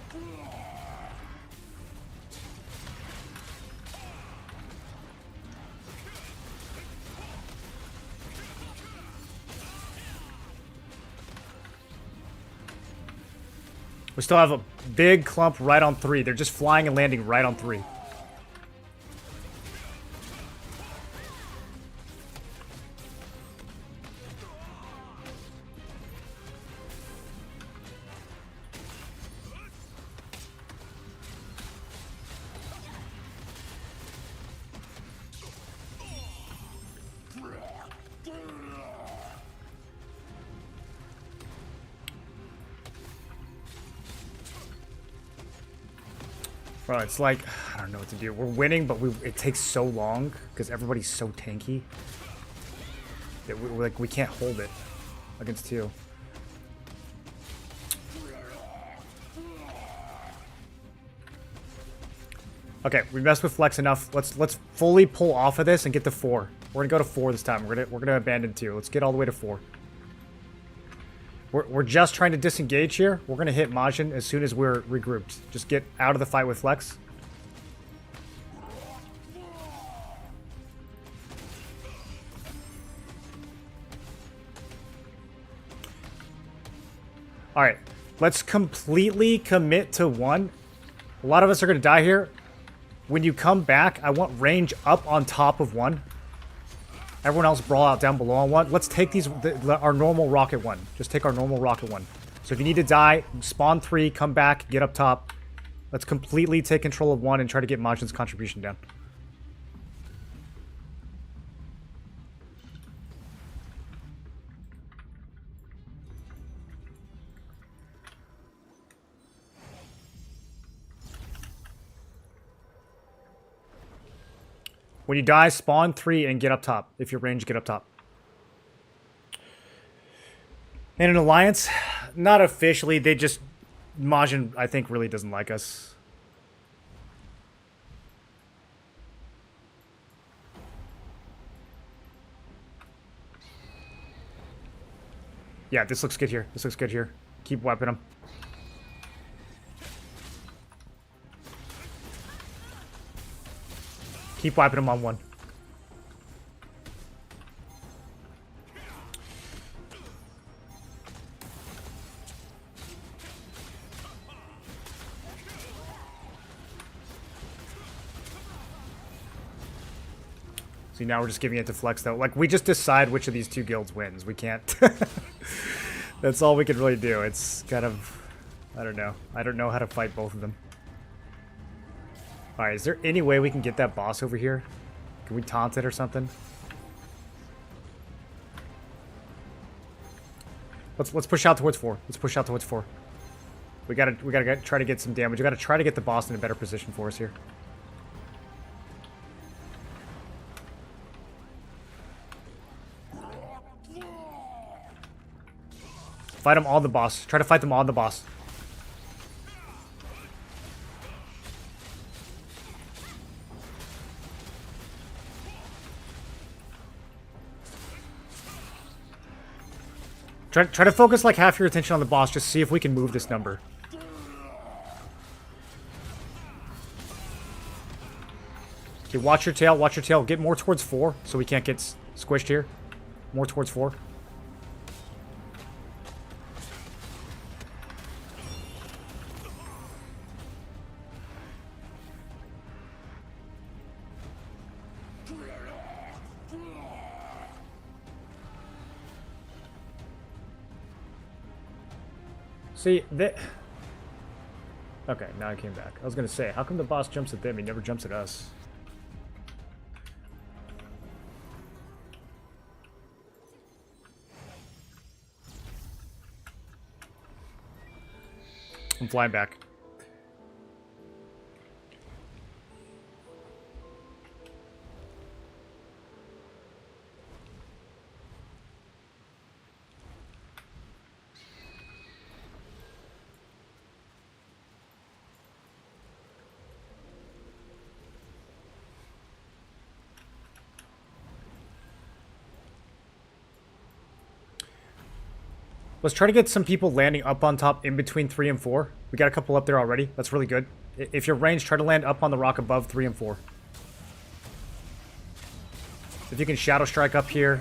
We still have a big clump right on 3. They're just flying and landing right on 3. Bro, it's like, I don't know what to do. We're winning, but it takes so long because everybody's so tanky that we can't hold it against 2. Okay, we messed with Flex enough. Let's fully pull off of this and get to 4. We're gonna go to 4 this time. We're gonna abandon 2. Let's get all the way to 4. We're just trying to disengage here. We're gonna hit Majin as soon as we're regrouped. Just get out of the fight with Flex. Alright, let's completely commit to 1. A lot of us are gonna die here. When you come back, I want range up on top of 1. Everyone else brawl out down below on 1. Let's take our normal rocket 1. Just take our normal rocket 1. So if you need to die, spawn 3, come back, get up top. Let's completely take control of 1 and try to get Majin's contribution down. When you die, spawn 3 and get up top. If you're ranged, get up top. And an alliance, not officially. They just... Majin, I think, really doesn't like us. Yeah, this looks good here. This looks good here. Keep wiping them. Keep wiping them on 1. See, now we're just giving it to Flex, though. Like, we just decide which of these 2 guilds wins. We can't... That's all we can really do. It's kind of... I don't know. I don't know how to fight both of them. Alright, is there any way we can get that boss over here? Can we taunt it or something? Let's push out towards 4. Let's push out towards 4. We gotta try to get some damage. We gotta try to get the boss in a better position for us here. Fight them on the boss. Try to fight them on the boss. Try to focus like half your attention on the boss. Just see if we can move this number. Okay, watch your tail. Watch your tail. Get more towards 4 so we can't get squished here. More towards 4. See, okay, now I came back. I was gonna say, how come the boss jumps at them? He never jumps at us. I'm flying back. Let's try to get some people landing up on top in between 3 and 4. We got a couple up there already. That's really good. If you're ranged, try to land up on the rock above 3 and 4. If you can shadow strike up here.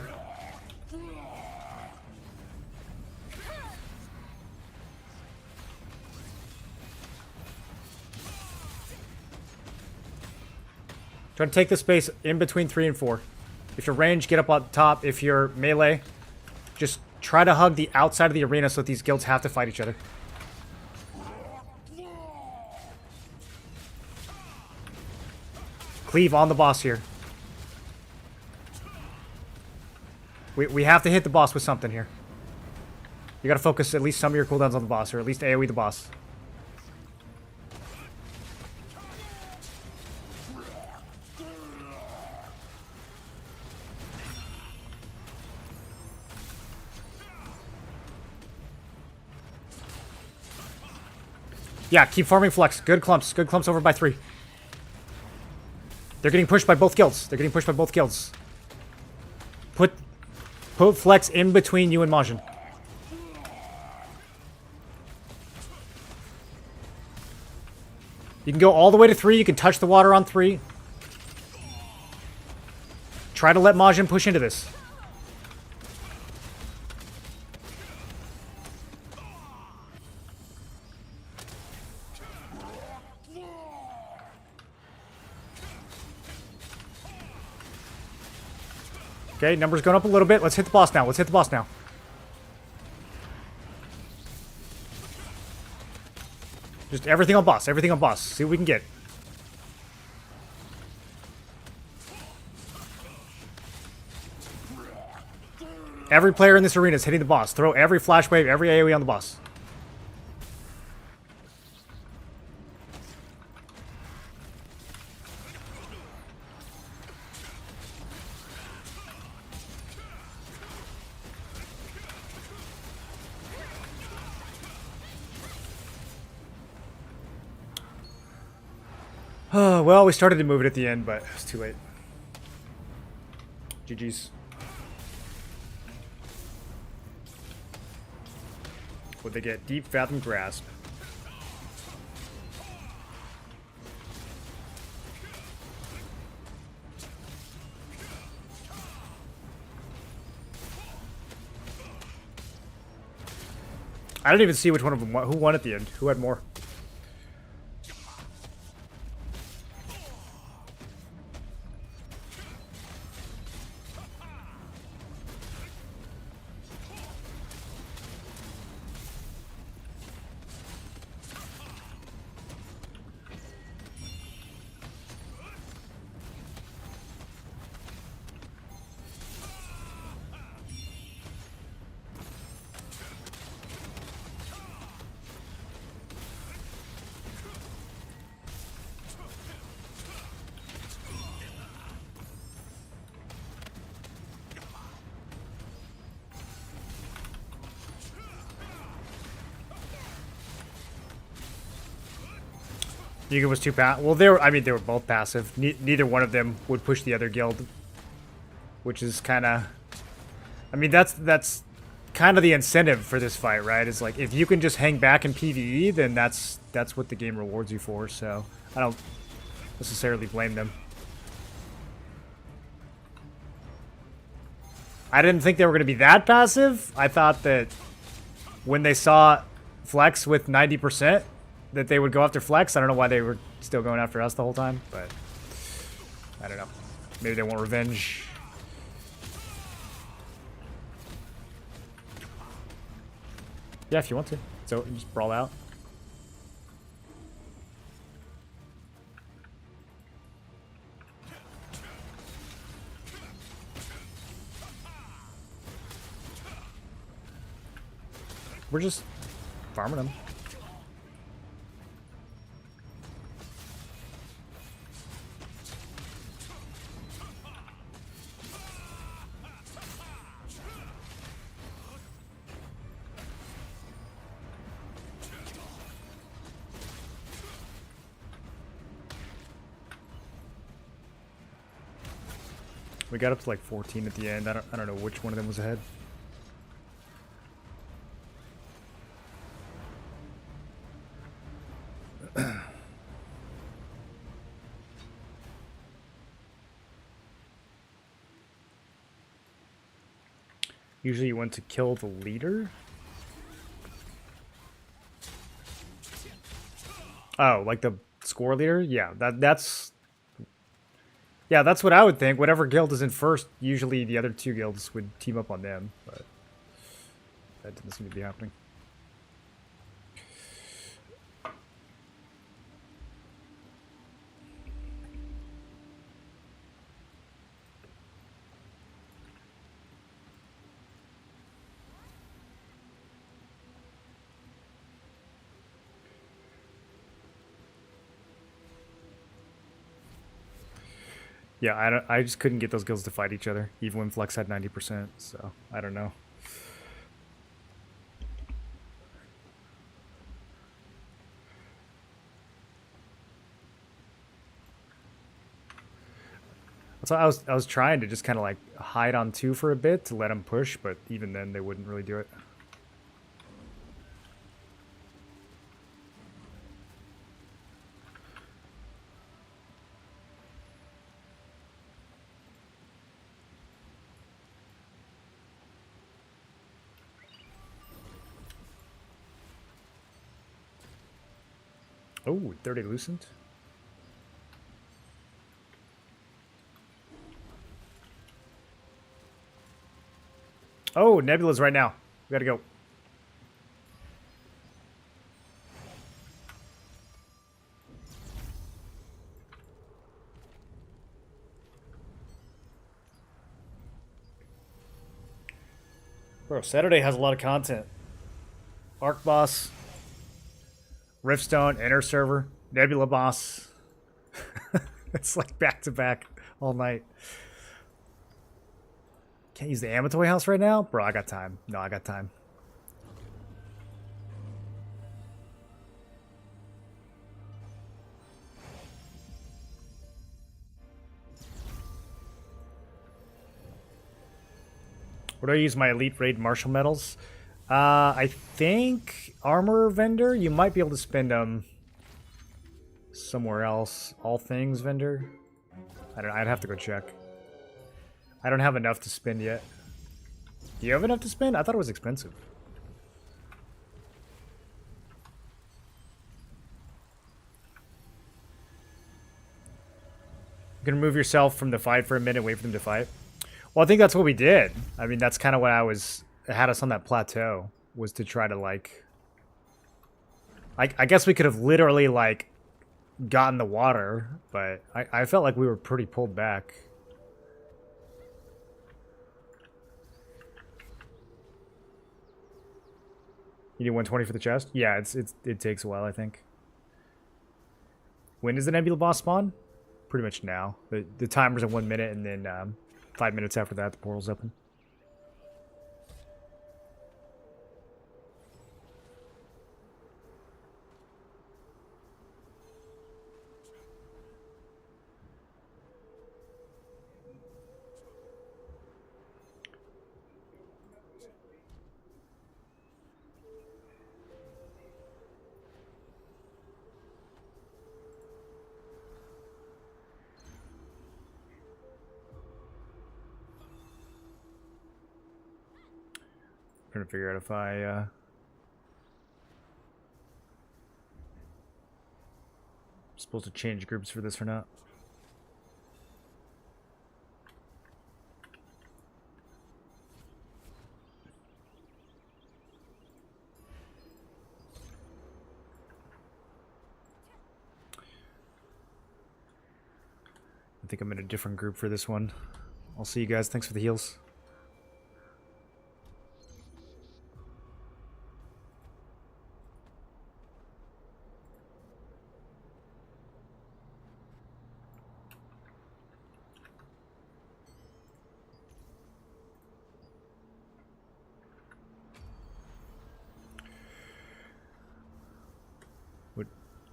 Try to take the space in between 3 and 4. If you're ranged, get up on top. If you're melee, just try to hug the outside of the arena so that these guilds have to fight each other. Cleave on the boss here. We have to hit the boss with something here. You gotta focus at least some of your cooldowns on the boss, or at least AoE the boss. Yeah, keep farming flex. Good clumps. Good clumps over by 3. They're getting pushed by both guilds. They're getting pushed by both guilds. Put flex in between you and Majin. You can go all the way to 3. You can touch the water on 3. Try to let Majin push into this. Okay, numbers going up a little bit. Let's hit the boss now. Let's hit the boss now. Just everything on boss. Everything on boss. See what we can get. Every player in this arena is hitting the boss. Throw every flash wave, every AoE on the boss. Well, we started to move it at the end, but it's too late. GG's. Would they get Deep Fathom Grasp? I didn't even see which one of them won. Who won at the end? Who had more? Yuga was too passive. Well, they were both passive. Neither one of them would push the other guild, which is kind of. I mean, that's kind of the incentive for this fight, right? Is like if you can just hang back in PvE, then that's what the game rewards you for. So I don't necessarily blame them. I didn't think they were going to be that passive. I thought that when they saw Flex with 90%. That they would go after Flex. I don't know why they were still going after us the whole time, but I don't know. Maybe they want revenge. Yeah, if you want to. So just brawl out. We're just farming them. We got up to like 14 at the end. I don't know which one of them was ahead. Usually you want to kill the leader. Oh, like the score leader? Yeah, that's what I would think. Whatever guild is in first, usually the other two guilds would team up on them, but that doesn't seem to be happening. Yeah, I just couldn't get those guilds to fight each other, even when Flex had 90%, so I don't know. So I was trying to just kind of like hide on 2 for a bit to let them push, but even then they wouldn't really do it. Oh, 30 Lucent. Oh, Nebula's right now. We gotta go. Bro, Saturday has a lot of content. ARCHBOSS, Riftstone, Inner Server, Nebula Boss. It's like back to back all night. Can't use the Amatoy house right now? Bro, I got time. No, I got time. Where do I use my Elite Raid Martial medals? I think Armor Vendor, you might be able to spend them somewhere else. All Things Vendor? I don't know, I'd have to go check. I don't have enough to spend yet. Do you have enough to spend? I thought it was expensive. You're gonna move yourself from the fight for a minute, wait for them to fight? Well, I think that's what we did. I mean, that's kind of what had us on that plateau, was to try to like... I guess we could have literally like gotten the water, but I felt like we were pretty pulled back. You need 120 for the chest? Yeah, it takes a while, I think. When does the Nebula boss spawn? Pretty much now. The timer's at 1 minute, and then 5 minutes after that, the portal's open. Trying to figure out if I supposed to change groups for this or not. I think I'm in a different group for this one. I'll see you guys. Thanks for the heals.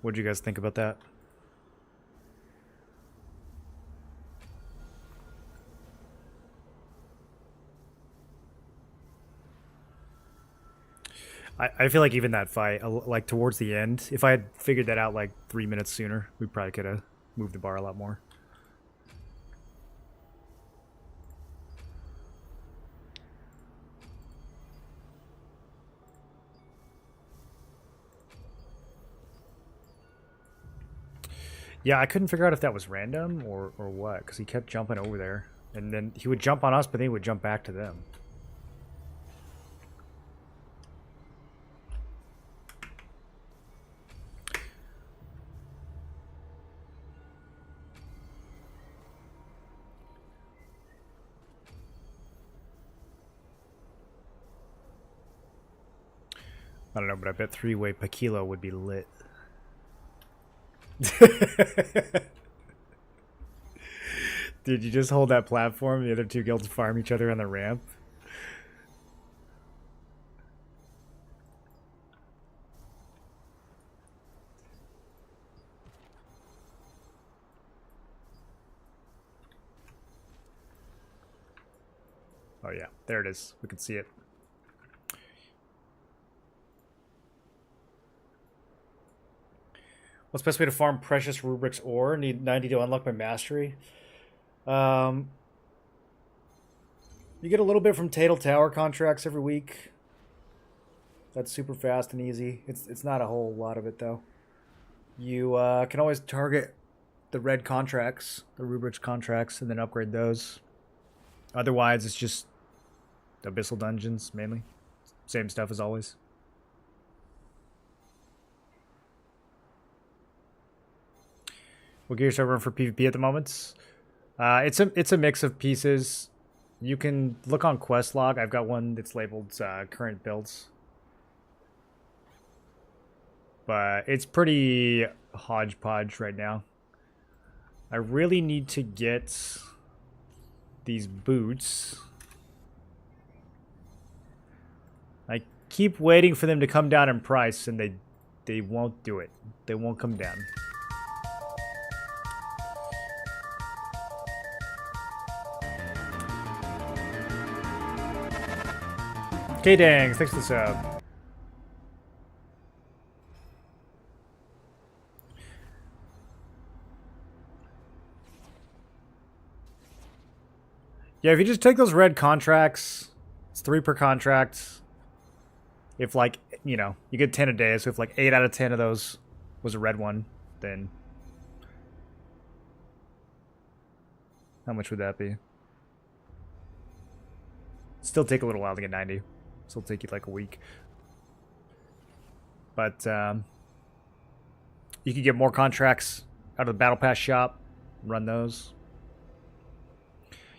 What'd you guys think about that? I feel like even that fight, like towards the end, if I had figured that out like 3 minutes sooner, we probably could have moved the bar a lot more. Yeah, I couldn't figure out if that was random or what, because he kept jumping over there. And then he would jump on us, but then he would jump back to them. I don't know, but I bet three-way Paquilo would be lit. Dude, you just hold that platform, the other two guilds farm each other on the ramp. Oh yeah, there it is. We can see it. What's the best way to farm precious rubrics ore? Need 90 to unlock my mastery. You get a little bit from Tatel Tower contracts every week. That's super fast and easy. It's not a whole lot of it though. You can always target the red contracts, the rubrics contracts, and then upgrade those. Otherwise, it's just abyssal dungeons mainly. Same stuff as always. What gear server for PvP at the moment? It's a mix of pieces. You can look on quest log. I've got one that's labeled current builds, but it's pretty hodgepodge right now. I really need to get these boots. I keep waiting for them to come down in price, and they won't do it. They won't come down. K-Dangs, thanks for the sub. Yeah, if you just take those red contracts, it's 3 per contract. If, like, you know, you get 10 a day, so if, like, 8 out of 10 of those was a red one, then how much would that be? Still take a little while to get 90. Still take you, like, a week. But, you could get more contracts out of the Battle Pass shop, run those.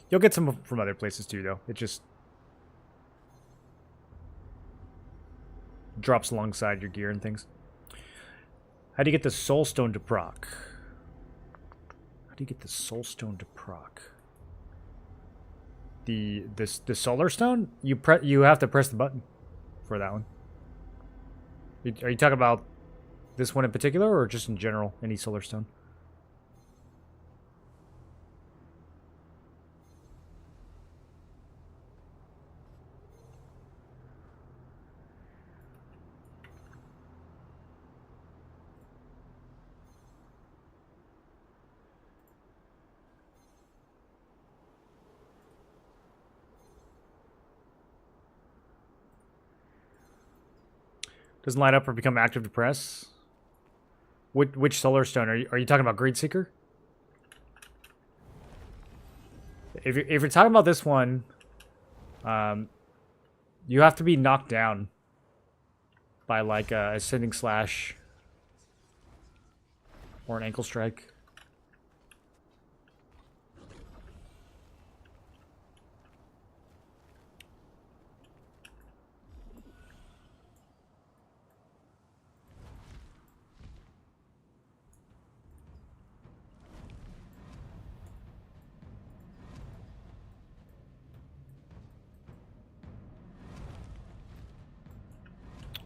You'll get some from other places too, though. It just drops alongside your gear and things. How do you get the Soul Stone to proc? How do you get the Soul Stone to proc? The Solar Stone? You have to press the button for that one. Are you talking about this one in particular, or just in general, any Solar Stone? Doesn't light up or become active to press? Which Solar Stone? Are you talking about Greed Seeker? If you're talking about this one, you have to be knocked down by like a Ascending Slash or an Ankle Strike.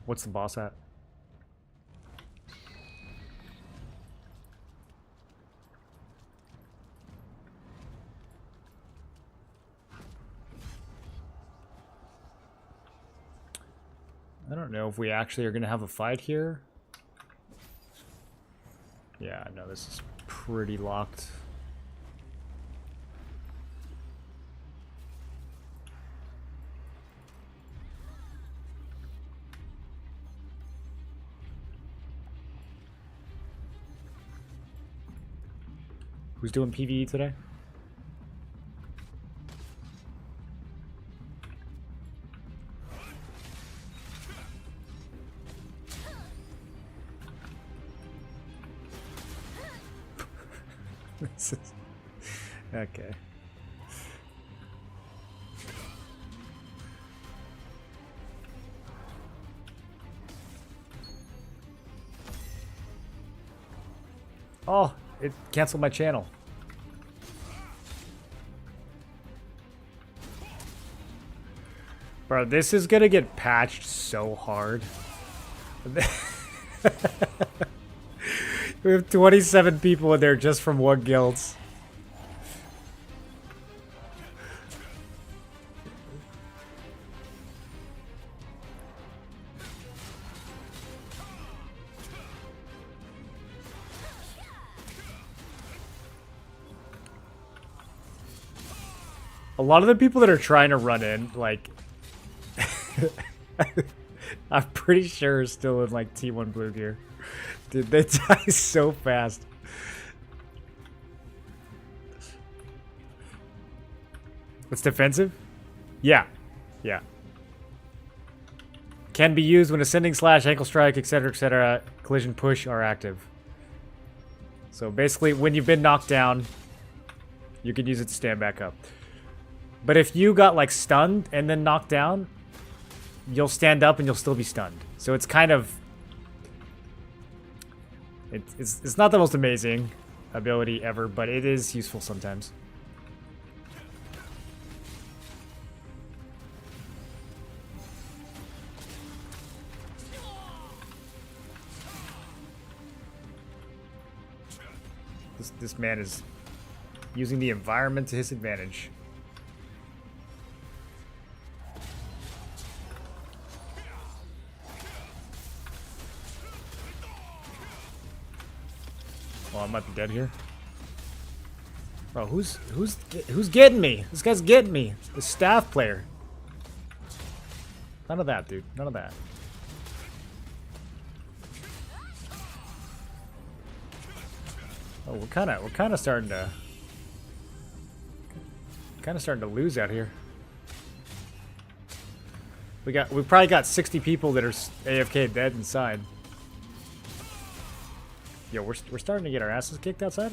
What's the boss at? I don't know if we actually are going to have a fight here. Yeah, no, this is pretty locked. Who's doing PvE today? Okay. Oh, it canceled my channel. Bro, this is gonna get patched so hard. We have 27 people in there just from one guild. A lot of the people that are trying to run in, like, I'm pretty sure are still in, like, T1 blue gear. Dude, they die so fast. It's defensive? Yeah. Yeah. Can be used when ascending slash, ankle strike, etc., collision push are active. So basically, when you've been knocked down, you can use it to stand back up. But if you got, like, stunned and then knocked down, you'll stand up and you'll still be stunned. So it's kind of... It's not the most amazing ability ever, but it is useful sometimes. This man is using the environment to his advantage. Oh, I might be dead here. Bro, who's getting me? This guy's getting me. The staff player. None of that, dude. None of that. Oh, we're kind of starting to lose out here. We probably got 60 people that are AFK dead inside. Yo, we're starting to get our asses kicked outside.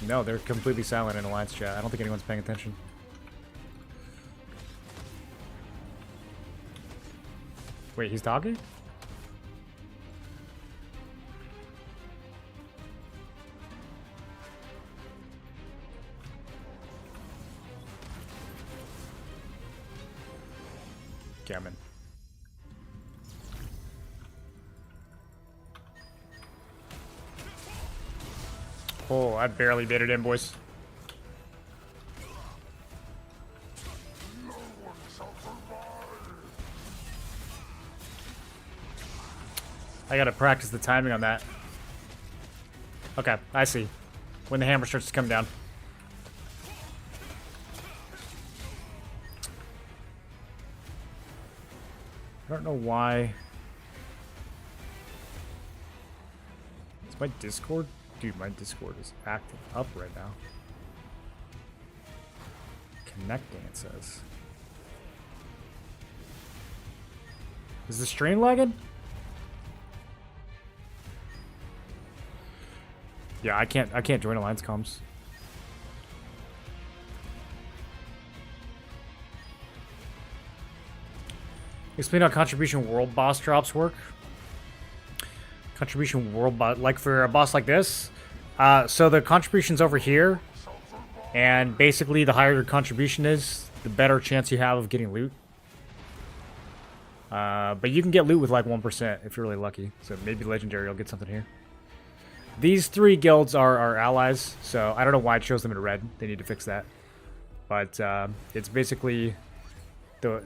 No, they're completely silent in Alliance chat. I don't think anyone's paying attention. Wait, he's talking? Gammon. Oh, I barely made it in, boys. I gotta practice the timing on that. Okay, I see. When the hammer starts to come down. I don't know why. Is my Discord? Dude, my Discord is acting up right now. Connecting, it says. Is the stream lagging? Yeah, I can't join Alliance comms. Explain how contribution world boss drops work. Contribution world boss, like for a boss like this. So the contribution's over here, and basically the higher your contribution is, the better chance you have of getting loot. But you can get loot with like 1% if you're really lucky. So maybe legendary will get something here. These 3 guilds are our allies, so I don't know why it shows them in red. They need to fix that. But it's basically the...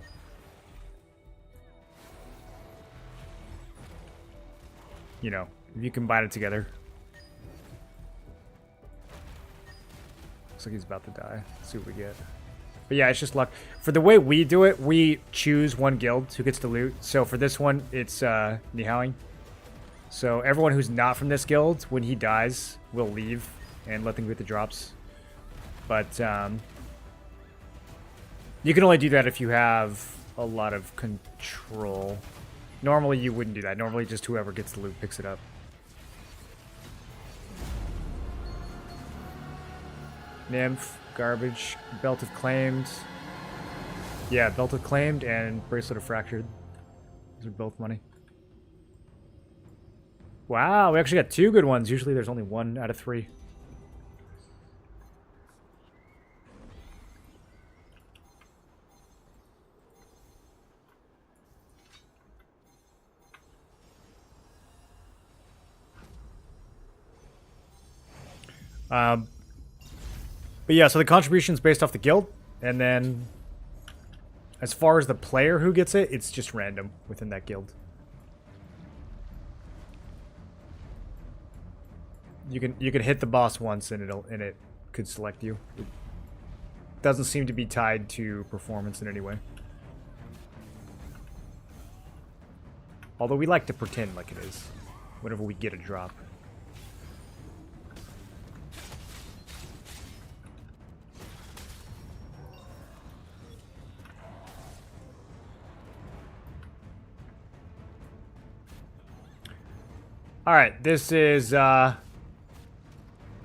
You know, if you combine it together. Looks like he's about to die. Let's see what we get. But yeah, it's just luck. For the way we do it, we choose one guild who gets the loot. So for this one, it's Nihawing. So everyone who's not from this guild, when he dies, will leave and let them get the drops. But you can only do that if you have a lot of control. Normally you wouldn't do that. Normally just whoever gets the loot picks it up. Nymph, garbage, Belt of Claimed. Yeah, Belt of Claimed and Bracelet of Fractured. Those are both money. Wow, we actually got 2 good ones. Usually there's only 1 out of 3. But yeah, so the contribution is based off the guild, and then as far as the player who gets it, it's just random within that guild. You can hit the boss once and it could select you. It doesn't seem to be tied to performance in any way. Although we like to pretend like it is whenever we get a drop. Alright, this is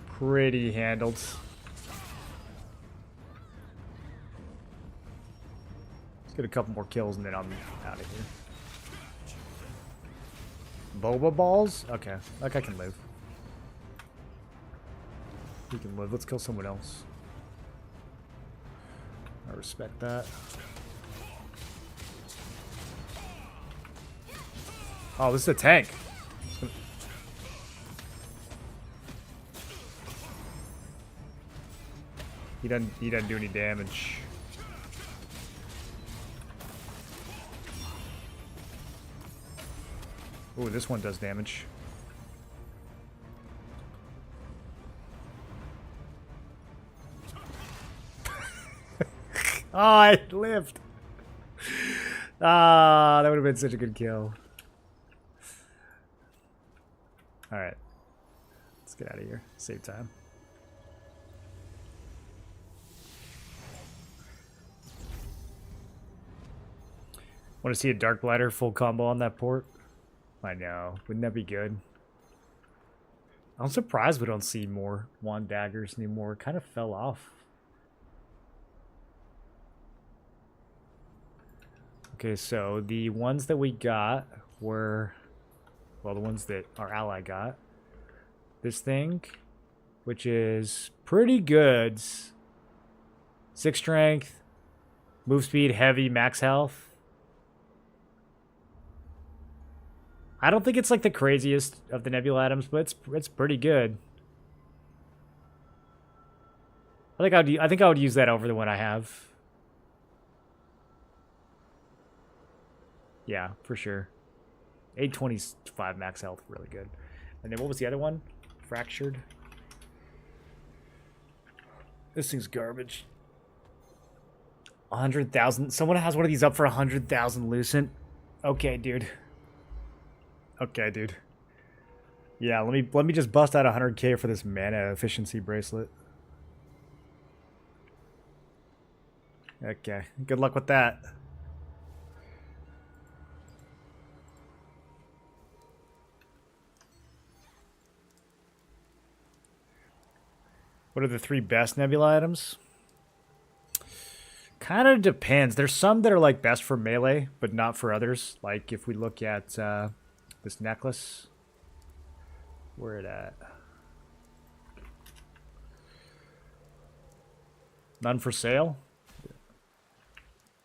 pretty handled. Let's get a couple more kills and then I'm out of here. Boba balls? Okay, that guy can live. He can live. Let's kill someone else. I respect that. Oh, this is a tank. He doesn't do any damage. Ooh, this one does damage. Oh, I lived. Ah, that would have been such a good kill. Alright. Let's get out of here. Save time. Want to see a Dark Blighter full combo on that port? I know. Wouldn't that be good? I'm surprised we don't see more wand daggers anymore. It kind of fell off. Okay, so the ones that we got were... Well, the ones that our ally got. This thing, which is pretty good. 6 strength, move speed, heavy, max health. I don't think it's like the craziest of the Nebula items, but it's pretty good. I think I would use that over the one I have. Yeah, for sure. 825 max health, really good. And then what was the other one? Fractured. This thing's garbage. 100,000. Someone has one of these up for 100,000 Lucent. Okay, dude. Okay, dude. Yeah, let me just bust out 100k for this mana efficiency bracelet. Okay, good luck with that. What are the 3 best Nebula items? Kind of depends. There's some that are like best for melee, but not for others. Like if we look at this necklace. Where it at? None for sale?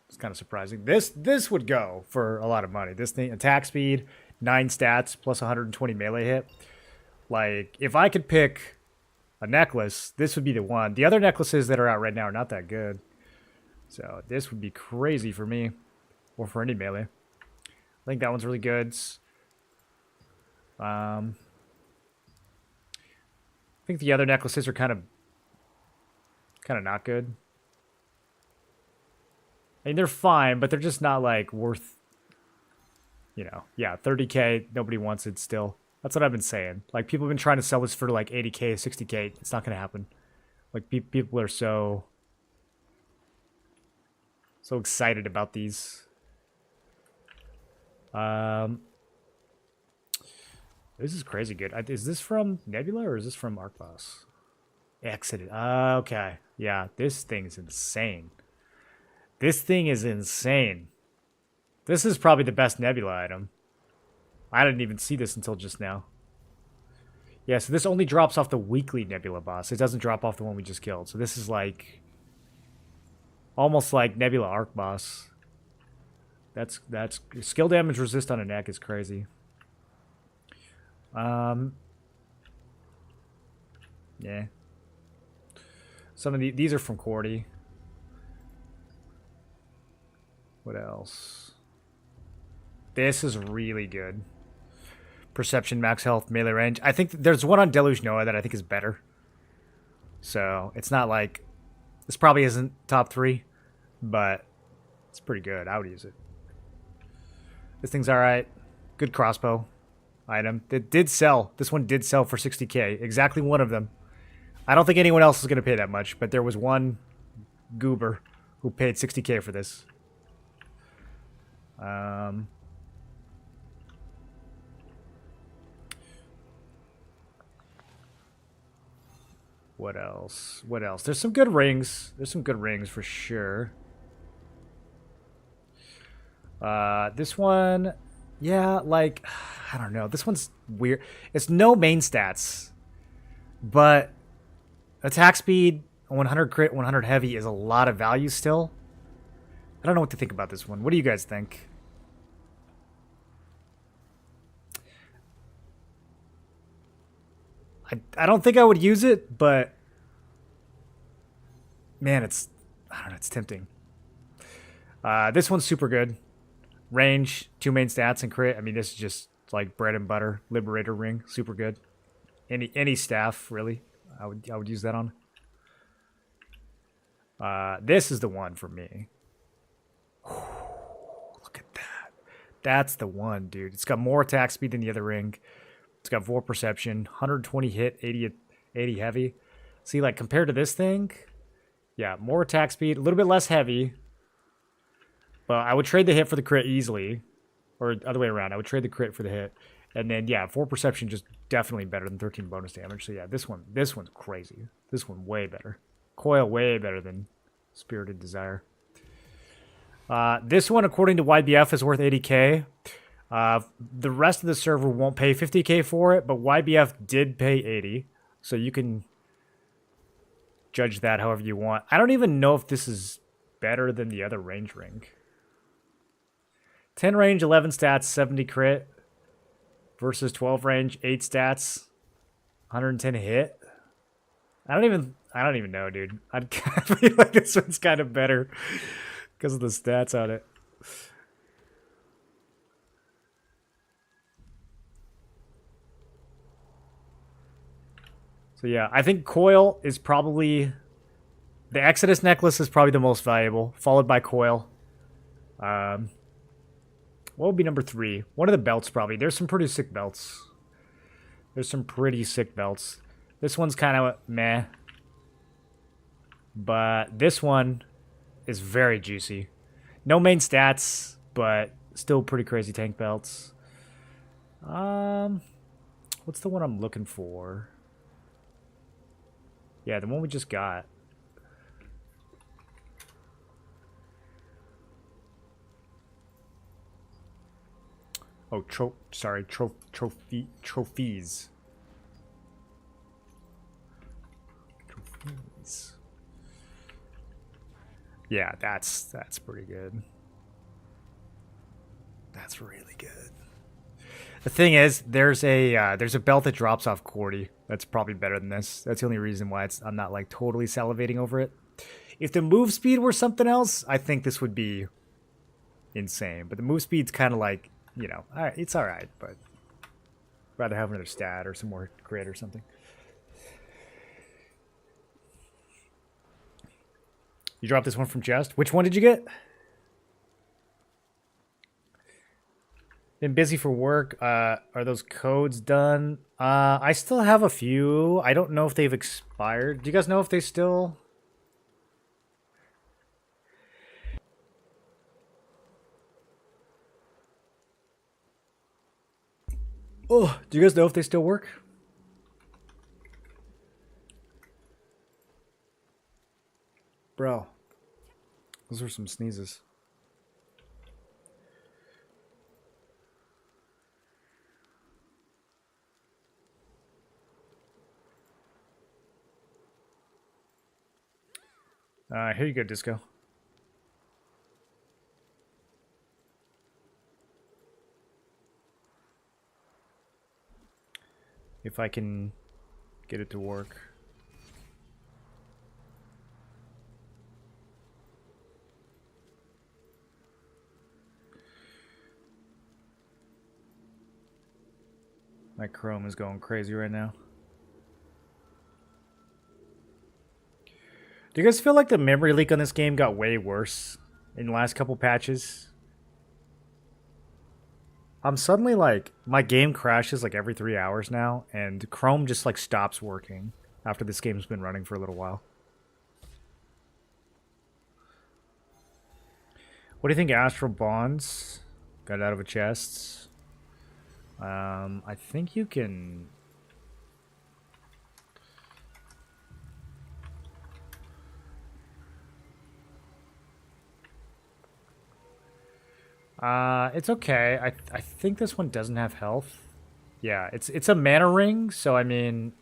It's kind of surprising. This would go for a lot of money. This thing, attack speed, 9 stats, plus 120 melee hit. Like, if I could pick a necklace, this would be the one. The other necklaces that are out right now are not that good. So this would be crazy for me. Or for any melee. I think that one's really good. I think the other necklaces are kind of not good. I mean, they're fine, but they're just not, like, worth, you know. Yeah, 30k, nobody wants it still. That's what I've been saying. Like, people have been trying to sell this for, like, 80k, 60k. It's not going to happen. Like, people are so excited about these. This is crazy good. Is this from Nebula or is this from ARCHBOSS? Exited. Okay. Yeah, this thing's insane. This thing is insane. This is probably the best Nebula item. I didn't even see this until just now. Yeah, so this only drops off the weekly Nebula boss. It doesn't drop off the one we just killed. So this is like... almost like Nebula ARCHBOSS. That's skill damage resist on a neck is crazy. Yeah. Some of these are from Cordy. What else? This is really good. Perception, max health, melee range. I think there's one on Deluge Noah that I think is better. So it's not like this probably isn't top 3, but it's pretty good. I would use it. This thing's alright. Good crossbow item. It did sell. This one did sell for 60k. Exactly one of them. I don't think anyone else is going to pay that much, but there was one goober who paid 60k for this. What else? What else? There's some good rings. There's some good rings for sure. This one, yeah, like, I don't know. This one's weird. It's no main stats, but attack speed, 100 crit, 100 heavy is a lot of value still. I don't know what to think about this one. What do you guys think? I don't think I would use it, but man, I don't know, it's tempting. This one's super good. Range, 2 main stats and crit. I mean, this is just like bread and butter. Liberator ring, super good. Any staff, really. I would use that on. This is the one for me. Look at that. That's the one, dude. It's got more attack speed than the other ring. It's got 4 perception, 120 hit, 80 heavy. See, like, compared to this thing, yeah, more attack speed, a little bit less heavy. But I would trade the hit for the crit easily. Or other way around. I would trade the crit for the hit. And then, yeah, 4 perception just definitely better than 13 bonus damage. So, yeah, this one's crazy. This one way better. Coil way better than Spirited Desire. This one, according to YBF, is worth 80k. The rest of the server won't pay 50k for it, but YBF did pay 80. So you can judge that however you want. I don't even know if this is better than the other range ring. 10 range, 11 stats, 70 crit. Versus 12 range, 8 stats, 110 hit. I don't even know, dude. I feel like this one's kind of better because of the stats on it. So yeah, I think Coil is probably... The Exodus necklace is probably the most valuable, followed by Coil. What would be number 3? One of the belts, probably. There's some pretty sick belts. This one's kind of meh. But this one is very juicy. No main stats, but still pretty crazy tank belts. What's the one I'm looking for? Yeah, the one we just got. Oh, trophies. Trophies. Yeah, that's pretty good. That's really good. The thing is, there's a belt that drops off Cordy. That's probably better than this. That's the only reason why I'm not like totally salivating over it. If the move speed were something else, I think this would be insane. But the move speed's kind of like, you know, it's all right, but rather have another stat or some more grid or something. You dropped this one from chest. Which one did you get? Been busy for work. Are those codes done? I still have a few. I don't know if they've expired. Do you guys know if they still... Oh, do you guys know if they still work? Bro, those are some sneezes. Here you go, Disco. If I can get it to work. My Chrome is going crazy right now. Do you guys feel like the memory leak on this game got way worse in the last couple patches? I'm suddenly like, my game crashes like every 3 hours now, and Chrome just like stops working after this game's been running for a little while. What do you think, Astral Bonds? Got it out of a chest. I think you can... It's okay. I think this one doesn't have health. Yeah, it's a mana ring, so I mean,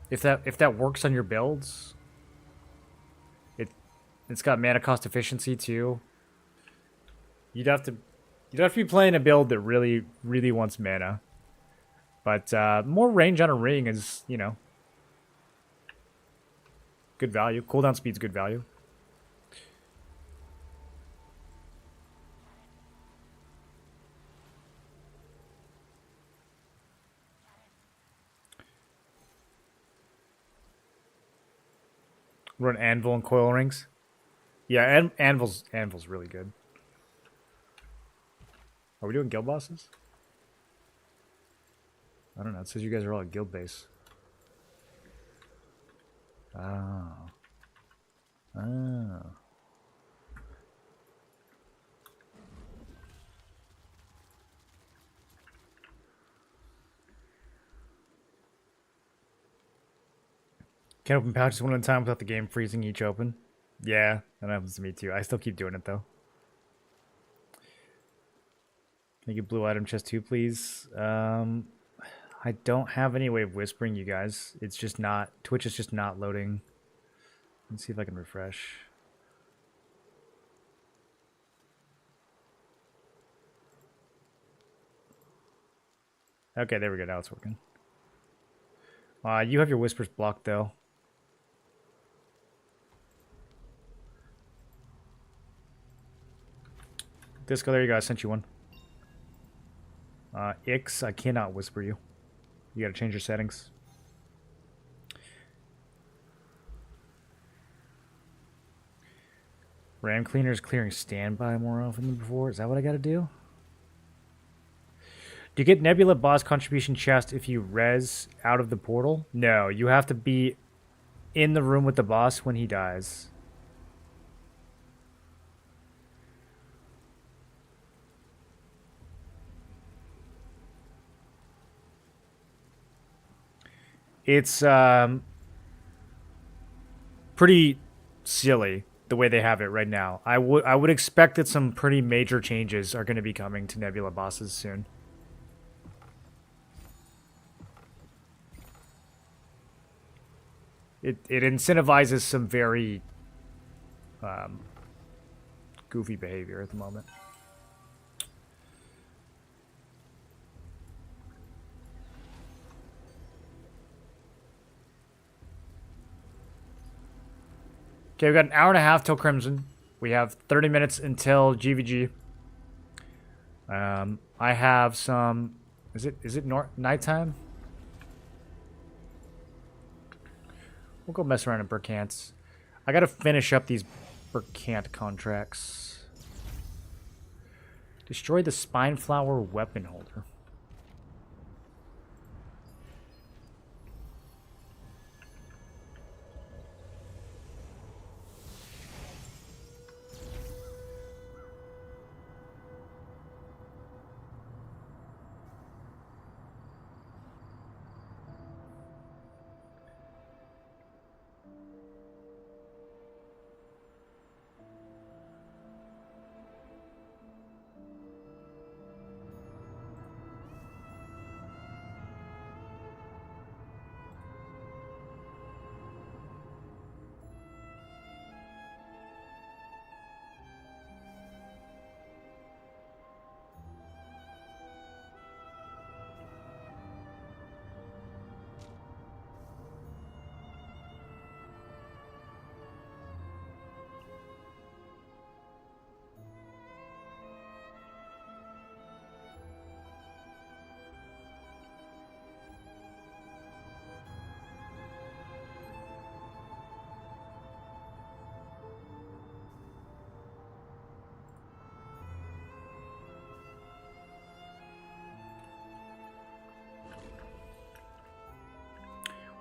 if that works on your builds, it's got mana cost efficiency too. You'd have to be playing a build that really wants mana, but more range on a ring is, you know, good value. Cooldown speed's good value. Run Anvil and Coil Rings. Yeah, Anvil's really good. Are we doing guild bosses? I don't know. It says you guys are all at guild base. Oh. Oh. Can't open pouches one at a time without the game freezing each open. Yeah, that happens to me too. I still keep doing it though. Can you get blue item chest too, please? I don't have any way of whispering you guys. It's just not... Twitch is just not loading. Let's see if I can refresh. Okay, there we go. Now it's working. You have your whispers blocked though. Disco, there you go. I sent you one. Ix, I cannot whisper you. You gotta change your settings. Ram cleaner is clearing standby more often than before. Is that what I gotta do? Do you get Nebula boss contribution chest if you res out of the portal? No, you have to be in the room with the boss when he dies. It's pretty silly the way they have it right now. I would expect that some pretty major changes are going to be coming to Nebula bosses soon. It incentivizes some very goofy behavior at the moment. Okay, we got an hour and a half till Crimson. We have 30 minutes until GVG. I have some. Is it nighttime? We'll go mess around in Burkant's. I gotta finish up these Burkant contracts. Destroy the Spineflower weapon holder.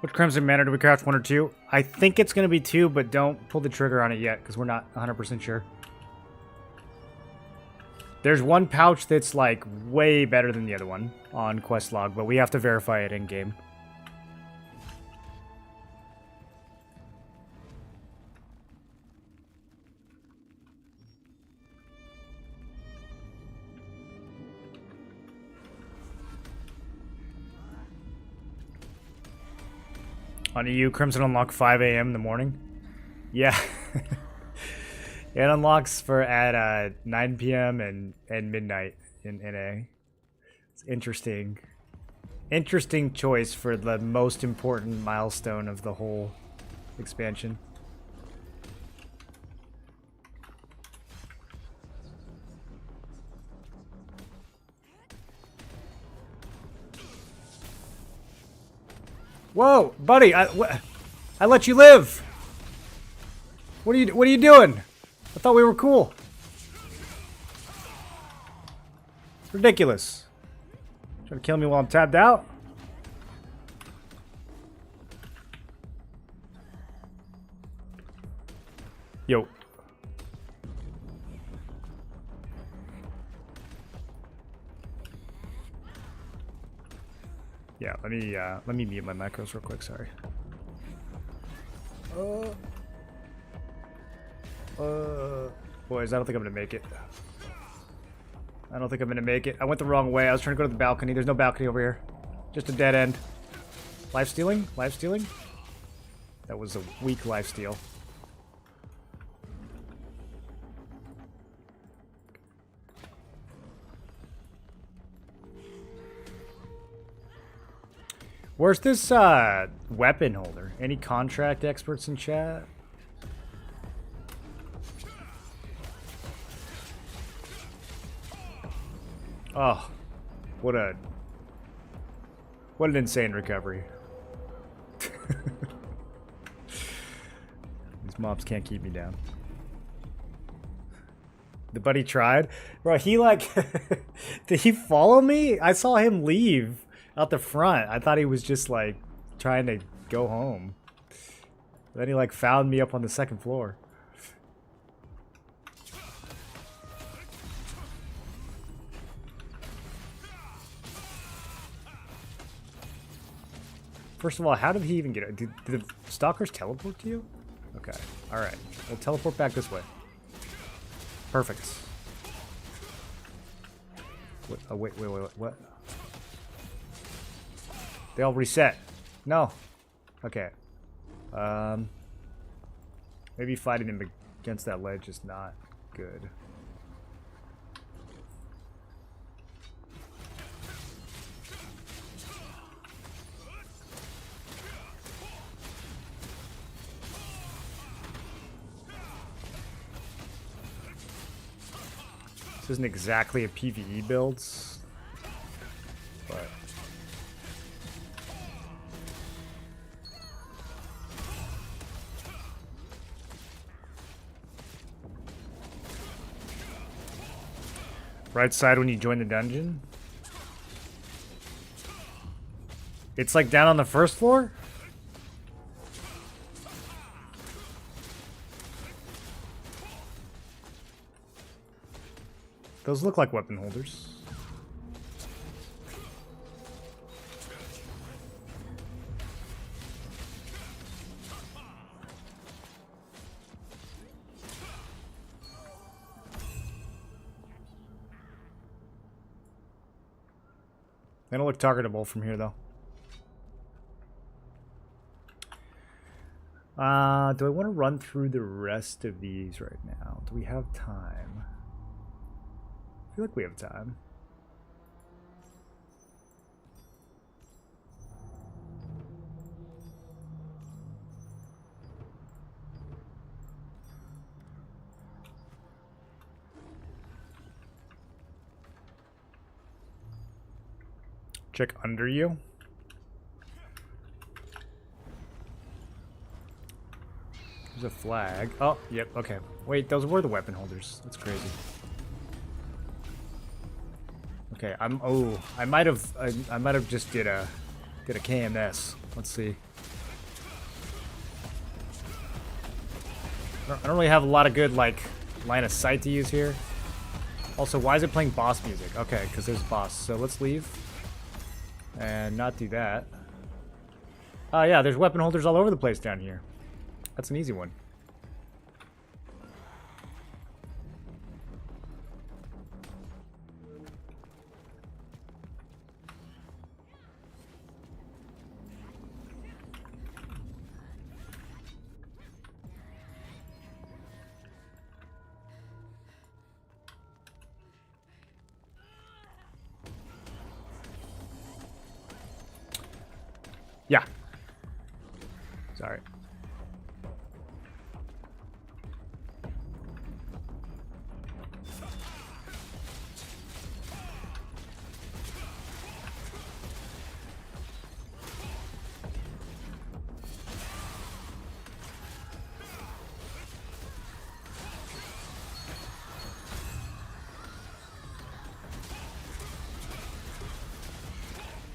Which Crimson Manor do we craft, 1 or 2? I think it's going to be 2, but don't pull the trigger on it yet, because we're not 100% sure. There's one pouch that's, like, way better than the other one on quest log, but we have to verify it in-game. On EU, Crimson unlock 5 a.m. in the morning. Yeah. It unlocks for at 9 p.m. and midnight in NA. It's interesting. Interesting choice for the most important milestone of the whole expansion. Whoa, buddy! I let you live. What are you doing? I thought we were cool. Ridiculous. Trying to kill me while I'm tapped out? Yo. Yeah, let me mute my macros real quick, sorry. Boys, I don't think I'm gonna make it. I don't think I'm gonna make it. I went the wrong way. I was trying to go to the balcony. There's no balcony over here. Just a dead end. Life stealing? Life stealing? That was a weak life steal. Where's this weapon holder? Any contract experts in chat? Oh, what an insane recovery. These mobs can't keep me down. The buddy tried. Bro, he like did he follow me? I saw him leave out the front. I thought he was just like trying to go home. Then he like found me up on the second floor. First of all, how did he even get it? Did the stalkers teleport to you? Okay, alright. We'll teleport back this way. Perfect. What? Oh, wait, what? They all reset. No. Okay. Maybe fighting him against that ledge is not good. This isn't exactly a PvE build, but right side when you join the dungeon. It's like down on the first floor? Those look like weapon holders. They don't look targetable from here, though. Do I want to run through the rest of these right now? Do we have time? I feel like we have time. Check under you. There's a flag. Oh, yep, okay. Wait, those were the weapon holders. That's crazy. Okay, I might have just did a KMS. Let's see. I don't really have a lot of good like line of sight to use here. Also, why is it playing boss music? Okay, because there's boss. So let's leave and not do that. Yeah, there's weapon holders all over the place down here. That's an easy one. Yeah. Sorry.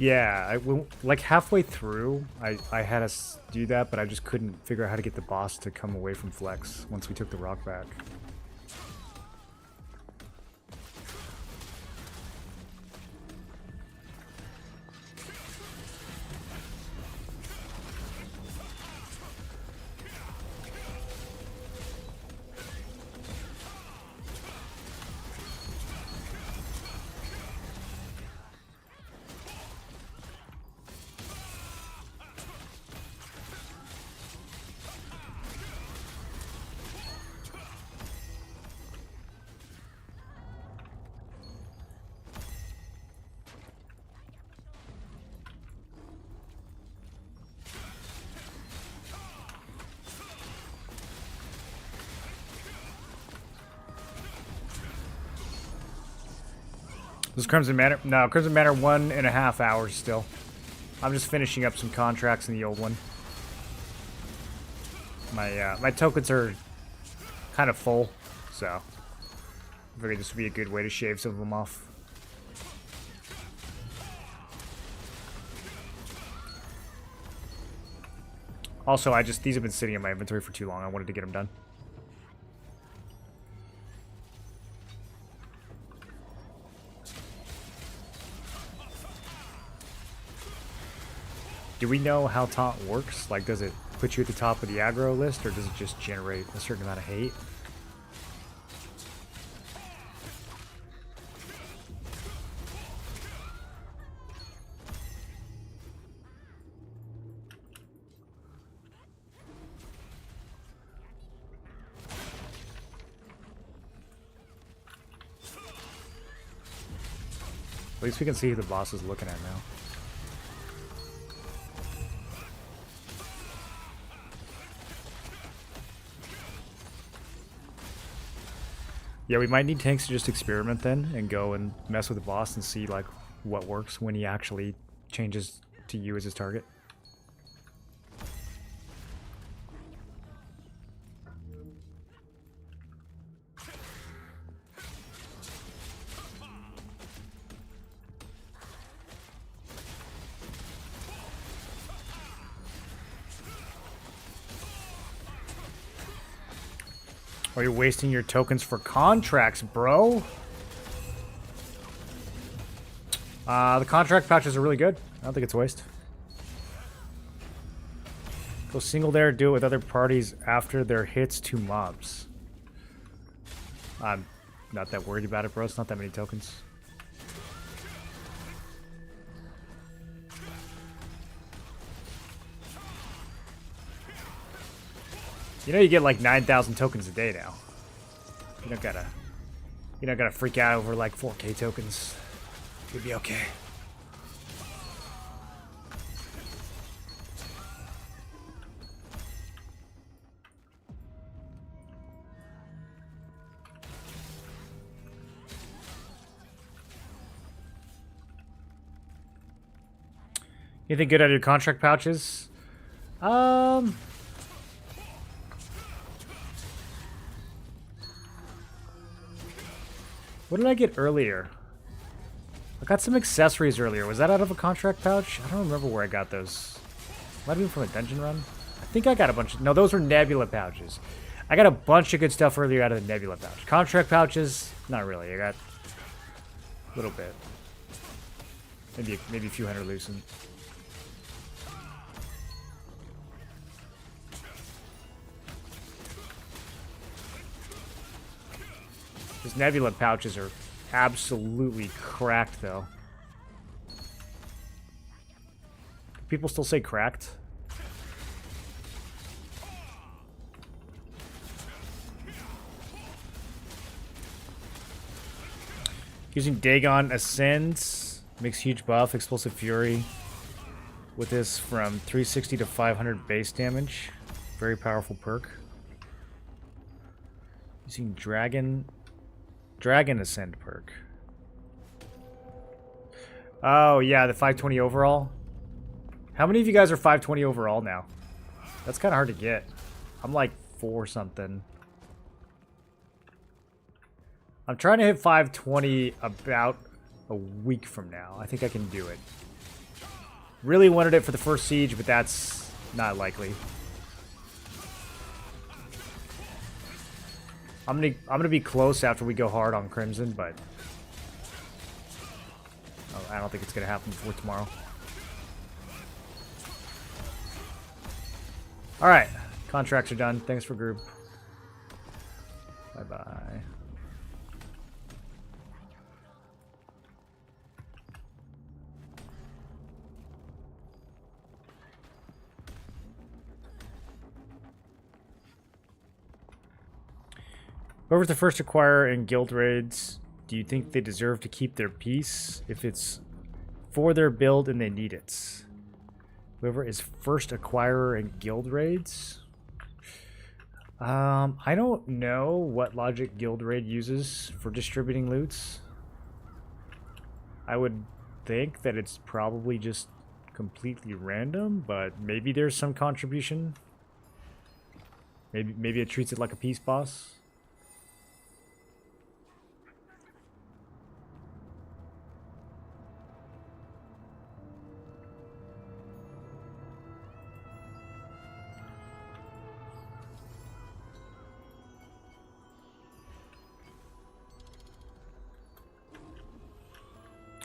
Yeah, like halfway through, I had us do that, but I just couldn't figure out how to get the boss to come away from Flex once we took the rock back. This Crimson Manor? No, Crimson Manor 1.5 hours still. I'm just finishing up some contracts in the old one. My tokens are kind of full, so I figured this would be a good way to shave some of them off. Also, these have been sitting in my inventory for too long. I wanted to get them done. Do we know how taunt works? Like, does it put you at the top of the aggro list, or does it just generate a certain amount of hate? At least we can see who the boss is looking at now. Yeah, we might need tanks to just experiment then and go and mess with the boss and see like what works when he actually changes to you as his target. Are you wasting your tokens for contracts, bro? The contract pouches are really good. I don't think it's a waste. Go single there, do it with other parties after their hits to mobs. I'm not that worried about it, bro. It's not that many tokens. You know you get like 9,000 tokens a day now. You don't gotta freak out over like 4K tokens. You'll be okay. Anything good out of your contract pouches? What did I get earlier? I got some accessories earlier. Was that out of a contract pouch? I don't remember where I got those. Might have been from a dungeon run. I think I got a bunch of... No, those were nebula pouches. I got a bunch of good stuff earlier out of the nebula pouch. Contract pouches, not really. I got a little bit. Maybe a few hundred Lucent. These nebula pouches are absolutely cracked, though. People still say cracked? Using Dagon Ascends makes huge buff, Explosive Fury. With this from 360 to 500 base damage. Very powerful perk. Using Dragon Ascend perk. Oh, yeah, the 520 overall. How many of you guys are 520 overall now? That's kind of hard to get. I'm like 4 something. I'm trying to hit 520 about a week from now. I think I can do it. Really wanted it for the first siege, but that's not likely. I'm gonna be close after we go hard on Crimson, but I don't think it's gonna happen before tomorrow. All right, contracts are done. Thanks for group. Bye bye. Whoever's the first acquirer in guild raids, do you think they deserve to keep their piece if it's for their build and they need it? Whoever is first acquirer in guild raids? I don't know what logic guild raid uses for distributing loots. I would think that it's probably just completely random, but maybe there's some contribution. Maybe it treats it like a peace boss.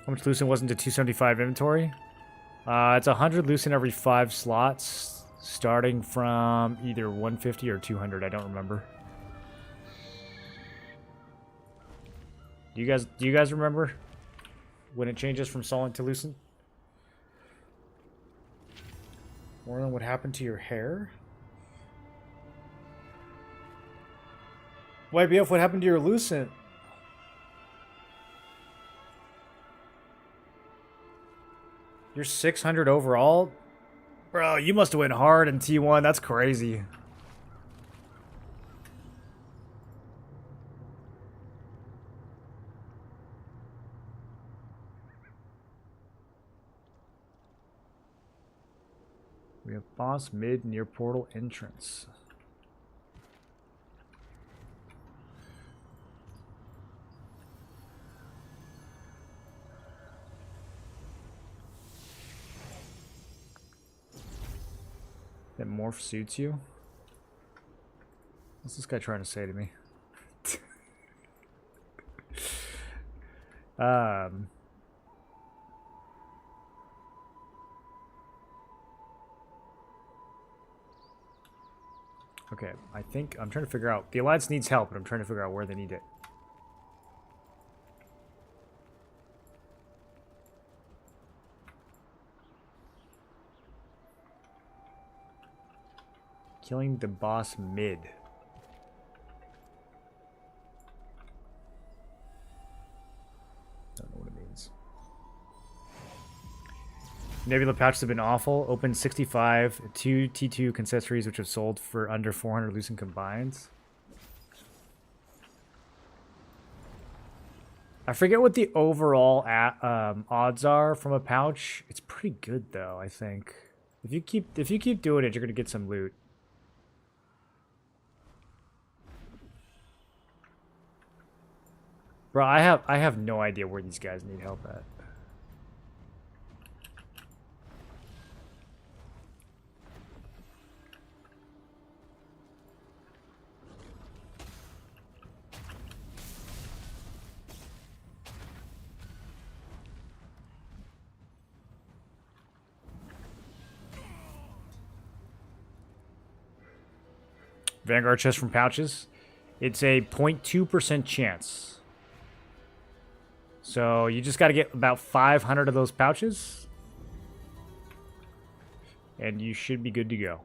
How much Lucent was into 275 inventory? It's 100 Lucent every 5 slots, starting from either 150 or 200. I don't remember. Do you guys remember when it changes from solid to Lucent? More than what happened to your hair? YBF, what happened to your Lucent? You're 600 overall? Bro, you must have went hard in T1. That's crazy. we have boss mid near portal entrance. That morph suits you? What's this guy trying to say to me? Okay, I think I'm trying to figure out. The Alliance needs help, but I'm trying to figure out where they need it. Killing the boss mid. Don't know what it means. Nebula pouches have been awful. Opened 65, 2 T2 accessories which have sold for under 400 Lucent combines. I forget what the overall odds are from a pouch. It's pretty good though, I think. If you keep doing it, you're gonna get some loot. Bro, I have no idea where these guys need help at. Vanguard chest from pouches. It's a 0.2% chance. So you just got to get about 500 of those pouches. And you should be good to go.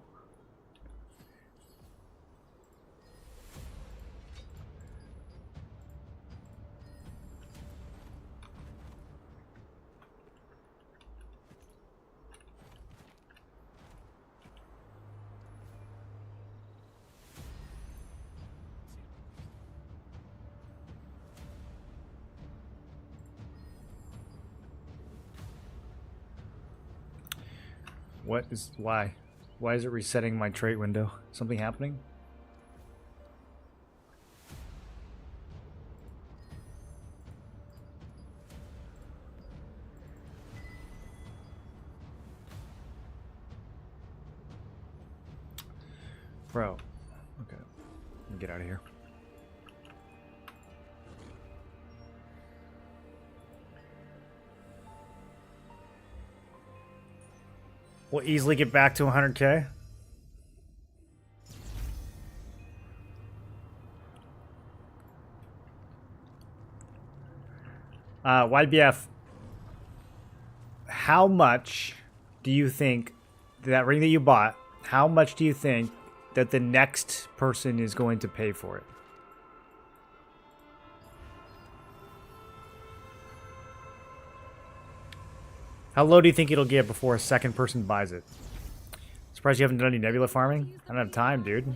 Why? Why is it resetting my trait window? Something happening? Bro. Okay. Let me get out of here. We'll easily get back to 100k. YBF, how much do you think that ring that you bought, how much do you think that the next person is going to pay for it? How low do you think it'll get before a second person buys it? Surprised you haven't done any nebula farming? I don't have time, dude.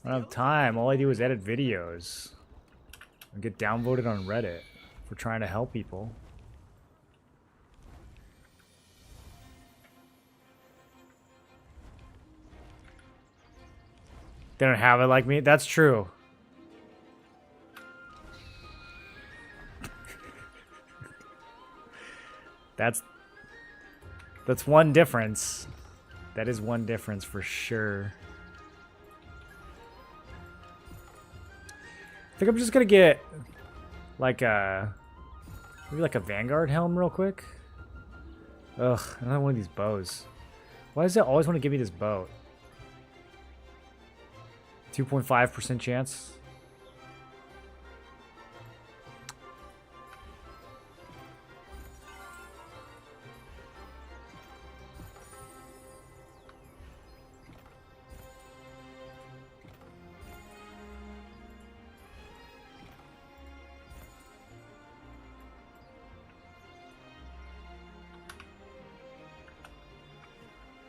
I don't have time. All I do is edit videos. And get downvoted on Reddit for trying to help people. They don't have it like me? That's true. That's one difference. That is one difference for sure. I think I'm just gonna get like maybe like a Vanguard helm real quick. Ugh, I don't have one of these bows. Why does it always want to give me this bow? 2.5% chance.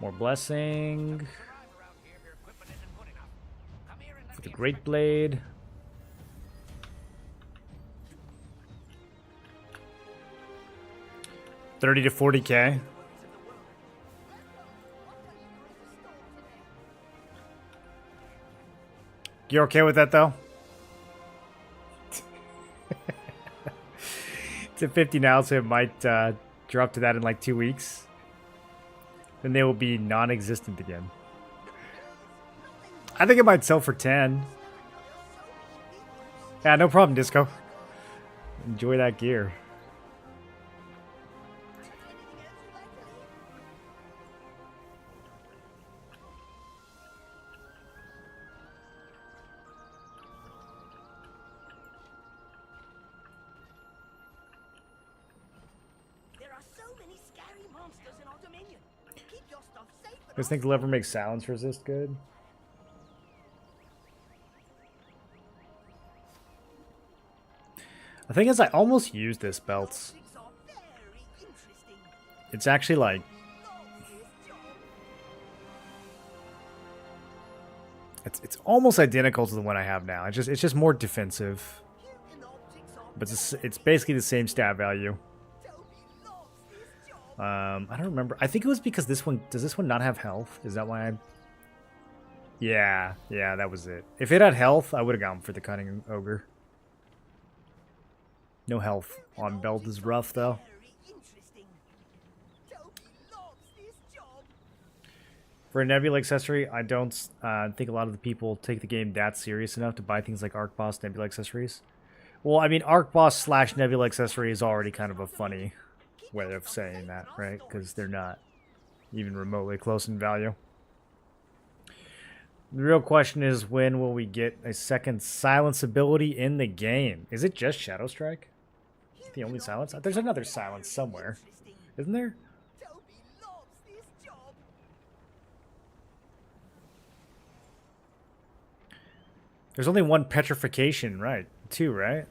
More blessing. For the Great Blade. $30 to $40K. You're okay with that, though? It's at 50 now, so it might drop to that in like 2 weeks. Then they will be non-existent again. I think it might sell for 10. Yeah, no problem, Disco. Enjoy that gear. There are so many scary monsters in our dominion. Keep your stuff safe. You guys think they'll ever make silence resist good? The thing is, I almost use this belt. Objects are very interesting. It's actually like... Love this job. It's almost identical to the one I have now. It's just more defensive. Human objects are But it's basically the same stat value. Toby loves this job. I don't remember. I think it was because this one... Does this one not have health? Is that why I... Yeah, that was it. If it had health, I would have gone for the Cunning Ogre. No health on belt is rough, though. Very interesting. Toby loves this job. For a Nebula accessory, I don't think a lot of the people take the game that serious enough to buy things like ARCHBOSS Nebula accessories. Well, I mean, ARCHBOSS / Nebula accessory is already kind of a funny way of saying that, right? Because they're not even remotely close in value. The real question is, when will we get a second silence ability in the game? Is it just Shadow Strike? The only silence? There's another silence somewhere, isn't there? Toby loves this job. There's only one petrification, right? 2, right?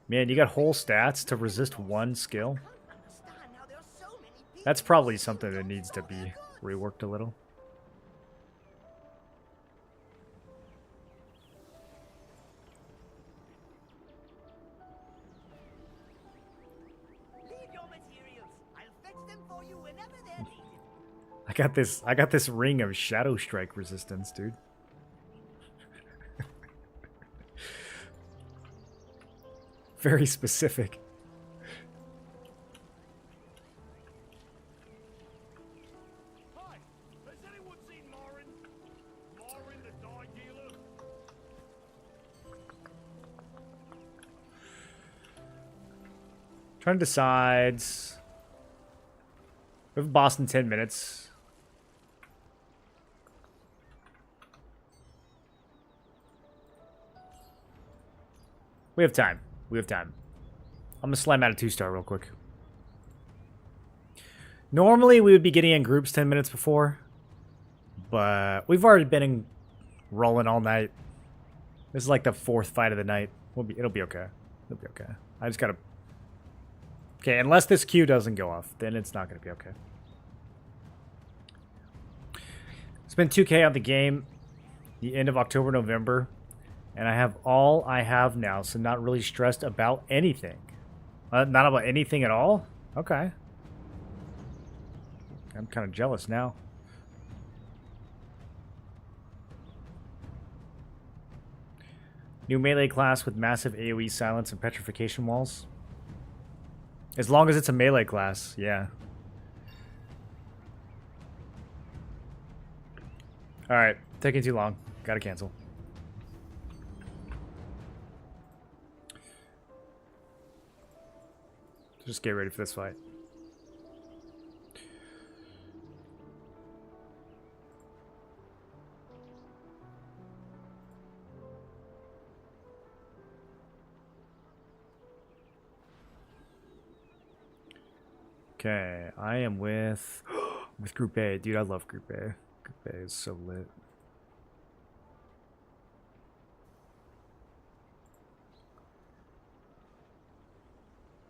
Man, you got whole stats to resist one skill. Understand how there are so many people. That's probably something that needs to be reworked a little. Leave your materials. I'll fetch them for you whenever they're needed. I got this ring of Shadow Strike resistance, dude. Very specific. Hi, has anyone seen Marin? Marin the dye dealer? Trying to decide. We have a boss in 10 minutes. We have time. We have time. I'm gonna slam out a 2-star real quick. Normally we would be getting in groups 10 minutes before, but we've already been rolling all night. This is like the 4th fight of the night. It'll be okay. It'll be okay. I just gotta... Okay, unless this queue doesn't go off, then it's not gonna be okay. Spent 2K on the game the end of October, November. And I have all I have now, so not really stressed about anything. Not about anything at all? Okay. I'm kind of jealous now. New melee class with massive AoE silence and petrification walls. As long as it's a melee class, yeah. Alright, taking too long. Gotta cancel. Just get ready for this fight. Okay, I am with Group A. Dude, I love Group A. Group A is so lit.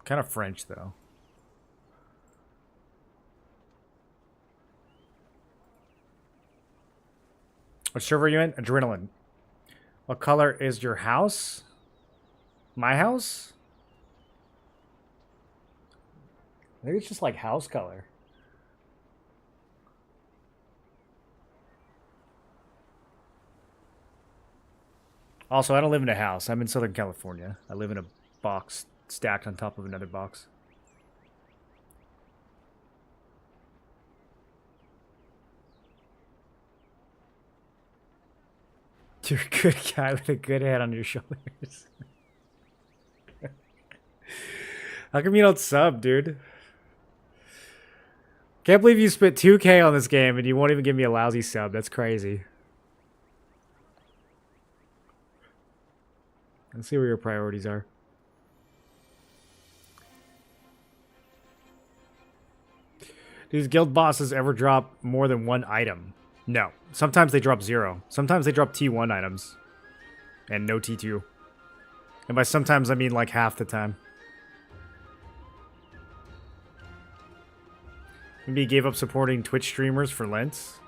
Kind of French, though. What server are you in? Adrenaline. What color is your house? My house? I think it's just like house color. Also, I don't live in a house. I'm in Southern California. I live in a box stacked on top of another box. You're a good guy with a good head on your shoulders. How come you don't sub, dude? Can't believe you spent 2K on this game and you won't even give me a lousy sub. That's crazy. Let's see where your priorities are. These guild bosses ever drop more than one item? No. Sometimes they drop 0. Sometimes they drop T1 items. And no T2. And by sometimes I mean like half the time. Maybe he gave up supporting Twitch streamers for Lent.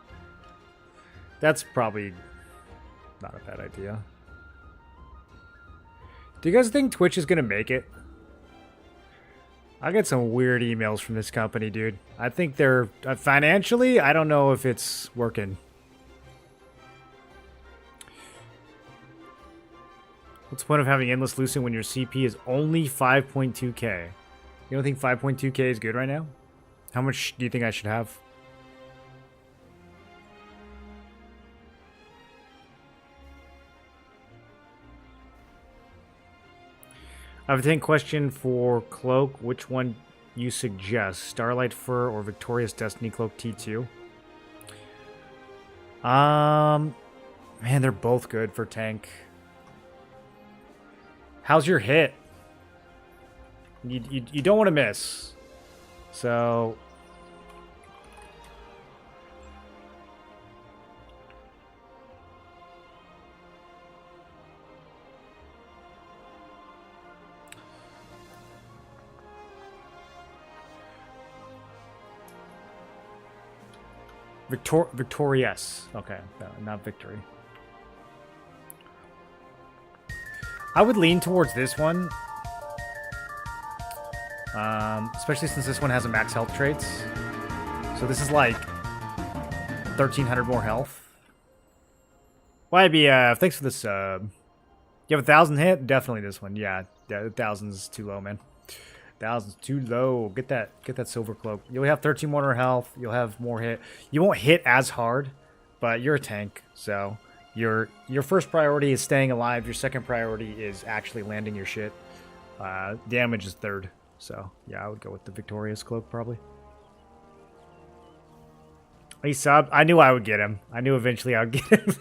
That's probably not a bad idea. Do you guys think Twitch is going to make it? I get some weird emails from this company, dude. I think they're... financially, I don't know if it's working. What's the point of having endless Lucent when your CP is only 5.2k? You don't think 5.2k is good right now? How much do you think I should have? I have a 10 question for Cloak. Which one you suggest? Starlight Fur or Victorious Destiny Cloak T2? Man, they're both good for tank. How's your hit? You don't want to miss. So... Victorious. Okay, no, not victory. I would lean towards this one. Especially since this one has a max health traits. So this is like 1,300 more health. YB, thanks for the sub. You have 1,000 hit? Definitely this one. Yeah, 1,000's too low, man. 1,000's too low. Get that silver cloak. You'll have 13 more health. You'll have more hit. You won't hit as hard, but you're a tank. So your first priority is staying alive. Your second priority is actually landing your shit. Damage is third. So yeah, I would go with the Victorious cloak probably. He subbed. I knew I would get him. I knew eventually I would get him.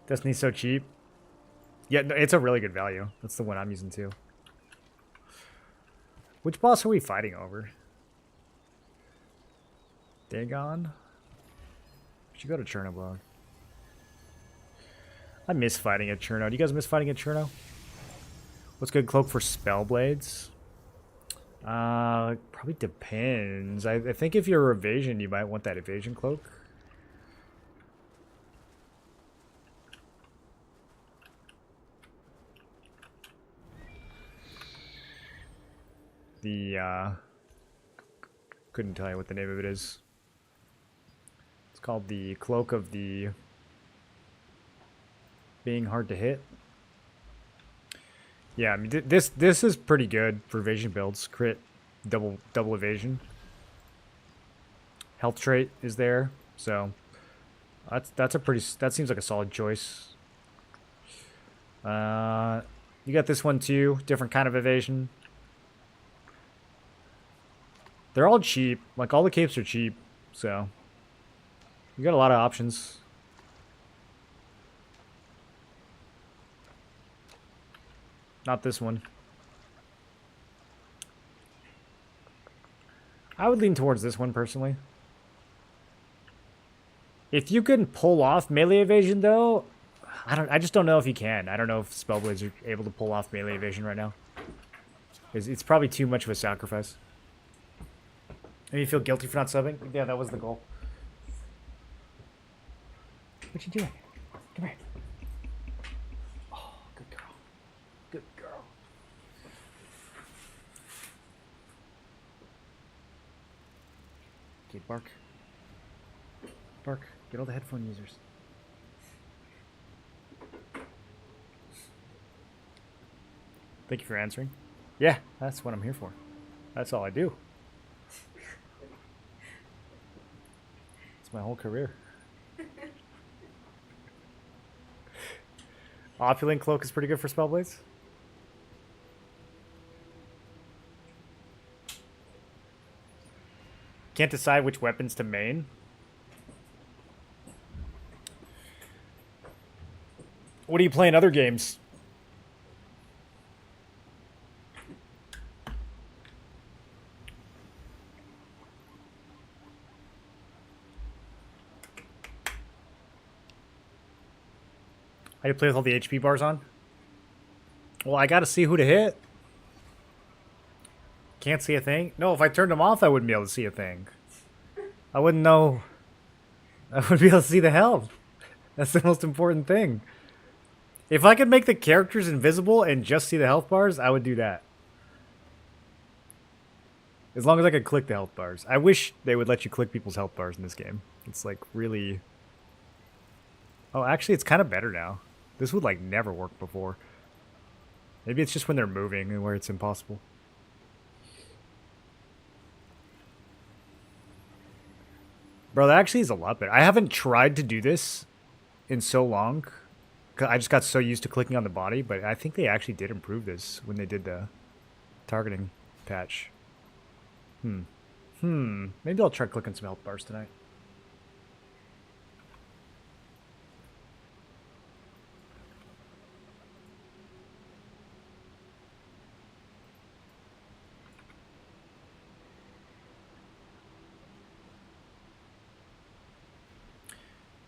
Destiny's so cheap. Yeah, no, it's a really good value. That's the one I'm using too. Which boss are we fighting over? Dagon? We should go to Chernobyl. I miss fighting at Cherno. Do you guys miss fighting at Cherno? What's good cloak for Spellblades? Probably depends. I think if you're evasion, you might want that evasion cloak. Couldn't tell you what the name of it is. It's called the Cloak of the Being Hard to Hit. Yeah, I mean this is pretty good for evasion builds. Crit, double evasion. Health trait is there, so that seems like a solid choice. You got this one too, different kind of evasion. They're all cheap. Like, all the capes are cheap, so you got a lot of options. Not this one. I would lean towards this one, personally. If you can pull off melee evasion, though, I just don't know if you can. I don't know if Spellblades are able to pull off melee evasion right now. It's probably too much of a sacrifice. And you feel guilty for not subbing? Yeah, that was the goal. What you doing? Come here. Oh, good girl. Good girl. Okay, bark. Park. Get all the headphone users. Thank you for answering. Yeah, that's what I'm here for. That's all I do. It's my whole career. Opulent Cloak is pretty good for Spellblades. Can't decide which weapons to main. What do you play in other games? How do you play with all the HP bars on? Well, I gotta see who to hit. Can't see a thing? No, if I turned them off, I wouldn't be able to see a thing. I wouldn't know. I wouldn't be able to see the health. That's the most important thing. If I could make the characters invisible and just see the health bars, I would do that. As long as I could click the health bars. I wish they would let you click people's health bars in this game. It's like really... Oh, actually, it's kind of better now. This would like never work before. Maybe it's just when they're moving and where it's impossible. Bro, that actually is a lot better. I haven't tried to do this in so long. I just got so used to clicking on the body, but I think they actually did improve this when they did the targeting patch. Maybe I'll try clicking some health bars tonight.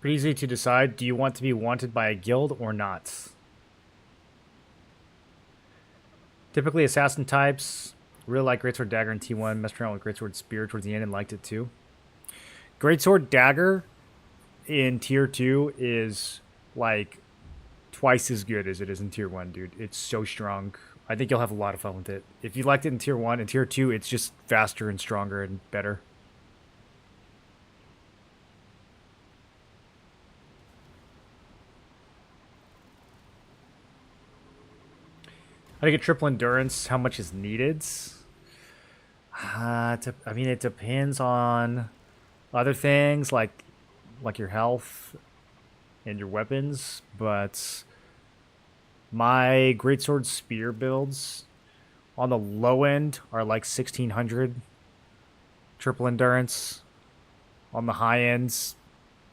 Pretty easy to decide. Do you want to be wanted by a guild or not? Typically assassin types. Really like Greatsword Dagger in T1. Messed around with Greatsword Spear towards the end and liked it too. Greatsword Dagger in Tier 2 is like twice as good as it is in Tier 1, dude. It's so strong. I think you'll have a lot of fun with it. If you liked it in Tier 1, in Tier 2, it's just faster and stronger and better. How to get triple endurance? How much is needed? I mean, it depends on other things like your health and your weapons. But my greatsword spear builds on the low end are like 1600 triple endurance. On the high ends,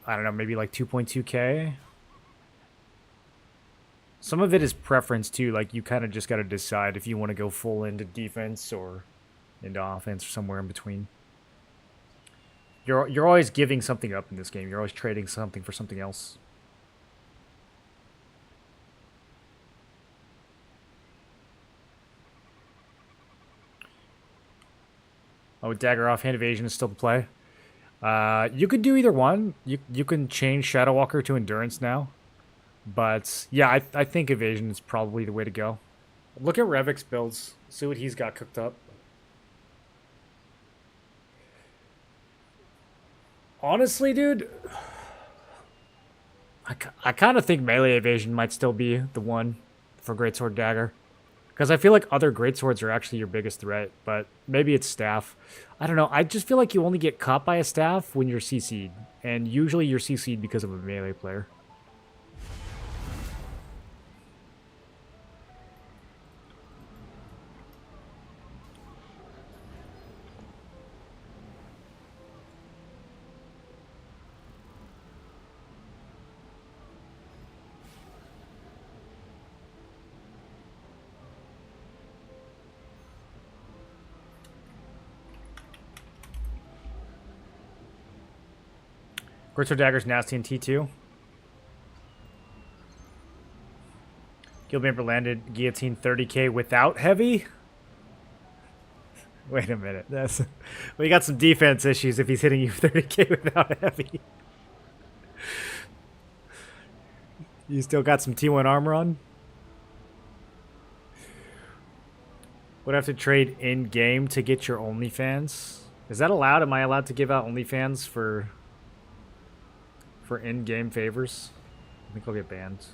I don't know, maybe like 2.2k. Some of it is preference too, like you kind of just got to decide if you want to go full into defense or into offense or somewhere in between. You're always giving something up in this game. You're always trading something for something else. Oh, dagger offhand evasion is still the play. You could do either one. You can change Shadow Walker to endurance now. But, yeah, I think evasion is probably the way to go. Look at Revik's builds. See what he's got cooked up. Honestly, dude, I kind of think melee evasion might still be the one for Greatsword Dagger. Because I feel like other Greatswords are actually your biggest threat. But maybe it's Staff. I don't know. I just feel like you only get caught by a Staff when you're CC'd. And usually you're CC'd because of a melee player. Greatsword Dagger's nasty in T2. Guildmember landed guillotine 30k without heavy? Wait a minute. That's we got some defense issues if he's hitting you 30k without heavy. You still got some T1 armor on? Would I have to trade in-game to get your OnlyFans? Is that allowed? Am I allowed to give out OnlyFans for For in-game favors. I think I'll get banned.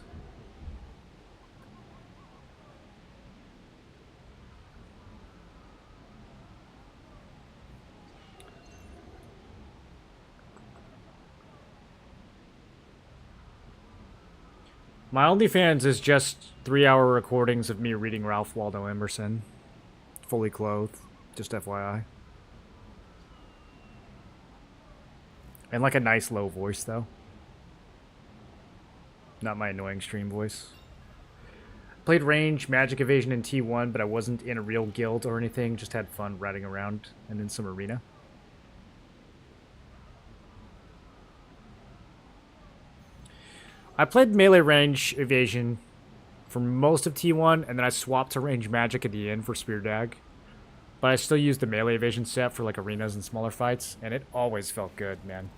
My OnlyFans is just 3-hour recordings of me reading Ralph Waldo Emerson. Fully clothed. Just FYI. And like a nice low voice though. Not my annoying stream voice. Played range, magic evasion in T1, but I wasn't in a real guild or anything. Just had fun riding around and in some arena. I played melee range evasion for most of T1, and then I swapped to range magic at the end for spear dag. But I still used the melee evasion set for like arenas and smaller fights, and it always felt good, man.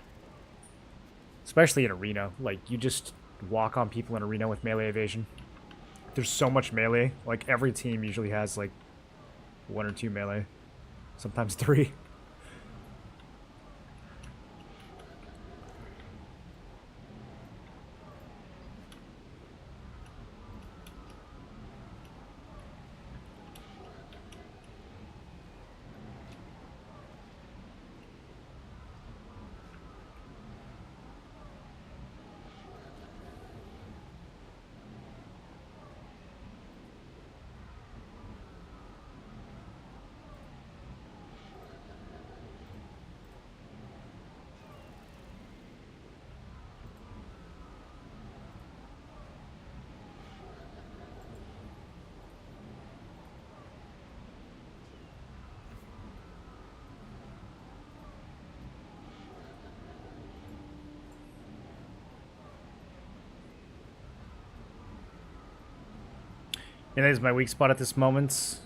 Especially in arena. Like, you just walk on people in arena with melee evasion. There's so much melee. Like, every team usually has like 1 or 2 melee. Sometimes 3. And that is my weak spot at this moment.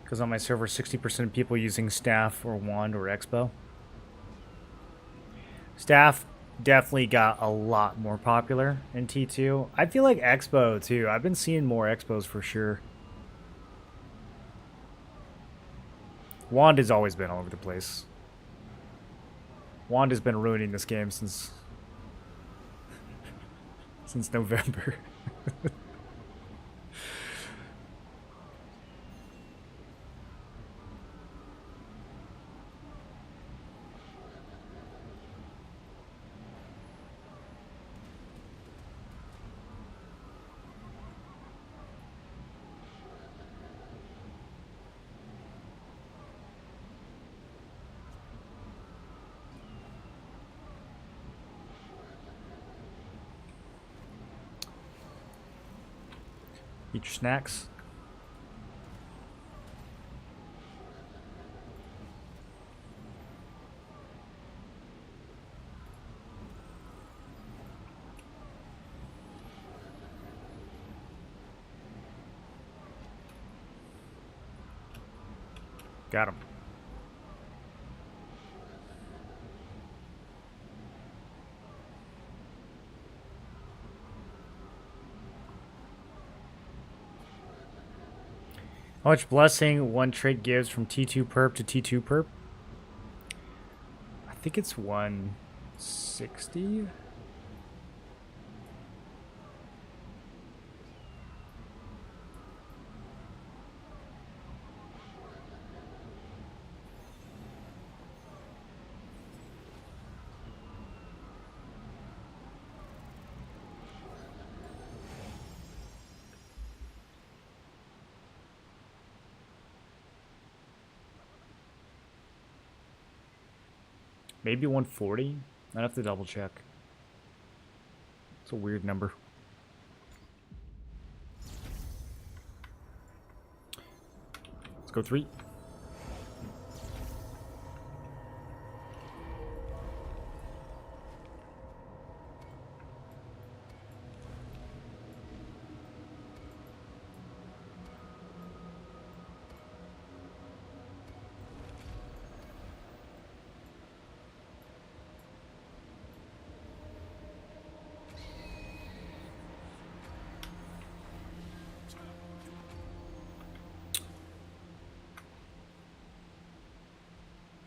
Because on my server, 60% of people using Staff or Wand or Expo. Staff definitely got a lot more popular in T2. I feel like Expo too. I've been seeing more Expos for sure. Wand has always been all over the place. Wand has been ruining this game since November. Eat your snacks. Got him. How much blessing one trait gives from T2 perp to T2 perp? I think it's 160. Maybe 140? I'd have to double check. It's a weird number. Let's go 3.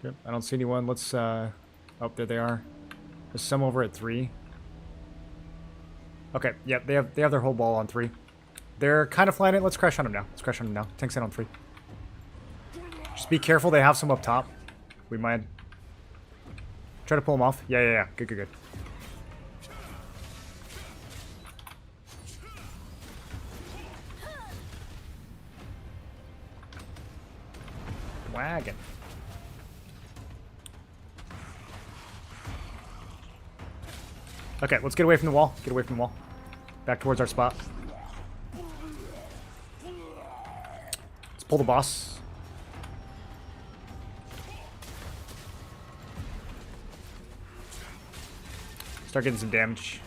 Yep, I don't see anyone. Let's, oh, there they are. There's some over at 3. Okay, yep, they have their whole ball on 3. They're kind of flying it. Let's crash on them now. Let's crash on them now. Tanks in on 3. Just be careful. They have some up top. We might try to pull them off. Yeah. Good. Wagon. Okay, let's get away from the wall. Get away from the wall. Back towards our spot. Let's pull the boss. Start getting some damage.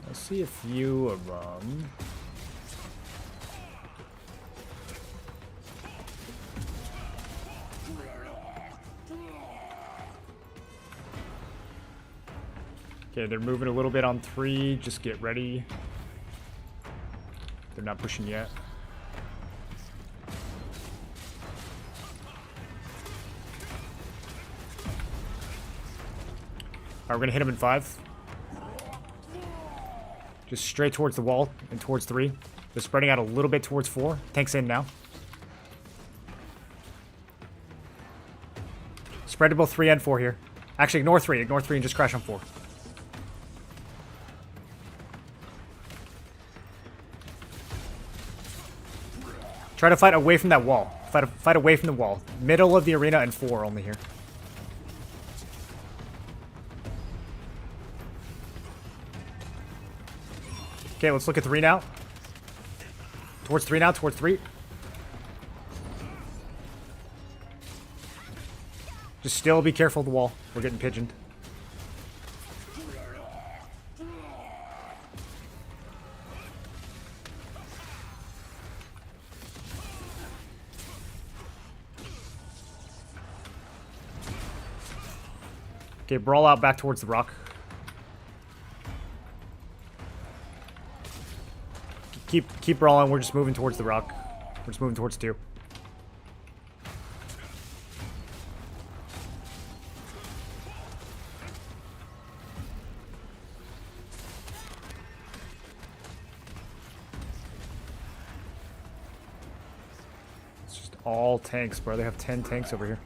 Let's see a few of them. Okay, they're moving a little bit on 3. Just get ready. They're not pushing yet. Alright, we're gonna hit them in 5. Just straight towards the wall and towards 3. They're spreading out a little bit towards 4. Tanks in now. Spread to both 3 and 4 here. Actually, ignore 3. Ignore 3 and just crash on 4. Try to fight away from that wall. Fight away from the wall. Middle of the arena and 4 only here. Okay, let's look at 3 now. Towards 3 now, towards 3. Just still be careful of the wall. We're getting pigeoned. Okay, brawl out back towards the rock. Keep brawling. We're just moving towards the rock. We're just moving towards 2. It's just all tanks, bro. They have 10 tanks over here.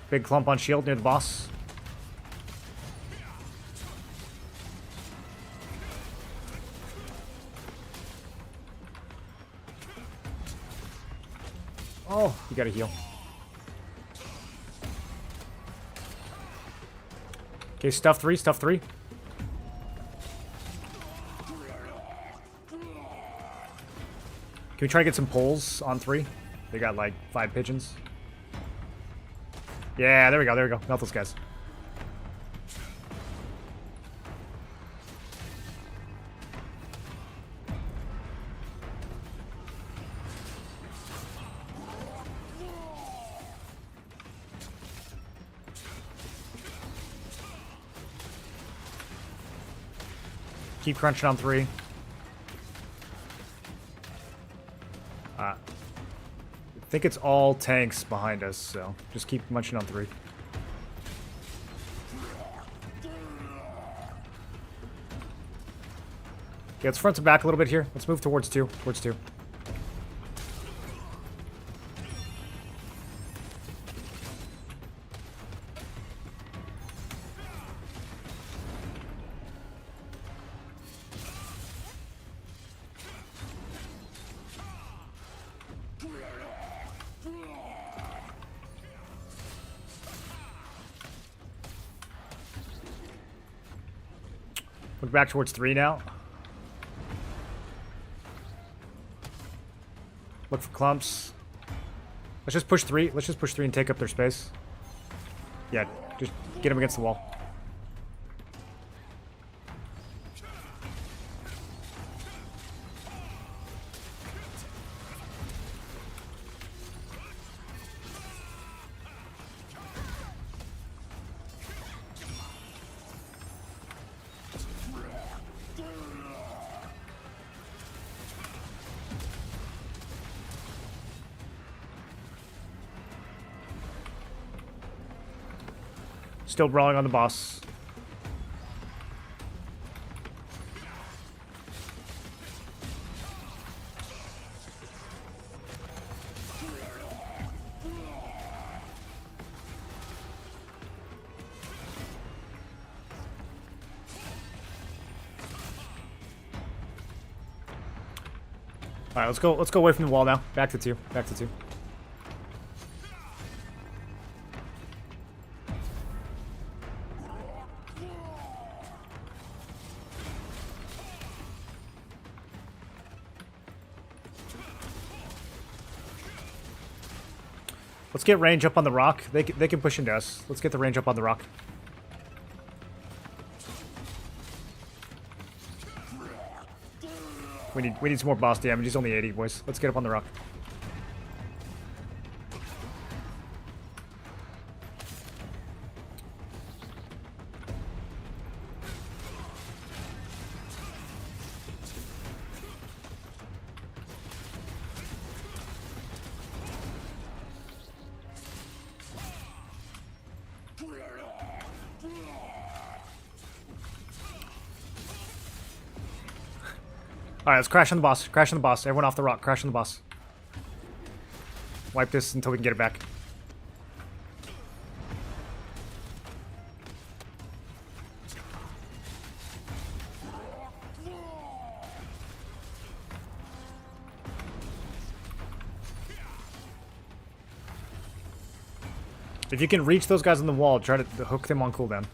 Big clump on shield near the boss. Oh, you gotta heal. Okay, stuff 3, stuff 3. Can we try to get some pulls on 3? They got like 5 pigeons. Yeah, there we go, Melt those guys. Keep crunching on 3. I think it's all tanks behind us, so just keep munching on 3. Okay, let's front to back a little bit here. Let's move towards 2. Towards 2. Look back towards 3 now. Look for clumps. Let's just push 3. Let's just push 3 and take up their space. Yeah, just get them against the wall. Still brawling on the boss. Alright, let's go away from the wall now. Back to 2. Back to 2. Let's get range up on the rock. They can push into us. Let's get the range up on the rock. We need some more boss damage. He's only 80, boys. Let's get up on the rock. Alright, let's crash on the boss. Crash on the boss. Everyone off the rock. Crash on the boss. Wipe this until we can get it back. If you can reach those guys on the wall, try to hook them on cooldown.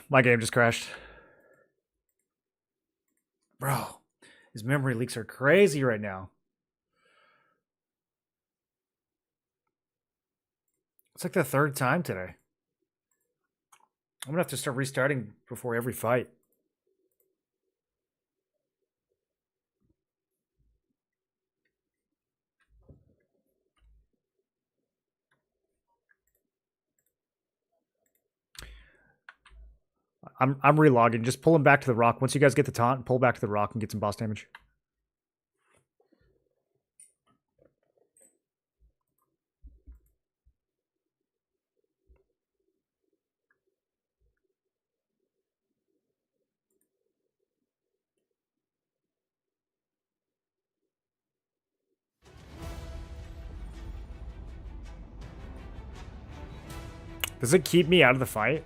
My game just crashed. Bro, his memory leaks are crazy right now. It's like the 3rd time today. I'm gonna have to start restarting before every fight. I'm relogging. Just pull him back to the rock. Once you guys get the taunt, pull back to the rock and get some boss damage. Does it keep me out of the fight?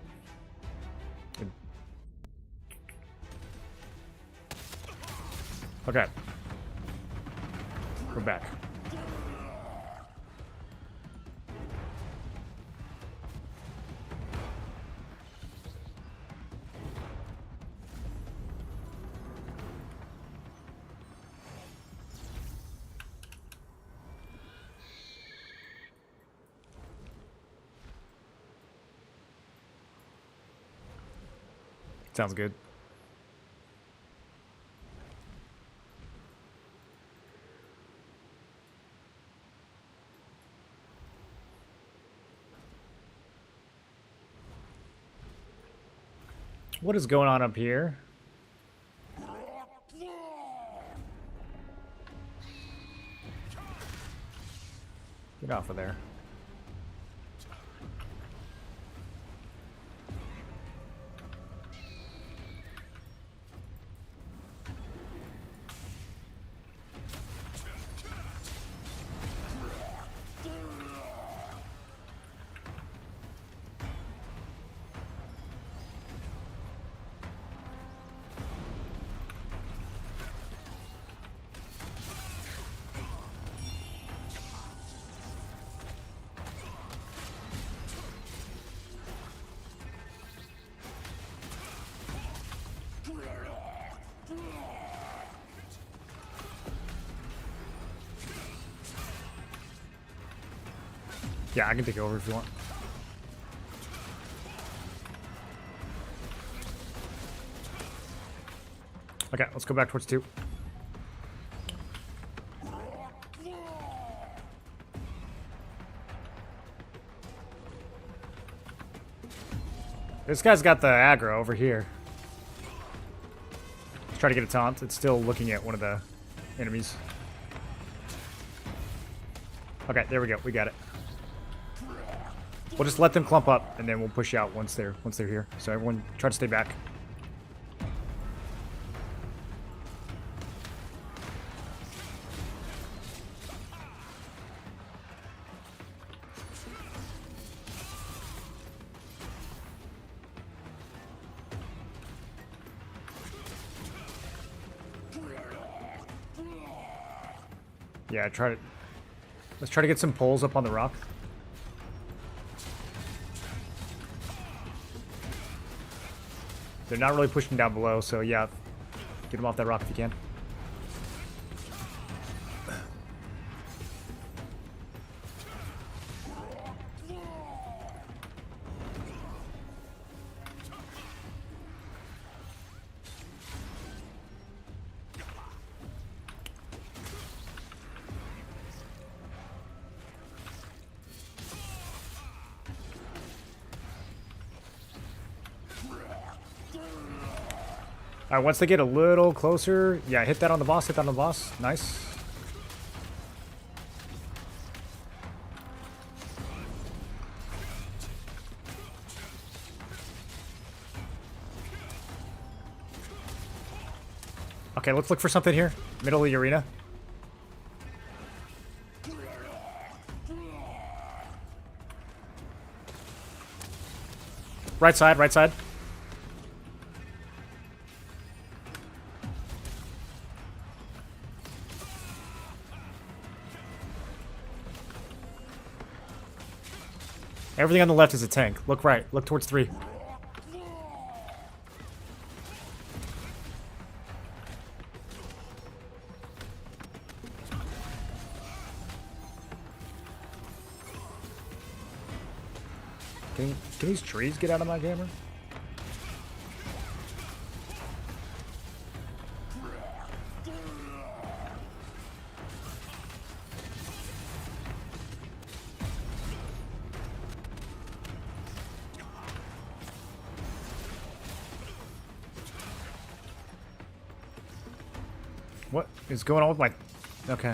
Okay. We're back. Sounds good. What is going on up here? Get off of there. Yeah, I can take over if you want. Okay, let's go back towards 2. This guy's got the aggro over here. Let's try to get a taunt. It's still looking at one of the enemies. Okay, there we go. We got it. We'll just let them clump up, and then we'll push out once they're here. So everyone try to stay back. Yeah, let's try to get some poles up on the rock. They're not really pushing down below, so yeah, get them off that rock if you can. Alright, once they get a little closer, yeah, hit that on the boss, hit that on the boss. Nice. Okay, let's look for something here. Middle of the arena. Right side, right side. Everything on the left is a tank. Look right. Look towards 3. Can these trees get out of my camera? What is going on with my... Okay.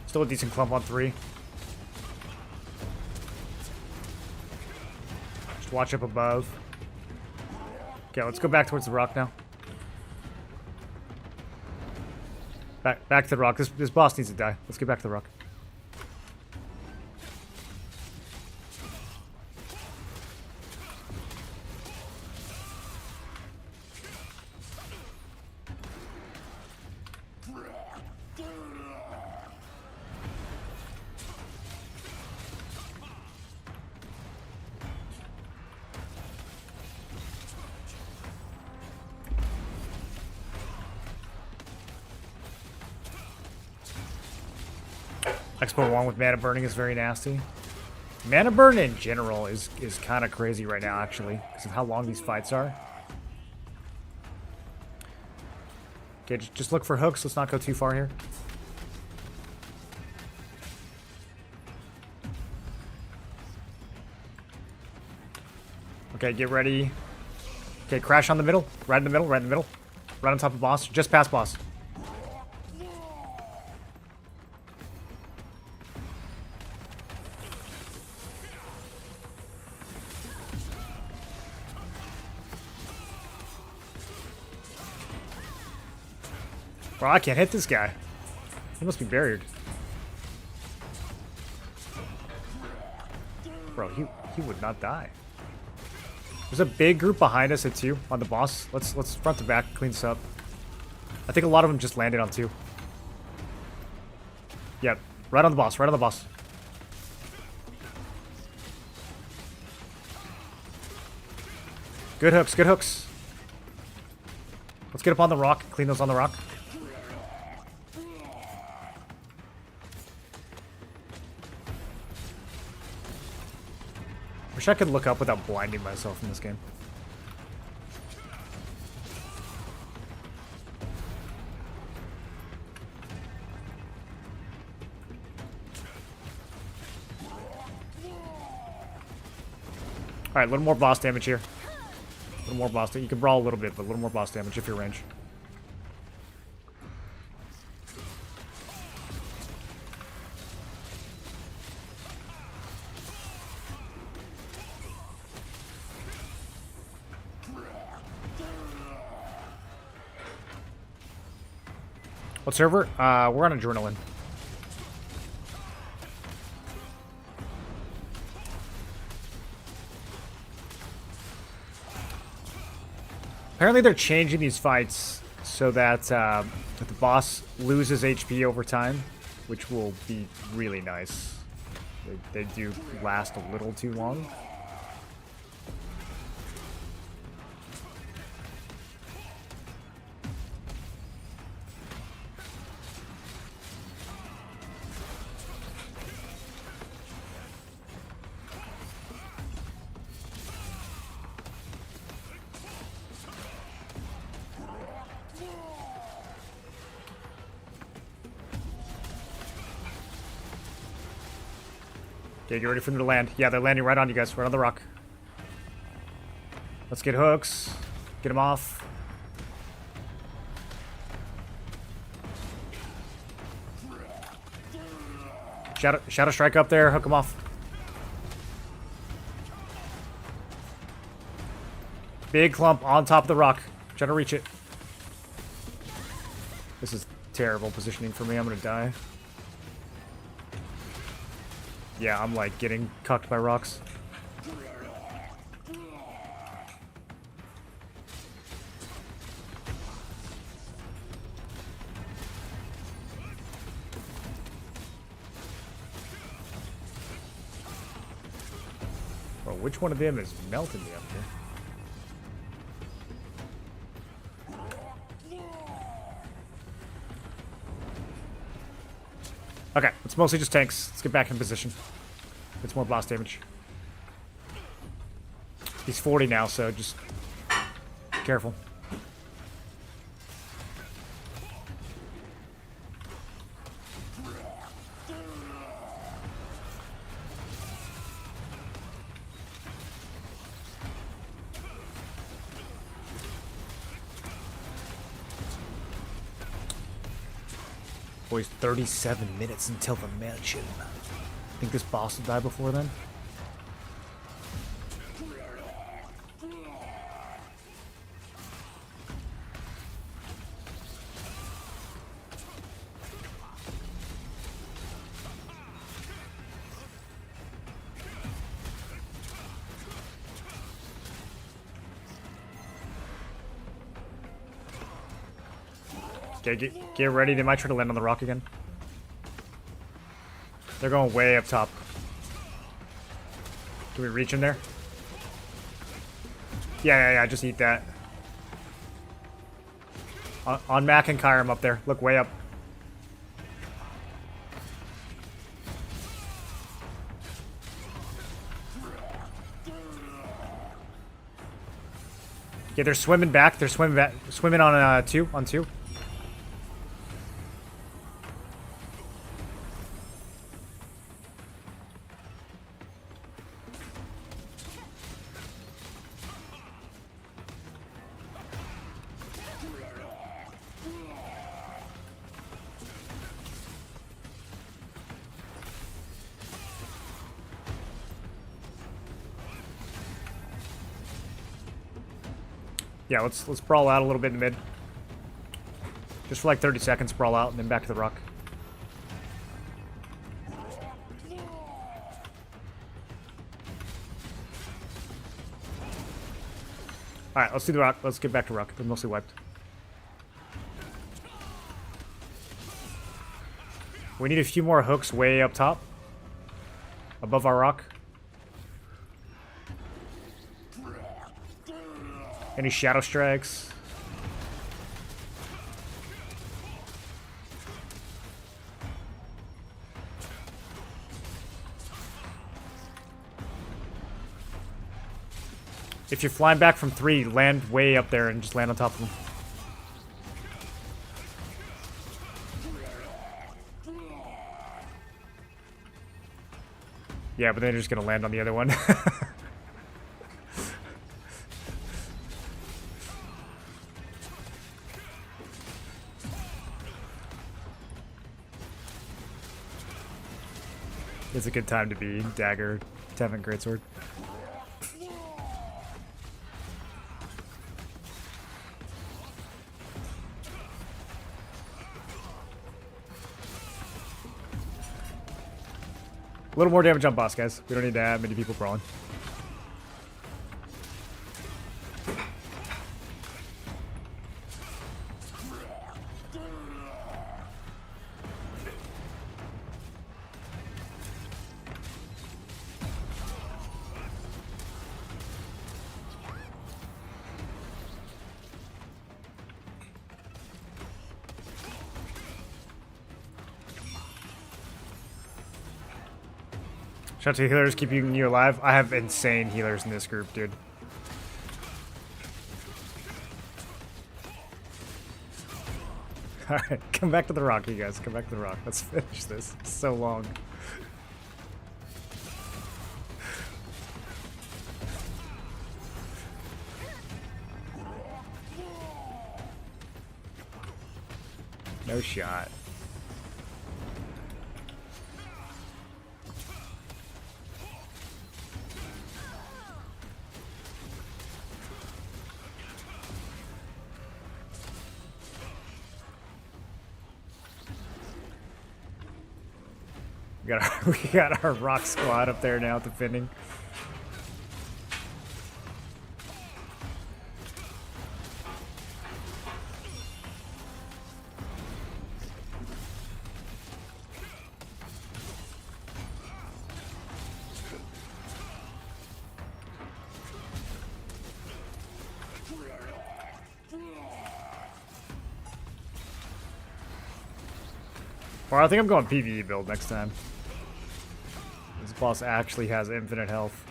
Still a decent clump on 3. Just watch up above. Okay, let's go back towards the rock now. Back to the rock. This boss needs to die. Let's get back to the rock. Expo 1 with mana burning is very nasty. Mana burn in general is kind of crazy right now, actually, because of how long these fights are. Okay, just look for hooks. Let's not go too far here. Okay, get ready. Okay, crash on the middle. Right in the middle, right in the middle. Right on top of boss. Just past boss. Bro, I can't hit this guy. He must be barriered. Bro, he would not die. There's a big group behind us at 2 on the boss. Let's front to back, clean this up. I think a lot of them just landed on 2. Yep, right on the boss, right on the boss. Good hooks, good hooks. Let's get up on the rock, clean those on the rock. Wish I could look up without blinding myself in this game. Alright, a little more boss damage here. A little more boss damage. You can brawl a little bit, but a little more boss damage if you're range. What server? We're on Adrenaline. Apparently they're changing these fights so that the boss loses HP over time, which will be really nice. They do last a little too long. Okay, get ready for them to land. Yeah, they're landing right on you guys, right on the rock. Let's get hooks. Get them off. Shadow strike up there. Hook them off. Big clump on top of the rock. Try to reach it. This is terrible positioning for me. I'm gonna die. Yeah, I'm like getting cucked by rocks. Bro, which one of them is melting me up here? Okay, it's mostly just tanks. Let's get back in position. It's more blast damage. He's 40 now, so just careful. Boys, 37 minutes until the mansion. Think this boss will die before then? Okay, get ready. They might try to land on the rock again. They're going way up top. Can we reach in there? Yeah, just eat that. On Mac and Kyram up there. Look way up. Okay, they're swimming back. They're swimming back. Swimming on two. On two. Yeah, let's brawl out a little bit in the mid. Just for like 30 seconds, brawl out, and then back to the rock. Alright, let's do the rock. Let's get back to rock. They're mostly wiped. We need a few more hooks way up top. Above our rock. Any shadow strikes? If you're flying back from 3, land way up there and just land on top of them. Yeah, but then you're just gonna land on the other one. It's a good time to be dagger, Tevin Greatsword. A little more damage on boss, guys. We don't need that many people brawling. Shout out to healers keeping you alive. I have insane healers in this group, dude. Alright, come back to the rock, you guys. Come back to the rock. Let's finish this. It's so long. No shot. We got our rock squad up there now defending. Or I think I'm going PvE build next time. This boss actually has infinite health.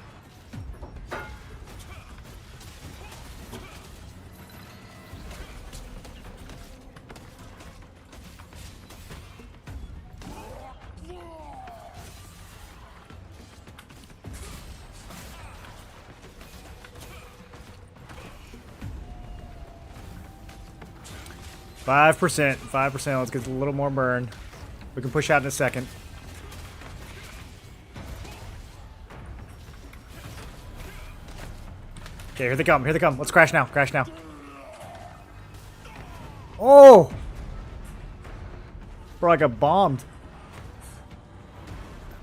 Five percent. Let's get a little more burn. We can push out in a second. Okay, here they come. Here they come. Let's crash now. Crash now. Oh! Bro, I got bombed.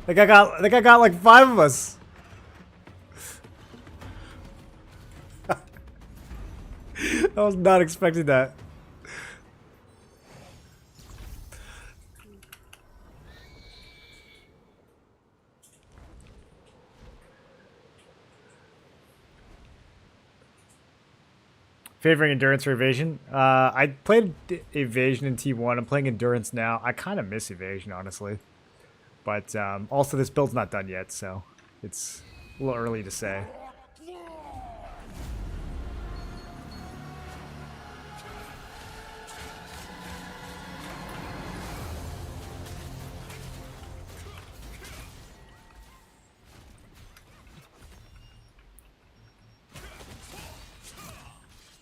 I think I got like 5 of us. I was not expecting that. Favoring endurance or evasion? I played evasion in T1. I'm playing endurance now. I kind of miss evasion, honestly. But also, this build's not done yet, so it's a little early to say.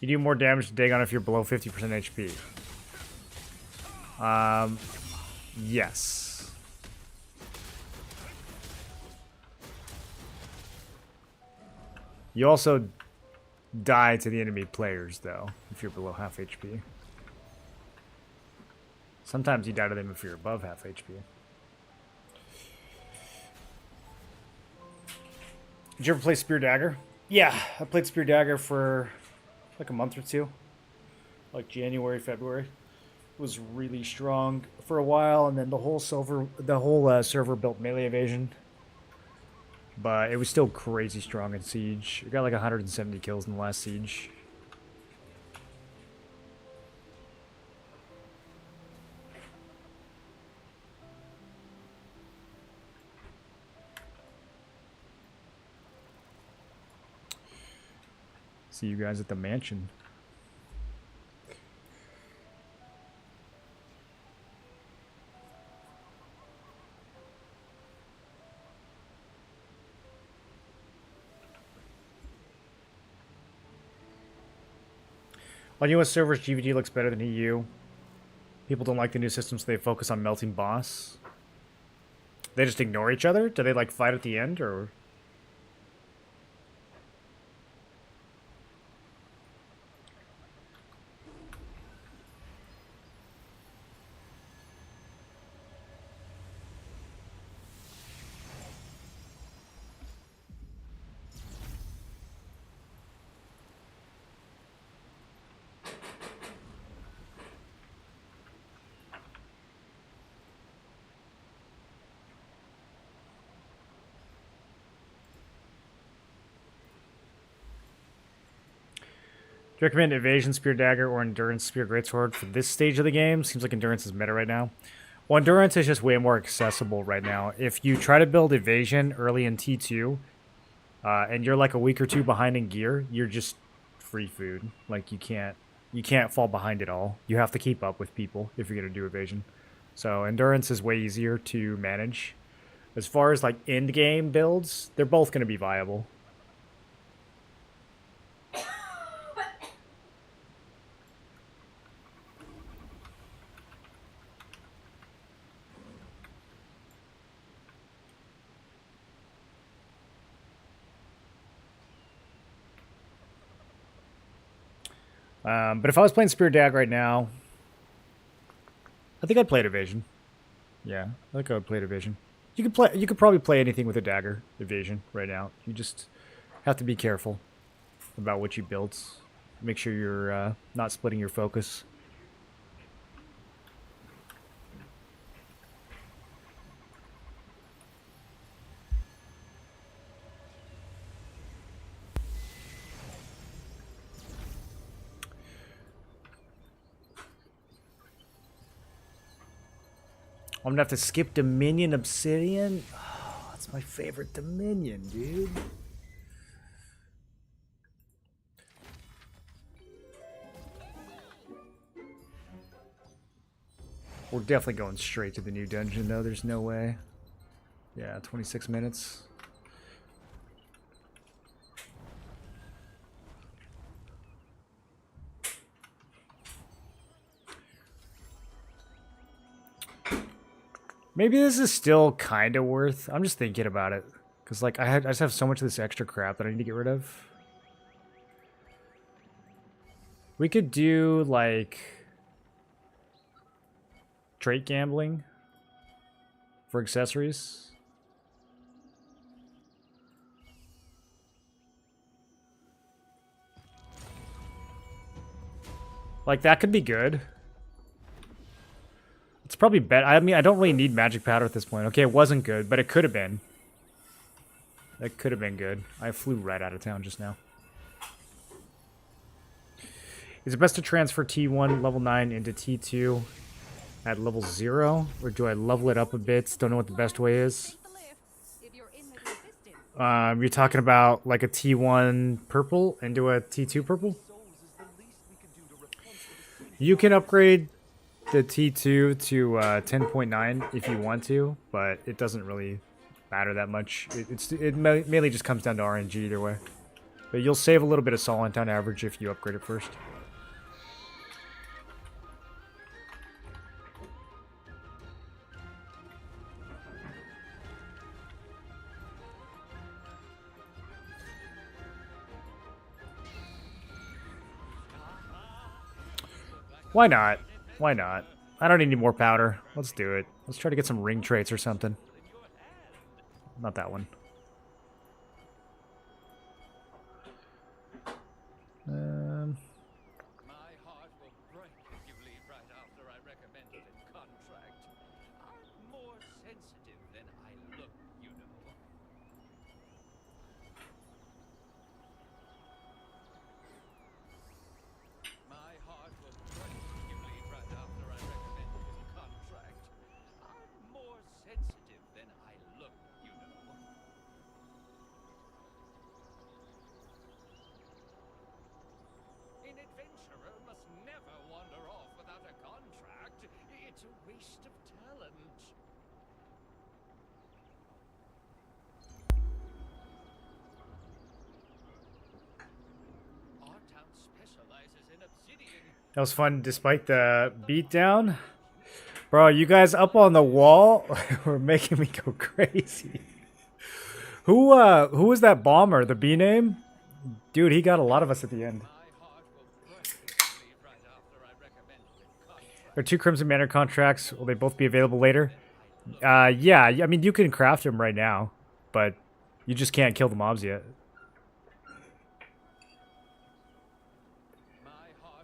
You do more damage to Dagon if you're below 50% HP. Yes. You also die to the enemy players, though, if you're below half HP. Sometimes you die to them if you're above half HP. Did you ever play Spear Dagger? Yeah, I played Spear Dagger for like a month or two, like January, February. It was really strong for a while, and then the whole server built melee evasion, but it was still crazy strong in Siege. It got like 170 kills in the last Siege. See you guys at the mansion. On US servers, GVD looks better than EU. People don't like the new system, so they focus on melting boss. They just ignore each other? Do they like fight at the end or? Do you recommend Evasion Spear Dagger or Endurance Spear Greatsword for this stage of the game? Seems like Endurance is meta right now. Well, Endurance is just way more accessible right now. If you try to build Evasion early in T2, and you're like a week or two behind in gear, you're just free food. Like you can't fall behind at all. You have to keep up with people if you're gonna do Evasion. So Endurance is way easier to manage. As far as like end game builds, they're both gonna be viable. But if I was playing Spear Dag right now, I think I'd play Evasion. Yeah, I think I would play Evasion. You could probably play anything with a dagger Evasion right now. You just have to be careful about what you build. Make sure you're not splitting your focus. I'm gonna have to skip Dominion Obsidian. Oh, that's my favorite Dominion, dude. We're definitely going straight to the new dungeon, though. There's no way. Yeah, 26 minutes. Maybe this is still kind of worth. I'm just thinking about it. Because, like, I just have so much of this extra crap that I need to get rid of. We could do, like, trait gambling for accessories. Like, that could be good. It's probably better. I mean, I don't really need magic powder at this point. Okay, it wasn't good, but it could have been. That could have been good. I flew right out of town just now. Is it best to transfer T1 level 9 into T2 at level 0? Or do I level it up a bit? Don't know what the best way is. You're talking about like a T1 purple into a T2 purple? You can upgrade the T2 to 10.9 if you want to, but it doesn't really matter that much. It mainly just comes down to RNG either way. But you'll save a little bit of solent on average if you upgrade it first. Why not? Why not? I don't need any more powder. Let's do it. Let's try to get some ring traits or something. Not that one. My heart will break if you leave right after I recommended a contract. I'm more sensitive than I look, you know. My heart will break if you leave right after I recommended a contract. I'm more sensitive than I look, you know. An adventurer must never wander off without a contract. It's a waste of talent. Our town specializes in obsidian. That was fun despite the beatdown. Bro, you guys up on the wall were making me go crazy. Who was that bomber? The B name? Dude, he got a lot of us at the end. There are 2 Crimson Manor contracts. Will they both be available later? Yeah, I mean, you can craft them right now, but you just can't kill the mobs yet.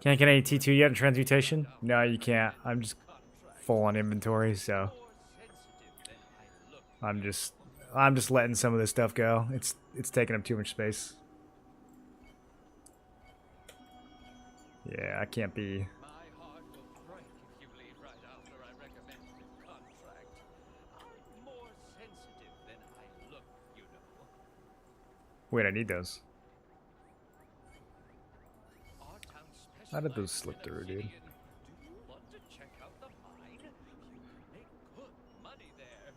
Can't get any T2 yet in transmutation? No, you can't. I'm just full on inventory, so I'm just letting some of this stuff go. It's taking up too much space. Yeah, I can't be. Wait, I need those. How did those slip through, dude?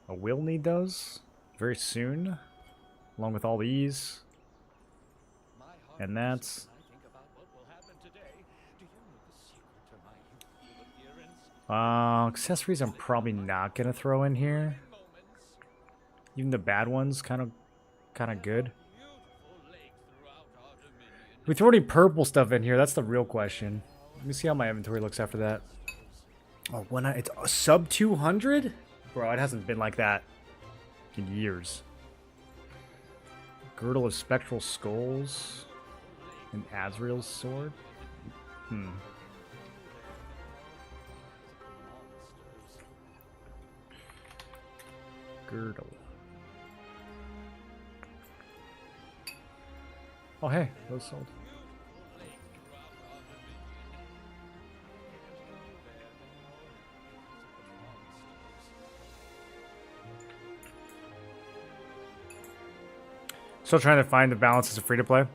I will need those very soon, along with all these. And that's... accessories I'm probably not gonna throw in here. Even the bad ones, kind of good. We throw any purple stuff in here? That's the real question. Let me see how my inventory looks after that. Oh, it's a sub 200? Bro, it hasn't been like that in years. Girdle of Spectral Skulls. And Azrael's Sword. Girdle. Oh, hey, those sold. Still trying to find the balance as a free-to-play.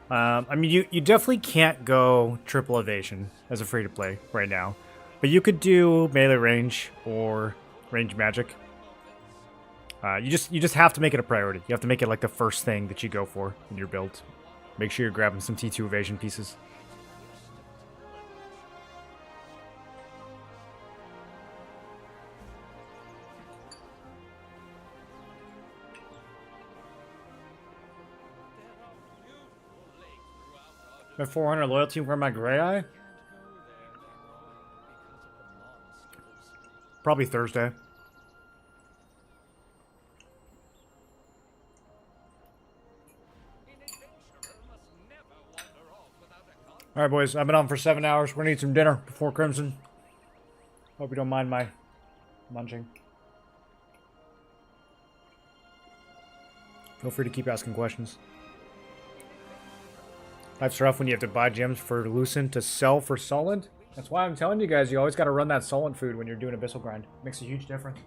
I mean, you definitely can't go triple evasion as a free-to-play right now. But you could do melee range or range magic. You just have to make it a priority. You have to make it like the first thing that you go for in your build. Make sure you're grabbing some T2 evasion pieces. My 400 loyalty for my gray eye? Probably Thursday. Alright, boys. I've been on for 7 hours. We're gonna eat some dinner before Crimson. Hope you don't mind my munching. Feel free to keep asking questions. Life's rough when you have to buy gems for Lucent to sell for Solent. That's why I'm telling you guys, you always got to run that Solent food when you're doing Abyssal grind. It makes a huge difference.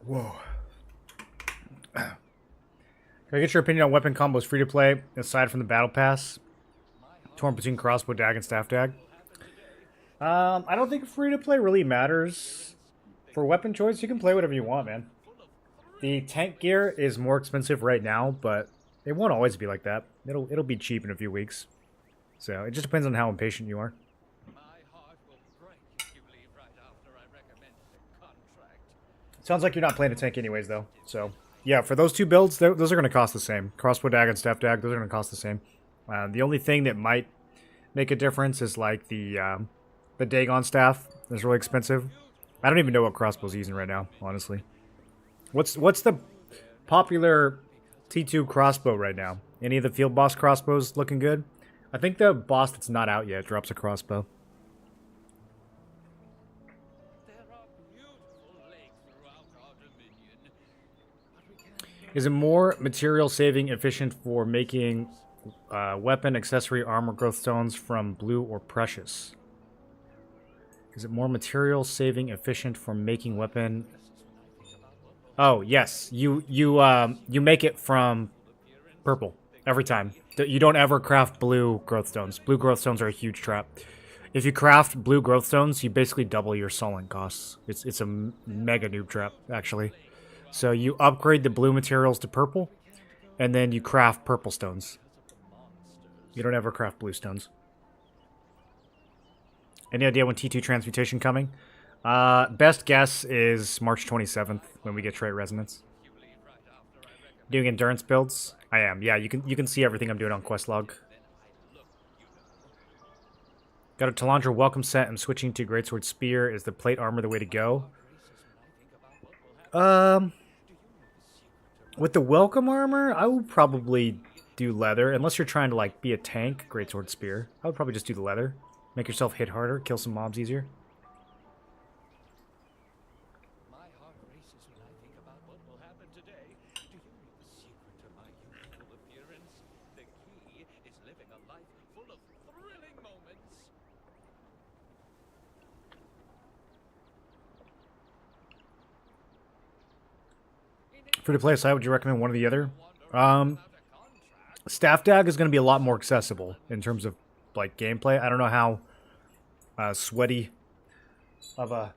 Whoa. Can I get your opinion on weapon combos free to play aside from the battle pass? Torn between crossbow dag and staff dag. I don't think free to play really matters. For weapon choice, you can play whatever you want, man. The tank gear is more expensive right now, but it won't always be like that. It'll be cheap in a few weeks. So it just depends on how impatient you are. Sounds like you're not playing a tank anyways, though. So, yeah, for those two builds, those are going to cost the same. Crossbow dag and staff dag, those are going to cost the same. The only thing that might make a difference is, like, the Dagon staff is really expensive. I don't even know what crossbow's using right now, honestly. What's the popular T2 crossbow right now? Any of the field boss crossbows looking good? I think the boss that's not out yet drops a crossbow. Is it more material saving efficient for making weapon, accessory, armor growth stones from blue or precious? Is it more material saving efficient for making weapon? Oh, yes. You make it from purple every time. You don't ever craft blue growth stones. Blue growth stones are a huge trap. If you craft blue growth stones, you basically double your solent costs. It's a mega noob trap, actually. So you upgrade the blue materials to purple, and then you craft purple stones. You don't ever craft blue stones. Any idea when T2 transmutation coming? Best guess is March 27th when we get trait resonance. Doing endurance builds? I am. Yeah, you can see everything I'm doing on Questlog. Got a Talandra welcome set. I'm switching to Greatsword Spear. Is the plate armor the way to go? With the welcome armor, I would probably do leather. Unless you're trying to like be a tank, Greatsword Spear. I would probably just do the leather. Make yourself hit harder, kill some mobs easier. My heart races when I think about what will happen today. Do you know the secret to my youthful appearance? The key is living a life full of thrilling moments. Free to play aside, would you recommend one or the other? Staff Dag is going to be a lot more accessible in terms of like gameplay. I don't know how sweaty of a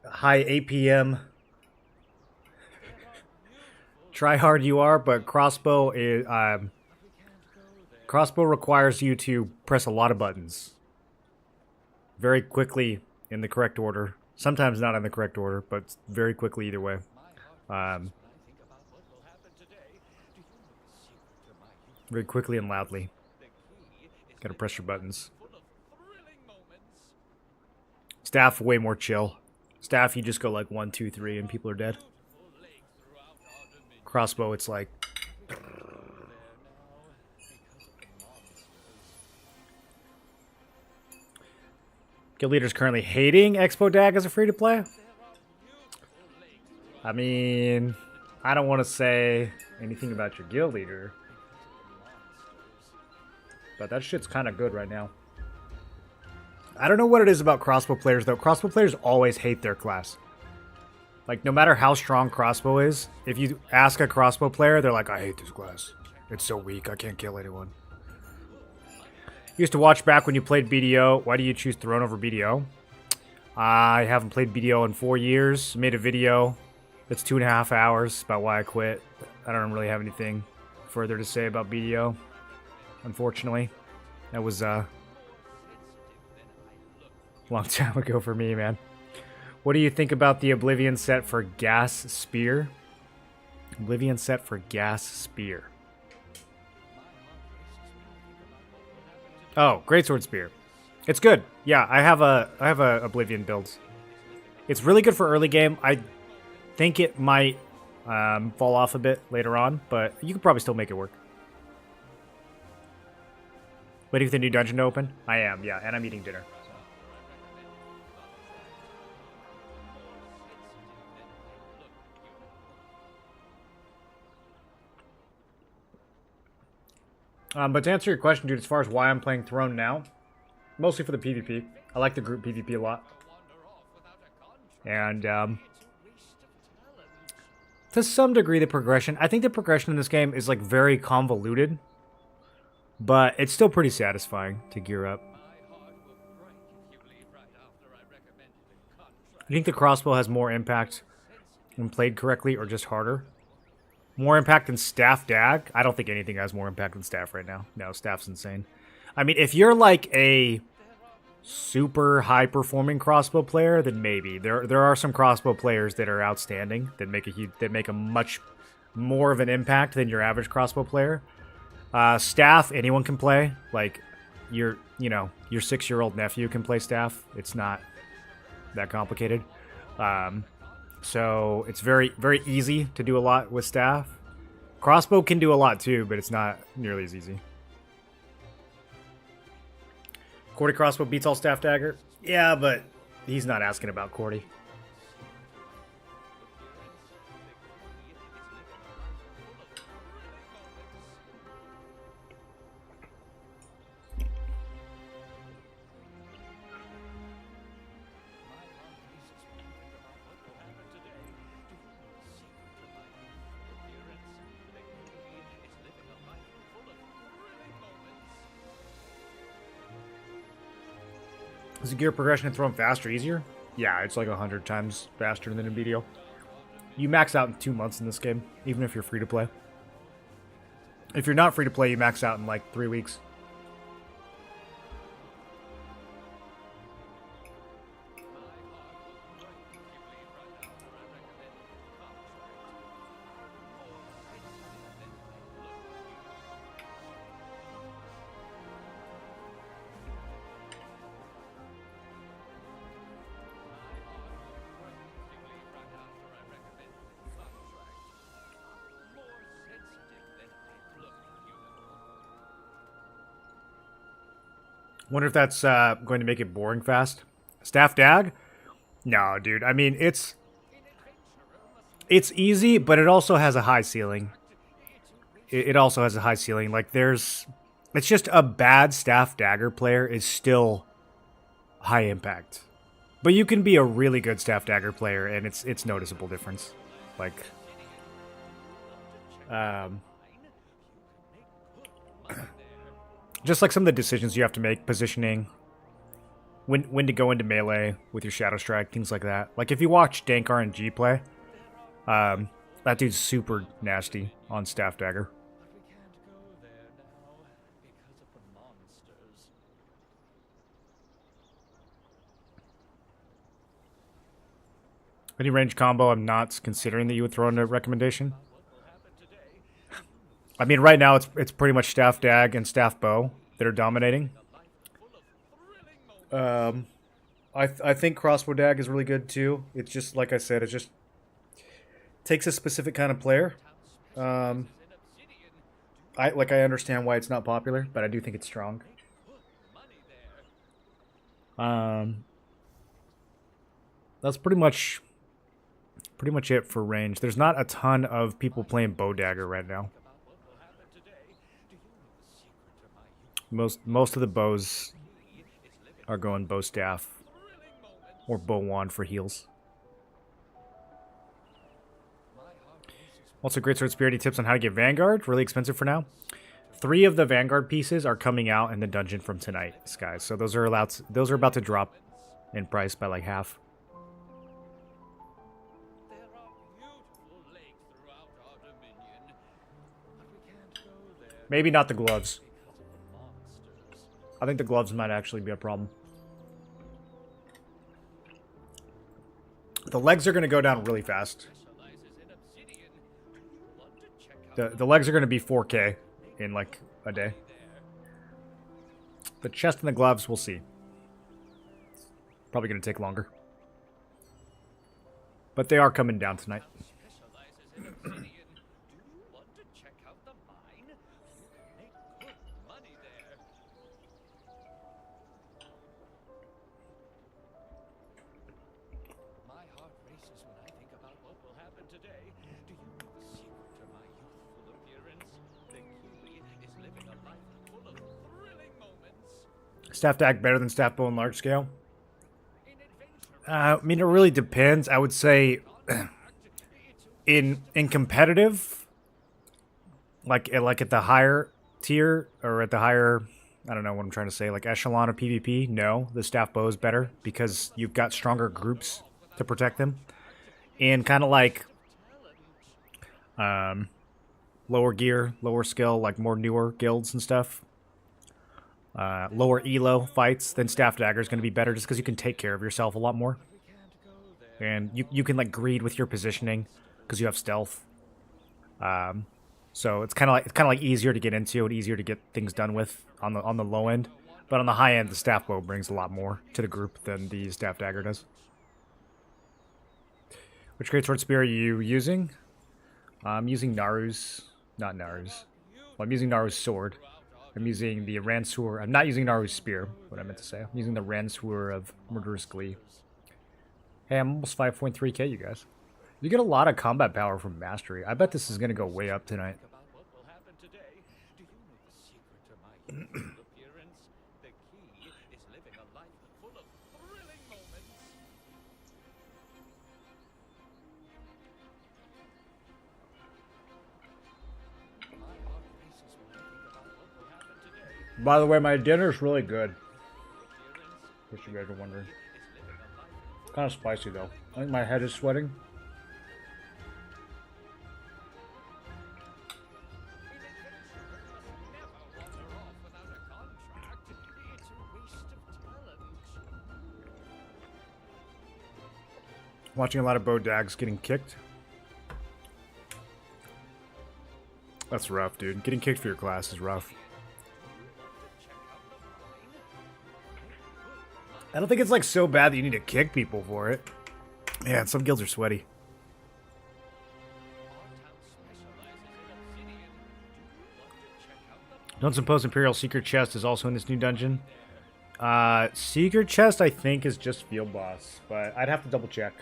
high APM try hard you are, but crossbow is crossbow requires you to press a lot of buttons very quickly in the correct order. Sometimes not in the correct order, but very quickly either way. Very quickly and loudly. Gotta press your buttons. Staff, way more chill. Staff, you just go like 1, 2, 3 and people are dead. Crossbow, it's like... Guild leader's currently hating Expo Dag as a free-to-play? I mean, I don't want to say anything about your guild leader. But that shit's kind of good right now. I don't know what it is about crossbow players, though. Crossbow players always hate their class. Like, no matter how strong crossbow is, if you ask a crossbow player, they're like, I hate this class. It's so weak, I can't kill anyone. Used to watch back when you played BDO. Why do you choose Throne over BDO? I haven't played BDO in 4 years. Made a video that's 2.5 hours about why I quit. I don't really have anything further to say about BDO. Unfortunately, that was a long time ago for me, man. What do you think about the Oblivion set for Gas Spear? Oblivion set for Gas Spear. Oh, Greatsword Spear. It's good. Yeah, I have a Oblivion build. It's really good for early game. I think it might fall off a bit later on, but you can probably still make it work. Waiting for the new dungeon to open? I am, yeah, and I'm eating dinner. But to answer your question, dude, as far as why I'm playing Throne now, mostly for the PvP. I like the group PvP a lot. And to some degree, the progression. I think the progression in this game is like very convoluted. But it's still pretty satisfying to gear up. I think the crossbow has more impact when played correctly or just harder. More impact than Staff Dag? I don't think anything has more impact than Staff right now. No, Staff's insane. I mean, if you're like a super high-performing crossbow player, then maybe. There are some crossbow players that are outstanding, that make a much more of an impact than your average crossbow player. Staff, anyone can play. Like, your 6-year-old nephew can play Staff. It's not that complicated. So it's very, very easy to do a lot with Staff. Crossbow can do a lot too, but it's not nearly as easy. Cordy crossbow beats all Staff Dagger? Yeah, but he's not asking about Cordy. Is the gear progression and throwing faster easier? Yeah, it's like 100 times faster than in video. You max out in 2 months in this game, even if you're free to play. If you're not free to play, you max out in like 3 weeks. Wonder if that's going to make it boring fast. Staff Dag? No, dude. I mean, it's easy, but it also has a high ceiling. It also has a high ceiling. Like, it's just a bad Staff Dagger player is still high impact. But you can be a really good Staff Dagger player, and it's noticeable difference. Like, just like some of the decisions you have to make, positioning, when to go into melee with your Shadow Strike, things like that. Like if you watch Dank RNG play, that dude's super nasty on Staff Dagger. Any range combo I'm not considering that you would throw in a recommendation? I mean, right now it's pretty much Staff Dag and Staff Bow that are dominating. I think Crossbow Dag is really good too. It's just like I said, it just takes a specific kind of player. I understand why it's not popular, but I do think it's strong. That's pretty much it for range. There's not a ton of people playing Bow Dagger right now. Most of the bows are going Bow Staff or Bow Wand for heals. Also, Greatsword Spirit tips on how to get Vanguard. Really expensive for now. 3 of the Vanguard pieces are coming out in the dungeon from tonight, guys. So those are about to drop in price by like half. Maybe not the gloves. I think the gloves might actually be a problem. The legs are going to go down really fast. The legs are going to be 4K in like a day. The chest and the gloves, we'll see. Probably going to take longer. But they are coming down tonight. Staff Dag better than Staff Bow in large scale? I mean, it really depends. I would say in competitive, like at the higher tier or at the higher, I don't know what I'm trying to say, like echelon of PvP, no, the Staff Bow is better because you've got stronger groups to protect them. And kind of like lower gear, lower skill, like more newer guilds and stuff. Lower elo fights, then Staff Dagger is going to be better just because you can take care of yourself a lot more. And you can like greed with your positioning because you have stealth. So it's kind of like easier to get into and easier to get things done with on the low end. But on the high end, the Staff Bow brings a lot more to the group than the Staff Dagger does. Which Greatsword Spear are you using? I'm using Naru's, not Naru's. Well, I'm using Naru's sword. I'm using the Ranseur. I'm not using Naru's spear, what I meant to say. I'm using the Ranseur of Murderous Glee. Hey, I'm almost 5.3k, you guys. You get a lot of combat power from Mastery. I bet this is going to go way up tonight. By the way, my dinner's really good. case you guys are wondering. It's kind of spicy though. I think my head is sweating. Watching a lot of Bodags getting kicked. That's rough, dude. Getting kicked for your class is rough. I don't think it's like so bad that you need to kick people for it. Yeah, some guilds are sweaty. Don't suppose Imperial Secret Chest is also in this new dungeon? Secret Chest I think is just Field Boss, but I'd have to double check.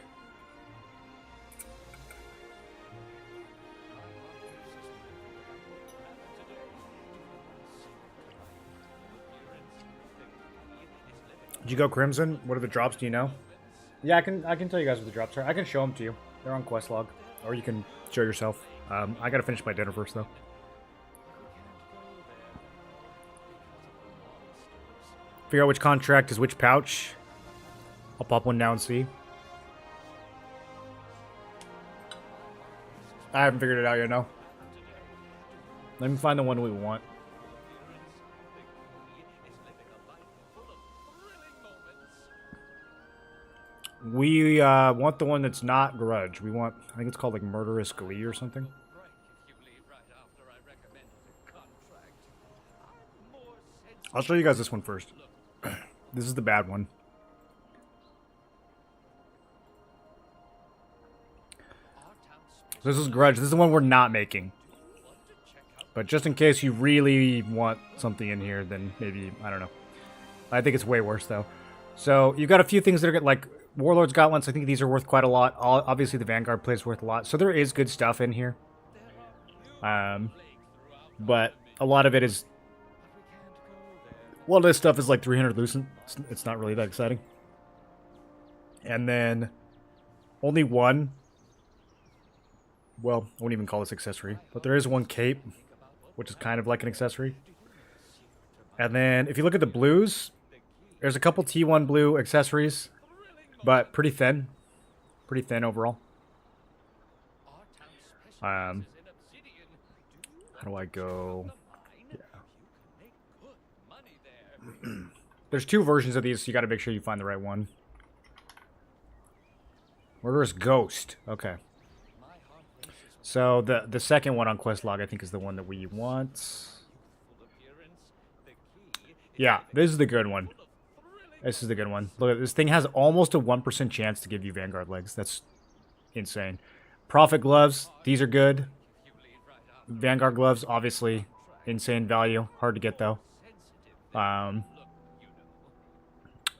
Did you go Crimson? What are the drops? Do you know? Yeah, I can tell you guys what the drops are. I can show them to you. They're on quest log, or you can show yourself. I gotta finish my dinner first though. Figure out which contract is which pouch. I'll pop one now and see. I haven't figured it out yet. No. Let me find the one we want. We want the one that's not Grudge. We want, I think it's called like Murderous Glee or something. I'll show you guys this one first. This is the bad one. This is Grudge. This is the one we're not making. But just in case you really want something in here, then maybe, I don't know. I think it's way worse though. So you've got a few things that are like Warlord's Gauntlets. I think these are worth quite a lot. Obviously the Vanguard plays worth a lot. So there is good stuff in here. But a lot of it is... Well, this stuff is like 300 Lucent. It's not really that exciting. And then only one... Well, I wouldn't even call this accessory. But there is one cape, which is kind of like an accessory. And then if you look at the blues, there's a couple T1 blue accessories, but pretty thin. Pretty thin overall. How do I go? Yeah. There's two versions of these, so you got to make sure you find the right one. Murderous Ghost. Okay. So the second one on quest log, I think, is the one that we want. Yeah, this is the good one. This is the good one. Look, this thing has almost a 1% chance to give you Vanguard legs. That's insane. Prophet gloves, these are good. Vanguard gloves, obviously, insane value. Hard to get though.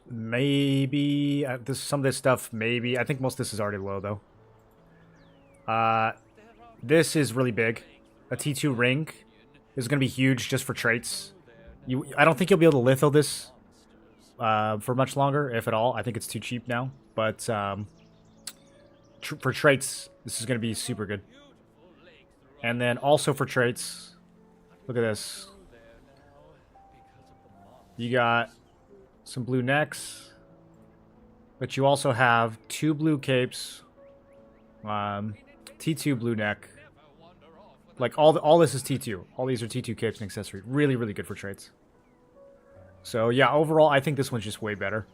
Maybe some of this stuff. Maybe I think most of this is already low though. This is really big. A T2 ring is going to be huge just for traits. I don't think you'll be able to litho this for much longer, if at all. I think it's too cheap now. But for traits, this is going to be super good. And then also for traits, look at this. You got some blue necks, but you also have 2 blue capes. T2 blue neck. Like all this is T2. All these are T2 capes and accessory. Really, really good for traits. So yeah, overall, I think this one's just way better.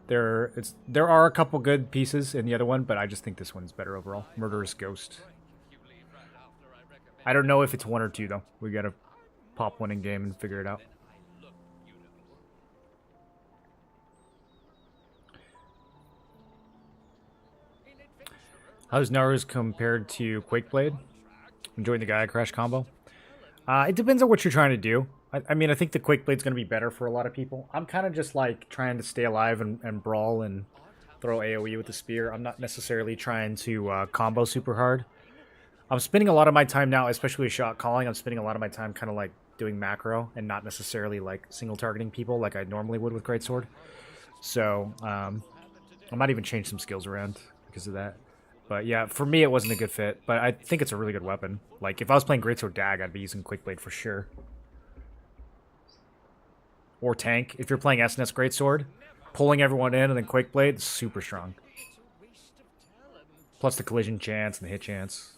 There are a couple good pieces in the other one, but I just think this one's better overall. Murderous Ghost. I don't know if it's 1 or 2 though. We gotta pop one in game and figure it out. How's Naru's compared to Quakeblade? Enjoying the Gaia Crash combo? It depends on what you're trying to do. I mean, I think the Quakeblade's going to be better for a lot of people. I'm kind of just like trying to stay alive and brawl and throw AoE with the spear. I'm not necessarily trying to combo super hard. I'm spending a lot of my time now, especially with shot calling, I'm spending a lot of my time kind of like doing macro and not necessarily like single targeting people like I normally would with Greatsword. So I might even change some skills around because of that. But yeah, for me it wasn't a good fit, but I think it's a really good weapon. Like if I was playing Greatsword Dag, I'd be using Quakeblade for sure. Or tank. If you're playing SNS Greatsword, pulling everyone in and then Quake Blade, super strong. It's a waste of talent. Plus the collision chance and the hit chance.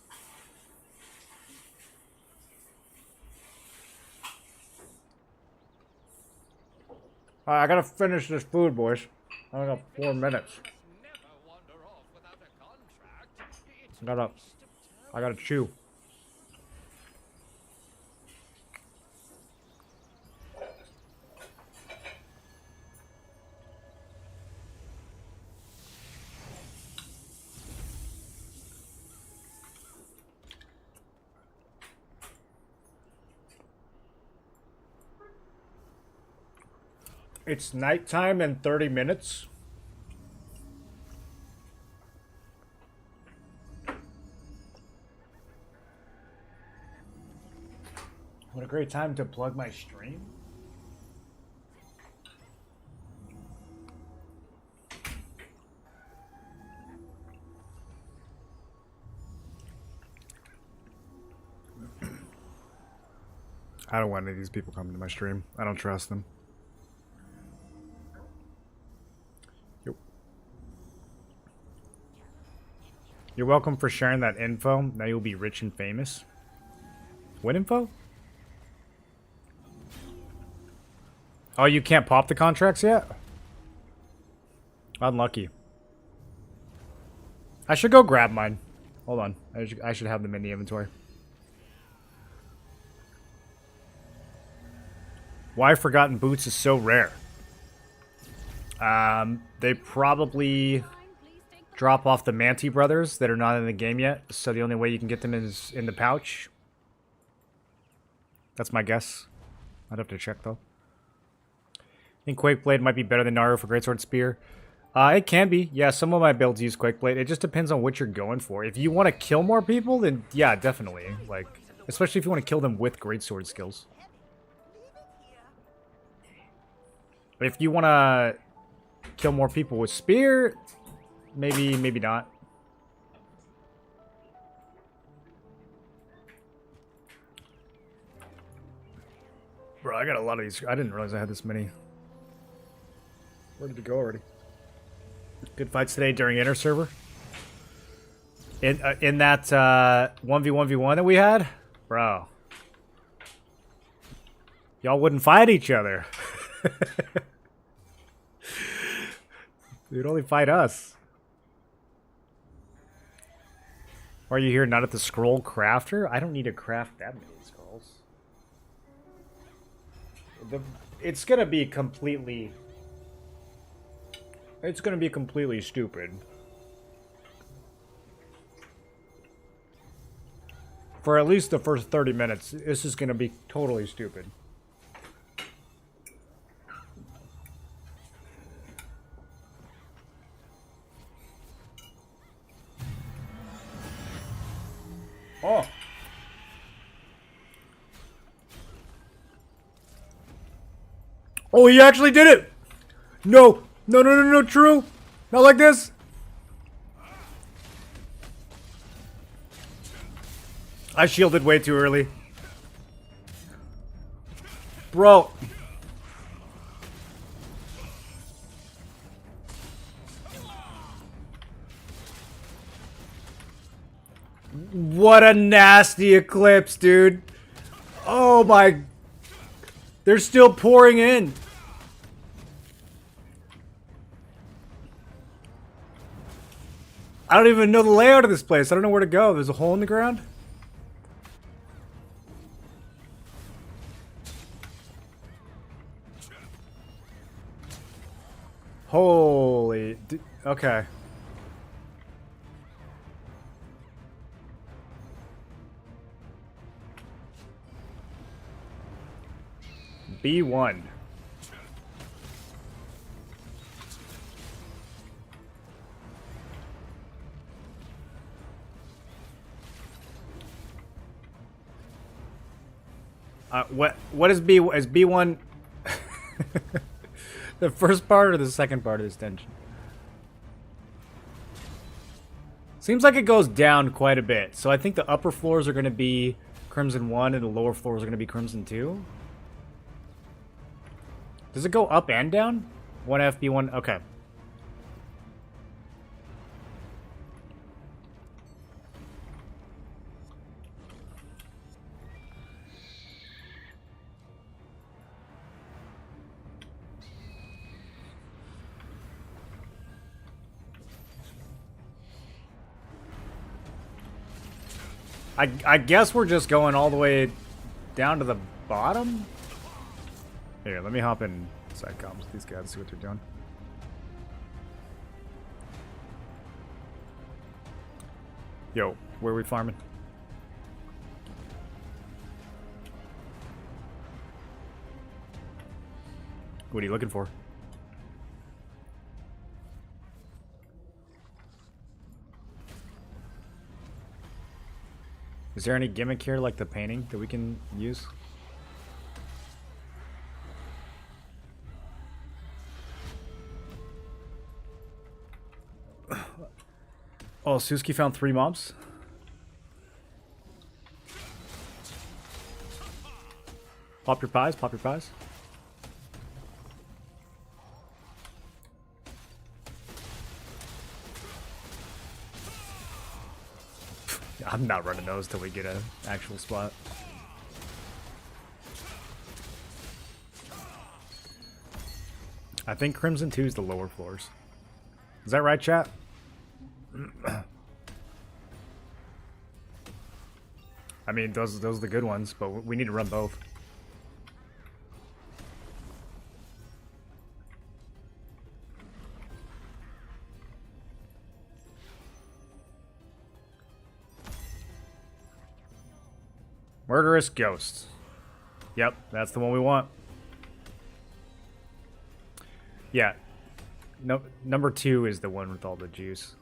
Alright, I gotta finish this food, boys. I only got 4 minutes. Never wander off without a contract. It's a waste of I gotta chew. It's nighttime in 30 minutes. What a great time to plug my stream. I don't want any of these people coming to my stream. I don't trust them. You're welcome for sharing that info. Now you'll be rich and famous. What info? Oh, you can't pop the contracts yet? Unlucky. I should go grab mine. Hold on. I should have them in the inventory. Why Forgotten Boots is so rare? They probably drop off the Manti brothers that are not in the game yet, so the only way you can get them is in the pouch. That's my guess. I'd have to check though. I think Quake Blade might be better than Naru for Greatsword Spear. It can be. Yeah, some of my builds use Quake Blade. It just depends on what you're going for. If you want to kill more people, then yeah, definitely. Like, especially if you want to kill them with Greatsword skills. If you want to kill more people with Spear, maybe not. Bro, I got a lot of these. I didn't realize I had this many. Where did it go already? Good fights today during Inter server. In that 1v1v1 that we had, bro. Y'all wouldn't fight each other. You'd only fight us. Are you here not at the scroll crafter? I don't need to craft that many scrolls. It's gonna be completely... It's gonna be completely stupid. For at least the first 30 minutes, this is gonna be totally stupid. Oh. Oh, he actually did it! No! No, no, no, no, true! Not like this! I shielded way too early. Bro. What a nasty eclipse, dude. Oh my... They're still pouring in. I don't even know the layout of this place. I don't know where to go. There's a hole in the ground. Holy... Okay. B1. What is B? Is B1 the first part or the second part of this dungeon? Seems like it goes down quite a bit. So I think the upper floors are going to be Crimson 1 and the lower floors are going to be Crimson 2. Does it go up and down? One FB, one. Okay. I guess we're just going all the way down to the bottom? Here, let me hop in side comms with these guys, see what they're doing. Yo, where are we farming? What are you looking for? Is there any gimmick here, like the painting, that we can use? Oh, Suski found 3 mobs? Pop your pies, pop your pies. I'm not running those till we get an actual spot. I think Crimson 2 is the lower floors. Is that right, chat? I mean, those are the good ones, but we need to run both. Murderous Ghost. Yep, that's the one we want. Yeah. No, number 2 is the one with all the juice.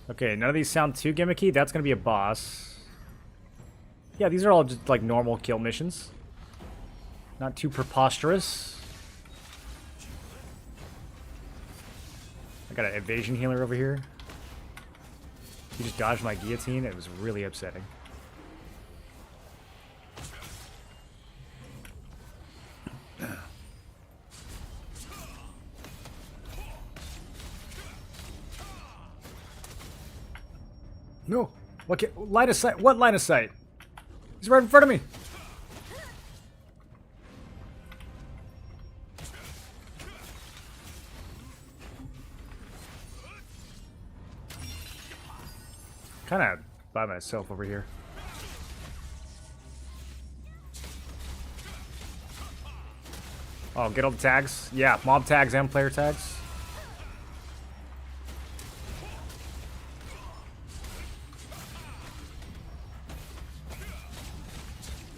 Okay, none of these sound too gimmicky. That's gonna be a boss. Yeah, these are all just like normal kill missions. Not too preposterous. I got an evasion healer over here. He just dodged my guillotine. It was really upsetting. No. Okay, line of sight. What line of sight? He's right in front of me. Kind of by myself over here. Oh, get all the tags? Yeah, mob tags and player tags.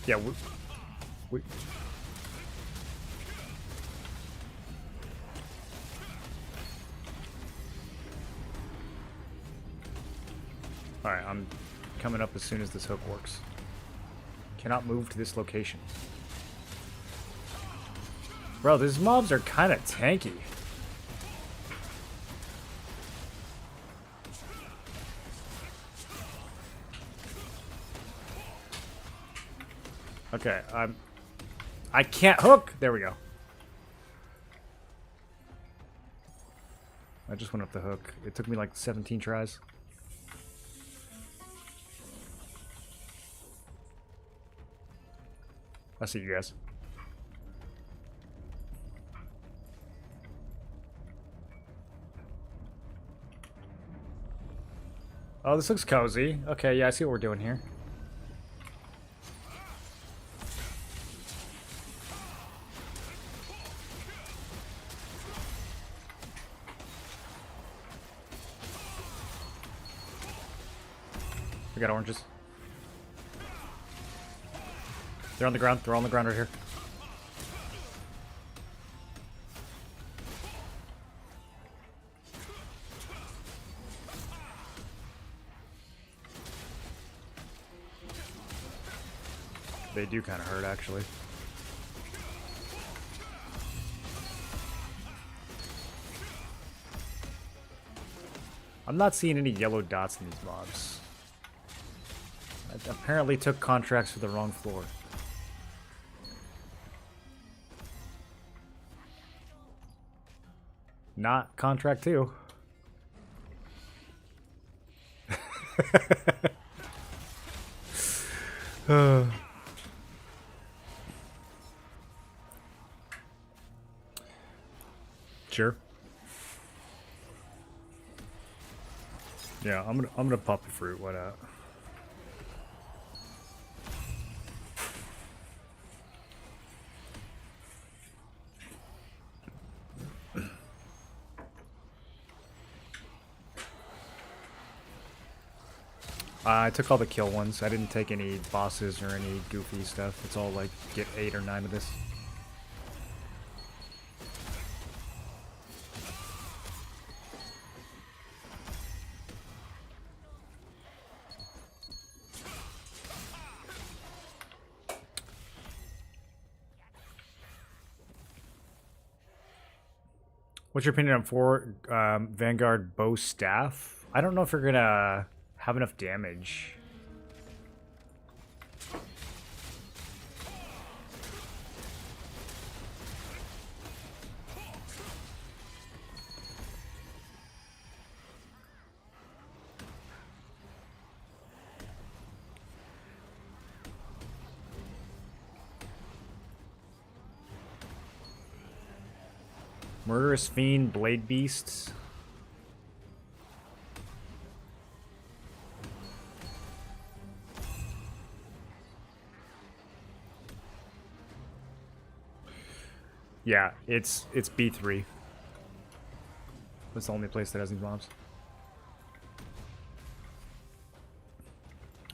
Yeah, we Alright, I'm coming up as soon as this hook works. Cannot move to this location. Bro, these mobs are kind of tanky. Okay, I can't hook! There we go. I just went up the hook. It took me like 17 tries. I see you guys. Oh, this looks cozy. Okay, yeah, I see what we're doing here. We got oranges. They're on the ground. They're on the ground right here. They do kind of hurt, actually. I'm not seeing any yellow dots in these mobs. I apparently took contracts for the wrong floor. Not contract 2. Sure. Yeah, I'm gonna pop the fruit. Why not? I took all the kill ones. I didn't take any bosses or any goofy stuff. It's all like get 8 or 9 of this. What's your opinion on Vanguard bow staff? I don't know if you're gonna have enough damage. Murderous Fiend, Blade Beasts. Yeah, it's B3. That's the only place that has these mobs.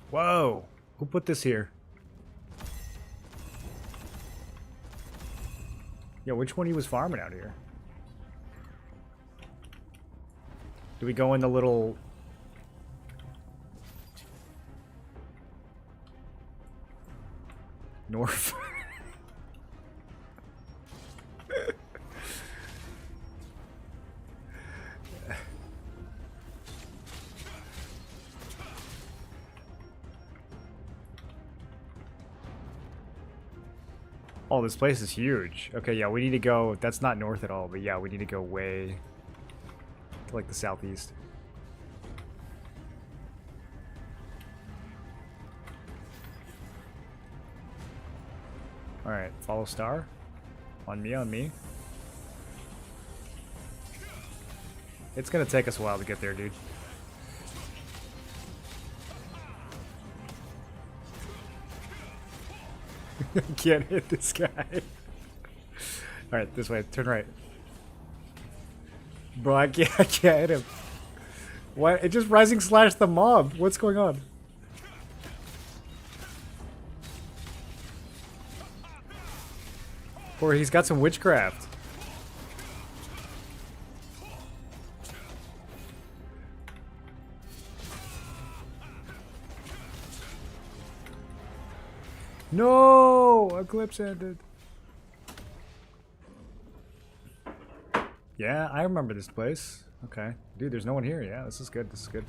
Whoa! Who put this here? Yeah, which one he was farming out here? Do we go in the little... north? Oh, this place is huge. Okay, yeah, we need to go... That's not north at all, but yeah, we need to go way... to like the southeast. Alright, follow star. On me, on me. It's gonna take us a while to get there, dude. Can't hit this guy. Alright, this way. Turn right. Bro, I can't hit him. What? It just rising slash the mob. What's going on? Or he's got some witchcraft. No! Eclipse ended. Yeah, I remember this place. Okay. Dude, there's no one here. Yeah, this is good. This is good.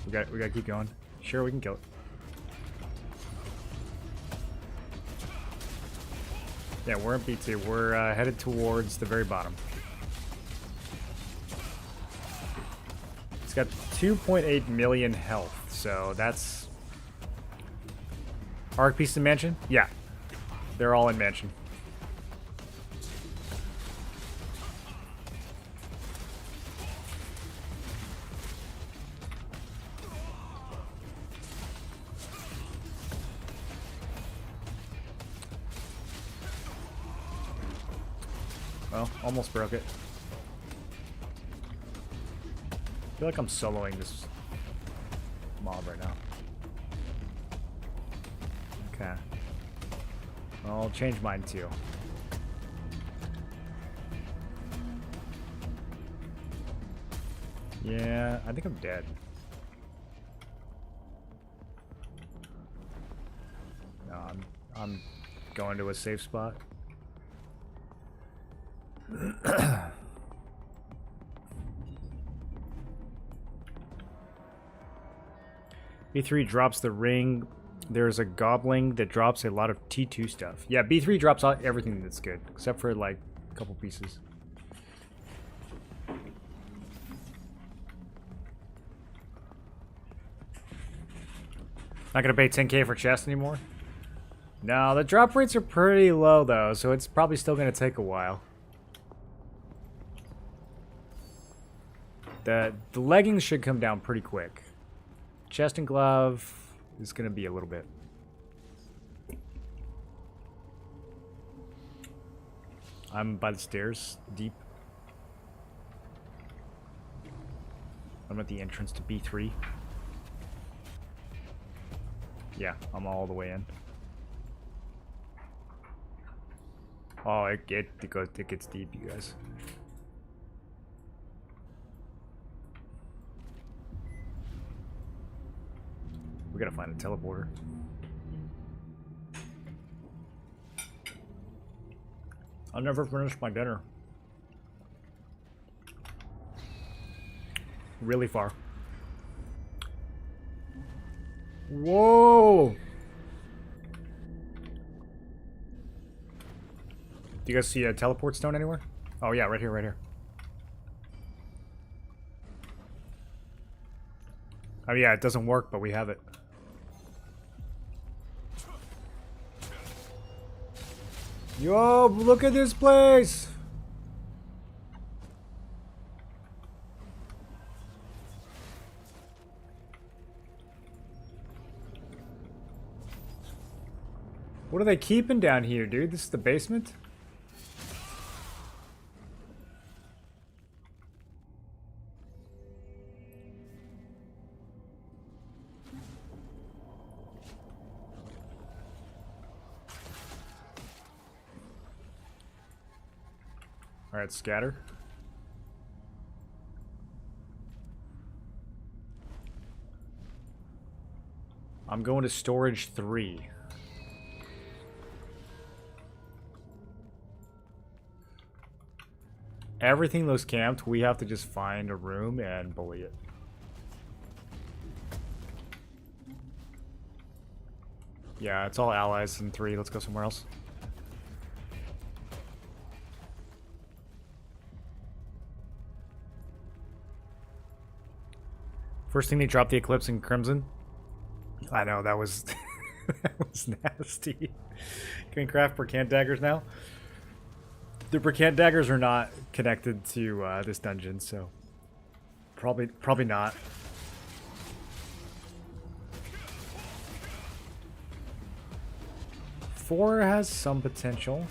We gotta keep going. Sure, we can kill it. Yeah, we're in B2. We're headed towards the very bottom. It's got 2.8 million health, so that's... ARCHBOSS in Mansion? Yeah. They're all in Mansion. Well, almost broke it. I feel like I'm soloing this mob right now. Okay. I'll change mine too. Yeah, I think I'm dead. No, I'm going to a safe spot. B3 drops the ring. There's a gobbling that drops a lot of T2 stuff. Yeah, B3 drops out everything that's good, except for like a couple pieces. Not gonna pay 10k for chest anymore? No, the drop rates are pretty low though, so it's probably still gonna take a while. The leggings should come down pretty quick. Chest and glove is gonna be a little bit. I'm by the stairs, deep. I'm at the entrance to B3. Yeah, I'm all the way in. Oh, it gets deep, you guys. We gotta find a teleporter. I'll never finish my dinner. Really far. Whoa! Do you guys see a teleport stone anywhere? Oh yeah, right here, right here. Oh yeah, it doesn't work, but we have it. Yo, look at this place! What are they keeping down here, dude? This is the basement? Alright, scatter. I'm going to storage 3. Everything looks camped. We have to just find a room and bully it. Yeah, it's all allies in 3. Let's go somewhere else. First thing they dropped the Eclipse in Crimson. I know, that was that was nasty. Can we craft Berkant daggers now? The Berkant daggers are not connected to this dungeon, so probably not. Four has some potential.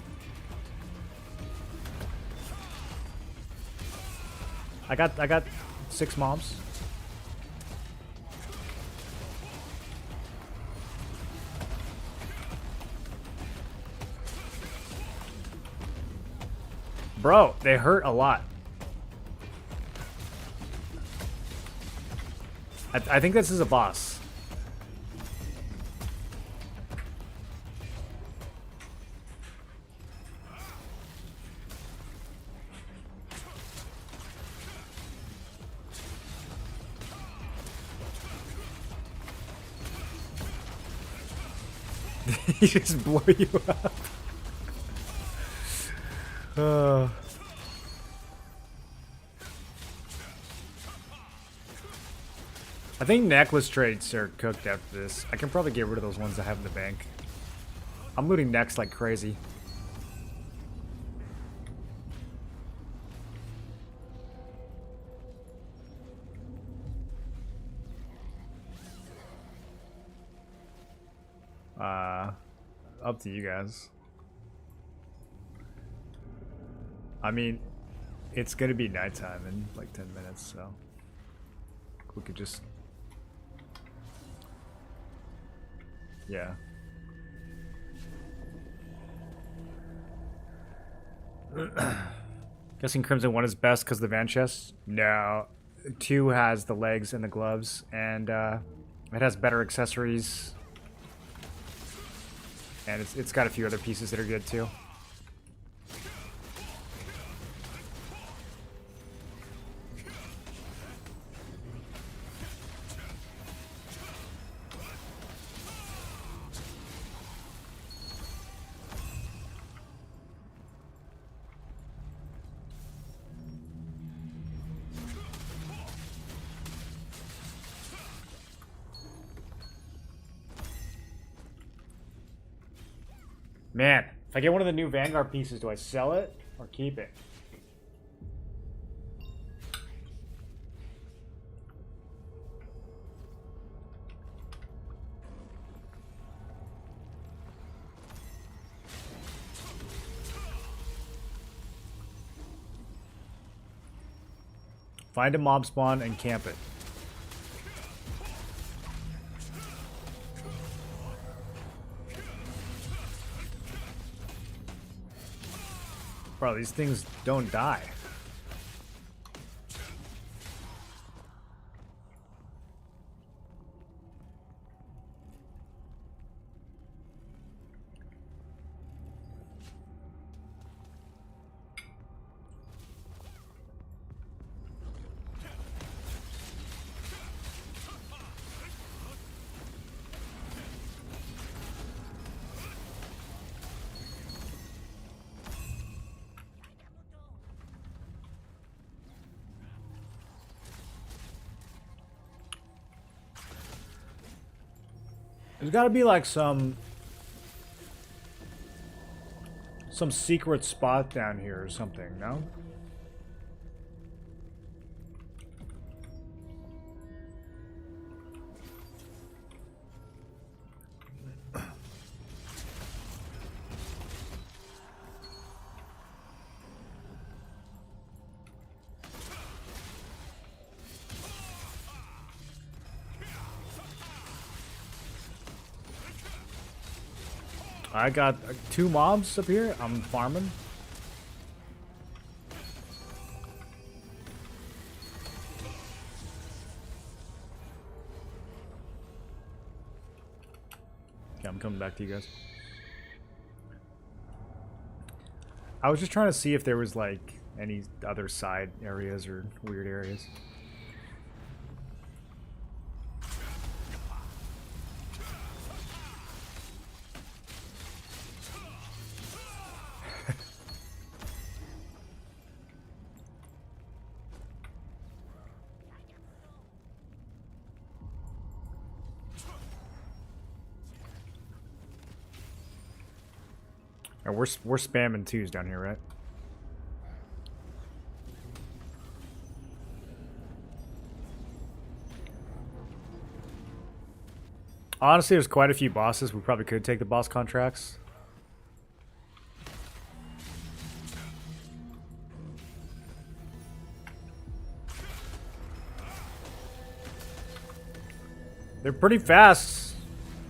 I got 6 mobs. Bro, they hurt a lot. I think this is a boss. He just blow you up. I think necklace trades are cooked after this. I can probably get rid of those ones I have in the bank. I'm looting necks like crazy. Up to you guys. I mean, it's gonna be nighttime in like 10 minutes, so we could just... Yeah. Guessing Crimson 1 is best because the van chest? No. 2 has the legs and the gloves, and it has better accessories. And it's got a few other pieces that are good too. Man, if I get one of the new Vanguard pieces, do I sell it or keep it? Find a mob spawn and camp it. Bro, these things don't die. There's got to be like some secret spot down here or something, no? I got 2 mobs up here. I'm farming. Okay, I'm coming back to you guys. I was just trying to see if there was like any other side areas or weird areas. We're spamming 2s down here, right? Honestly, there's quite a few bosses. We probably could take the boss contracts. They're pretty fast.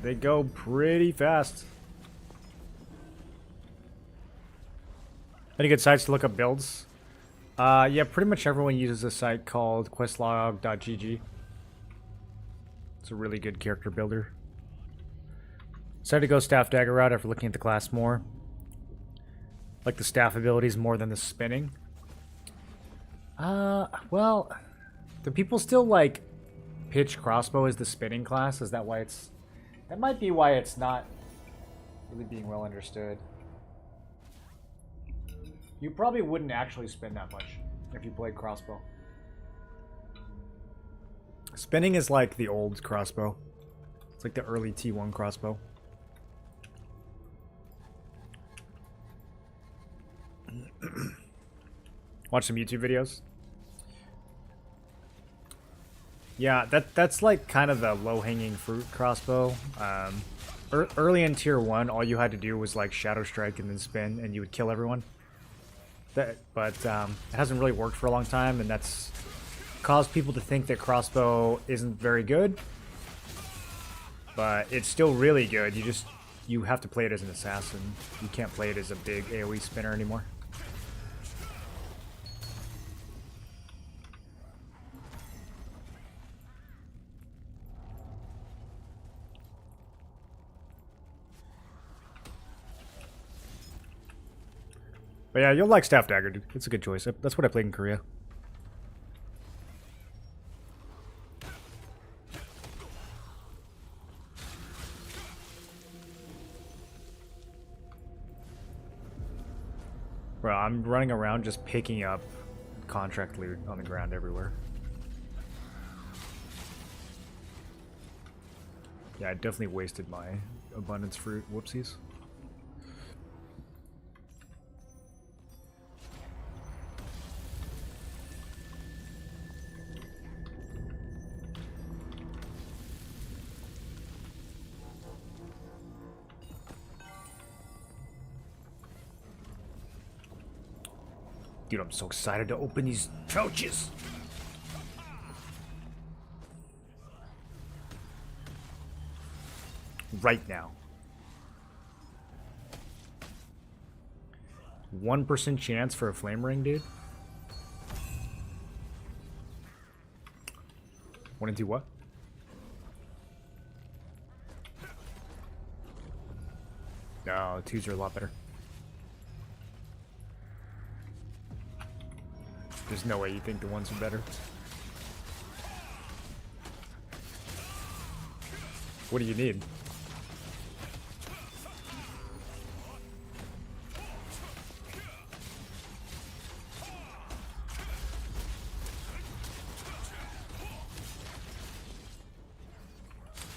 They go pretty fast. Any good sites to look up builds? Yeah, pretty much everyone uses a site called questlog.gg. It's a really good character builder. Decided to go staff dagger route after looking at the class more. Like the staff abilities more than the spinning. Well, do people still like pitch crossbow as the spinning class? Is that why it's... That might be why it's not really being well understood. You probably wouldn't actually spin that much if you played crossbow. Spinning is like the old crossbow. It's like the early T1 crossbow. Watch some YouTube videos. Yeah, that's like kind of the low-hanging fruit crossbow. Early in tier 1, all you had to do was like shadow strike and then spin, and you would kill everyone. But it hasn't really worked for a long time, and that's caused people to think that crossbow isn't very good. But it's still really good. You have to play it as an assassin. You can't play it as a big AoE spinner anymore. But yeah, you'll like Staff Dagger, dude. It's a good choice. That's what I played in Korea. Bro, I'm running around just picking up contract loot on the ground everywhere. Yeah, I definitely wasted my abundance fruit. Whoopsies. Dude, I'm so excited to open these pouches. Right now. 1% chance for a flame ring, dude. 1 and 2 what? No, 2s are a lot better. There's no way you think the 1s are better. What do you need?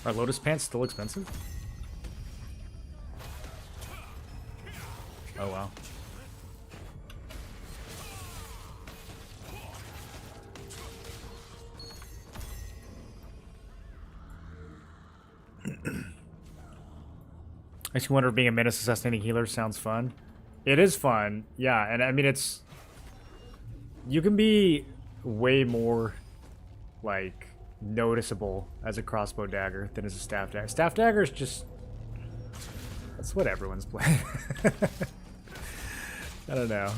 Are Lotus Pants still expensive? Oh wow. I just wonder if being a menace assassinating healer sounds fun. It is fun, yeah, and I mean it's... You can be way more, like, noticeable as a crossbow dagger than as a staff dagger. Staff dagger is just... That's what everyone's playing. I don't know.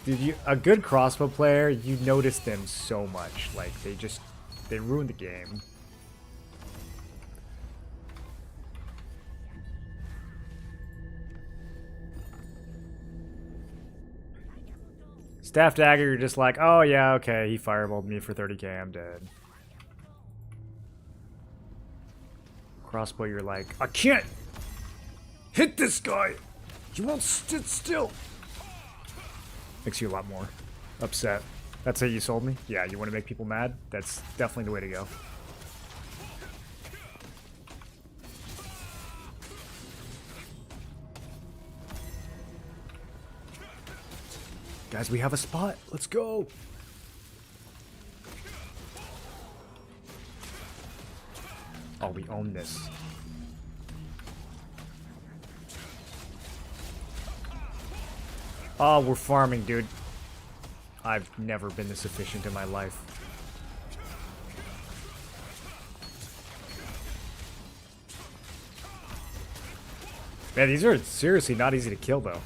Dude, a good crossbow player, you notice them so much. Like, they ruin the game. Staff dagger, you're just like, oh yeah, okay, he fireballed me for 30k, I'm dead. Crossbow, you're like, I can't hit this guy! You won't sit still! Makes you a lot more upset. That's it, you sold me? Yeah, you want to make people mad? That's definitely the way to go. Guys, we have a spot. Let's go. Oh, we own this. Oh, we're farming, dude. I've never been this efficient in my life. Man, these are seriously not easy to kill, though.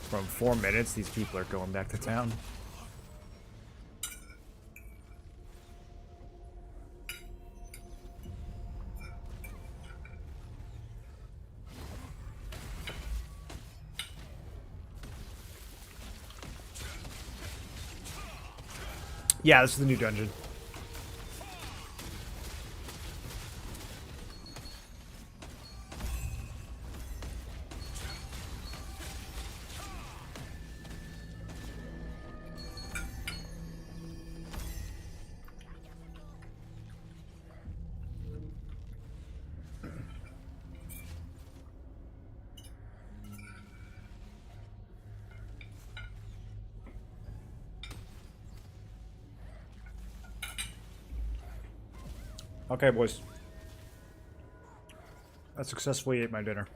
From 4 minutes, these people are going back to town. Yeah, this is the new dungeon. Okay, boys. I successfully ate my dinner.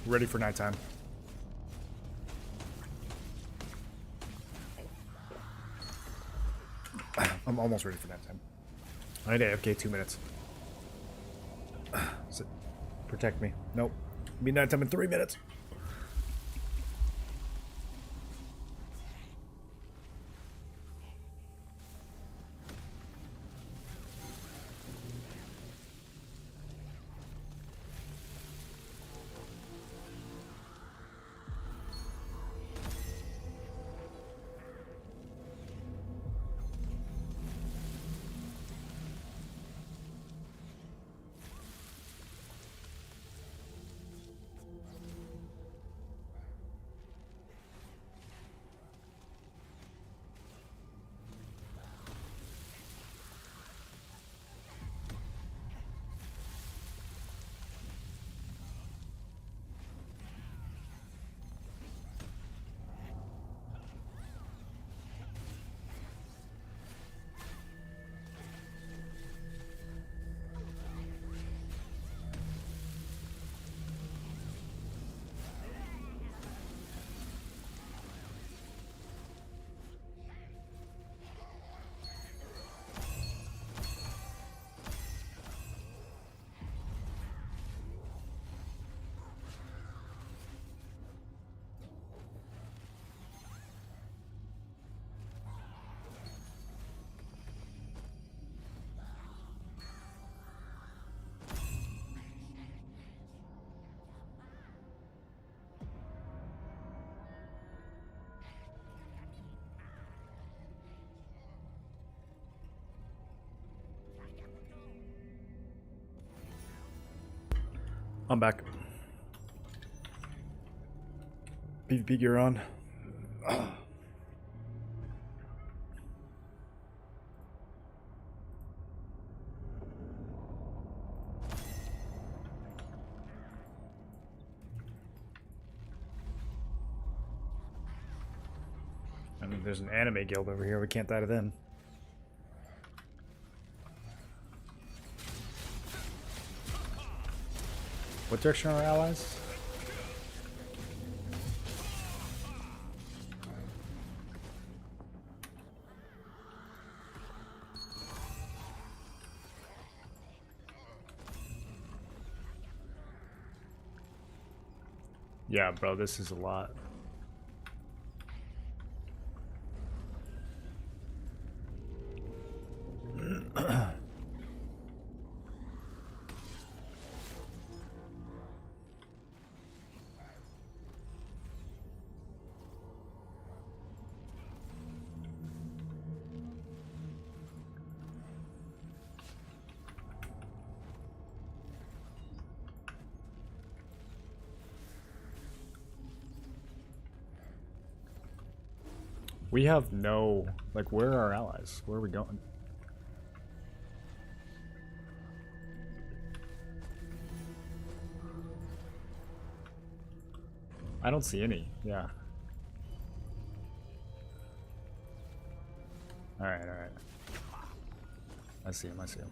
Ready for nighttime. I'm almost ready for nighttime. I need AFK 2 minutes. Protect me. Nope. Be nighttime in 3 minutes. I'm back. PvP gear on. I mean, there's an anime guild over here. We can't die to them. What direction are our allies? Yeah, bro, this is a lot. We have no... Like, where are our allies? Where are we going? I don't see any. Yeah. Alright, alright. I see him, I see him.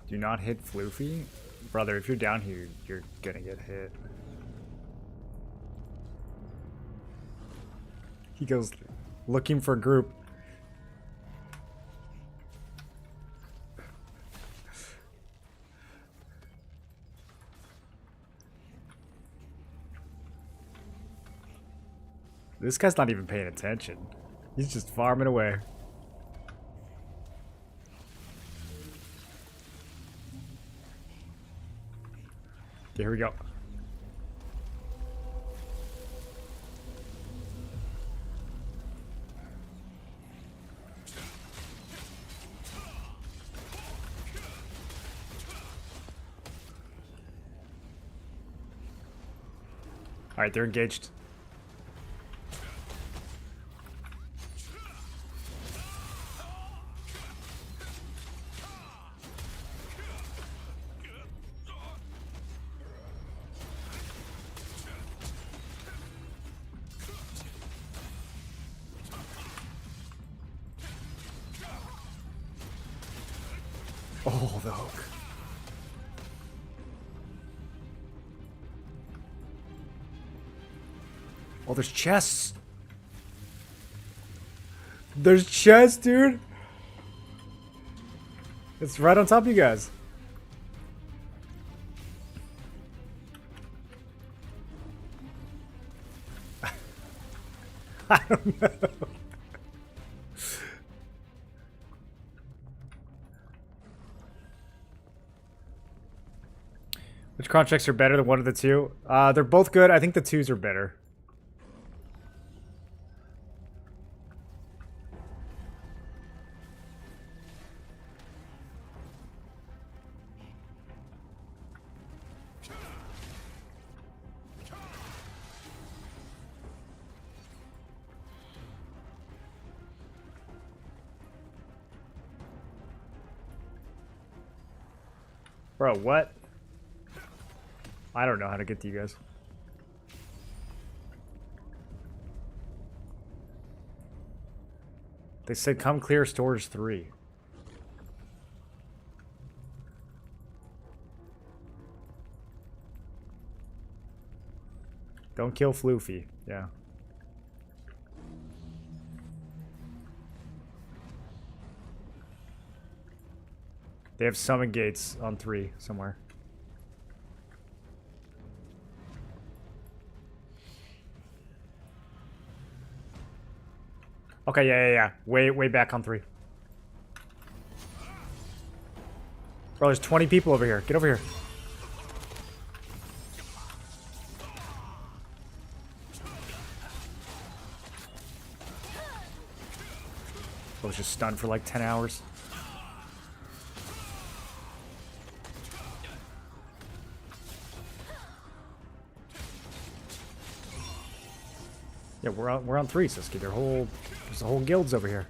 Do not hit Floofy? Brother, if you're down here, you're gonna get hit. He goes, looking for a group. This guy's not even paying attention. He's just farming away. Okay, here we go. Alright, they're engaged. Oh, the hook. Oh, there's chests. There's chests, dude. It's right on top of you guys. I don't know. Which contracts are better than one of the two? They're both good. I think the twos are better. Bro, what? I don't know how to get to you guys. They said come clear storage 3. Don't kill Floofy. Yeah. They have summon gates on 3 somewhere. Okay, yeah. Way back on 3. Bro, there's 20 people over here. Get over here. I was just stunned for like 10 hours. Yeah, we're on 3, Siski. There's a whole guilds over here.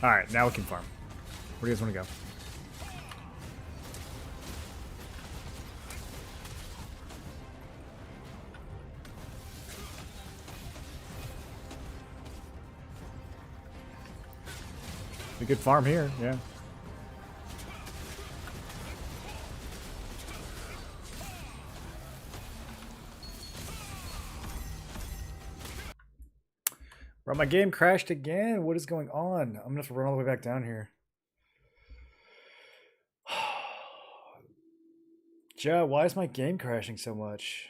Alright, now we can farm. Where do you guys want to go? A good farm here, yeah. Bro, my game crashed again. What is going on? I'm gonna have to run all the way back down here. Joe, why is my game crashing so much?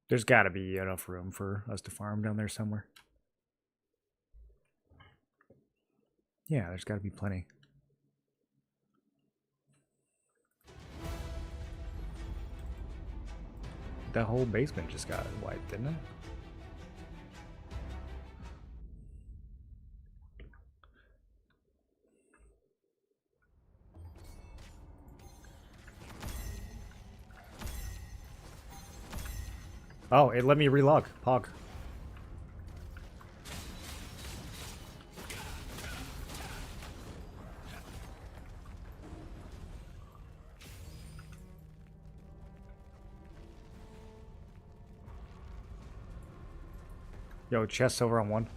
There's got to be enough room for us to farm down there somewhere. Yeah, there's got to be plenty. That whole basement just got wiped, didn't it? Oh, it let me relog. Pog. Yo, chest over on 1.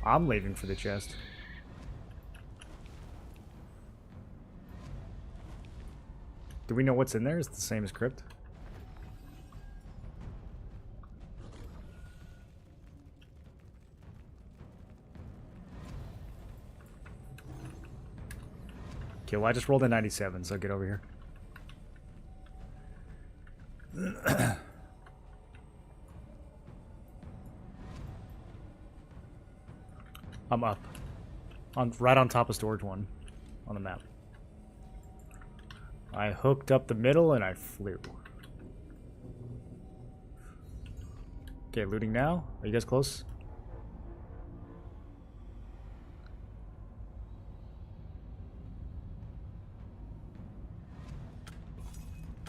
I'm leaving for the chest. Do we know what's in there? Is it the same as crypt? Okay, well I just rolled a 97, so get over here. I'm up. Right on top of storage 1 on the map. I hooked up the middle and I flew. Okay, looting now. Are you guys close?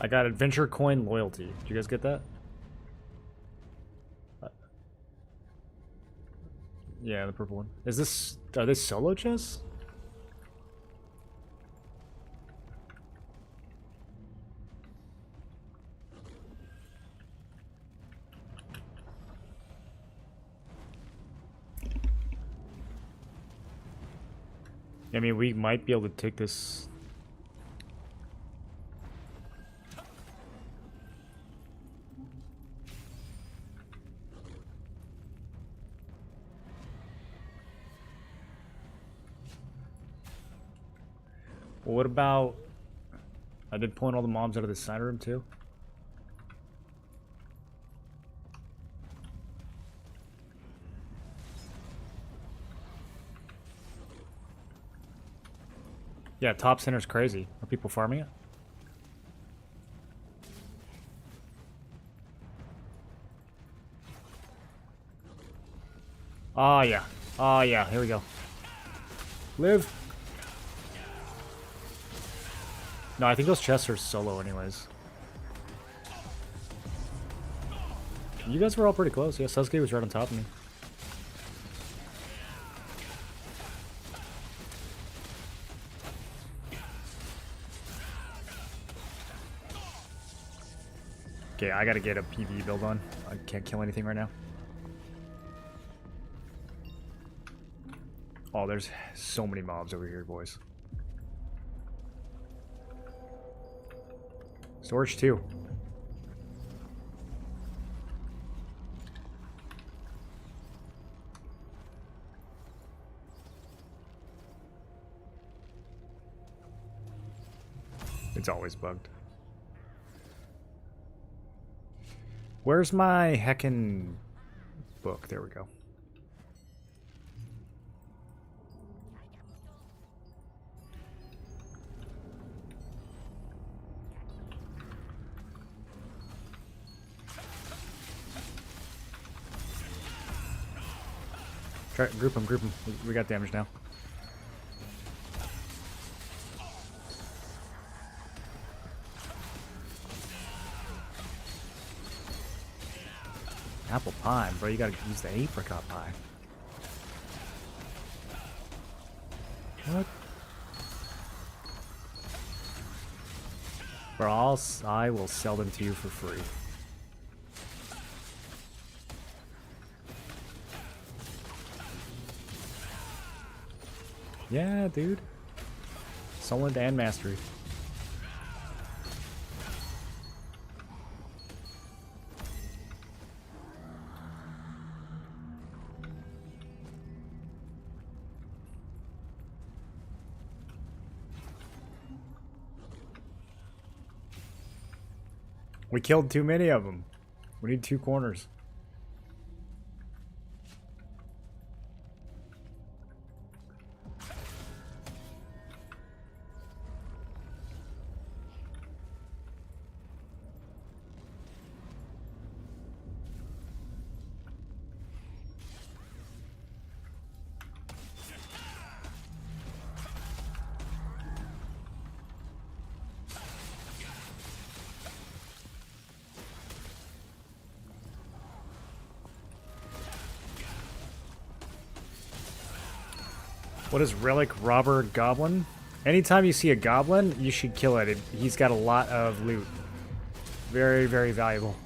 I got adventure coin loyalty. Did you guys get that? Yeah, the purple one. Is this... Are they solo chests? I mean, we might be able to take this... Well, what about... I did point all the mobs out of the side room too. Yeah, top center's crazy. Are people farming it? Oh yeah. Oh yeah, here we go. Live. No, I think those chests are solo anyways. You guys were all pretty close. Yeah, Sasuke was right on top of me. Okay, I gotta get a PvE build on. I can't kill anything right now. Oh, there's so many mobs over here, boys. Storage 2. It's always bugged. Where's my heckin' book? There we go. Try group them, group them. We got damage now. Apple pie, bro. You gotta use the apricot pie. What? Bro, I will sell them to you for free. Yeah, dude. Solent and mastery. We killed too many of them. We need 2 corners. What is Relic Robber Goblin? Anytime you see a goblin, you should kill it. He's got a lot of loot. Very, very valuable.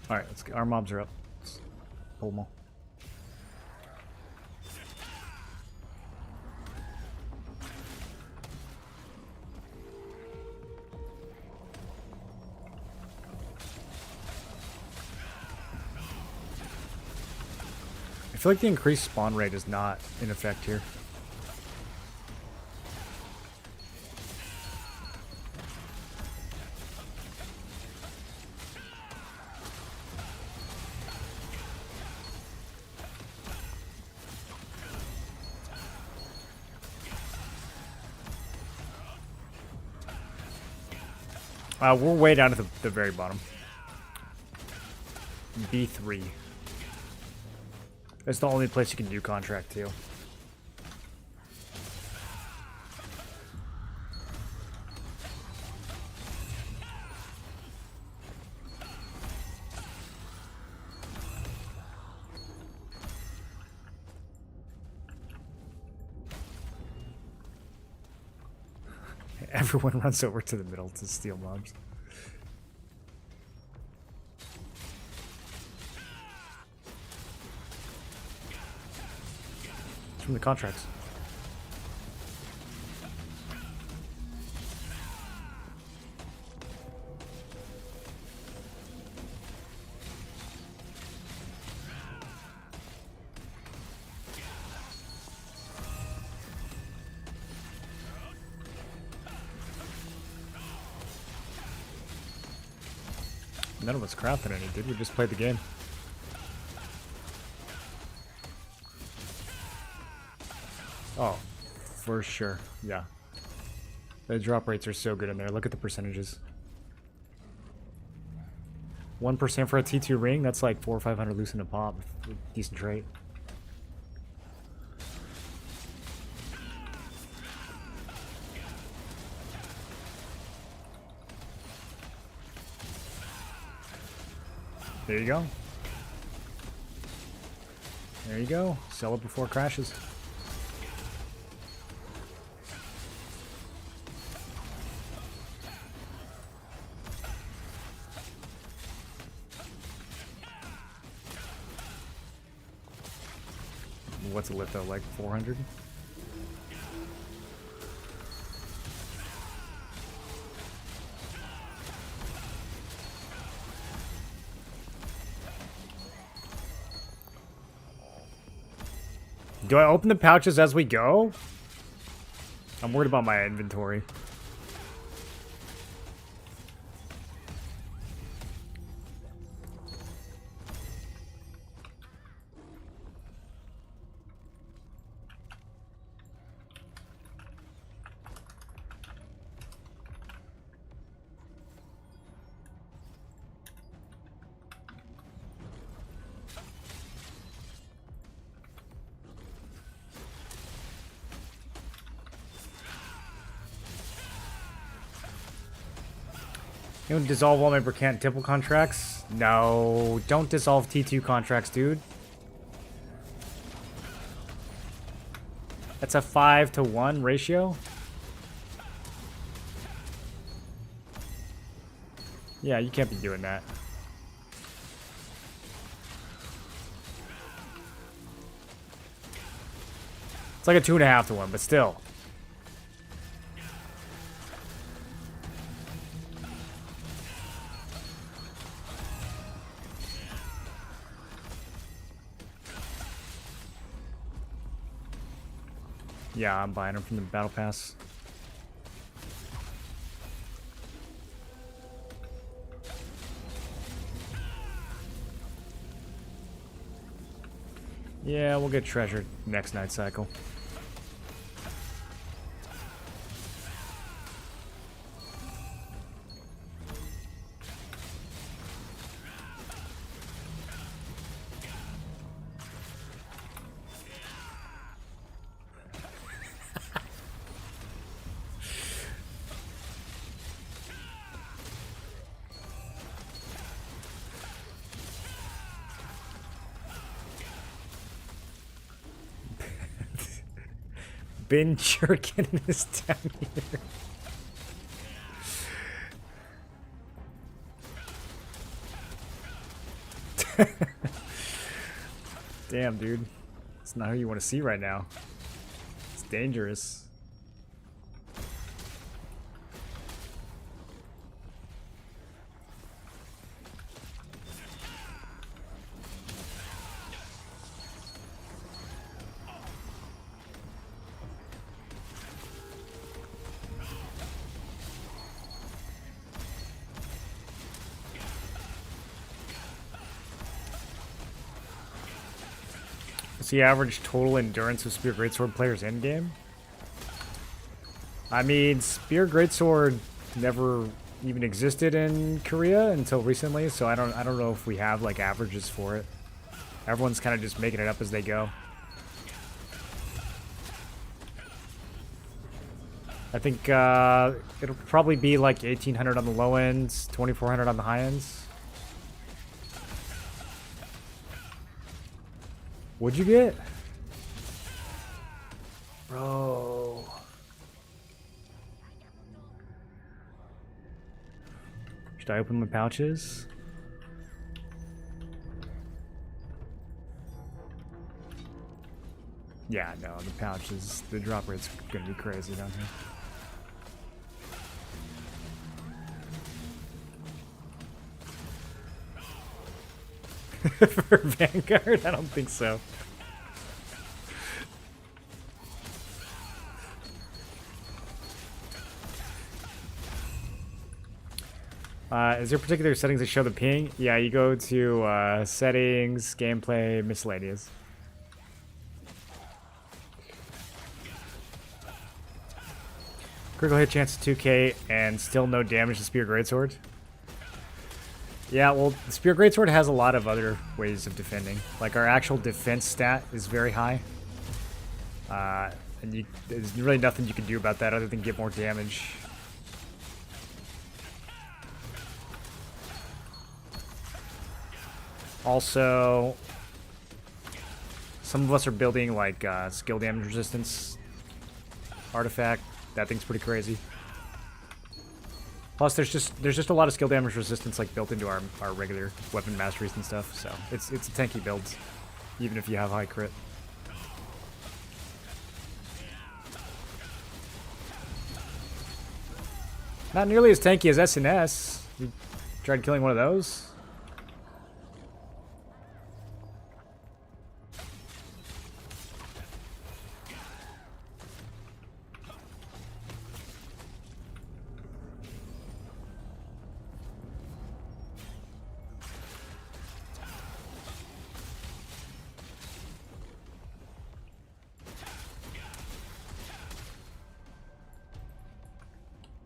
Alright, let's get, our mobs are up. Let's pull them all. I feel like the increased spawn rate is not in effect here. We're way down at the very bottom. B3. That's the only place you can do contract too. Everyone runs over to the middle to steal mobs. It's from the contracts. None of us crafted any, did we? Just played the game. Oh, for sure. Yeah. The drop rates are so good in there. Look at the percentages. 1% for a T2 ring, that's like 400 or 500 Lucent a pop. Decent trait. There you go. There you go. Sell it before it crashes. What's a lift though? Like 400? Do I open the pouches as we go? I'm worried about my inventory. You don't dissolve all my Mercant Temple contracts? No, don't dissolve T2 contracts, dude. That's a 5-to-1 ratio? Yeah, you can't be doing that. It's like a 2.5-to-1, but still. Yeah, I'm buying them from the battle pass. Yeah, we'll get treasure next night cycle. Been jerking this down here. Damn, dude. It's not who you want to see right now. It's dangerous. What's the average total endurance of Spear Greatsword players in game? I mean, Spear Greatsword never even existed in Korea until recently, so I don't know if we have like averages for it. Everyone's kind of just making it up as they go. I think it'll probably be like 1,800 on the low ends, 2,400 on the high ends. What'd you get? Bro. Should I open my pouches? Yeah, no, the pouches, the drop rate's gonna be crazy down here. For Vanguard? I don't think so. Is there particular settings that show the ping? Yeah, you go to settings, gameplay, miscellaneous. Critical hit chance 2k and still no damage to Spear Greatsword. Yeah, well, the Spear Greatsword has a lot of other ways of defending. Like, our actual defense stat is very high. And there's really nothing you can do about that other than get more damage. Also, some of us are building like skill damage resistance artifact. That thing's pretty crazy. Plus, there's just a lot of skill damage resistance like built into our regular weapon masteries and stuff. So it's a tanky build, even if you have high crit. Not nearly as tanky as SNS. You tried killing one of those?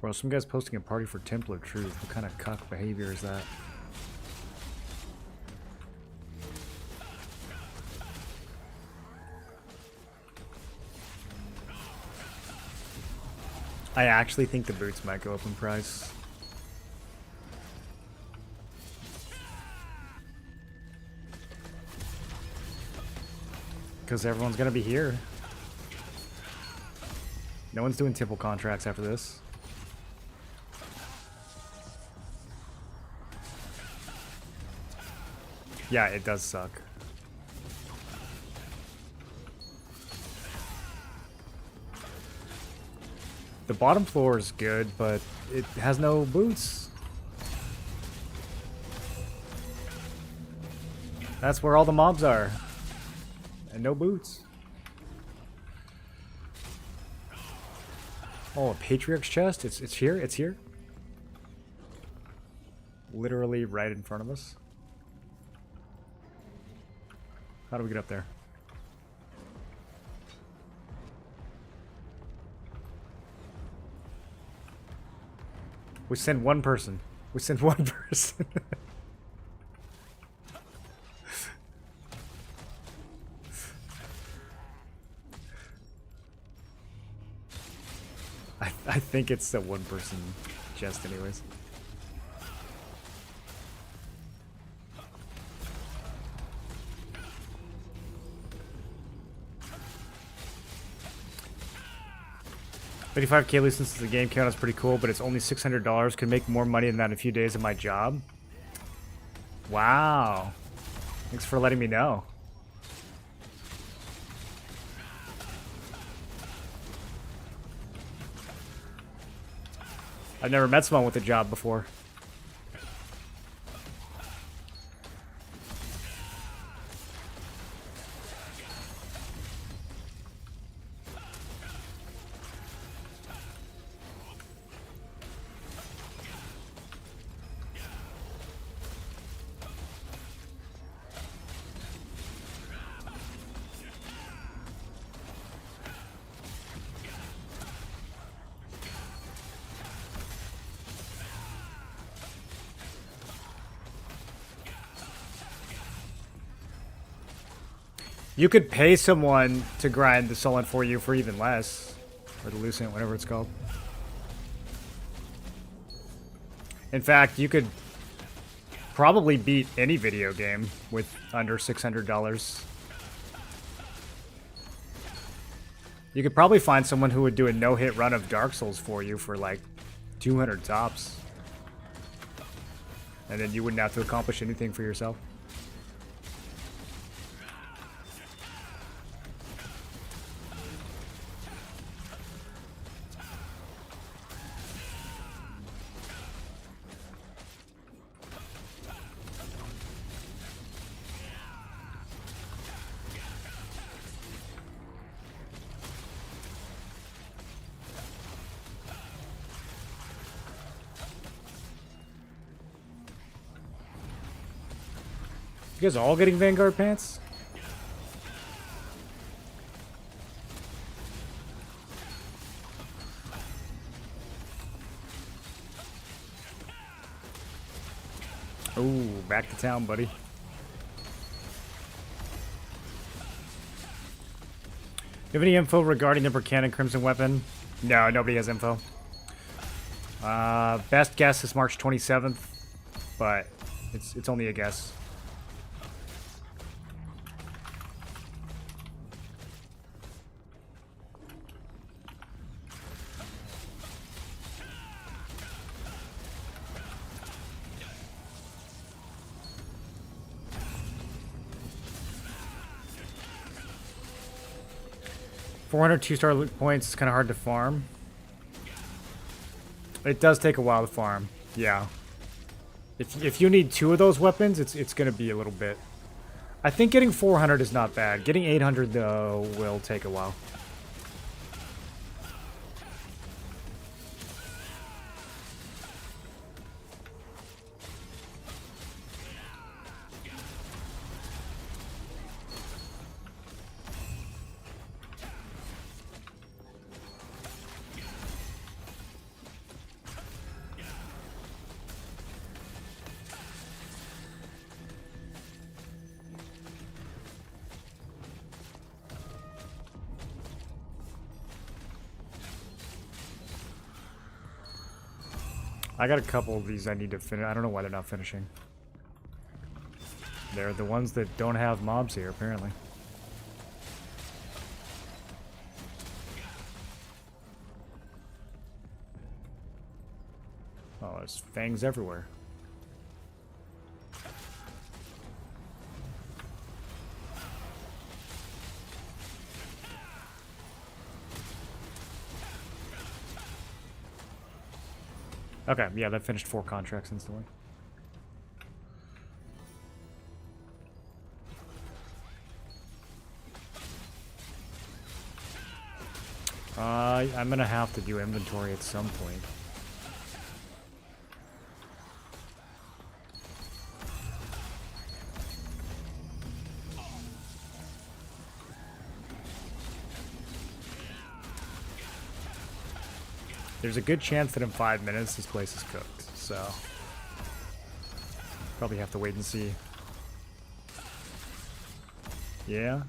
Bro, some guy's posting a party for Temple of Truth. What kind of cuck behavior is that? I actually think the boots might go up in price. Because everyone's gonna be here. No one's doing temple contracts after this. Yeah, it does suck. The bottom floor is good, but it has no boots. That's where all the mobs are. And no boots. Oh, a Patriarch's chest? It's here? It's here? Literally right in front of us. How do we get up there? We send one person. We send one person. I think it's the one person chest anyways. $35K license to the game count is pretty cool, but it's only $600. Could make more money than that in a few days of my job. Wow. Thanks for letting me know. I've never met someone with a job before. You could pay someone to grind the Sullen for you for even less. Or the Lucent, whatever it's called. In fact, you could probably beat any video game with under $600. You could probably find someone who would do a no-hit run of Dark Souls for you for like 200 tops. And then you wouldn't have to accomplish anything for yourself. You guys all getting Vanguard pants? Ooh, back to town, buddy. You have any info regarding the Buchanan Crimson weapon? No, nobody has info. Best guess is March 27th, but it's only a guess. $400 2-star loot points is kind of hard to farm. It does take a while to farm. Yeah. If you need 2 of those weapons, it's going to be a little bit. I think getting 400 is not bad. Getting 800 though will take a while. I got a couple of these I need to finish. I don't know why they're not finishing. They're the ones that don't have mobs here, apparently. Oh, there's fangs everywhere. Okay, yeah, that finished 4 contracts instantly. I'm gonna have to do inventory at some point. There's a good chance that in 5 minutes this place is cooked, so probably have to wait and see. Yeah.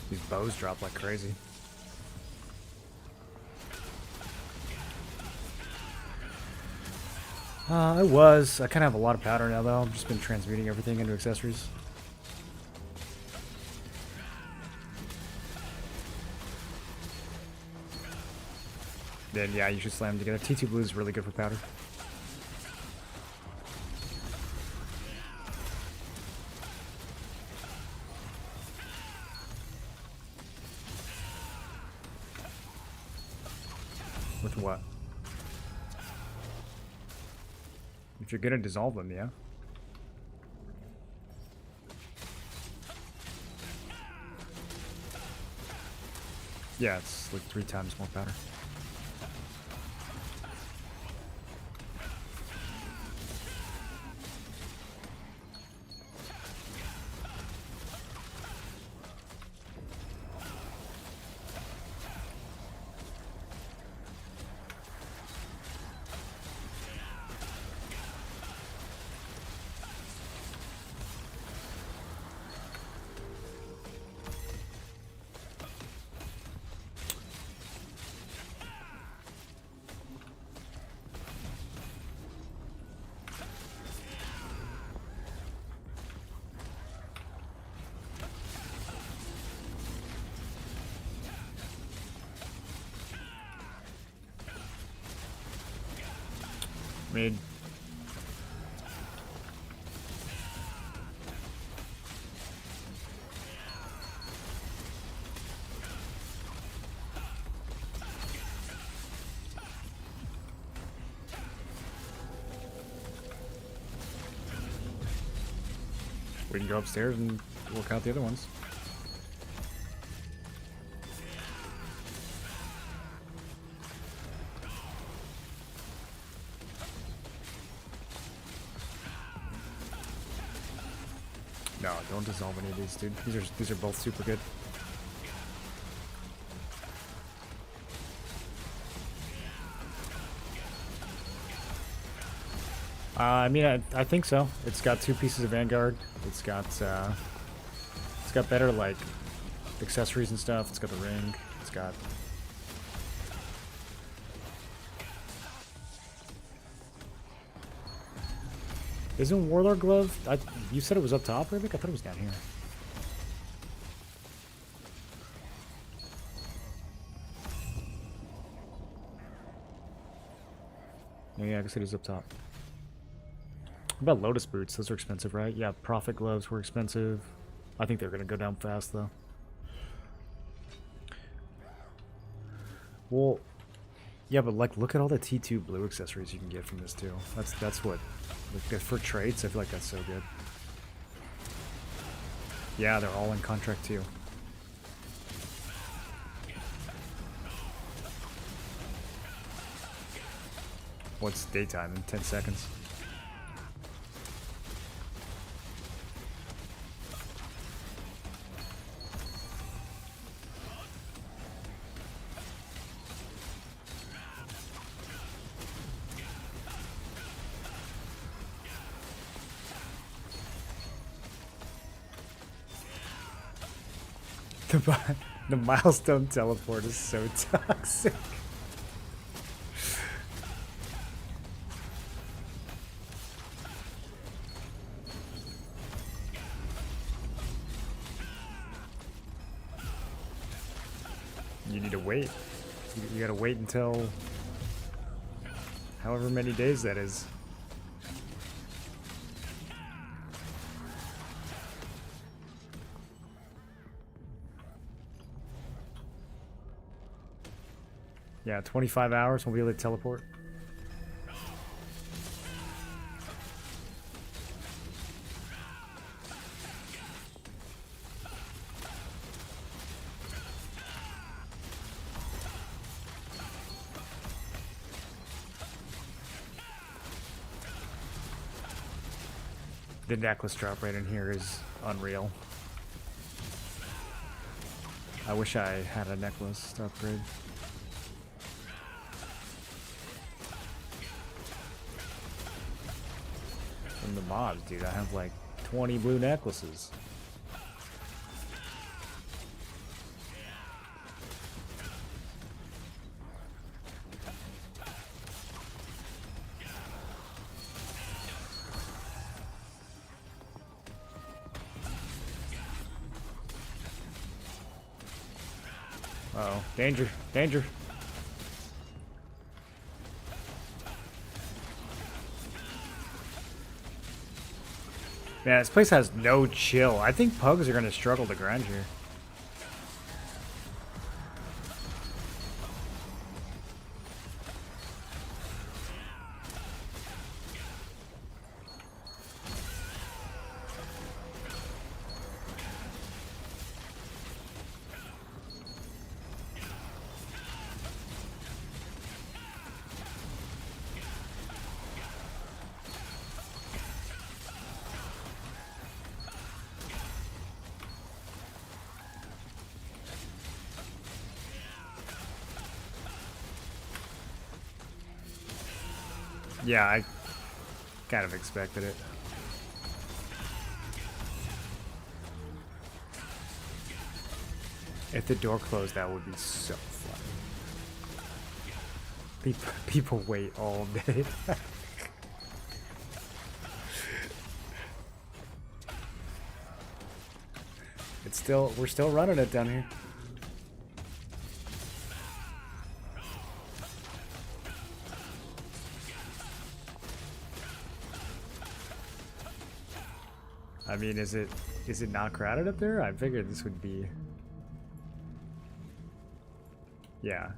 These bows drop like crazy. I kind of have a lot of powder now, though. I've just been transmuting everything into accessories. Then, yeah, you should slam them together. T2 blue is really good for powder. With what? If you're gonna dissolve them, yeah. Yeah, it's like 3 times more powder. Mid. We can go upstairs and work out the other ones. No, don't dissolve any of these, dude. These are both super good. I mean, I think so. It's got 2 pieces of Vanguard. It's got better like accessories and stuff. It's got the ring. It's got. Isn't Warlord Glove? You said it was up top, Rivik? I thought it was down here. Yeah, I guess it is up top. What about Lotus Boots? Those are expensive, right? Yeah, Prophet Gloves were expensive. I think they're going to go down fast, though. Well, yeah, but like, look at all the T2 blue accessories you can get from this, too. That's what... Like, for traits, I feel like that's so good. Yeah, they're all in contract, too. What's daytime in 10 seconds? The milestone teleport is so toxic. You need to wait. You gotta wait until however many days that is. Yeah, 25 hours we'll be able to teleport. The necklace drop right in here is unreal. I wish I had a necklace to upgrade. From the mobs, dude, I have like 20 blue necklaces. Uh-oh, danger, danger. Man, this place has no chill. I think pugs are going to struggle to grind here. Yeah, I kind of expected it. If the door closed, that would be so fun. People wait all day. We're still running it down here. I mean, is it not crowded up there? I figured this would be. Yeah.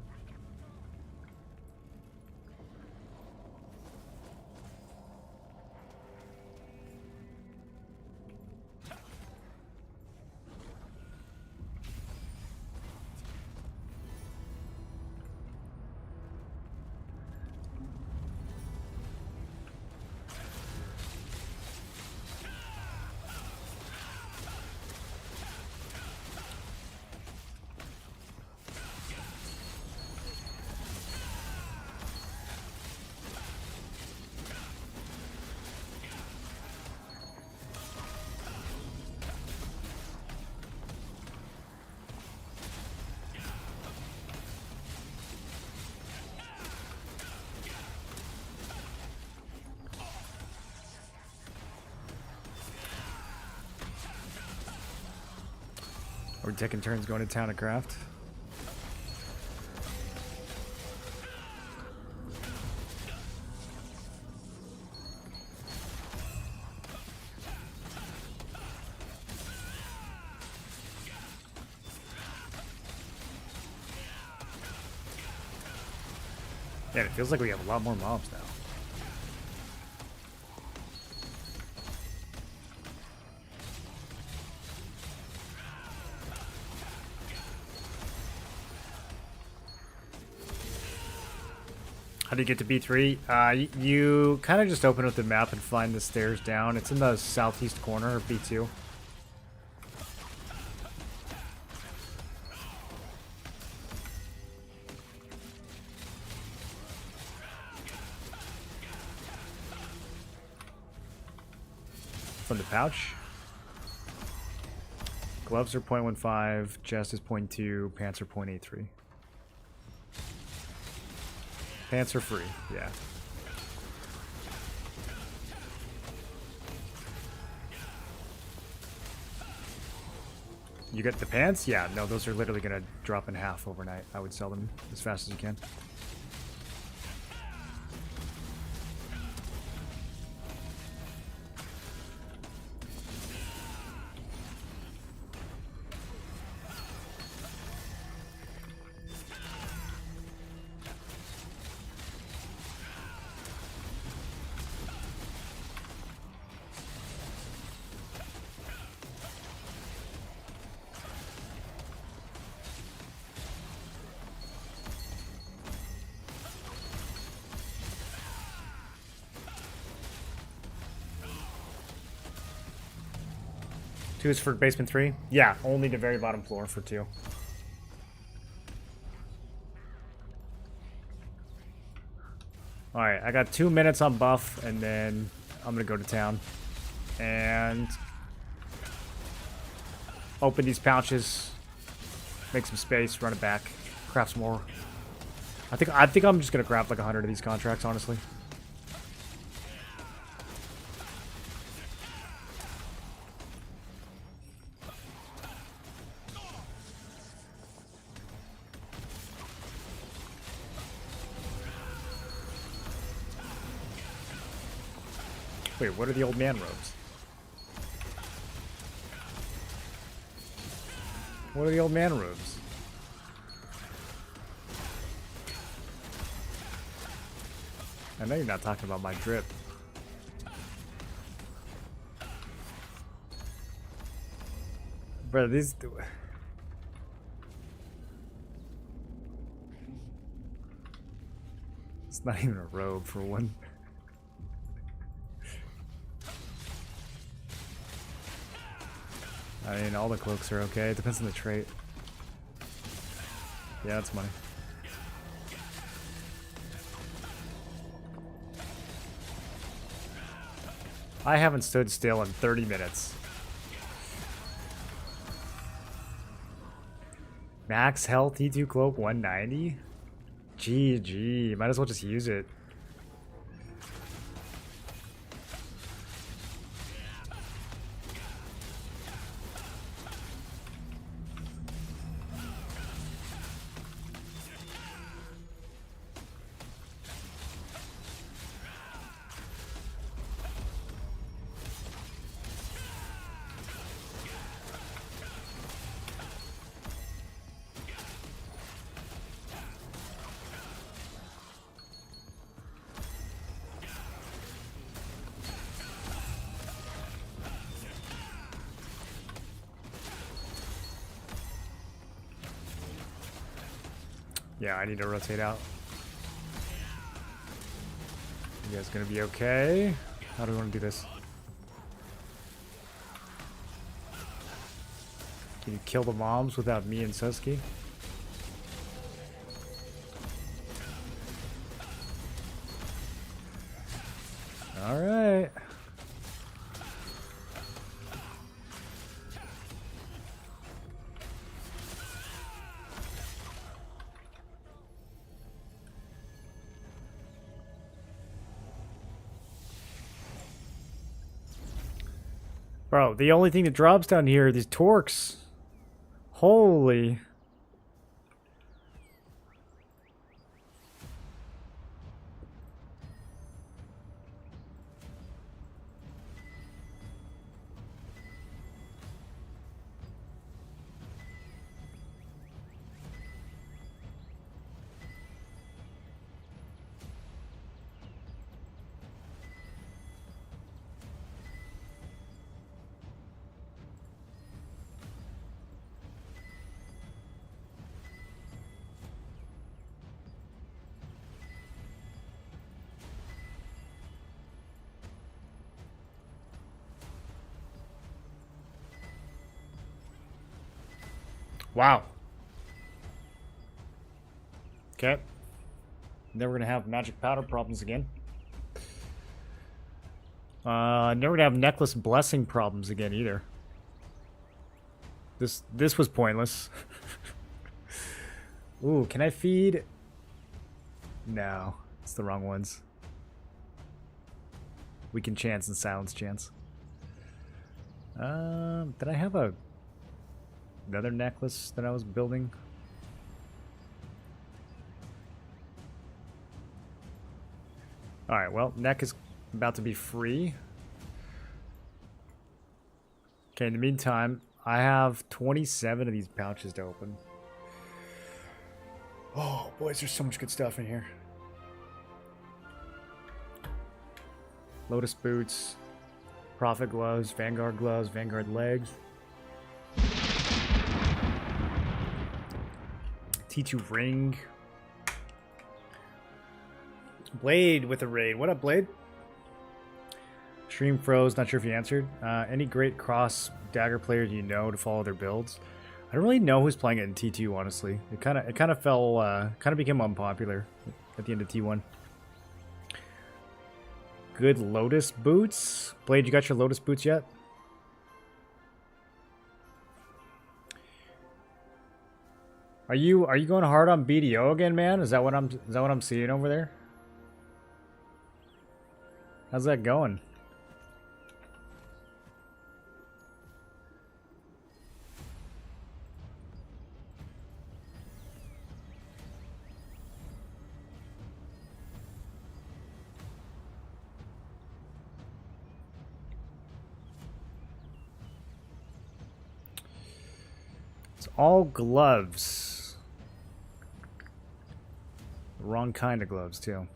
We're taking turns going to town to craft. Yeah, it feels like we have a lot more mobs now. How do you get to B3? You kind of just open up the map and find the stairs down. It's in the southeast corner of B2. From the pouch. Gloves are 0.15, chest is 0.2, pants are 0.83. Pants are free, yeah. You get the pants? Yeah, no, those are literally gonna drop in half overnight. I would sell them as fast as you can. Two is for basement 3? Yeah, only the very bottom floor for 2. Alright, I got 2 minutes on buff, and then I'm gonna go to town. And open these pouches, make some space, run it back, craft some more. I think I'm just gonna craft like 100 of these contracts, honestly. Wait, what are the old man robes? What are the old man robes? I know you're not talking about my drip. Bro, these... It's not even a robe for one. I mean, all the cloaks are okay. It depends on the trait. Yeah, that's money. I haven't stood still in 30 minutes. Max health E2 cloak 190? GG. Might as well just use it. Yeah, I need to rotate out. You guys gonna be okay? How do we want to do this? Can you kill the moms without me and Suski? Alright. Bro, the only thing that drops down here are these torques. Holy. Wow. Okay. Never gonna have magic powder problems again. Never gonna have necklace blessing problems again either. This was pointless. Ooh, can I feed? No, it's the wrong ones. Weaken chance and silence chance. Did I have another necklace that I was building? Alright, well, neck is about to be free. Okay, in the meantime, I have 27 of these pouches to open. Oh, boys, there's so much good stuff in here. Lotus boots, Prophet gloves, Vanguard legs. T2 ring. Blade with a raid. What up, Blade? Stream froze. Not sure if you answered. Any great cross dagger players you know to follow their builds? I don't really know who's playing it in T2. Honestly, it kind of fell, kind of became unpopular at the end of T1. Good Lotus boots. Blade, you got your Lotus boots yet? Are you going hard on BDO again, man? Is that what I'm seeing over there? How's that going? It's all gloves. The wrong kind of gloves, too.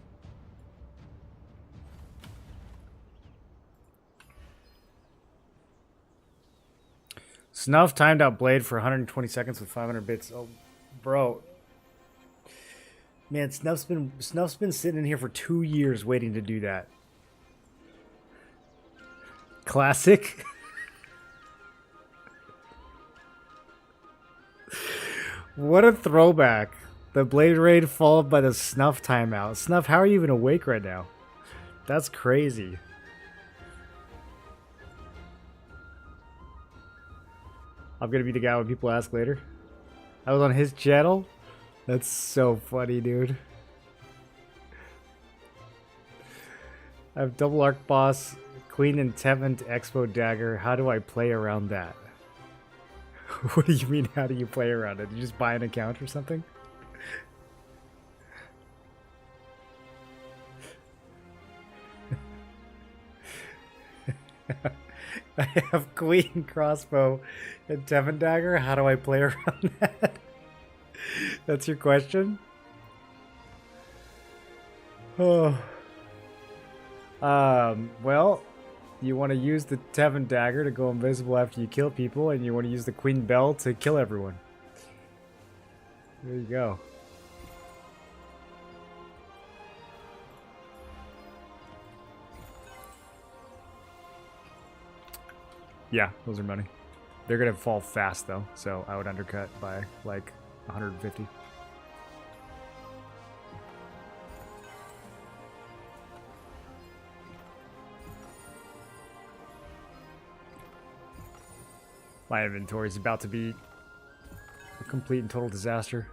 Snuff timed out Blade for 120 seconds with 500 bits. Oh, bro. Man, Snuff's been sitting in here for 2 years waiting to do that. Classic. What a throwback. The Blade Raid followed by the Snuff timeout. Snuff, how are you even awake right now? That's crazy. I'm gonna be the guy when people ask later. I was on his channel? That's so funny, dude. I have double ARCHBOSS, Queen and Tevent Expo Dagger. How do I play around that? What do you mean, how do you play around it? You just buy an account or something? I have Queen, Crossbow, and Tevent Dagger. How do I play around that? That's your question? Oh. Well, you want to use the Tevent Dagger to go invisible after you kill people, and you want to use the Queen Bell to kill everyone. There you go. Yeah, those are money. They're gonna fall fast though, so I would undercut by like 150. My inventory is about to be a complete and total disaster.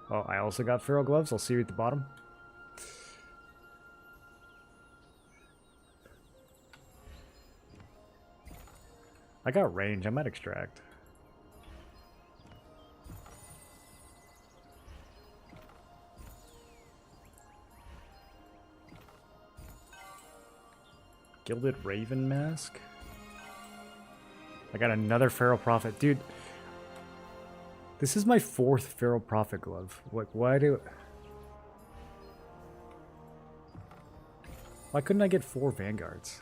Oh, I also got Feral Gloves. I'll see you at the bottom. I got range. I might extract. Gilded Raven Mask. I got another Feral Prophet. Dude, this is my 4th Feral Prophet glove. Like, why couldn't I get 4 Vanguards?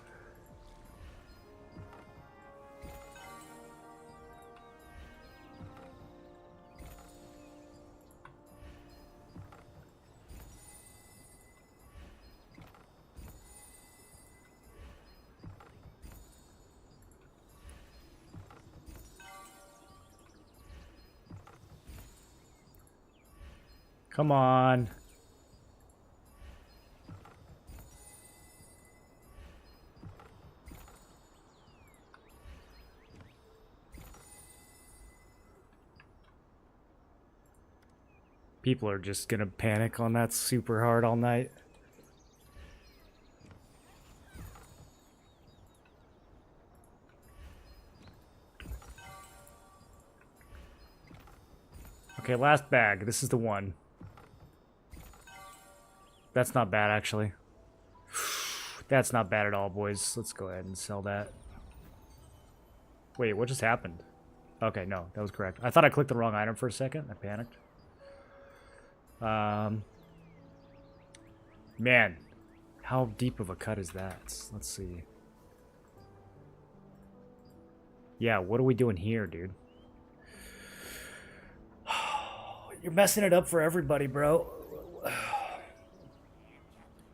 Come on. People are just gonna panic on that super hard all night. Okay, last bag. This is the one. That's not bad, actually. That's not bad at all, boys. Let's go ahead and sell that. Wait, what just happened? Okay, no, that was correct. I thought I clicked the wrong item for a second. I panicked. Man, how deep of a cut is that? Let's see. Yeah, what are we doing here, dude? You're messing it up for everybody, bro.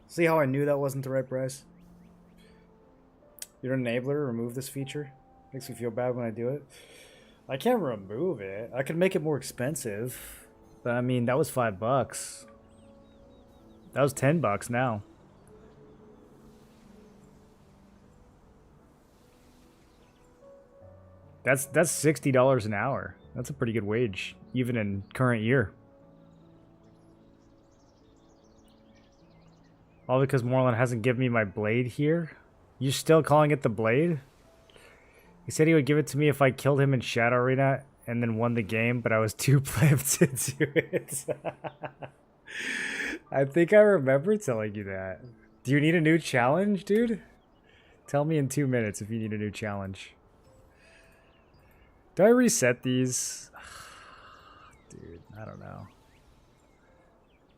See how I knew that wasn't the right price? You're an enabler. Remove this feature. Makes me feel bad when I do it. I can't remove it. I could make it more expensive. But I mean, that was $5. That was $10 now. That's $60 an hour. That's a pretty good wage, even in current year. All because Moreland hasn't given me my blade here? You still calling it the blade? He said he would give it to me if I killed him in Shadow Arena and then won the game, but I was too pleb to do it. I think I remember telling you that. Do you need a new challenge, dude? Tell me in 2 minutes if you need a new challenge. Do I reset these? Dude, I don't know.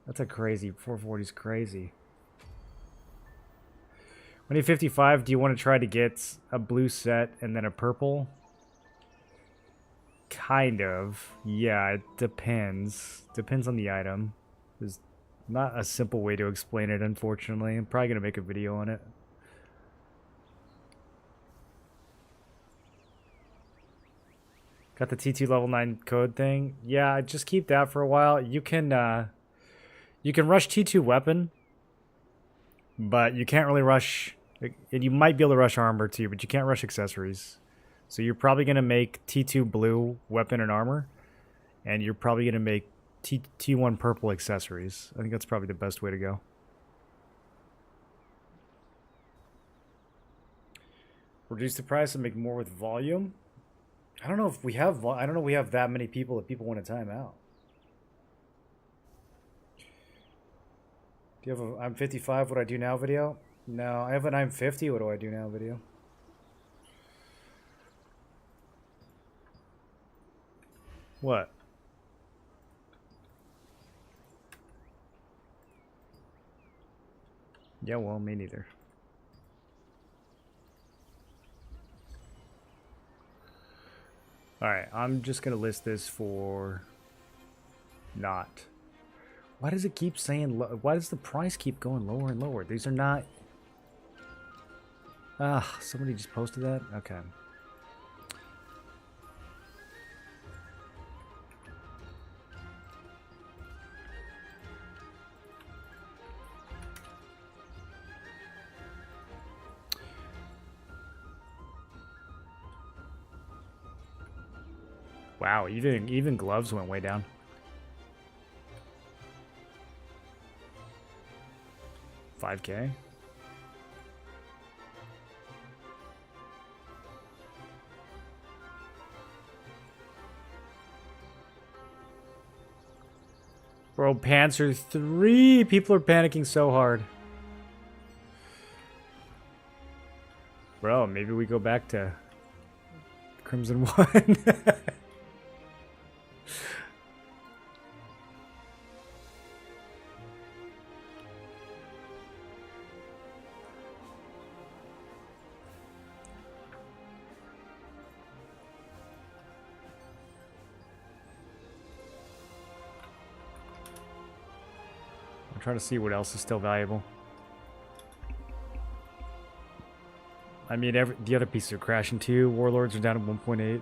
That's a crazy, 440's crazy. 2055, do you want to try to get a blue set and then a purple? Kind of. Yeah, it depends. Depends on the item. There's not a simple way to explain it, unfortunately. I'm probably going to make a video on it. Got the T2 level 9 code thing. Yeah, just keep that for a while. You can rush T2 weapon, but you can't really rush. You might be able to rush armor too, but you can't rush accessories. So you're probably going to make T2 blue weapon and armor, and you're probably going to make T1 purple accessories. I think that's probably the best way to go. Reduce the price and make more with volume. I don't know if we have. I don't know if we have that many people that people want to time out. Do you have a I'm 55, what I do now video? No, I have an I'm 50, what do I do now video? What? Yeah, well, me neither. Alright, I'm just going to list this for not. Why does it keep saying, why does the price keep going lower and lower? These are not. Ah, somebody just posted that? Okay. Wow, even gloves went way down. $5K. Bro, Panzer 3. People are panicking so hard. Bro, maybe we go back to Crimson 1. I'm trying to see what else is still valuable. I mean, the other pieces are crashing too. Warlords are down at 1.8.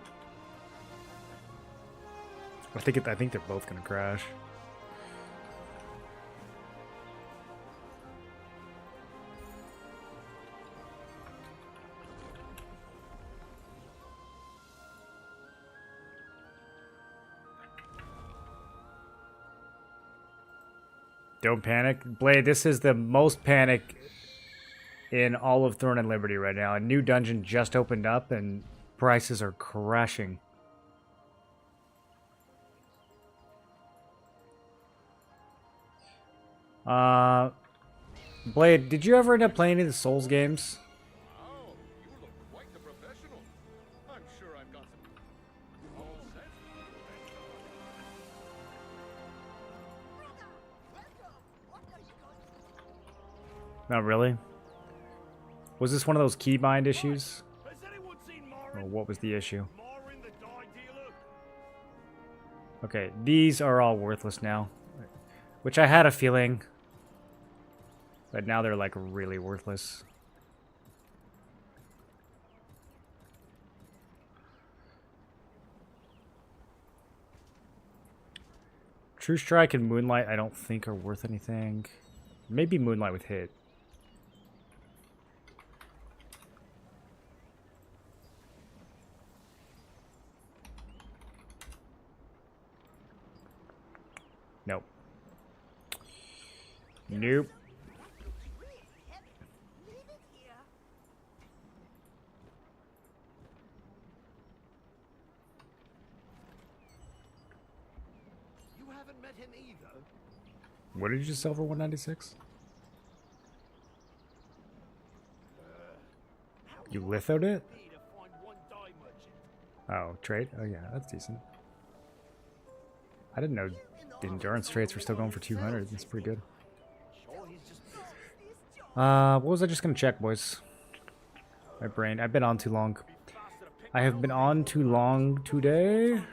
I think they're both gonna crash. Don't panic. Blade, this is the most panic in all of Throne and Liberty right now. A new dungeon just opened up and prices are crashing. Blade, did you ever end up playing any of the Souls games? Oh, you look quite the professional. I'm sure I've got some. All set? Not really. Was this one of those keybind issues? Has anyone seen Or Morin? what was the issue? Morin the dye dealer? Okay, these are all worthless now. Which I had a feeling. But now they're like really worthless. True Strike and Moonlight I don't think are worth anything. Maybe Moonlight with hit. Nope. Nope. You haven't met him either. What did you just sell for 196? You lithoed it? Be to find one dye merchant. Oh, trade? Oh yeah, that's decent. I didn't know the endurance trades were still going for 200. That's pretty good. Sure, he's just busy. What was I just gonna check, boys? My brain. I've been on too long. I have been on too long today. Searching.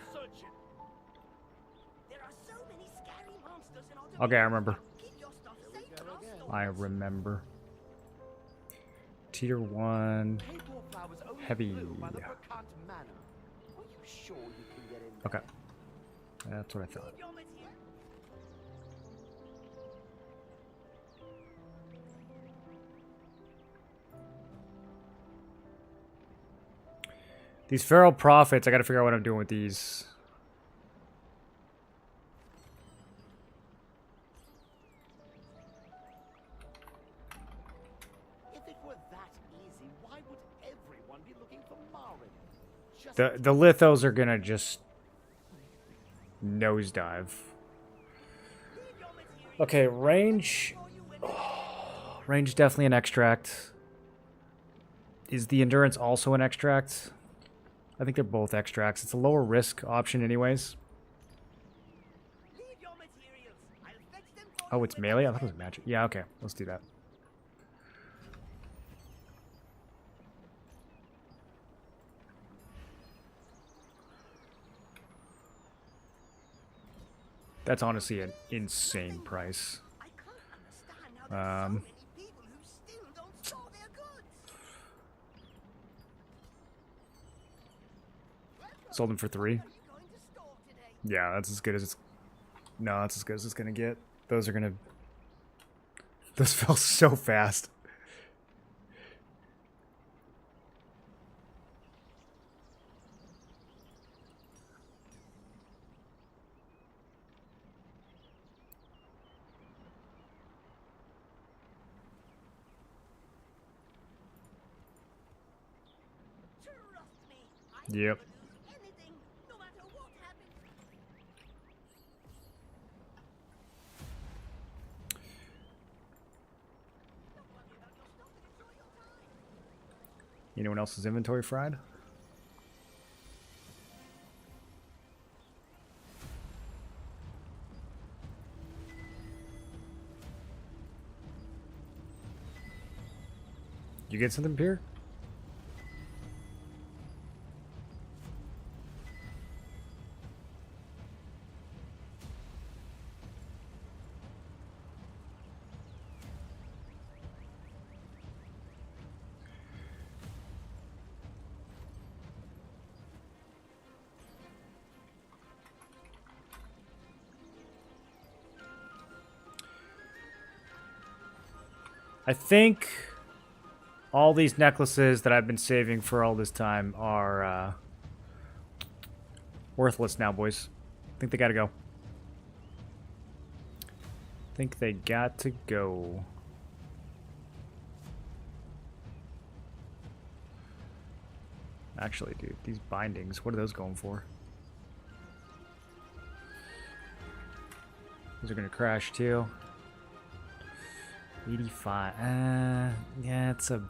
There are so many scary monsters in our Okay, I remember. Keep your stuff safe and I'll store I remember. Tier 1. Paper flowers only Heavy. bloom by the Brokant Manor. Are you sure you can get in there? Okay. That's what I thought. Leave your material. These feral prophets, I gotta figure out what I'm doing with these. If it were that easy, why would everyone be looking for Marin? Just The lithos are gonna just nosedive. leave your material Okay, range. before you win it. Range definitely an extract. Is the endurance also an extract? I think they're both extracts. It's a lower risk option anyways. Leave your materials. I'll fetch them for Oh, you it's when melee? I I'm thought it was ready. magic. Yeah, okay. Let's do that. That's honestly an insane price. I can't understand how there are so Um, many people who still don't store their goods. Sold them for 3. Are you going to store today? Yeah, that's as good as it's... No, that's as good as it's gonna get. Those are gonna... Those fell so fast. Trust me. I Yep. never lose anything, no matter what happens. Don't worry about your stuff and enjoy your time. Anyone else's inventory fried? You get something, Pierre? I think all these necklaces that I've been saving for all this time are worthless now, boys. I think they gotta go. I think they got to go. Actually, dude, these bindings, what are those going for? Those are gonna crash too. 85. Yeah, it's like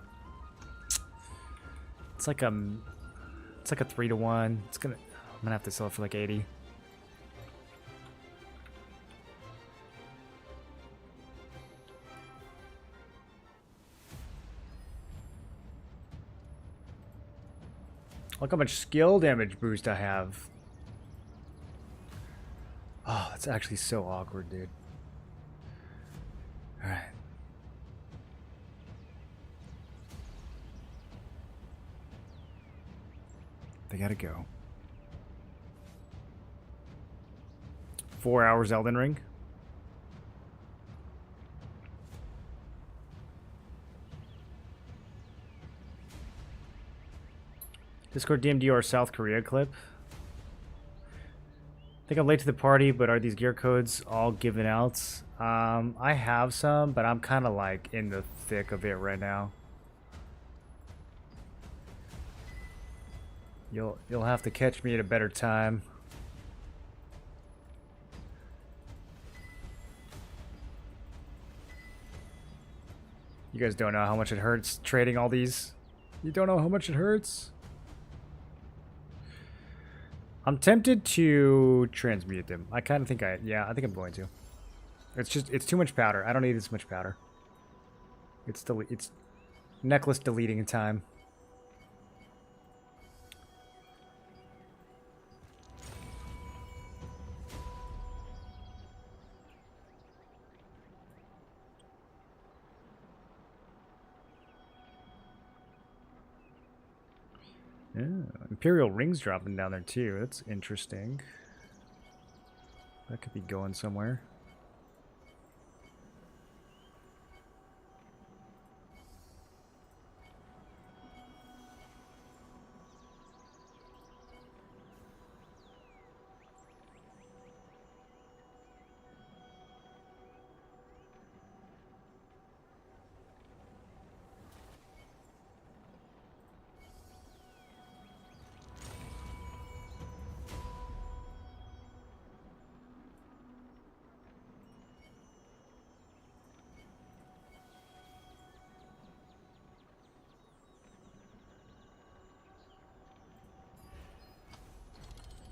a 3-to-1. I'm gonna have to sell it for like 80. Look how much skill damage boost I have. Oh, that's actually so awkward, dude. Alright. They gotta go. 4 hours Elden Ring. Discord DMD or South Korea clip. I think I'm late to the party, but are these gear codes all given out? I have some, but I'm kind of like in the thick of it right now. You'll have to catch me at a better time. You guys don't know how much it hurts trading all these. You don't know how much it hurts. I'm tempted to transmute them. I kind of think I think I'm going to. It's too much powder. I don't need this much powder. It's necklace deleting in time. Yeah, Imperial rings dropping down there too. That's interesting. That could be going somewhere.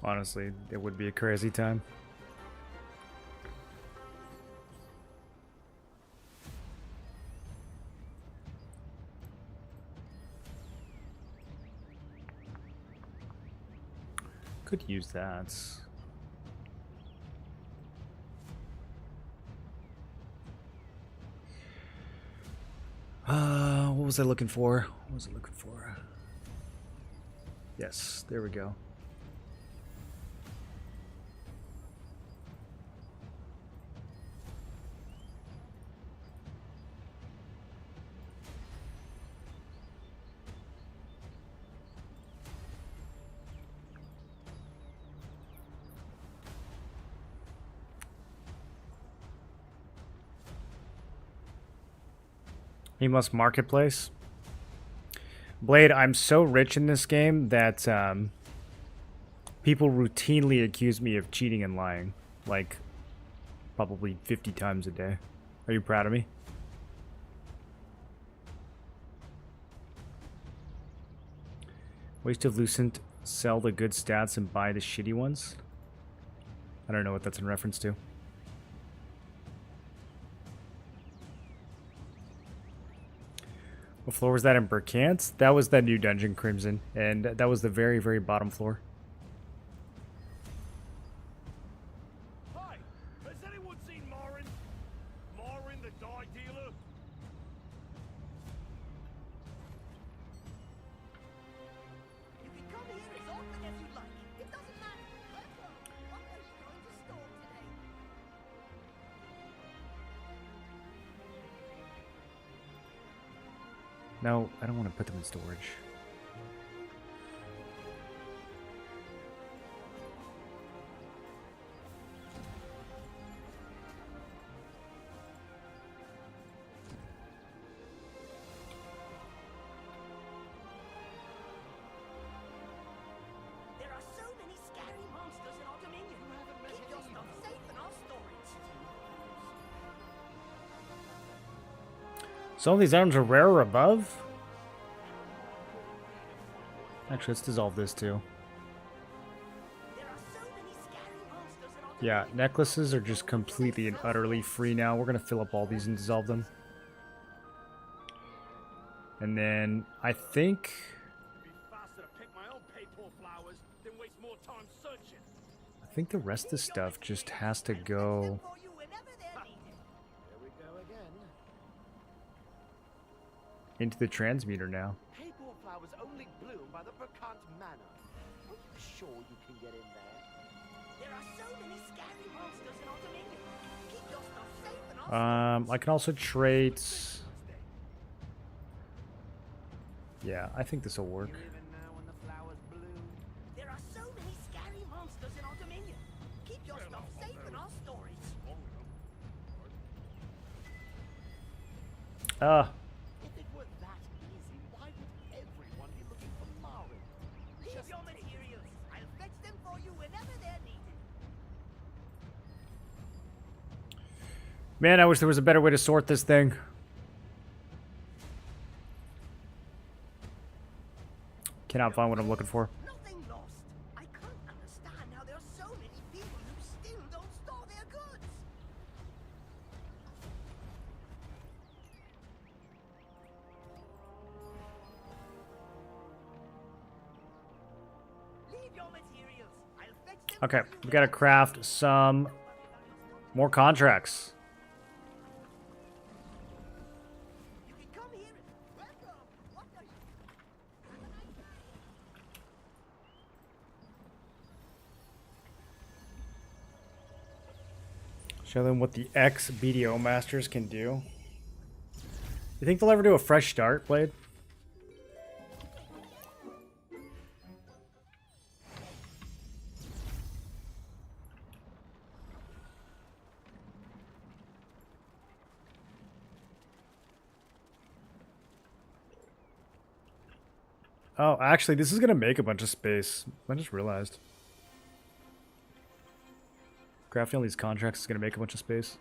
Honestly, it would be a crazy time. Could use that. What was I looking for? What was I looking for? Yes, there we go. He must marketplace. Blade, I'm so rich in this game that people routinely accuse me of cheating and lying. Like, probably 50 times a day. Are you proud of me? Waste of Lucent, sell the good stats and buy the shitty ones. I don't know what that's in reference to. What floor was that in Burkant? That was that new dungeon, Crimson, and that was the very, very bottom floor. Hi, has anyone seen Morin? Morin the dye dealer? You can come here as often as you like. It doesn't matter. Welcome. What are you going to store today? No, I don't want to put them in storage. There are so many scary monsters in our dominion. Keep your stuff safe in our storage. Some of these items are rarer above? Actually, let's dissolve this too. There are so many scary monsters in our Yeah, dominion. necklaces are just completely and utterly free now. We're going to fill up all these and dissolve them. And then I think... It'd be faster to pick my own paper flowers than waste more time searching. I think the rest of the stuff just has to go For you whenever they're needed. Here we go again. into the transmuter now. Paper flowers only bloom by the Burkant Manor. Are you sure you can get in there? There are so many scary monsters in our dominion. Keep your stuff safe in our I can also trade... Yeah, I think this will work. Even now when the flowers bloom. There are so many scary monsters in our dominion. Keep your stuff safe in our storage. If it were that easy, why would everyone be looking for Marin? Leave your materials. I'll fetch them for you whenever they're needed. Man, I wish there was a better way to sort this thing. Cannot find what I'm looking for. Nothing lost. I can't understand how there are so many people who still don't store their goods. Leave your materials. I'll fetch them. Okay, for you we gotta whenever- craft some more contracts. You can come here and welcome. What are you? Have a nice day. Show them what the ex-BDO masters can do. You think they'll ever do a fresh start, Blade? Oh, actually, this is going to make a bunch of space. I just realized. Crafting all these contracts is going to make a bunch of space.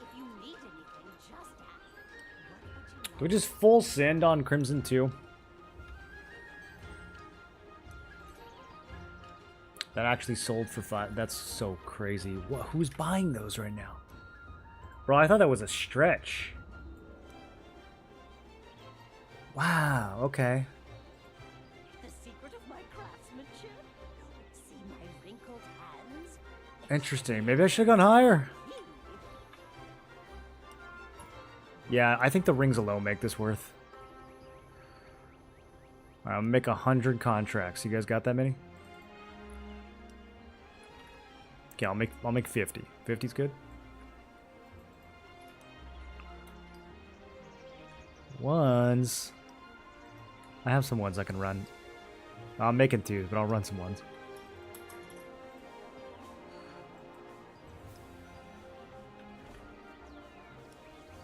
If you need anything, just ask. What would you Do we just full send on Crimson 2? That actually sold for 5. That's so crazy. What, who's buying those right now? Bro, I thought that was a stretch. Wow, okay. The secret of my craftsmanship? See my wrinkled hands? Interesting. Maybe I should have gone higher. Yeah, I think the rings alone make this worth. Alright, I'll make 100 contracts. You guys got that many? Okay, I'll make 50. 50's good. Ones. I have some ones I can run. I'm making 2s, but I'll run some ones.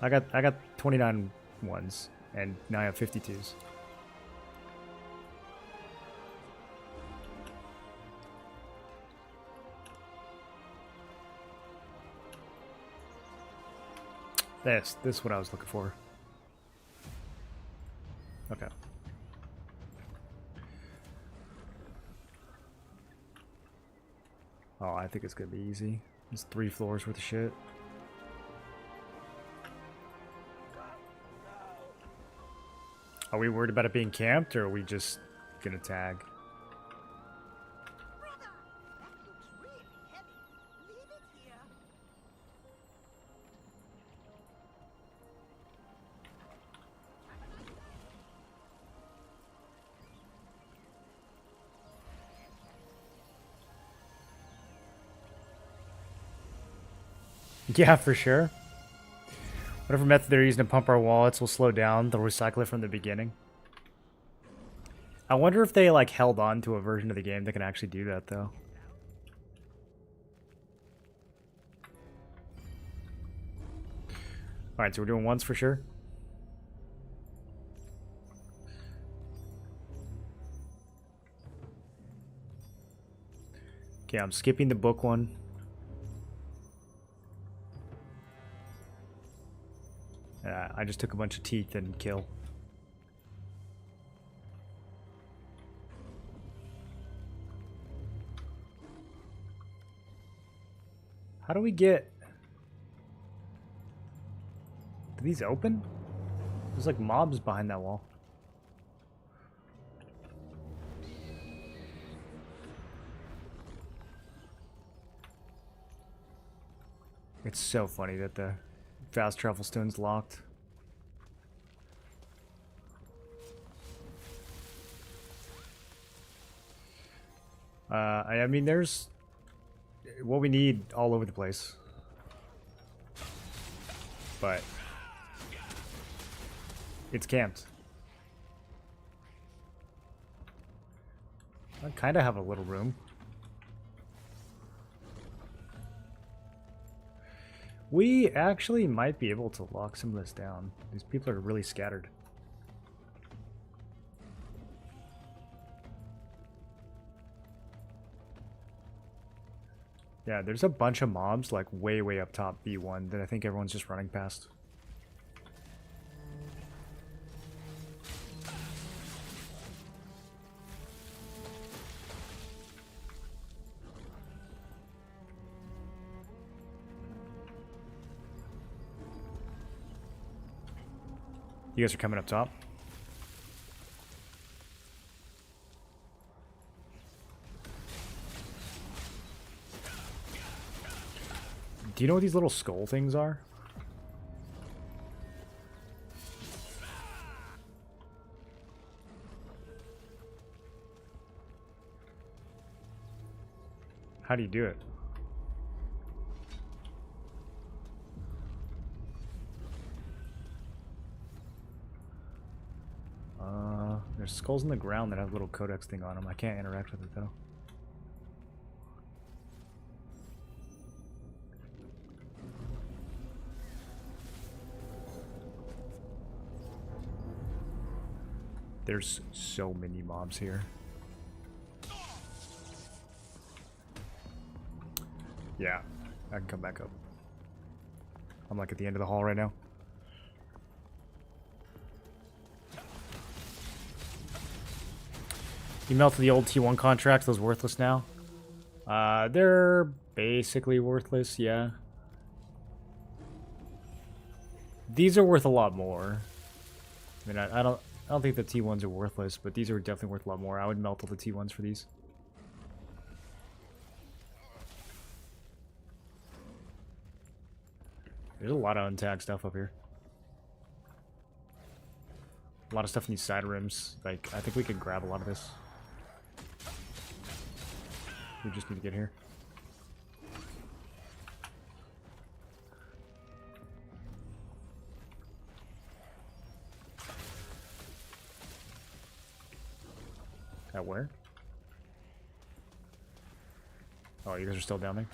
I got 29 ones, and now I have 52s. This is what I was looking for. Okay. Oh, I think it's gonna be easy. It's 3 floors worth of shit. Are we worried about it being camped, or are we just gonna tag? Brother, that looks really heavy. Leave it here. Yeah, for sure. Whatever method they're using to pump our wallets will slow down. They'll recycle it from the beginning. I wonder if they like held on to a version of the game that can actually do that though. Alright, so we're doing ones for sure. Okay, I'm skipping the book one. I just took a bunch of teeth and kill. How do we get... Do these open? There's like mobs behind that wall. It's so funny that the fast travel stone's locked. I mean, there's what we need all over the place. But it's camped. I kind of have a little room. We actually might be able to lock some of this down. These people are really scattered. Yeah, there's a bunch of mobs like way up top B1 that I think everyone's just running past. You guys are coming up top. Do you know what these little skull things are? How do you do it? There's skulls in the ground that have a little codex thing on them. I can't interact with it though. There's so many mobs here. Yeah, I can come back up. I'm like at the end of the hall right now. You melted the old T1 contracts, those worthless now? They're basically worthless, yeah. These are worth a lot more. I mean, I don't think the T1s are worthless, but these are definitely worth a lot more. I would melt all the T1s for these. There's a lot of untagged stuff up here. A lot of stuff in these side rooms. Like, I think we could grab a lot of this. We just need to get here. At where? Oh, you guys are still down there?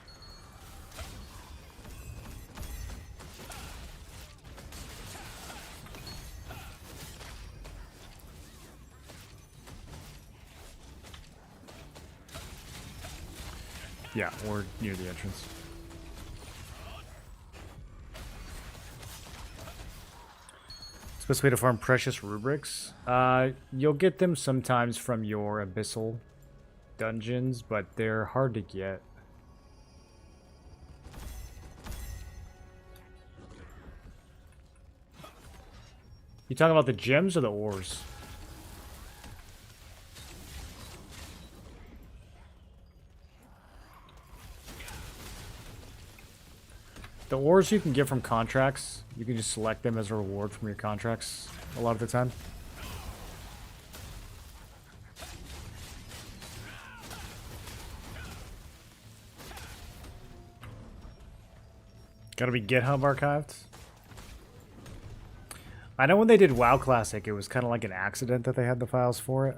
Yeah, we're near the entrance. Best way to farm precious rubrics? You'll get them sometimes from your abyssal dungeons, but they're hard to get. You talking about the gems or the ores? The ores you can get from contracts, you can just select them as a reward from your contracts a lot of the time. Gotta be GitHub archived. I know when they did WoW Classic, it was kind of like an accident that they had the files for it.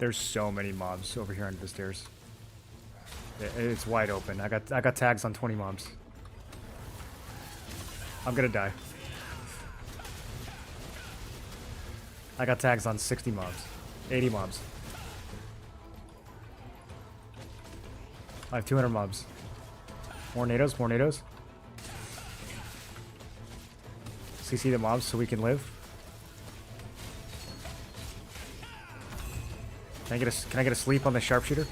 There's so many mobs over here under the stairs. It's wide open. I got tags on 20 mobs. I'm gonna die. I got tags on 60 mobs. 80 mobs. I have 200 mobs. More nados, more nados. CC the mobs so we can live. Can I get a sleep on the sharpshooter?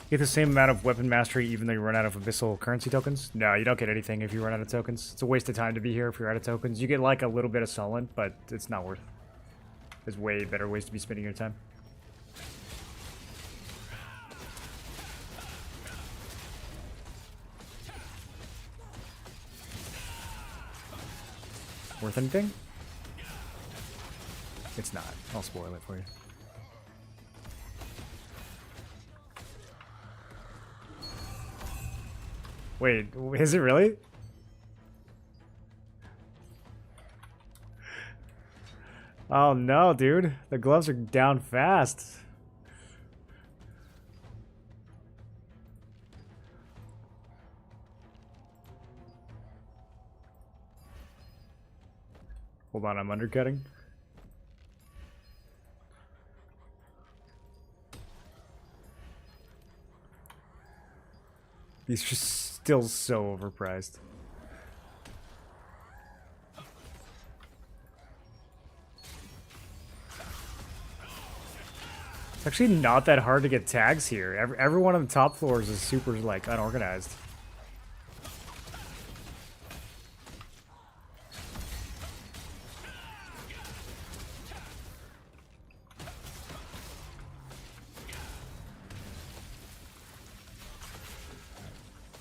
Get the same amount of weapon mastery even though you run out of abyssal currency tokens? No, you don't get anything if you run out of tokens. It's a waste of time to be here if you're out of tokens. You get like a little bit of sullen, but it's not worth it. There's way better ways to be spending your time. Worth anything? It's not. I'll spoil it for you. Wait, is it really? Oh no, dude. The gloves are down fast. Hold on, I'm undercutting. These are still so overpriced. It's actually not that hard to get tags here. Everyone on the top floors is super, like, unorganized.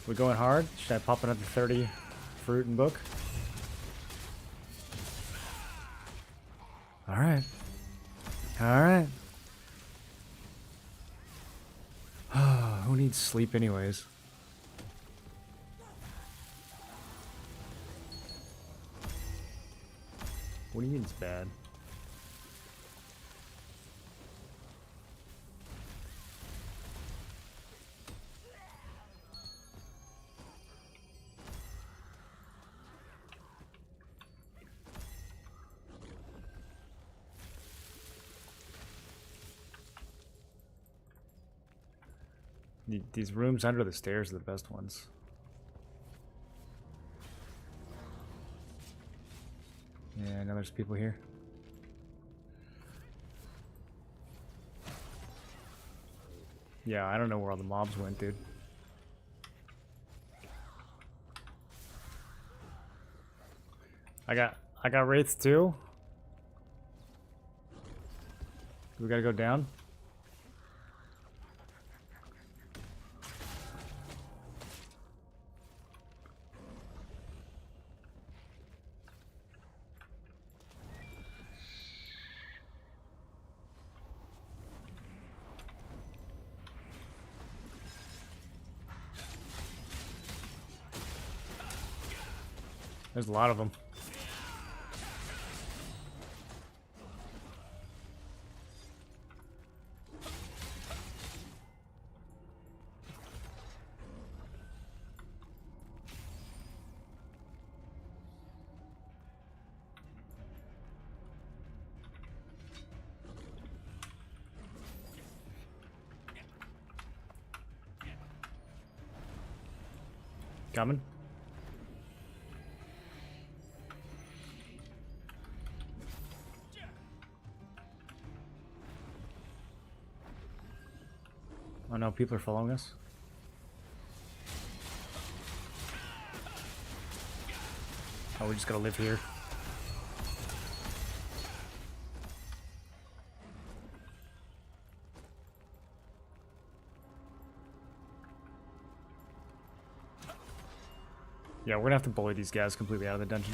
We going hard? Should I pop another 30 fruit and book? Alright. Alright. Who needs sleep anyways? What do you mean it's bad? These rooms under the stairs are the best ones. Yeah, I know there's people here. Yeah, I don't know where all the mobs went, dude. I got wraiths too. We gotta go down. There's a lot of them. Coming. Oh no, people are following us. Oh, we just gotta live here. Yeah, we're gonna have to bully these guys completely out of the dungeon.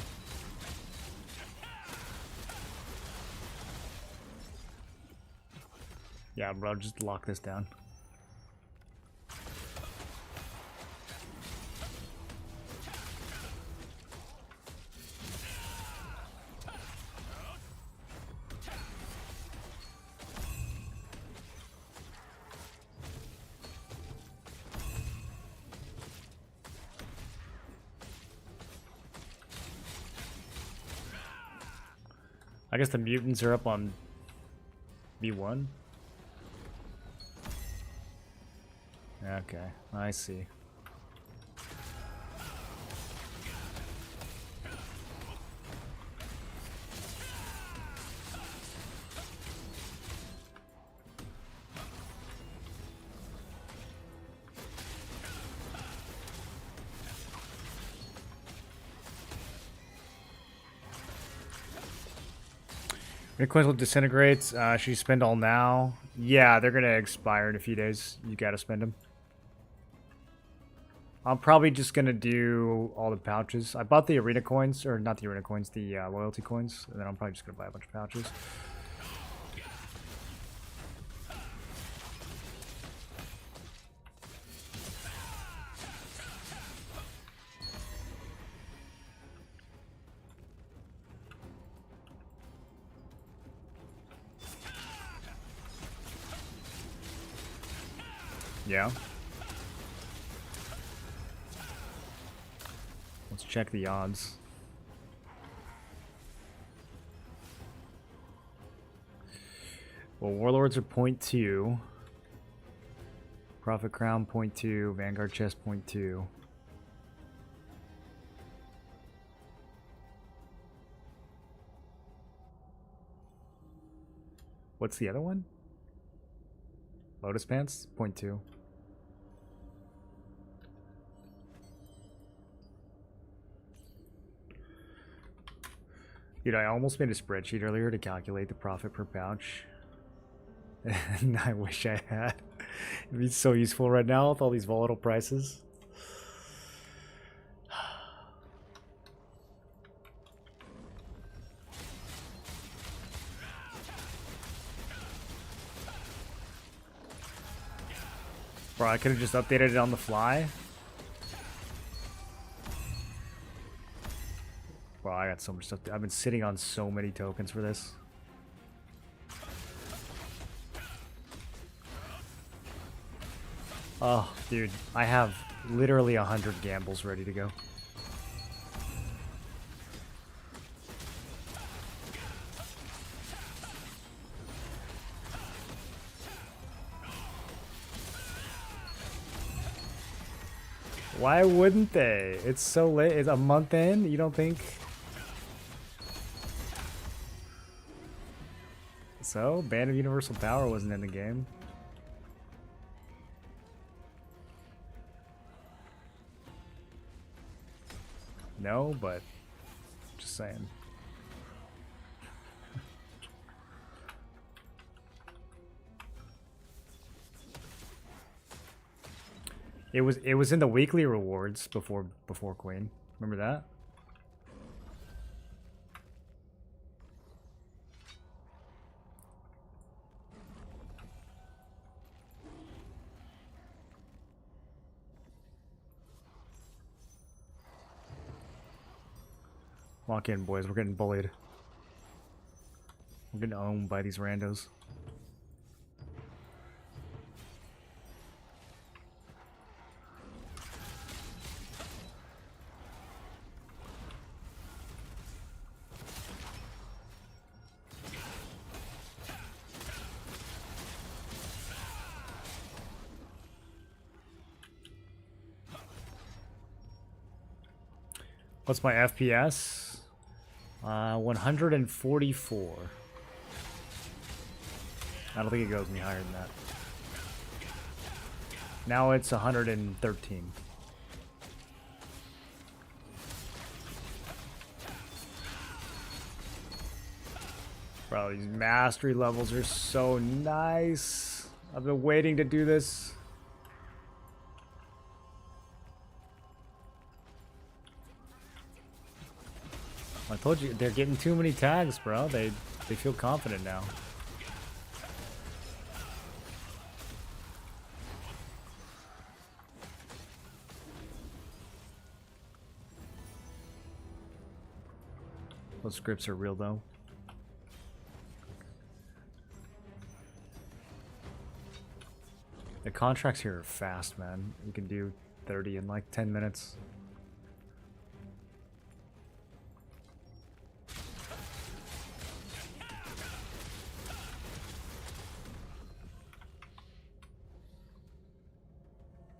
Yeah, bro, just lock this down. I guess the mutants are up on B1. Okay, I see. Coins disintegrates. Should you spend all now? Yeah, they're gonna expire in a few days. You gotta spend them. I'm probably just gonna do all the pouches. I bought the arena coins, or not the arena coins, the loyalty coins, and then I'm probably just gonna buy a bunch of pouches. Yeah. Let's check the odds. Well, Warlords are 0.2. Prophet Crown 0.2. Vanguard Chest 0.2. What's the other one? Lotus Pants 0.2. Dude, I almost made a spreadsheet earlier to calculate the profit per pouch. And I wish I had. It'd be so useful right now with all these volatile prices. Bro, I could have just updated it on the fly. Bro, I got so much stuff. I've been sitting on so many tokens for this. Oh, dude, I have literally 100 gambles ready to go. Why wouldn't they? It's so late. It's a month in. You don't think? So, Band of Universal Power wasn't in the game. No, but just saying. It was in the weekly rewards before Queen. Remember that? Walk in, boys. We're getting bullied. We're getting owned by these randos. What's my FPS? 144. I don't think it goes any higher than that. Now it's 113. Bro, these mastery levels are so nice. I've been waiting to do this. I told you, they're getting too many tags, bro. They feel confident now. Those scripts are real, though. The contracts here are fast, man. You can do 30 in like 10 minutes.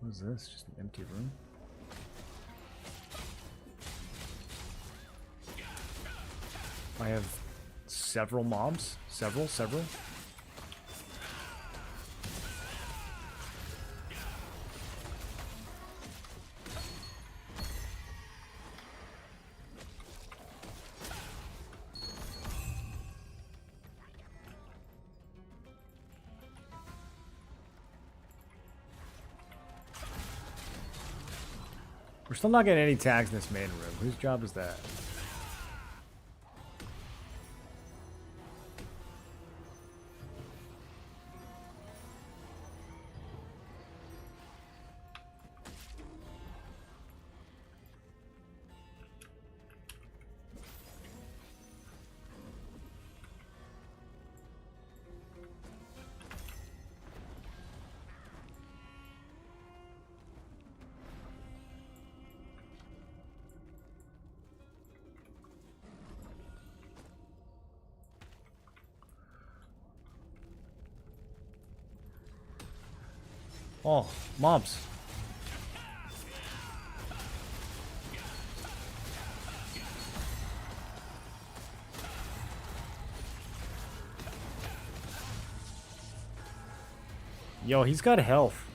What is this? Just an empty room? I have several mobs. Several. We're still not getting any tags in this main room. Whose job is that? Oh, mobs. Yo, he's got health.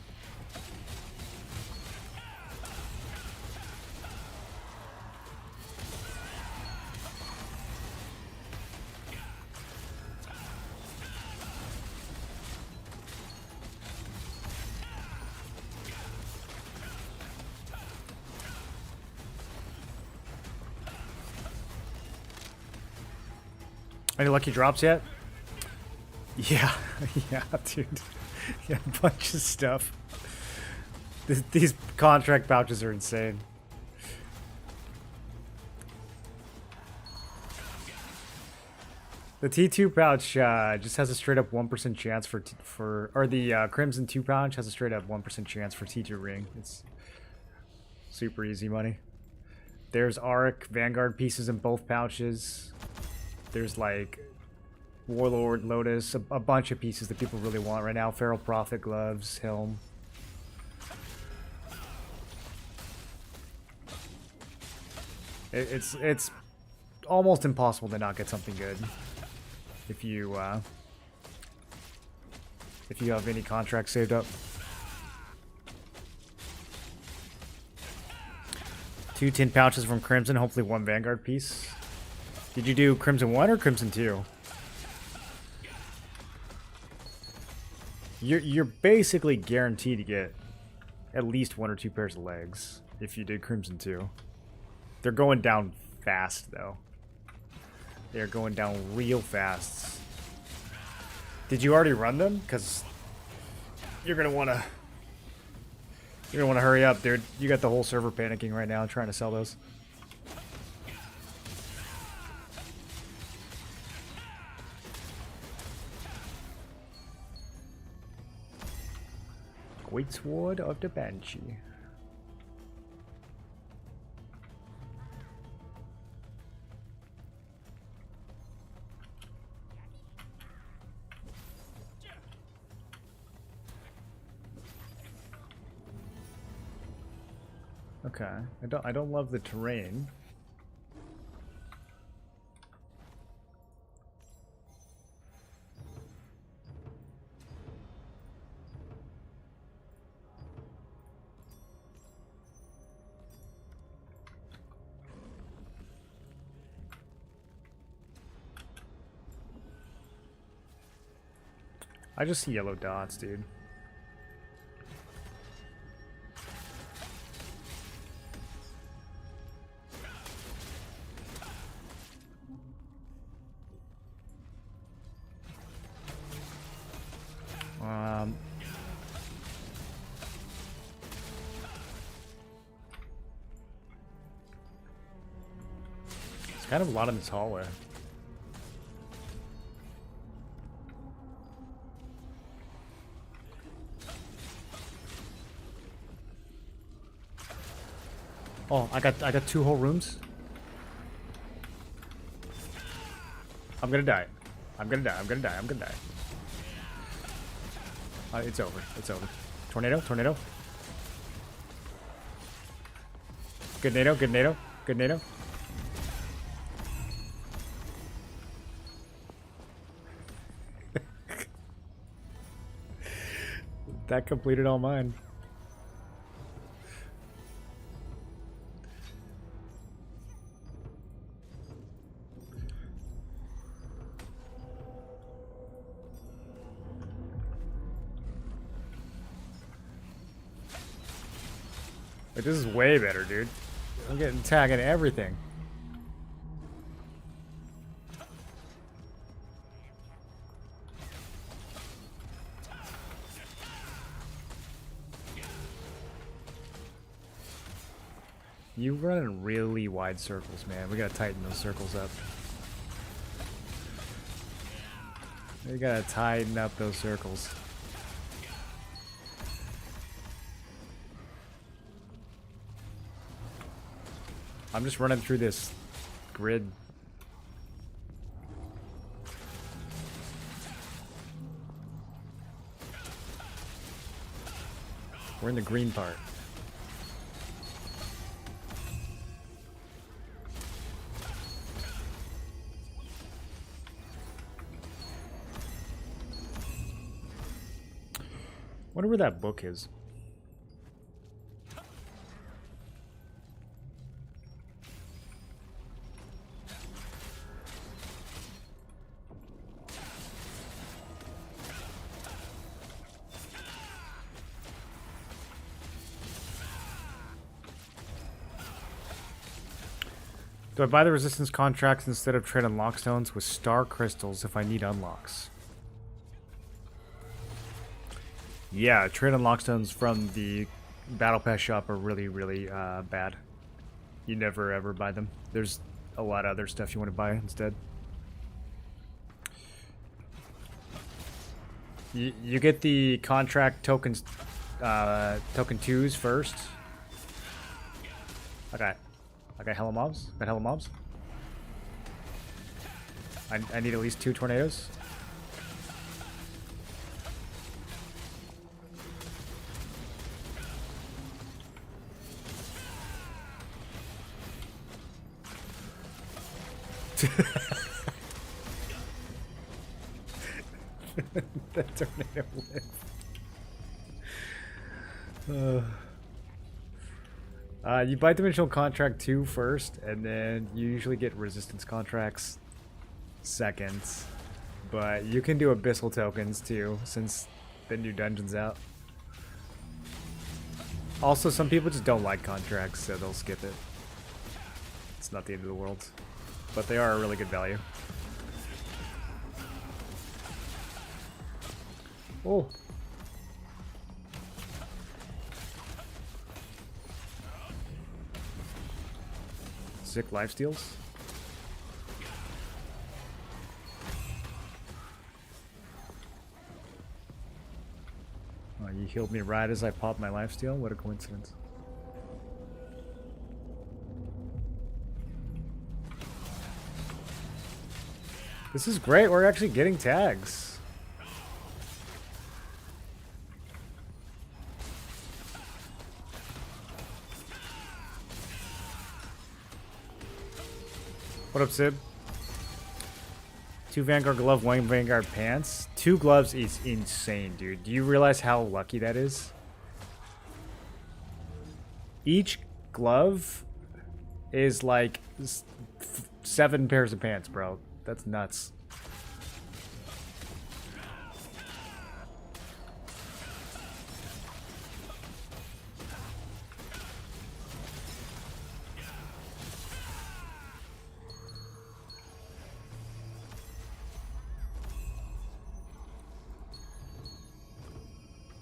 Any lucky drops yet? Yeah, yeah, dude. Yeah, a bunch of stuff. These contract pouches are insane. The T2 pouch just has a straight up 1% chance or the Crimson 2 pouch has a straight up 1% chance for T2 ring. It's super easy money. There's Arc Vanguard pieces in both pouches. There's like Warlord, Lotus, a bunch of pieces that people really want right now. Feral Prophet gloves, Helm. It's almost impossible to not get something good if you have any contracts saved up. 2 tin pouches from Crimson, hopefully 1 Vanguard piece. Did you do Crimson 1 or Crimson 2? You're basically guaranteed to get at least 1 or 2 pairs of legs if you did Crimson 2. They're going down fast, though. They're going down real fast. Did you already run them? Because you're gonna wanna hurry up, dude. You got the whole server panicking right now trying to sell those. Great Sword of the Banshee. Okay, I don't love the terrain. I just see yellow dots, dude. There's kind of a lot in this hallway. Oh, I got 2 whole rooms. I'm gonna die. I'm gonna die. I'm gonna die. I'm gonna die. It's over. It's over. Tornado. Tornado. Good NATO. Good NATO. Good NATO. That completed all mine. Like, this is way better, dude. I'm getting tagging everything. You run in really wide circles, man. We gotta tighten those circles up. We gotta tighten up those circles. I'm just running through this grid. We're in the green part. Wonder where that book is. Do I buy the resistance contracts instead of trading lockstones with star crystals if I need unlocks? Yeah, trading lockstones from the battle pass shop are really, really bad. You never ever buy them. There's a lot of other stuff you want to buy instead. You get the contract tokens, token 2s first. Okay. I got hella mobs. Got hella mobs. I need at least 2 tornadoes. That tornado lived. You buy Dimensional Contract 2 first, and then you usually get Resistance Contracts second. But you can do Abyssal Tokens too, since the new dungeon's out. Also, some people just don't like contracts, so they'll skip it. It's not the end of the world. But they are a really good value. Oh! Sick lifesteals. Oh, you Killed me right as I popped my lifesteal. What a coincidence. This is great. We're actually getting tags. What up, Sid? 2 Vanguard glove, 1 Vanguard pants. 2 gloves is insane, dude. Do you realize how lucky that is? Each glove is like 7 pairs of pants, bro. That's nuts.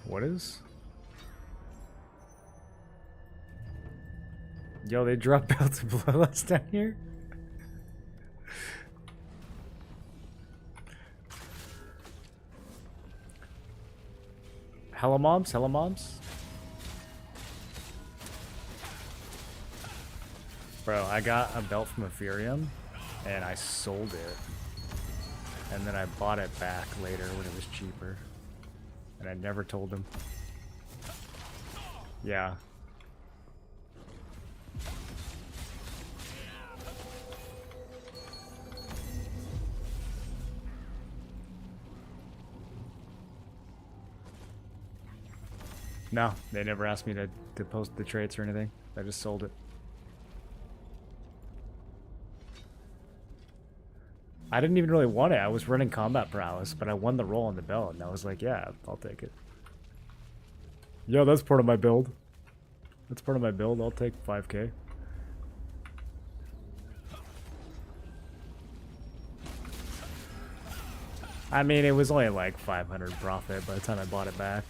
What is? Yo, they dropped belts of bloodlust down here? Hello moms, hello moms. Bro, I got a belt from Ethereum and I sold it. And then I bought it back later when it was cheaper. And I never told him. Yeah. No, they never asked me to post the traits or anything. I just sold it. I didn't even really want it. I was running combat prowess, but I won the roll on the belt, and I was like, yeah, I'll take it. Yo, that's part of my build. That's part of my build. I'll take 5k. I mean, it was only like 500 profit by the time I bought it back.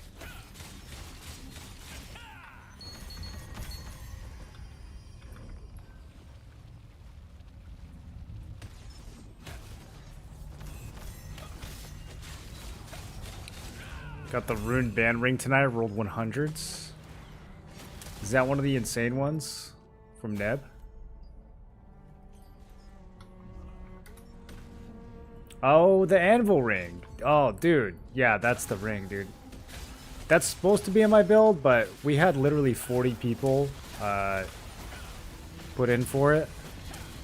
Got the Rune Band Ring tonight. Rolled 100s. Is that one of the insane ones from Neb? Oh, the Anvil Ring. Oh, dude. Yeah, that's the ring, dude. That's supposed to be in my build, but we had literally 40 people put in for it.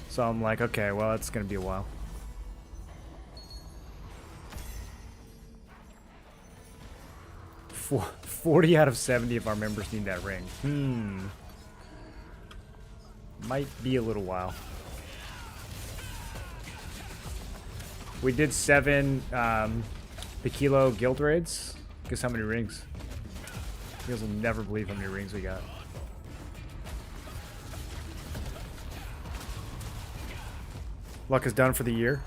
So I'm like, okay, well, it's going to be a while. 40 out of 70 of our members need that ring. Might be a little while. We did 7 the Kilo guild raids. Guess how many rings? You guys will never believe how many rings we got. Luck is done for the year.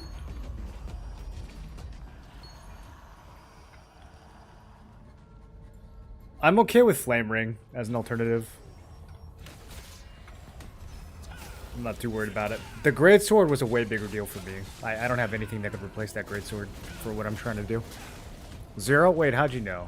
I'm okay with Flame Ring as an alternative. I'm not too worried about it. The Greatsword was a way bigger deal for me. I don't have anything that could replace that Greatsword for what I'm trying to do. 0? Wait, how'd you know?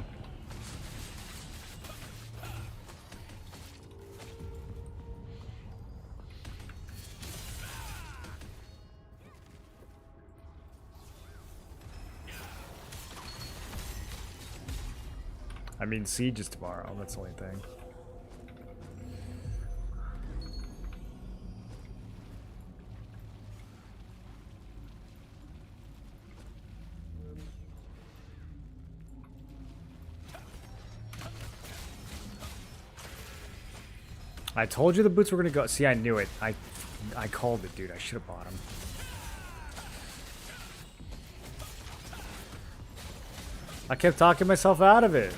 I mean, Siege is tomorrow. That's the only thing. I told you the boots were gonna go. See, I knew it. I called it, dude. I should have bought them. I kept talking myself out of it.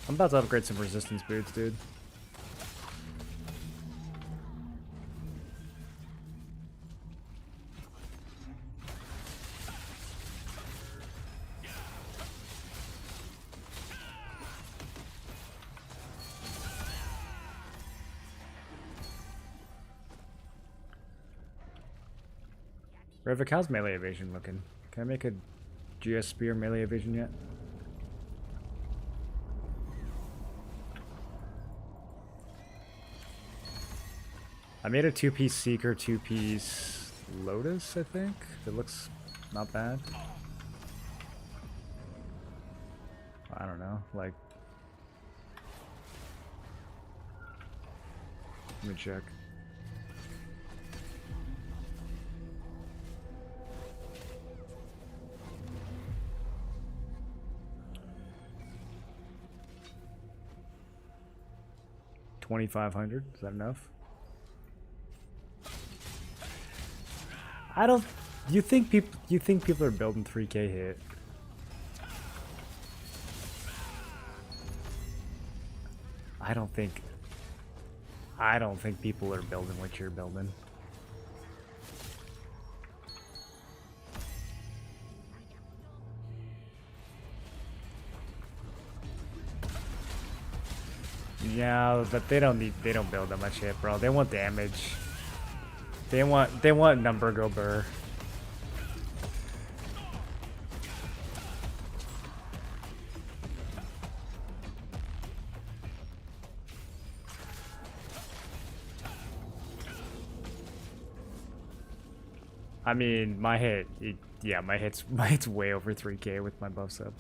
I'm about to upgrade some resistance boots, dude. Revik, how's melee evasion looking? Can I make a GS spear melee evasion yet? I made a 2-piece Seeker, 2-piece Lotus, I think. That looks not bad. I don't know, like... Let me check. $2,500, is that enough? I don't. You think people are building 3K hit? I don't think people are building what you're building. Yeah, but they don't build that much hit, bro. They want damage. They want number go burr. I mean, my hit's way over 3K with my buff sub.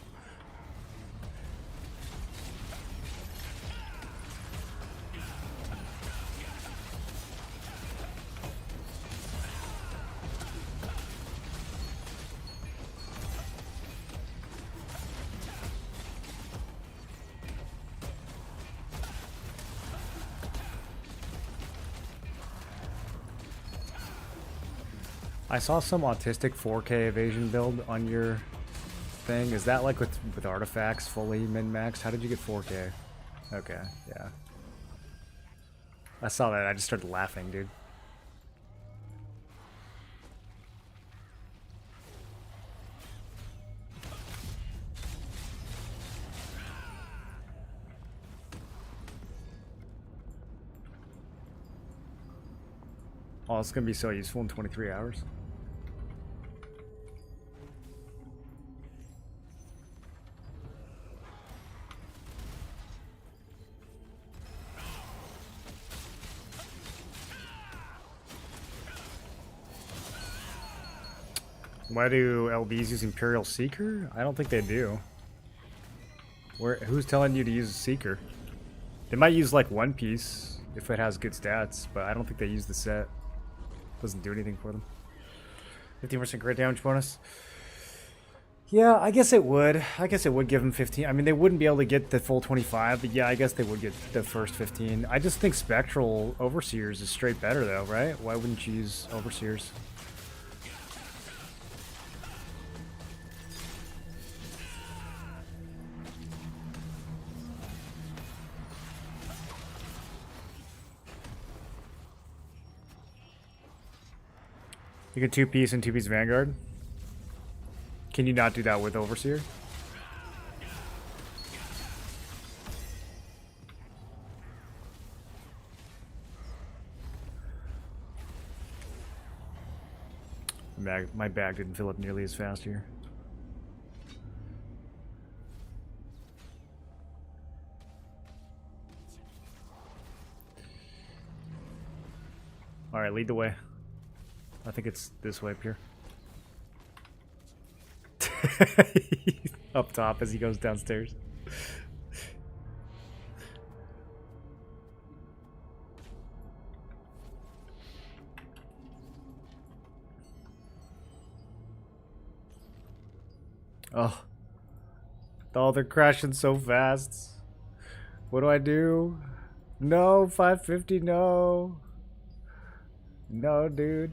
I saw some autistic 4K evasion build on your thing. Is that like with artifacts fully min-maxed? How did you get 4K? Okay, yeah. I saw that. I just started laughing, dude. Oh, it's gonna be so useful in 23 hours. Why do LBs use Imperial Seeker? I don't think they do. Who's telling you to use a Seeker? They might use like One Piece if it has good stats, but I don't think they use the set. Doesn't do anything for them. 15% crit damage bonus. Yeah, I guess it would. I guess it would give them 15. I mean, they wouldn't be able to get the full 25, but yeah, I guess they would get the first 15. I just think Spectral Overseers is straight better though, right? Why wouldn't you use Overseers? You can 2-piece and 2-piece Vanguard. Can you not do that with Overseer? My bag didn't fill up nearly as fast here. Alright, lead the way. I think it's this way up here. Up top as he goes downstairs. Oh. Oh, they're crashing so fast. What do I do? No, 550, no. No, dude.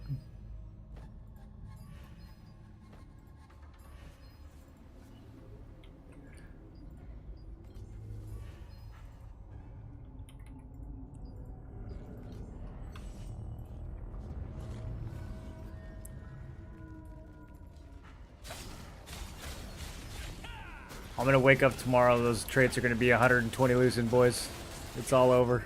I'm gonna wake up tomorrow, those traits are gonna be 120 Lucent, boys. It's all over.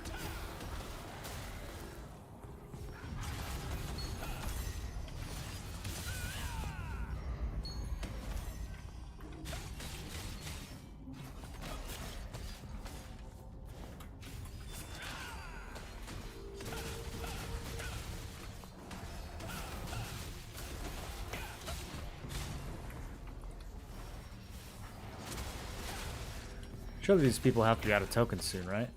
Surely these people have to be out of tokens soon, right?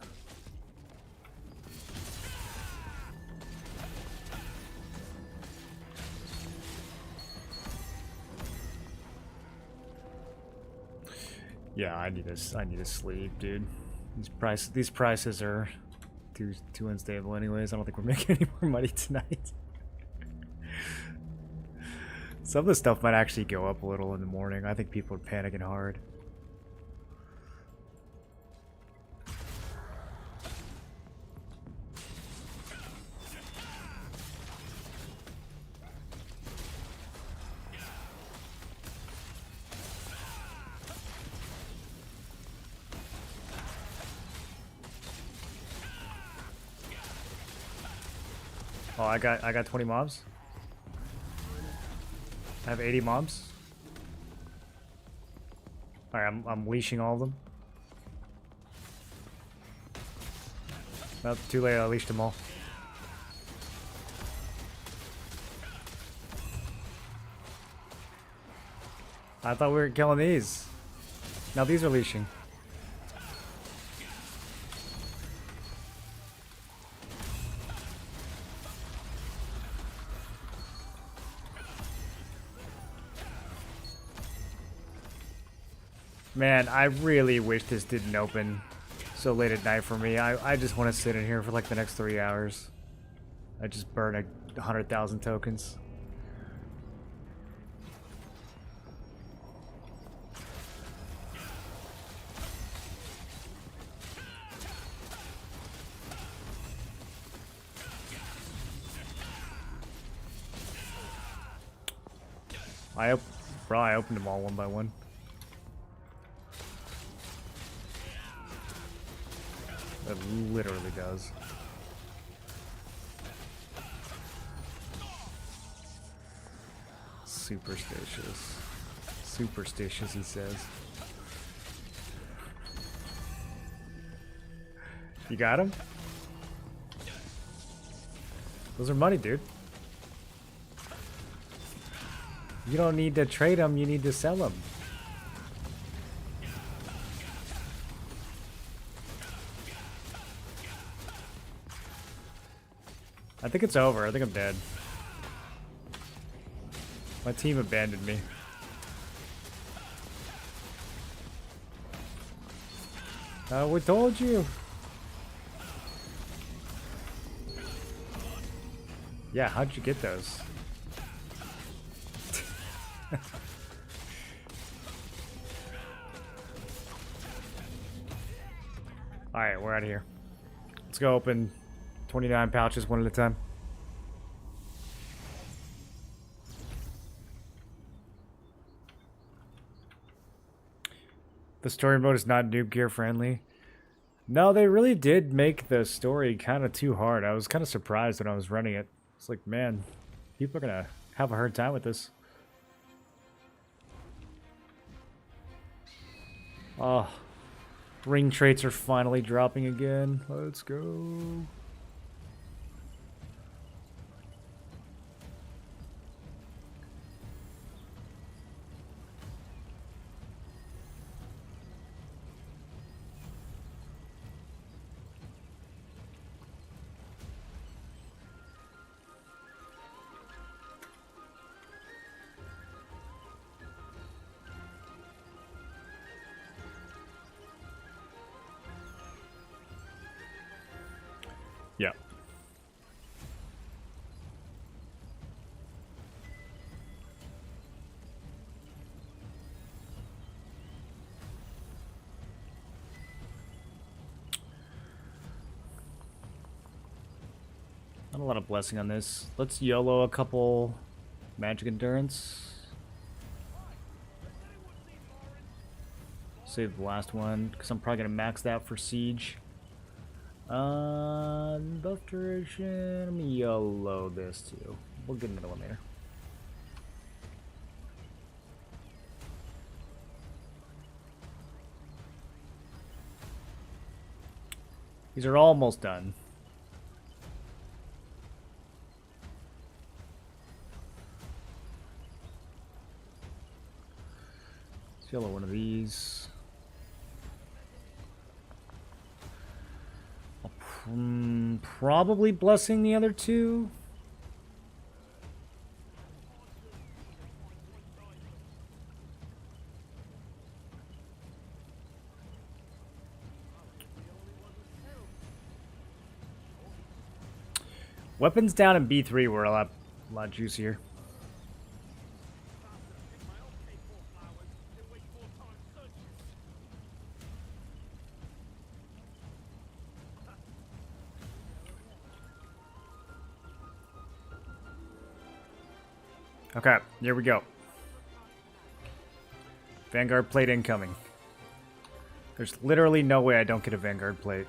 Yeah, I need to sleep, dude. These prices are too unstable anyways. I don't think we're making any more money tonight. Some of the stuff might actually go up a little in the morning. I think people are panicking hard. Oh, I got 20 mobs. I have 80 mobs. Alright, I'm leashing all of them. Nope, too late, I leashed them all. I thought we were killing these. Now these are leashing. Man, I really wish this didn't open so late at night for me. I just want to sit in here for like the next 3 hours. I just burn 100,000 tokens. Bro, I opened them all one by one. It literally does. Superstitious. Superstitious, he says. You got him? Those are money, dude. You don't need to trade them, you need to sell them. I think it's over. I think I'm dead. My team abandoned me. We told you. Yeah, how'd you get those? Alright, we're out of here. Let's go open 29 pouches one at a time. The story mode is not noob gear friendly. No, they really did make the story kind of too hard. I was kind of surprised when I was running it. It's like, man, people are gonna have a hard time with this. Oh, ring traits are finally dropping again. Let's go. Yeah. Not a lot of blessing on this. Let's YOLO a couple magic endurance. Save the last one, because I'm probably going to max that for siege. Buff duration. Let me YOLO this too. We'll get another one later. These are almost done. Let's YOLO one of these. Probably blessing the other two. Weapons down in B3 were a lot juicier. Okay, here we go. Vanguard plate incoming. There's literally no way I don't get a Vanguard plate.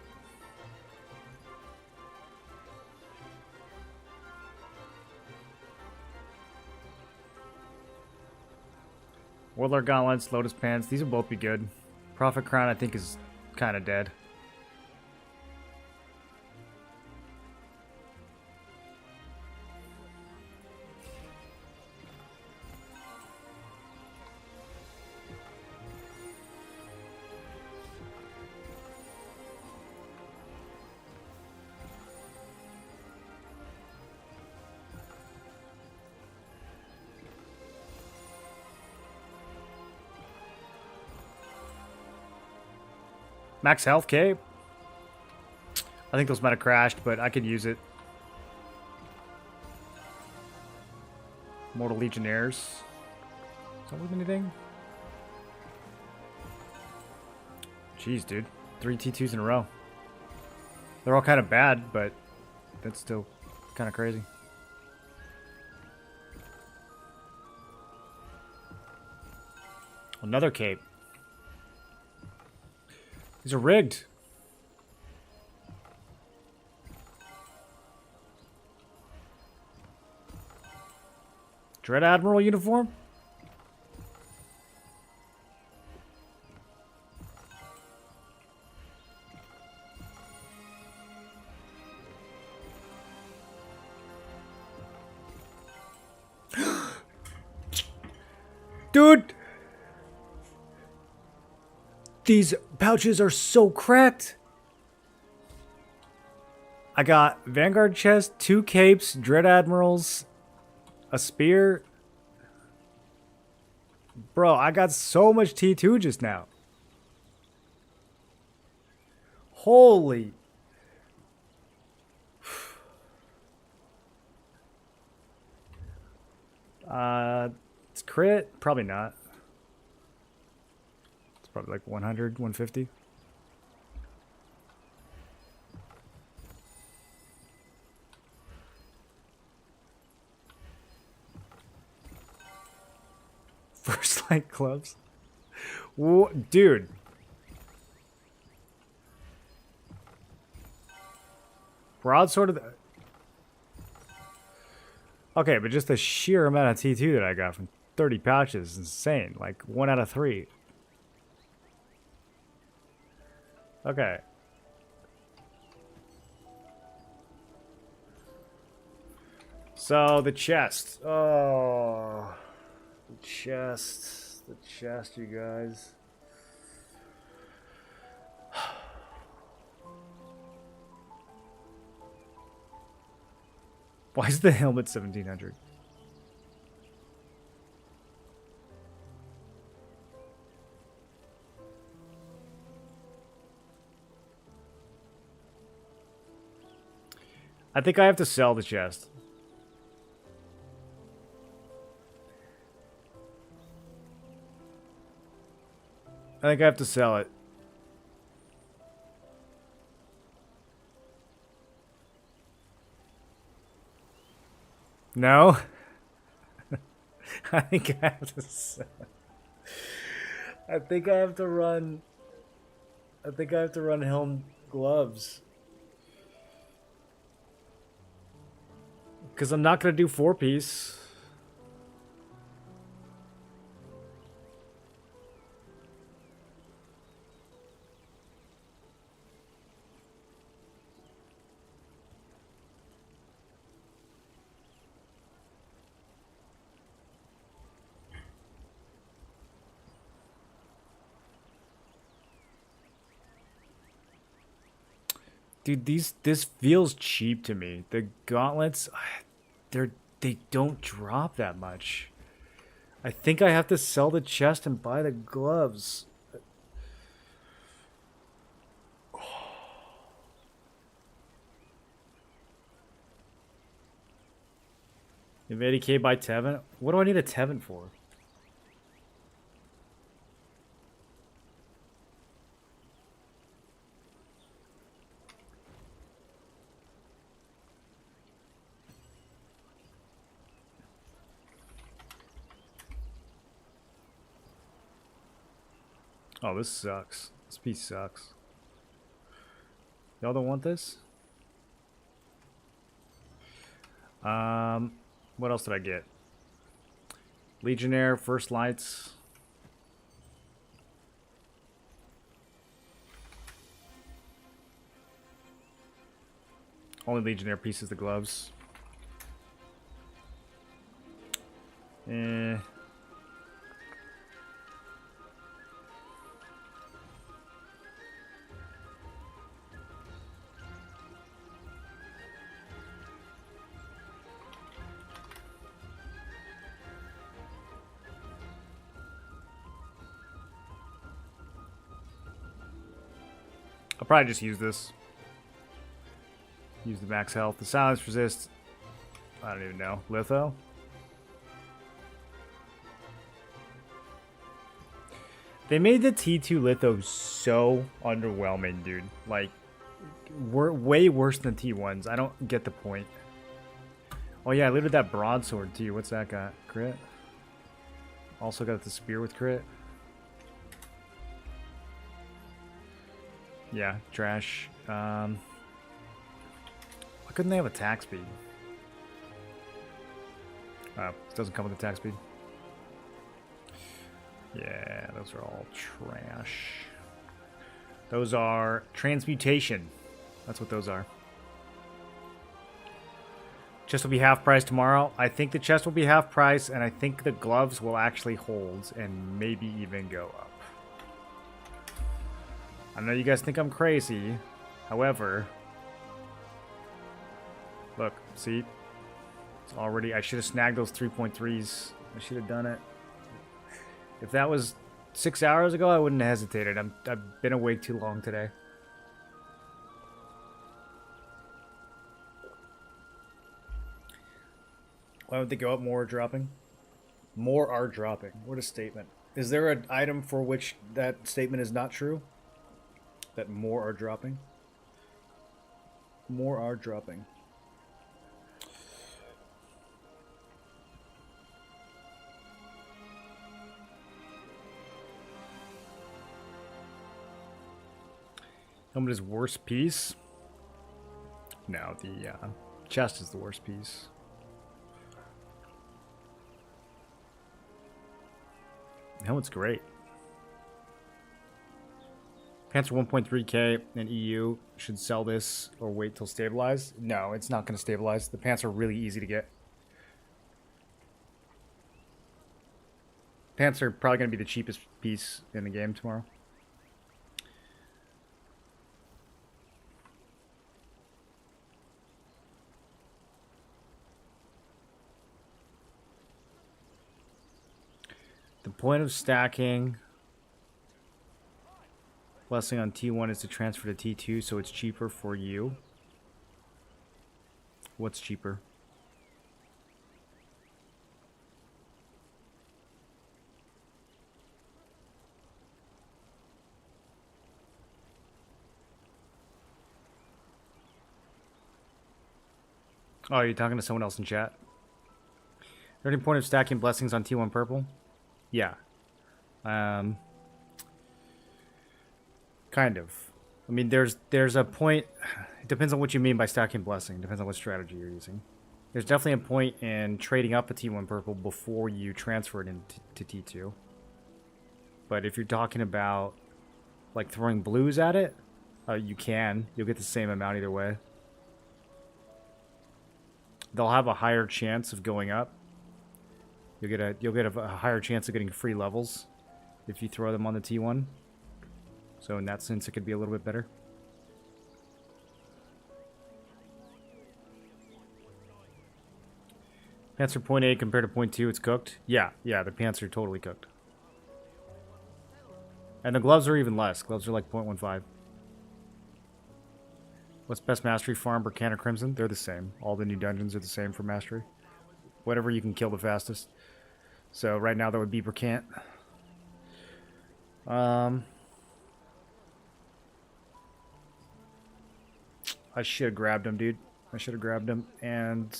Warlord Gauntlets, Lotus Pants, these will both be good. Prophet Crown I think is kind of dead. Max health cape. I think those might have crashed, but I could use it. Mortal Legionnaires. Is that worth anything? Jeez, dude. 3 T2s in a row. They're all kind of bad, but that's still kind of crazy. Another cape. These are rigged. Dread Admiral uniform? Dude! These pouches are so cracked. I got Vanguard chest, 2 capes, Dread Admirals, a spear. Bro, I got so much T2 just now. Holy. It's crit? Probably not. Probably like 100, 150. First light clubs. Dude. Broadsword of the... Okay, but just the sheer amount of T2 that I got from 30 pouches is insane. Like 1 out of 3. Okay. So, the chest. Oh. The chest. The chest, you guys. Why is the helmet 1700? I think I have to sell the chest. I think I have to sell it. No? I think I have to sell it. I think I have to run... I think I have to run helm gloves. Because I'm not going to do 4-piece. Dude, this feels cheap to me. The gauntlets, they don't drop that much. I think I have to sell the chest and buy the gloves. If 80k by Tevin? What do I need a Tevin for? Oh, this sucks. This piece sucks. Y'all don't want this? What else did I get? Legionnaire, first lights. Only Legionnaire pieces, the gloves. Eh. I'll probably just use this. Use the max health. The silence resist. I don't even know. Litho? They made the T2 Litho so underwhelming, dude. Like, we're way worse than T1s. I don't get the point. Oh yeah, I looted that broadsword too. What's that got? Crit? Also got the spear with crit. Yeah, trash. Why couldn't they have attack speed? Oh, it doesn't come with attack speed. Yeah, those are all trash. Those are transmutation. That's what those are. Chest will be half price tomorrow. I think the chest will be half price, and I think the gloves will actually hold and maybe even go up. I know you guys think I'm crazy. However, look, see? It's already... I should have snagged those 3.3s. I should have done it. If that was 6 hours ago, I wouldn't have hesitated. I've been awake too long today. Why would they go up? More are dropping? More are dropping. What a statement. Is there an item for which that statement is not true? That more are dropping? More are dropping. Helmet is worst piece? No, the chest is the worst piece. Helmet's great. Pants are 1.3k and EU should sell this or wait till stabilized. No, it's not going to stabilize. The pants are really easy to get. Pants are probably going to be the cheapest piece in the game tomorrow. The point of stacking blessing on T1 is to transfer to T2, so it's cheaper for you. What's cheaper? Oh, are you talking to someone else in chat? 30 point of stacking blessings on T1 purple? Yeah. Kind of. I mean, there's a point. It depends on what you mean by stacking blessing. Depends on what strategy you're using. There's definitely a point in trading up a T1 purple before you transfer it into T2. But if you're talking about like throwing blues at it, you can. You'll get the same amount either way. They'll have a higher chance of going up. You'll get a higher chance of getting free levels if you throw them on the T1. So in that sense, it could be a little bit better. Pants are 0.8 compared to 0.2. It's cooked. Yeah, the pants are totally cooked. And the gloves are even less. Gloves are like 0.15. What's best mastery farm per can of Crimson? They're the same. All the new dungeons are the same for mastery. Whatever you can kill the fastest. So right now that would be per cant. I should have grabbed him, dude. I should have grabbed him. And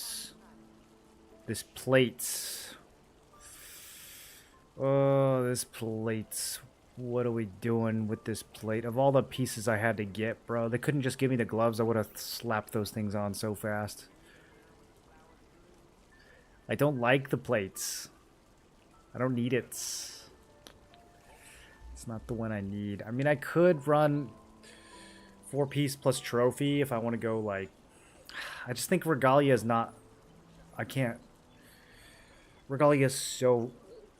this plate. Oh, this plate. What are we doing with this plate? Of all the pieces I had to get, bro, they couldn't just give me the gloves. I would have slapped those things on so fast. I don't like the plates. I don't need it. It's not the one I need. I mean, I could run 4-piece plus trophy if I want to go, like... I just think Regalia is not... I can't... Regalia is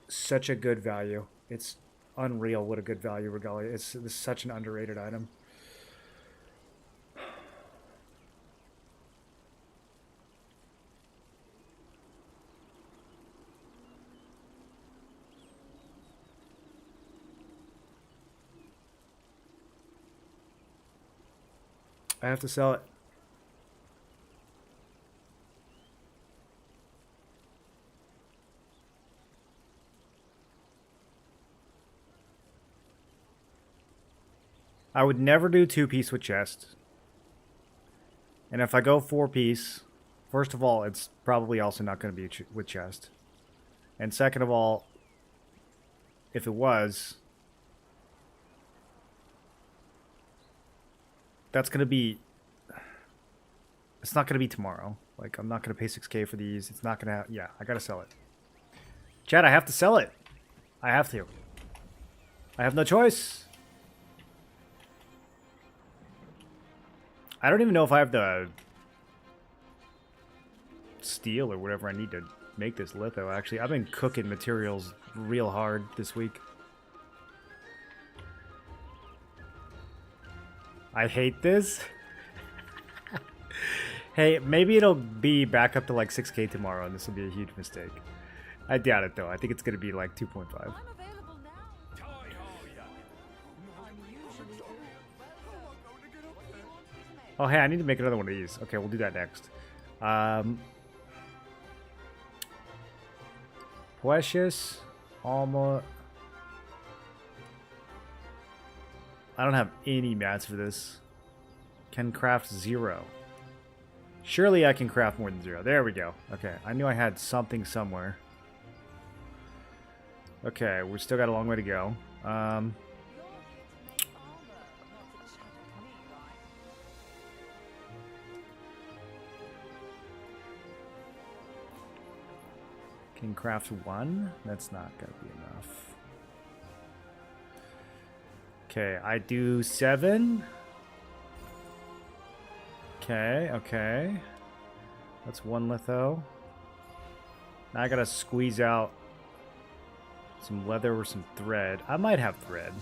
such a good value. It's unreal what a good value Regalia is. It's such an underrated item. I have to sell it. I would never do 2-piece with chest. And if I go 4-piece, first of all, it's probably also not going to be with chest. And second of all, if it was, that's going to be... It's not going to be tomorrow. Like, I'm not going to pay 6K for these. It's not going to... Yeah, I got to sell it. Chad, I have to sell it. I have to. I have no choice. I don't even know if I have the steel or whatever I need to make this litho, actually. I've been cooking materials real hard this week. I hate this. Hey, maybe it'll be back up to like 6K tomorrow, and this will be a huge mistake. I doubt it, though. I think it's going to be like 2.5. I'm available now. Oh, hey, I need to make another one of these. Okay, we'll do that next. Precious. Alma. I don't have any mats for this. Can craft 0. Surely I can craft more than 0. There we go. Okay, I knew I had something somewhere. Okay, we still got a long way to go. Can craft 1? That's not gonna be enough. Okay, I do 7. Okay. That's 1 litho. Now I gotta squeeze out some leather or some thread. I might have thread.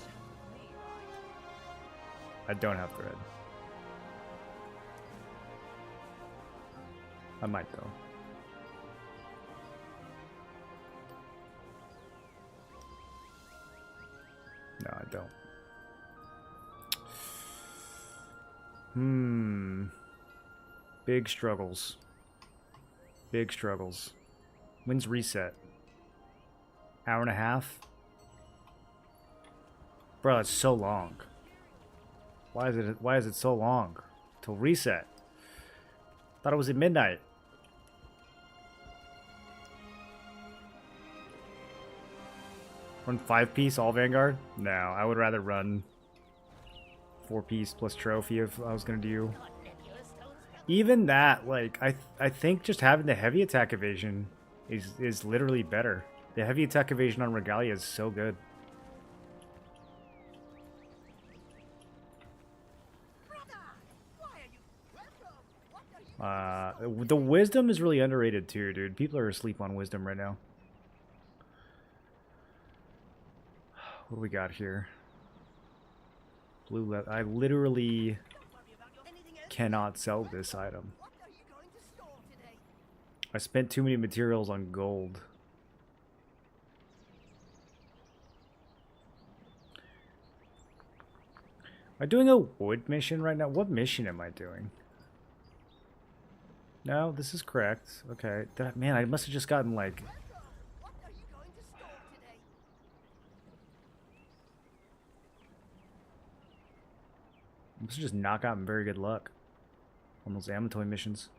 I don't have thread. I might though. No, I don't. Big struggles. Big struggles. When's reset? Hour and a half? Bro, it's so long. Why is it so long? Till reset. Thought it was at midnight. Run 5-piece all Vanguard? No, I would rather run 4-piece plus trophy if I was gonna do. Even that, like, I think just having the heavy attack evasion is literally better. The heavy attack evasion on Regalia is so good. The wisdom is really underrated too, dude. People are asleep on wisdom right now. What do we got here? Blue leather. I literally cannot sell this item. I spent too many materials on gold. Am I doing a wood mission right now? What mission am I doing? No, this is correct. Okay. Man, I must have just gotten like... What are you going to store today? I must have just not gotten very good luck on those Amatoy missions.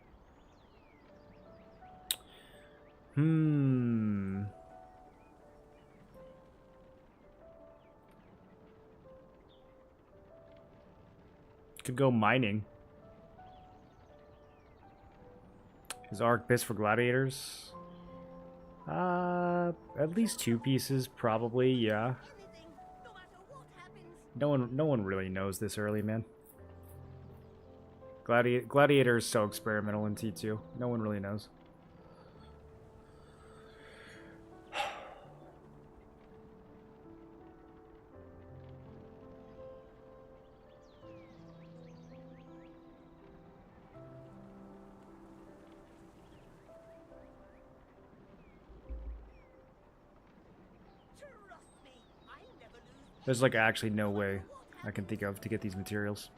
Could go mining. Is ARCHBOSS for gladiators? At least 2 pieces, probably, yeah. Anything, no matter what happens. No one really knows this early, man. Gladiator is so experimental in T2. No one really knows. Trust me, I never lose. There's like actually no way I can think of to get these materials.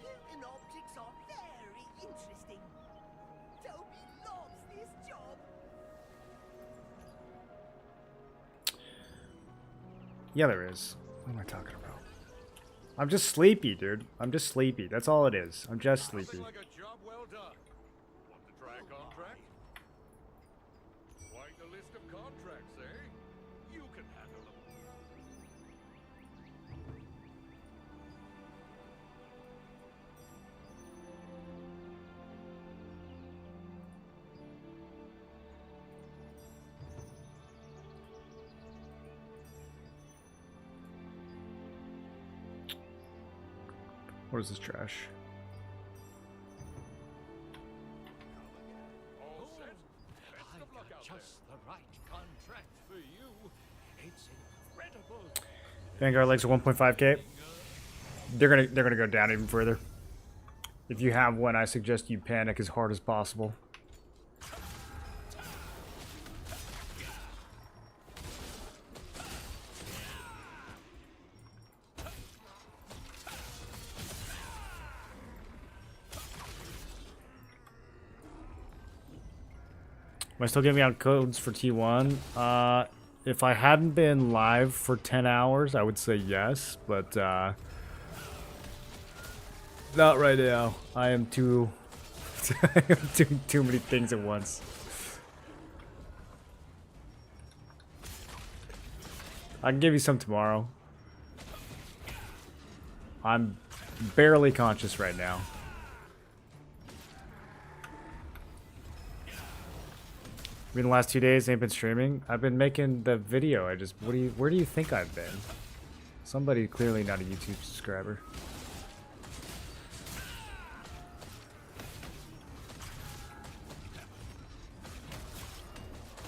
Human objects are very interesting. Toby loves this job. Yeah, there is. What am I talking about? I'm just sleepy, dude. I'm just sleepy. That's all it is. I'm just sleepy. Nothing like a job well done. Want to try a contract? Quite a list of contracts, eh? You can handle them. What is this trash? All set? Best I've of luck got out just the right contract for you. It's incredible. Vanguard legs are 1.5k. They're gonna go down even further. If you have one, I suggest you panic as hard as possible. Am I still giving out codes for T1? If I hadn't been live for 10 hours, I would say yes, but not right now. I am too I am doing too many things at once. I can give you some tomorrow. I'm barely conscious right now. I mean, the last 2 days ain't been streaming. I've been making the video. Where do you think I've been? Somebody clearly not a YouTube subscriber.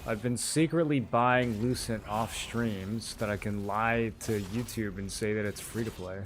I've been secretly buying Lucent off streams that I can lie to YouTube and say that it's free to play.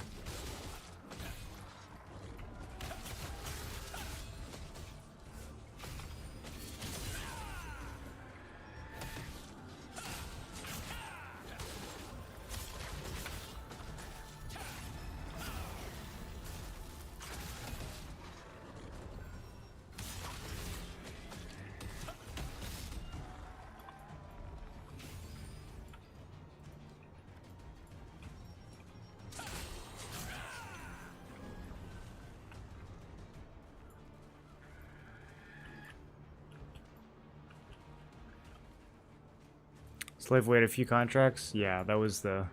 Slave away a few contracts? Yeah, that was the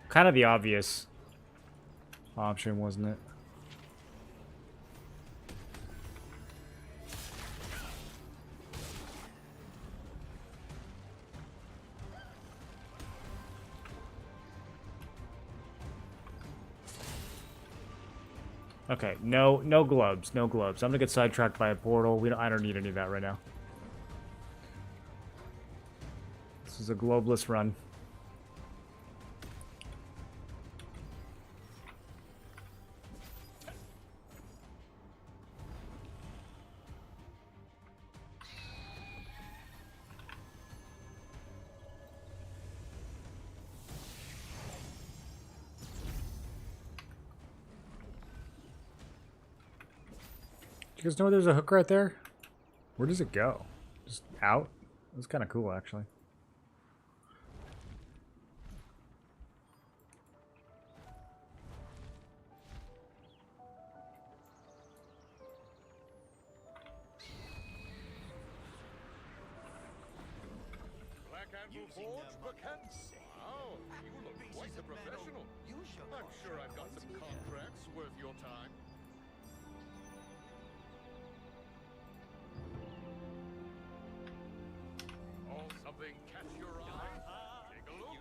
kind of the obvious option, wasn't it? Okay, no gloves, no gloves. I'm gonna get sidetracked by a portal. I don't need any of that right now. This is a globalist run. You guys know there's a hook right there? Where does it go? Just out? That's kind of cool, actually. Black Anvil Forge, Bacchus. Wow, you look quite a professional. I'm sure I've got some contracts worth your time. Oh, something catch your eye? Take a look.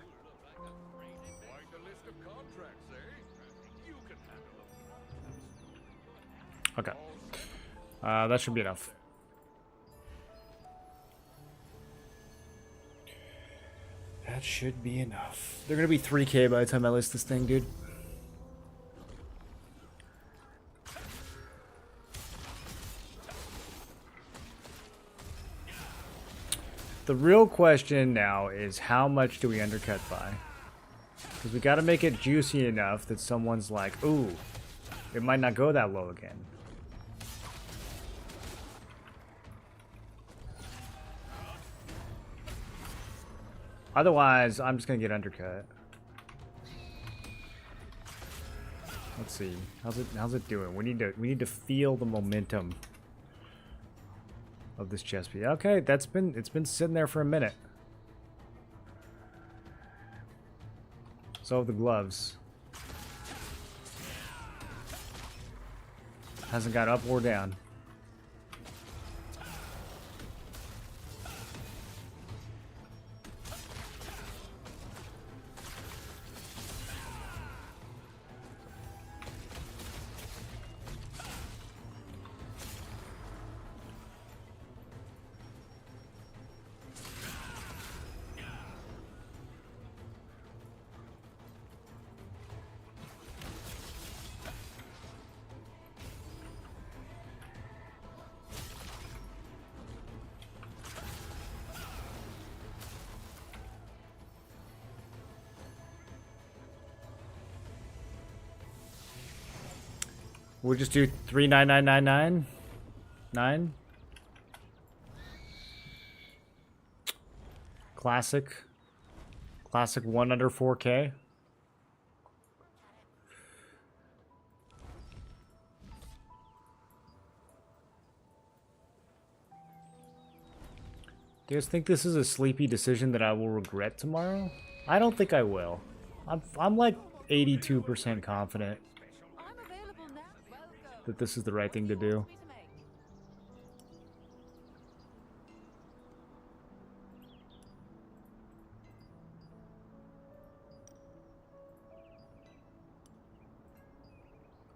Quite a list of contracts, eh? You can handle them. Okay. That should be enough. That should be enough. They're gonna be 3K by the time I list this thing, dude. The real question now is how much do we undercut by? Because we got to make it juicy enough that someone's like, ooh, it might not go that low again. Otherwise, I'm just going to get undercut. Let's see. How's it doing? We need to feel the momentum of this chest piece. Okay, it's been sitting there for a minute. So have the gloves. Hasn't got up or down. We'll just do 39999. Classic 1 under 4K. Do you guys think this is a sleepy decision that I will regret tomorrow? I don't think I will. I'm like 82% confident that this is the right thing to do.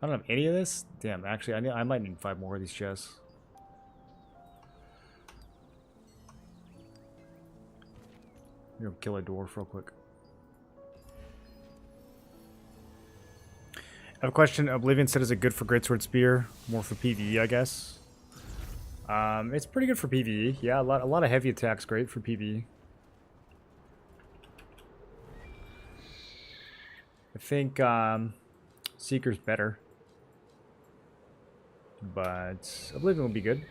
I don't have any of this? Damn, actually, I might need 5 more of these chests. I'm gonna kill a dwarf real quick. I have a question. Oblivion said, is it good for Greatsword Spear? More for PvE, I guess. It's pretty good for PvE. Yeah, a lot of heavy attacks, great for PvE. I think Seeker's better. But Oblivion will be good.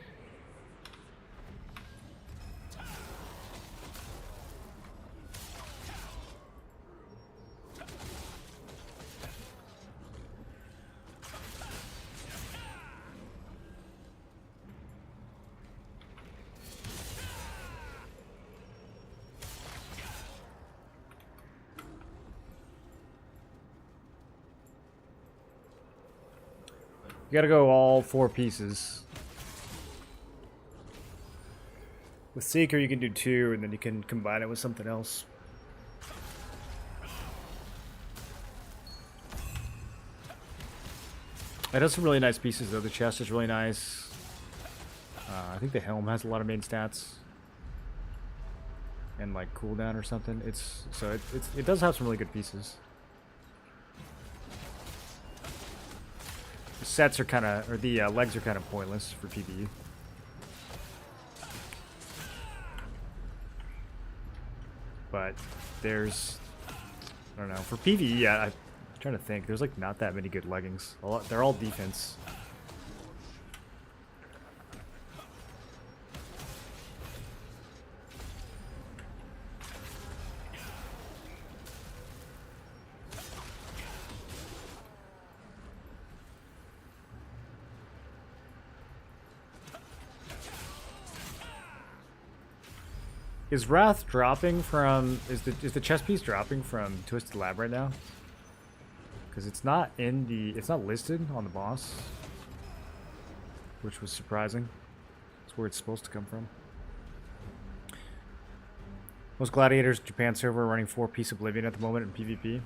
You gotta go all 4 pieces. With Seeker, you can do 2, and then you can combine it with something else. It has some really nice pieces, though. The chest is really nice. I think the helm has a lot of main stats. and like cooldown or something. It does have some really good pieces. The sets are kind of, or the legs are kind of pointless for PvE. But there's, I don't know, for PvE, I'm trying to think. There's like not that many good leggings. They're all defense. Is Wrath dropping from, is the chess piece dropping from Twisted Lab right now? Because it's not in the, it's not listed on the boss, which was surprising. That's where it's supposed to come from. Most gladiators Japan server are running 4-piece Oblivion at the moment in PvP.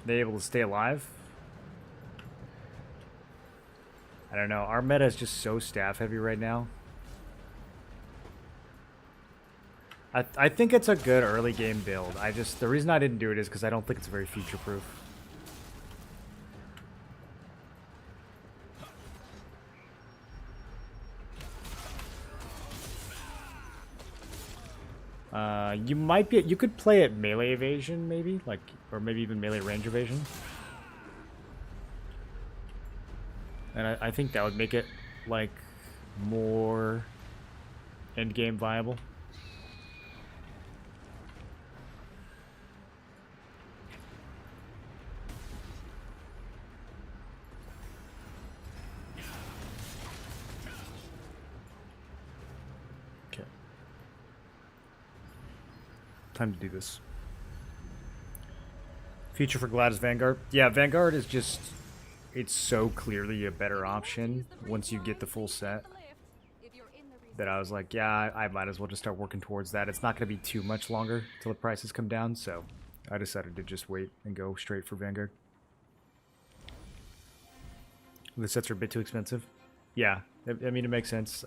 They able to stay alive? I don't know. Our meta is just so staff heavy right now. I think it's a good early game build. The reason I didn't do it is because I don't think it's very future proof. You could play it melee evasion maybe, like, or maybe even melee range evasion. And I think that would make it like more end game viable. Time to do this. Future for Gladys Vanguard. Yeah, Vanguard is just, it's so clearly a better option once you get the full set that I was like, yeah, I might as well just start working towards that. It's not going to be too much longer till the prices come down, so I decided to just wait and go straight for Vanguard. The sets are a bit too expensive. Yeah, I mean, it makes sense.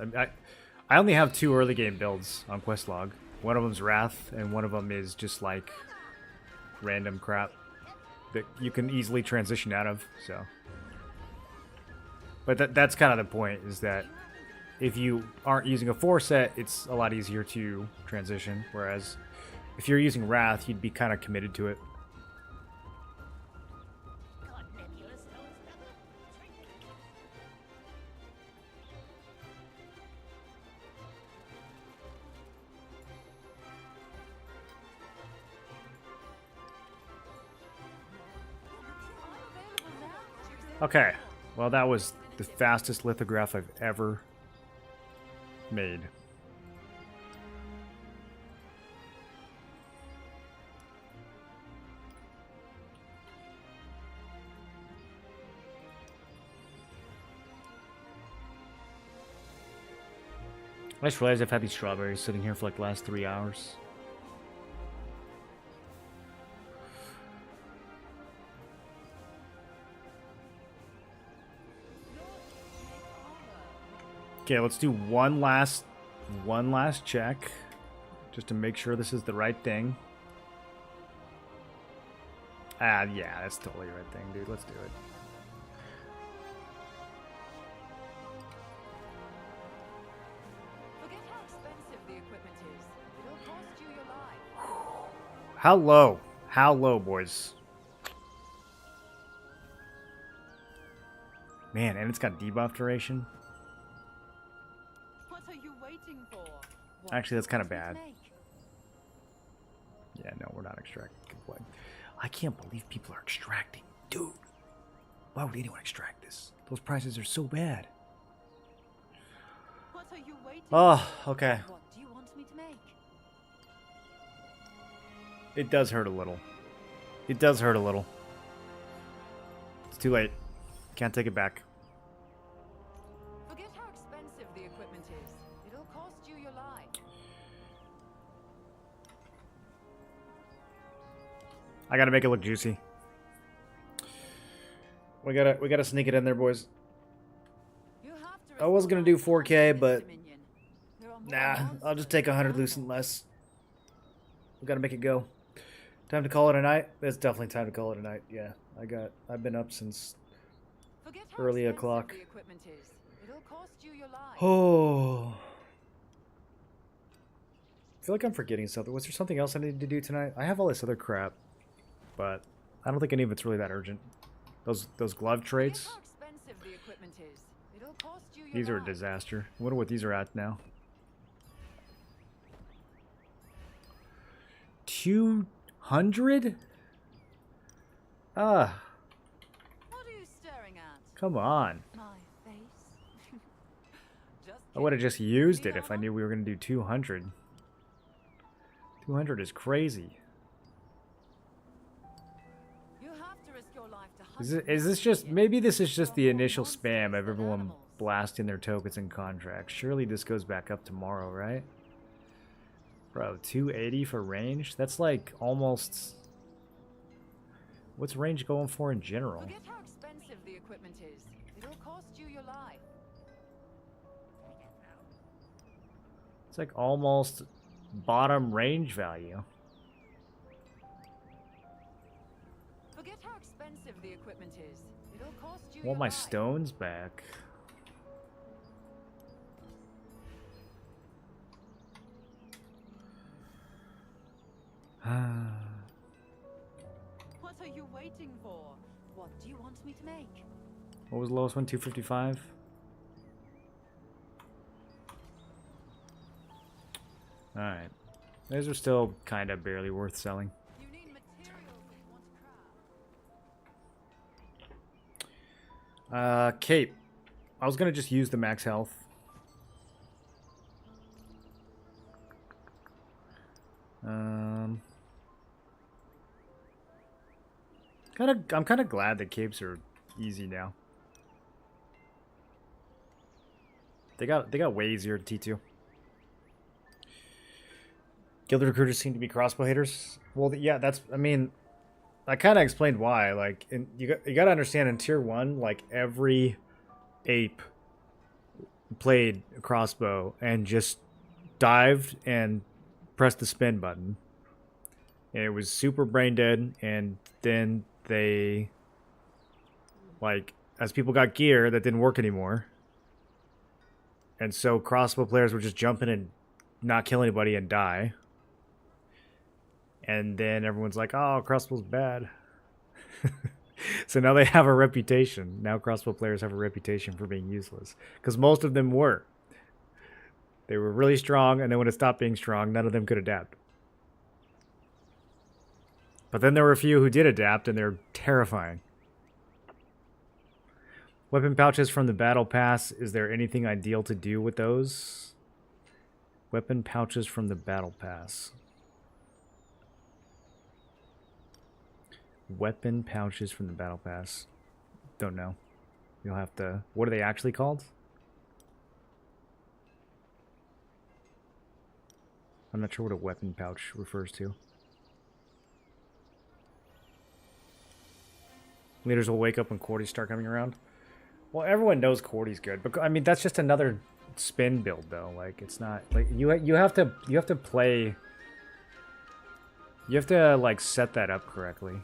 I only have 2 early game builds on Questlog. One of them's Wrath, and one of them is just like random crap that you can easily transition out of. So, but that's kind of the point, is that if you aren't using a 4 set, it's a lot easier to transition. Whereas if you're using Wrath, you'd be kind of committed to it. Okay, well, that was the fastest lithograph I've ever made. I just realized I've had these strawberries sitting here for like the last 3 hours. Okay, let's do one last check, just to make sure this is the right thing. Ah, yeah, that's totally the right thing, dude. Let's do it. Forget how expensive the equipment is. It'll cost you your life. How low? How low, boys? Man, and it's got debuff duration. What are you waiting for? Actually, that's kind of bad. Yeah, no, we're not extracting. I can't believe people are extracting. Dude, why would anyone extract this? Those prices are so bad. What are you waiting Oh, okay. for? What do you want me to make? It does hurt a little. It does hurt a little. It's too late. Can't take it back. Forget how expensive the equipment is. It'll cost you your life. I gotta make it look juicy. We gotta sneak it in there, boys. You have to I was gonna do 4K, but Nah, I'll just take 100 Lucent less. We gotta make it go. Time to call it a night? It's definitely time to call it a night, yeah. I've been up since Forget how early expensive o'clock. the equipment is. It'll cost you your life. Oh. I feel like I'm forgetting something. Was there something else I needed to do tonight? I have all this other crap, but I don't think any of it's really that urgent. Those glove Forget traits, how expensive the equipment is. It'll cost you your these are a life. disaster. I wonder what these are at now. 200? Ah, What are you staring at? come on. My face? Just I would have kidding. just used The it if I armor? knew we were going to do 200. 200 is crazy. You have to risk your life to hunt Is this just, maybe this is just the initial spam of everyone blasting their tokens and contracts. Surely this goes back up tomorrow, right? Bro, 280 for range? That's like almost... What's range going for in general? Forget how expensive the equipment is. It'll cost you your life. It's like almost bottom range value. Forget how expensive the equipment is. It'll cost you I your want my life. stones back. What are you waiting for? What do you want me to make? What was the lowest one? 255? Alright. Those are still kind of barely worth selling. You need materials if you want to craft. Cape. I was gonna just use the max health. I'm kind of glad that capes are easy now. They got way easier to T2. Guild recruiters seem to be crossbow haters. Well, yeah, that's. I mean, I kind of explained why. Like, you got to understand in tier 1, like every ape played a crossbow and just dived and pressed the spin button. And it was super brain dead, and then they, like, as people got gear, that didn't work anymore. And so crossbow players would just jump in and not kill anybody and die. And then everyone's like, oh, crossbow's bad. So now they have a reputation. Now crossbow players have a reputation for being useless. Because most of them were. They were really strong, and then when it stopped being strong, none of them could adapt. But then there were a few who did adapt, and they're terrifying. Weapon pouches from the battle pass. Is there anything ideal to do with those? Weapon pouches from the battle pass. Weapon pouches from the battle pass. Don't know. You'll have to... What are they actually called? I'm not sure what a weapon pouch refers to. Leaders will wake up when Cordy's start coming around. Well, everyone knows Cordy's good, but I mean that's just another spin build, though. Like it's not like you have to play. You have to like set that up correctly.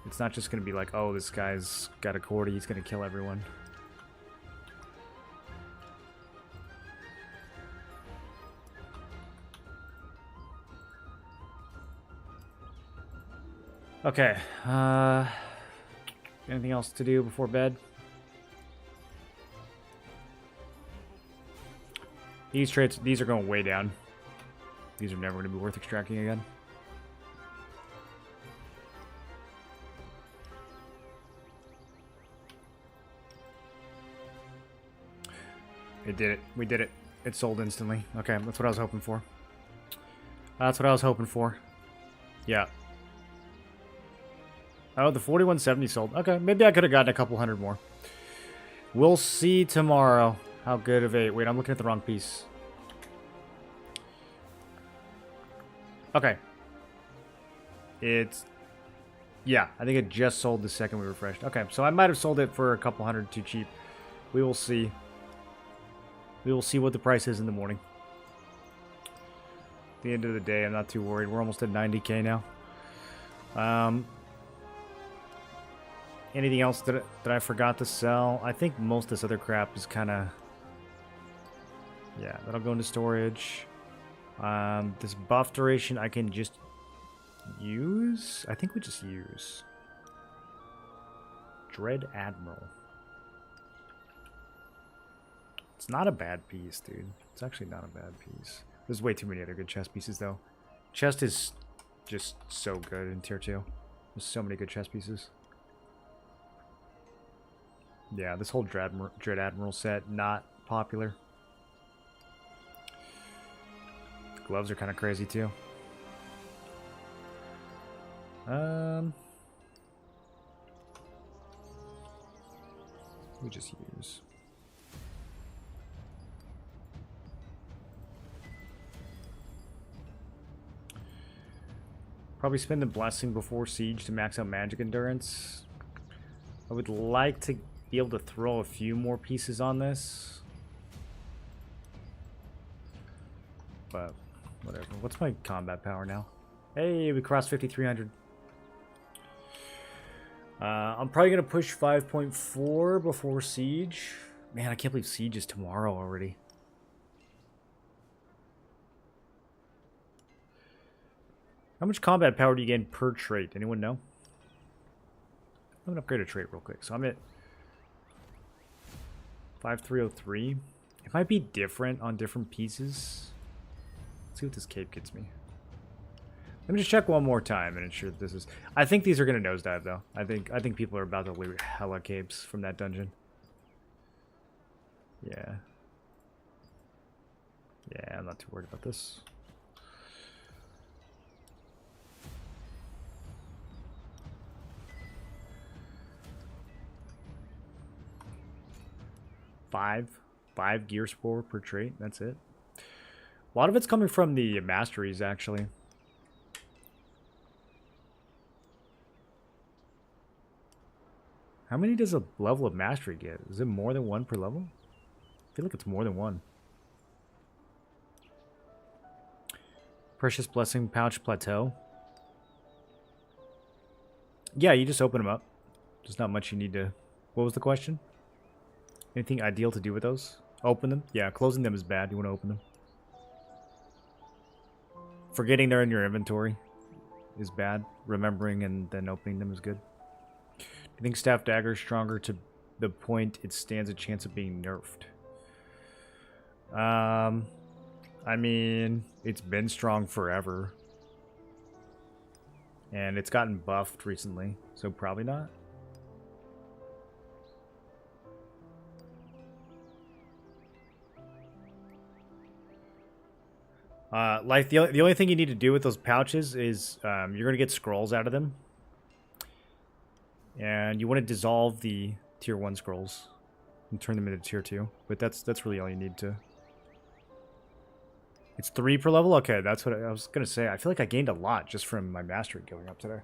It's not just gonna be like, oh, this guy's got a Cordy, he's gonna kill everyone. Okay, anything else to do before bed? These traits, these are going way down. These are never going to be worth extracting again. It did it. We did it. It sold instantly. Okay, that's what I was hoping for. That's what I was hoping for. Yeah. Oh, the 4170 sold. Okay, maybe I could have gotten a couple hundred more. We'll see tomorrow how good of a... Wait, I'm looking at the wrong piece. Okay. It's... Yeah, I think it just sold the second we refreshed. Okay, so I might have sold it for a couple hundred too cheap. We will see. We will see what the price is in the morning. At the end of the day, I'm not too worried. We're almost at 90k now. Anything else that I forgot to sell? I think most of this other crap is kind of... Yeah, that'll go into storage. This buff duration I can just use? I think we just use. Dread Admiral. It's not a bad piece, dude. It's actually not a bad piece. There's way too many other good chest pieces, though. Chest is just so good in tier 2. There's so many good chest pieces. Yeah, this whole Dread Admiral set, not popular. The gloves are kind of crazy, too. We just use. Probably spend the blessing before siege to max out magic endurance. I would like to be able to throw a few more pieces on this. But whatever. What's my combat power now? Hey, we crossed 5,300. I'm probably going to push 5.4 before siege. Man, I can't believe siege is tomorrow already. How much combat power do you gain per trait? Anyone know? I'm going to upgrade a trait real quick. So I'm at 5303. It might be different on different pieces. Let's see what this cape gets me. Let me just check one more time and ensure that this is... I think these are going to nosedive, though. I think people are about to loot hella capes from that dungeon. Yeah. Yeah, I'm not too worried about this. Five gear spore per trait. That's it. A lot of it's coming from the masteries, actually. How many does a level of mastery get? Is it more than one per level? I feel like it's more than one. Precious Blessing Pouch Plateau. Yeah, you just open them up. There's not much you need to... What was the question? Anything ideal to do with those? Open them? Yeah, closing them is bad. You want to open them. Forgetting they're in your inventory is bad. Remembering and then opening them is good. Do you think Staff Dagger is stronger to the point it stands a chance of being nerfed? I mean, it's been strong forever. And it's gotten buffed recently, so probably not. Like the only thing you need to do with those pouches is you're gonna get scrolls out of them, and you want to dissolve the tier 1 scrolls and turn them into tier 2. But that's really all you need to. It's 3 per level. Okay, that's what I was gonna say. I feel like I gained a lot just from my mastery going up today.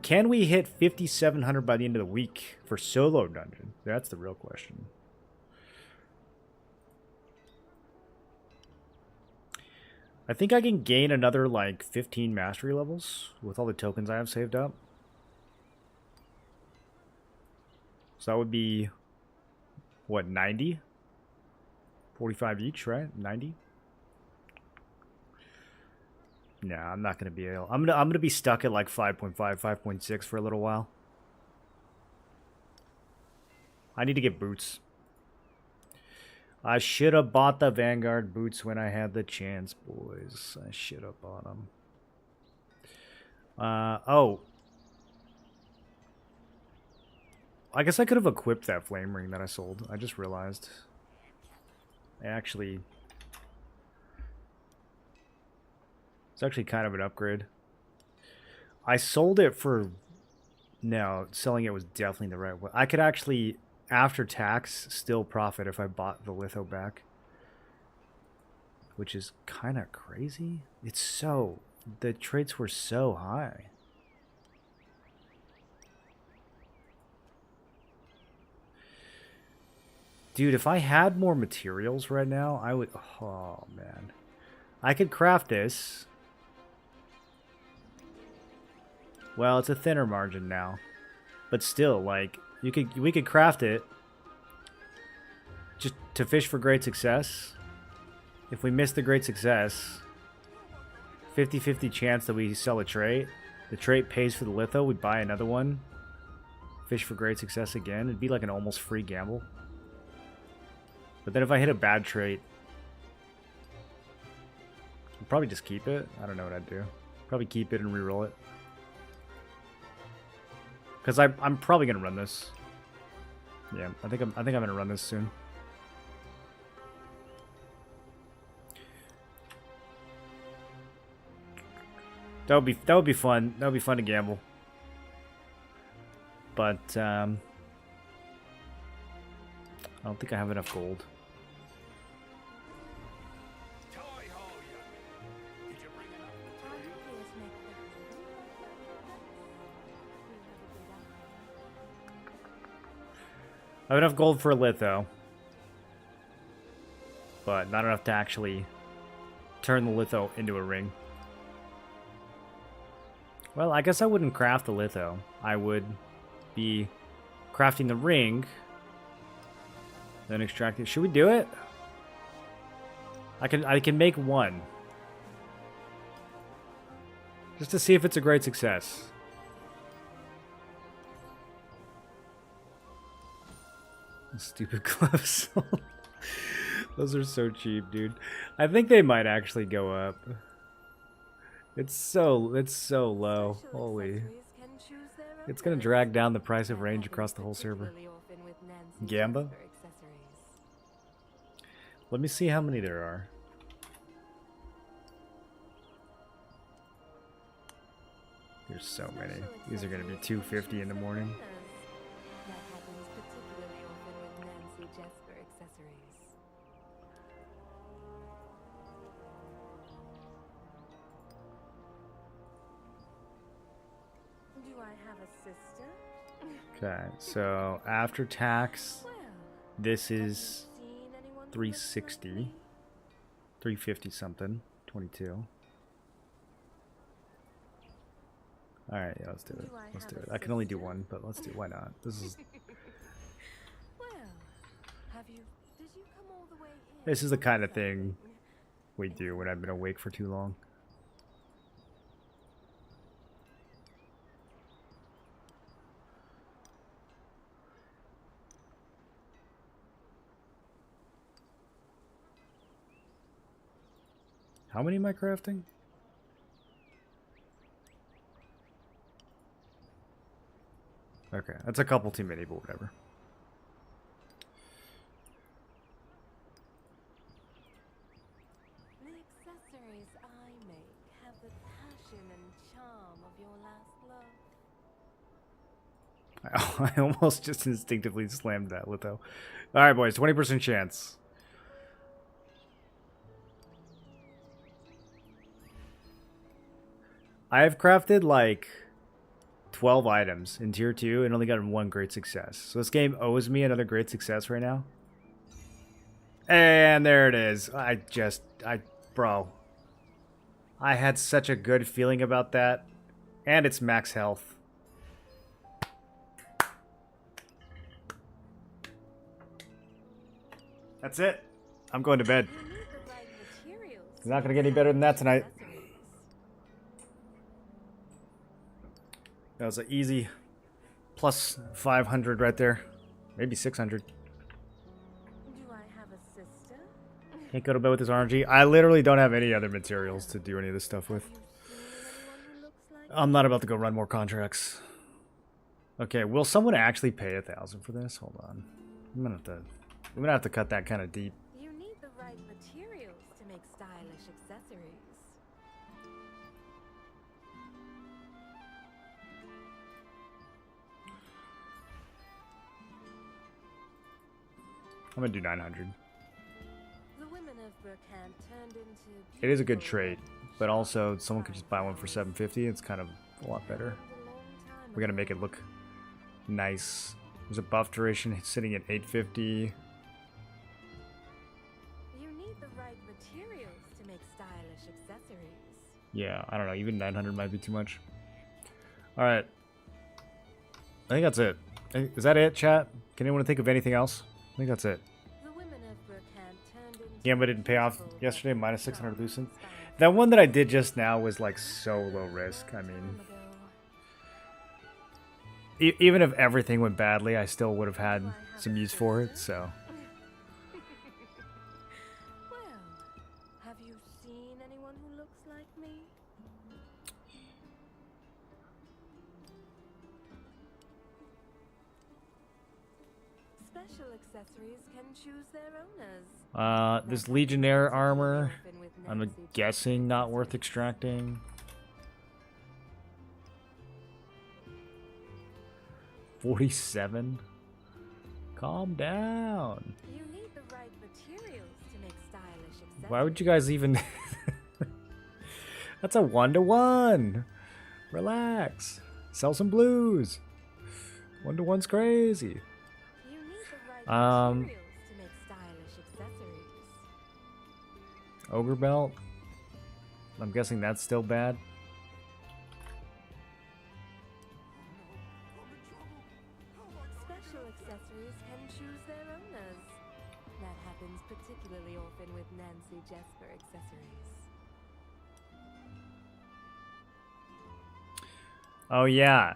Can we hit 5,700 by the end of the week for solo dungeon? That's the real question. I think I can gain another, like, 15 mastery levels with all the tokens I have saved up. So that would be, what, 90? 45 each, right? 90? Nah, I'm not going to be able... I'm gonna be stuck at, like, 5.5, 5.6 for a little while. I need to get boots. I should have bought the Vanguard boots when I had the chance, boys. I should have bought them. Oh. I guess I could have equipped that flame ring that I sold. I just realized. Actually... It's actually kind of an upgrade. I sold it for... No, selling it was definitely the right way. I could actually... After tax, still profit if I bought the litho back. Which is kind of crazy. It's so... The traits were so high. Dude, if I had more materials right now, I would... Oh, man. I could craft this. Well, it's a thinner margin now. But still, like, we could craft it just to fish for great success. If we miss the great success, 50-50 chance that we sell a trait. The trait pays for the litho, we buy another one. Fish for great success again. It'd be like an almost free gamble. But then if I hit a bad trait, I'd probably just keep it. I don't know what I'd do. Probably keep it and reroll it. Because I'm probably gonna run this. Yeah, I think I'm gonna run this soon. That would be fun. That would be fun to gamble. But I don't think I have enough gold. I have enough gold for a litho, but not enough to actually turn the litho into a ring. Well, I guess I wouldn't craft the litho. I would be crafting the ring, then extract it. Should we do it? I can make one, just to see if it's a great success. Stupid gloves. Those are so cheap, dude. I think they might actually go up. It's so low. Holy. It's gonna drag down the price of range across the whole server. Gamba? Let me see how many there are. There's so many. These are gonna be 250 in the morning. Okay, so after tax, this is 360, 350 something, 22. All right, yeah, let's do it. Let's do it. I can only do one, but let's do. Why not? This is. This is the kind of thing we do when I've been awake for too long. How many am I crafting? Okay, that's a couple too many, but whatever. The accessories I make have the passion and charm of your last love. I almost just instinctively slammed that litho. Alright, boys, 20% chance. I have crafted like 12 items in tier 2 and only gotten one great success. So this game owes me another great success right now. And there it is. Bro. I had such a good feeling about that. And it's max health. That's it. I'm going to bed. It's not going to get any better than that tonight. That was an easy plus 500 right there. Maybe 600. Do I have a sister? Can't go to bed with this RNG. I literally don't have any other materials to do any of this stuff with. I'm not about to go run more contracts. Okay, will someone actually pay 1,000 for this? Hold on. I'm gonna have to cut that kind of deep. You need the right materials to make stylish accessories. I'm gonna do 900. The women of Burkhan turned into It is a good trade, but also someone could just buy one for 750. It's kind of a lot better. We're gonna make it look nice. There's a buff duration sitting at 850. Yeah, I don't know. Even 900 might be too much. All right. I think that's it. Is that it, chat? Can anyone think of anything else? I think that's it. The women of Burkhan turned into Gambit didn't pay off beautiful yesterday. but Minus 600 sharp Lucent. spine That one that I did just now was like so low risk. I mean, time ago. even if everything went badly, I still would have had some use for it. So Well, have you seen anyone who looks like me? Special accessories can choose their owners. this Legionnaire armor, Often with I'm Nancy guessing not worth extracting. 47. Calm down. You need the right materials to make stylish accessories. Why would you guys even? That's a 1-to-1. Relax. Sell some blues. 1-to-1's crazy. You need the right materials to make stylish accessories. Ogre belt. I'm guessing that's still bad. Special accessories can choose their owners. That happens particularly often with Nancy Jesper accessories. Oh yeah.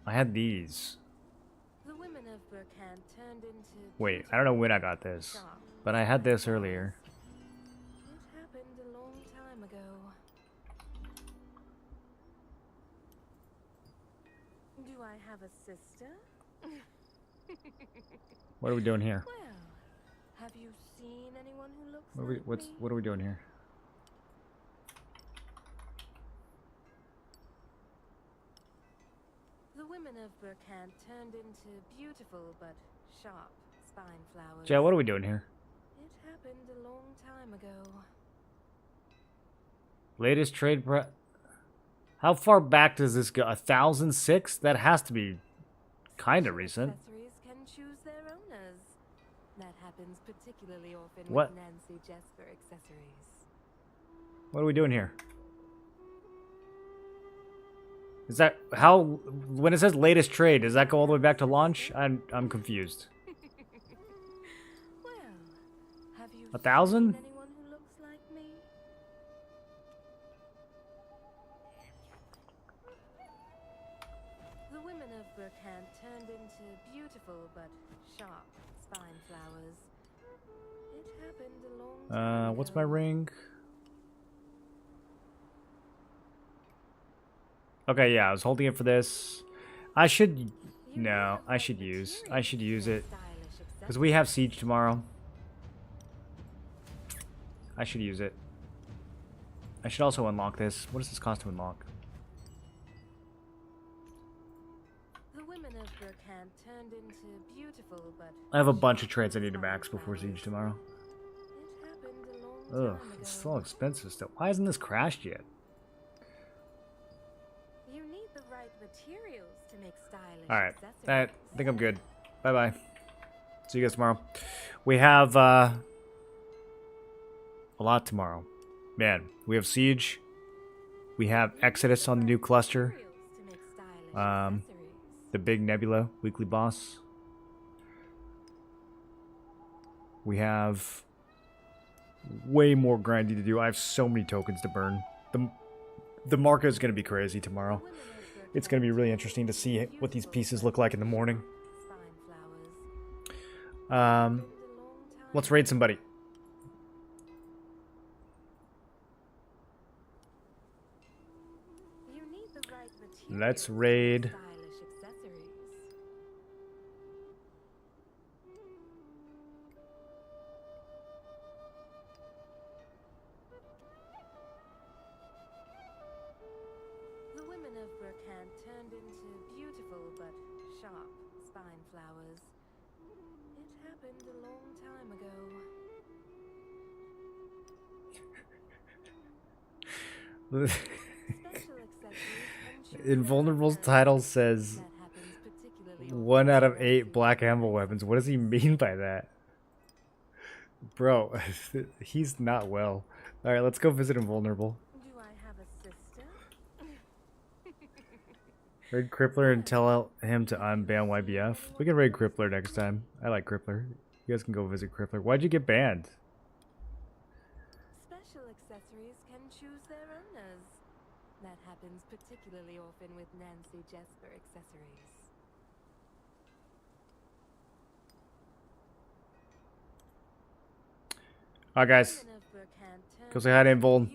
I had these. The women of Burkhan turned into Wait, I don't know when I got this, sharp. but I had this earlier. It happened a long time ago. Do I have a sister? What are we doing here? Well, have you seen anyone who looks What are we, like me? what are we doing here? The women of Burkhan turned into beautiful but sharp spine flowers. Jay, what are we doing here? It happened a long time ago. Latest trade How far back does this go? 1006? That has to be kind of recent. Accessories can choose their owners. That happens particularly often What? with Nancy Jesper accessories. What are we doing here? Is that how when it says latest trade, does that go all the way back to launch? I'm confused. Well, have you 1,000? seen anyone who looks like me? The women of Burkhan turned into beautiful but sharp spine flowers. It happened a long time What's ago. my ring? Okay, yeah, I was holding it for this. I should no, I should use it because we have siege tomorrow. I should use it. I should also unlock this. What does this cost to unlock? The women of Burkhan turned into beautiful but I have a bunch of trades I need to max before siege tomorrow. it happened a long Ugh, time it's ago. so expensive still. Why hasn't this crashed yet? You need the right materials to make stylish Alright, accessories. I think I'm good. Bye-bye. See you guys tomorrow. We have a lot tomorrow. Man, we have Siege. We have Exodus on the new cluster. Materials to make stylish accessories. The big Nebula weekly boss. We have way more grinding to do. I have so many tokens to burn. The market is going to be crazy tomorrow. Women of Burkhan It's going to be really interesting to see what these pieces look like in the morning. spine flowers. Happened a long time Let's raid somebody. You need the right materials Let's to make raid. stylish accessories. The women of Burkhan turned into beautiful but sharp spine flowers. It happened a long time ago. Special accessories can choose Invulnerable's their owners. title says That happens particularly often 1 out of with 8 Nancy black Jesper ammo weapons. What does he mean by that? Bro, he's not well. All right, let's go visit him vulnerable. Do I have a sister? Raid Crippler and tell him to unban YBF. We can raid Crippler next time. I like Crippler. You guys can go visit Crippler. Why'd you get banned? Special accessories can choose their owners. That happens particularly often with Nancy Jesper accessories. Alright, guys. Women of Burkhan Go say hi to Invuln.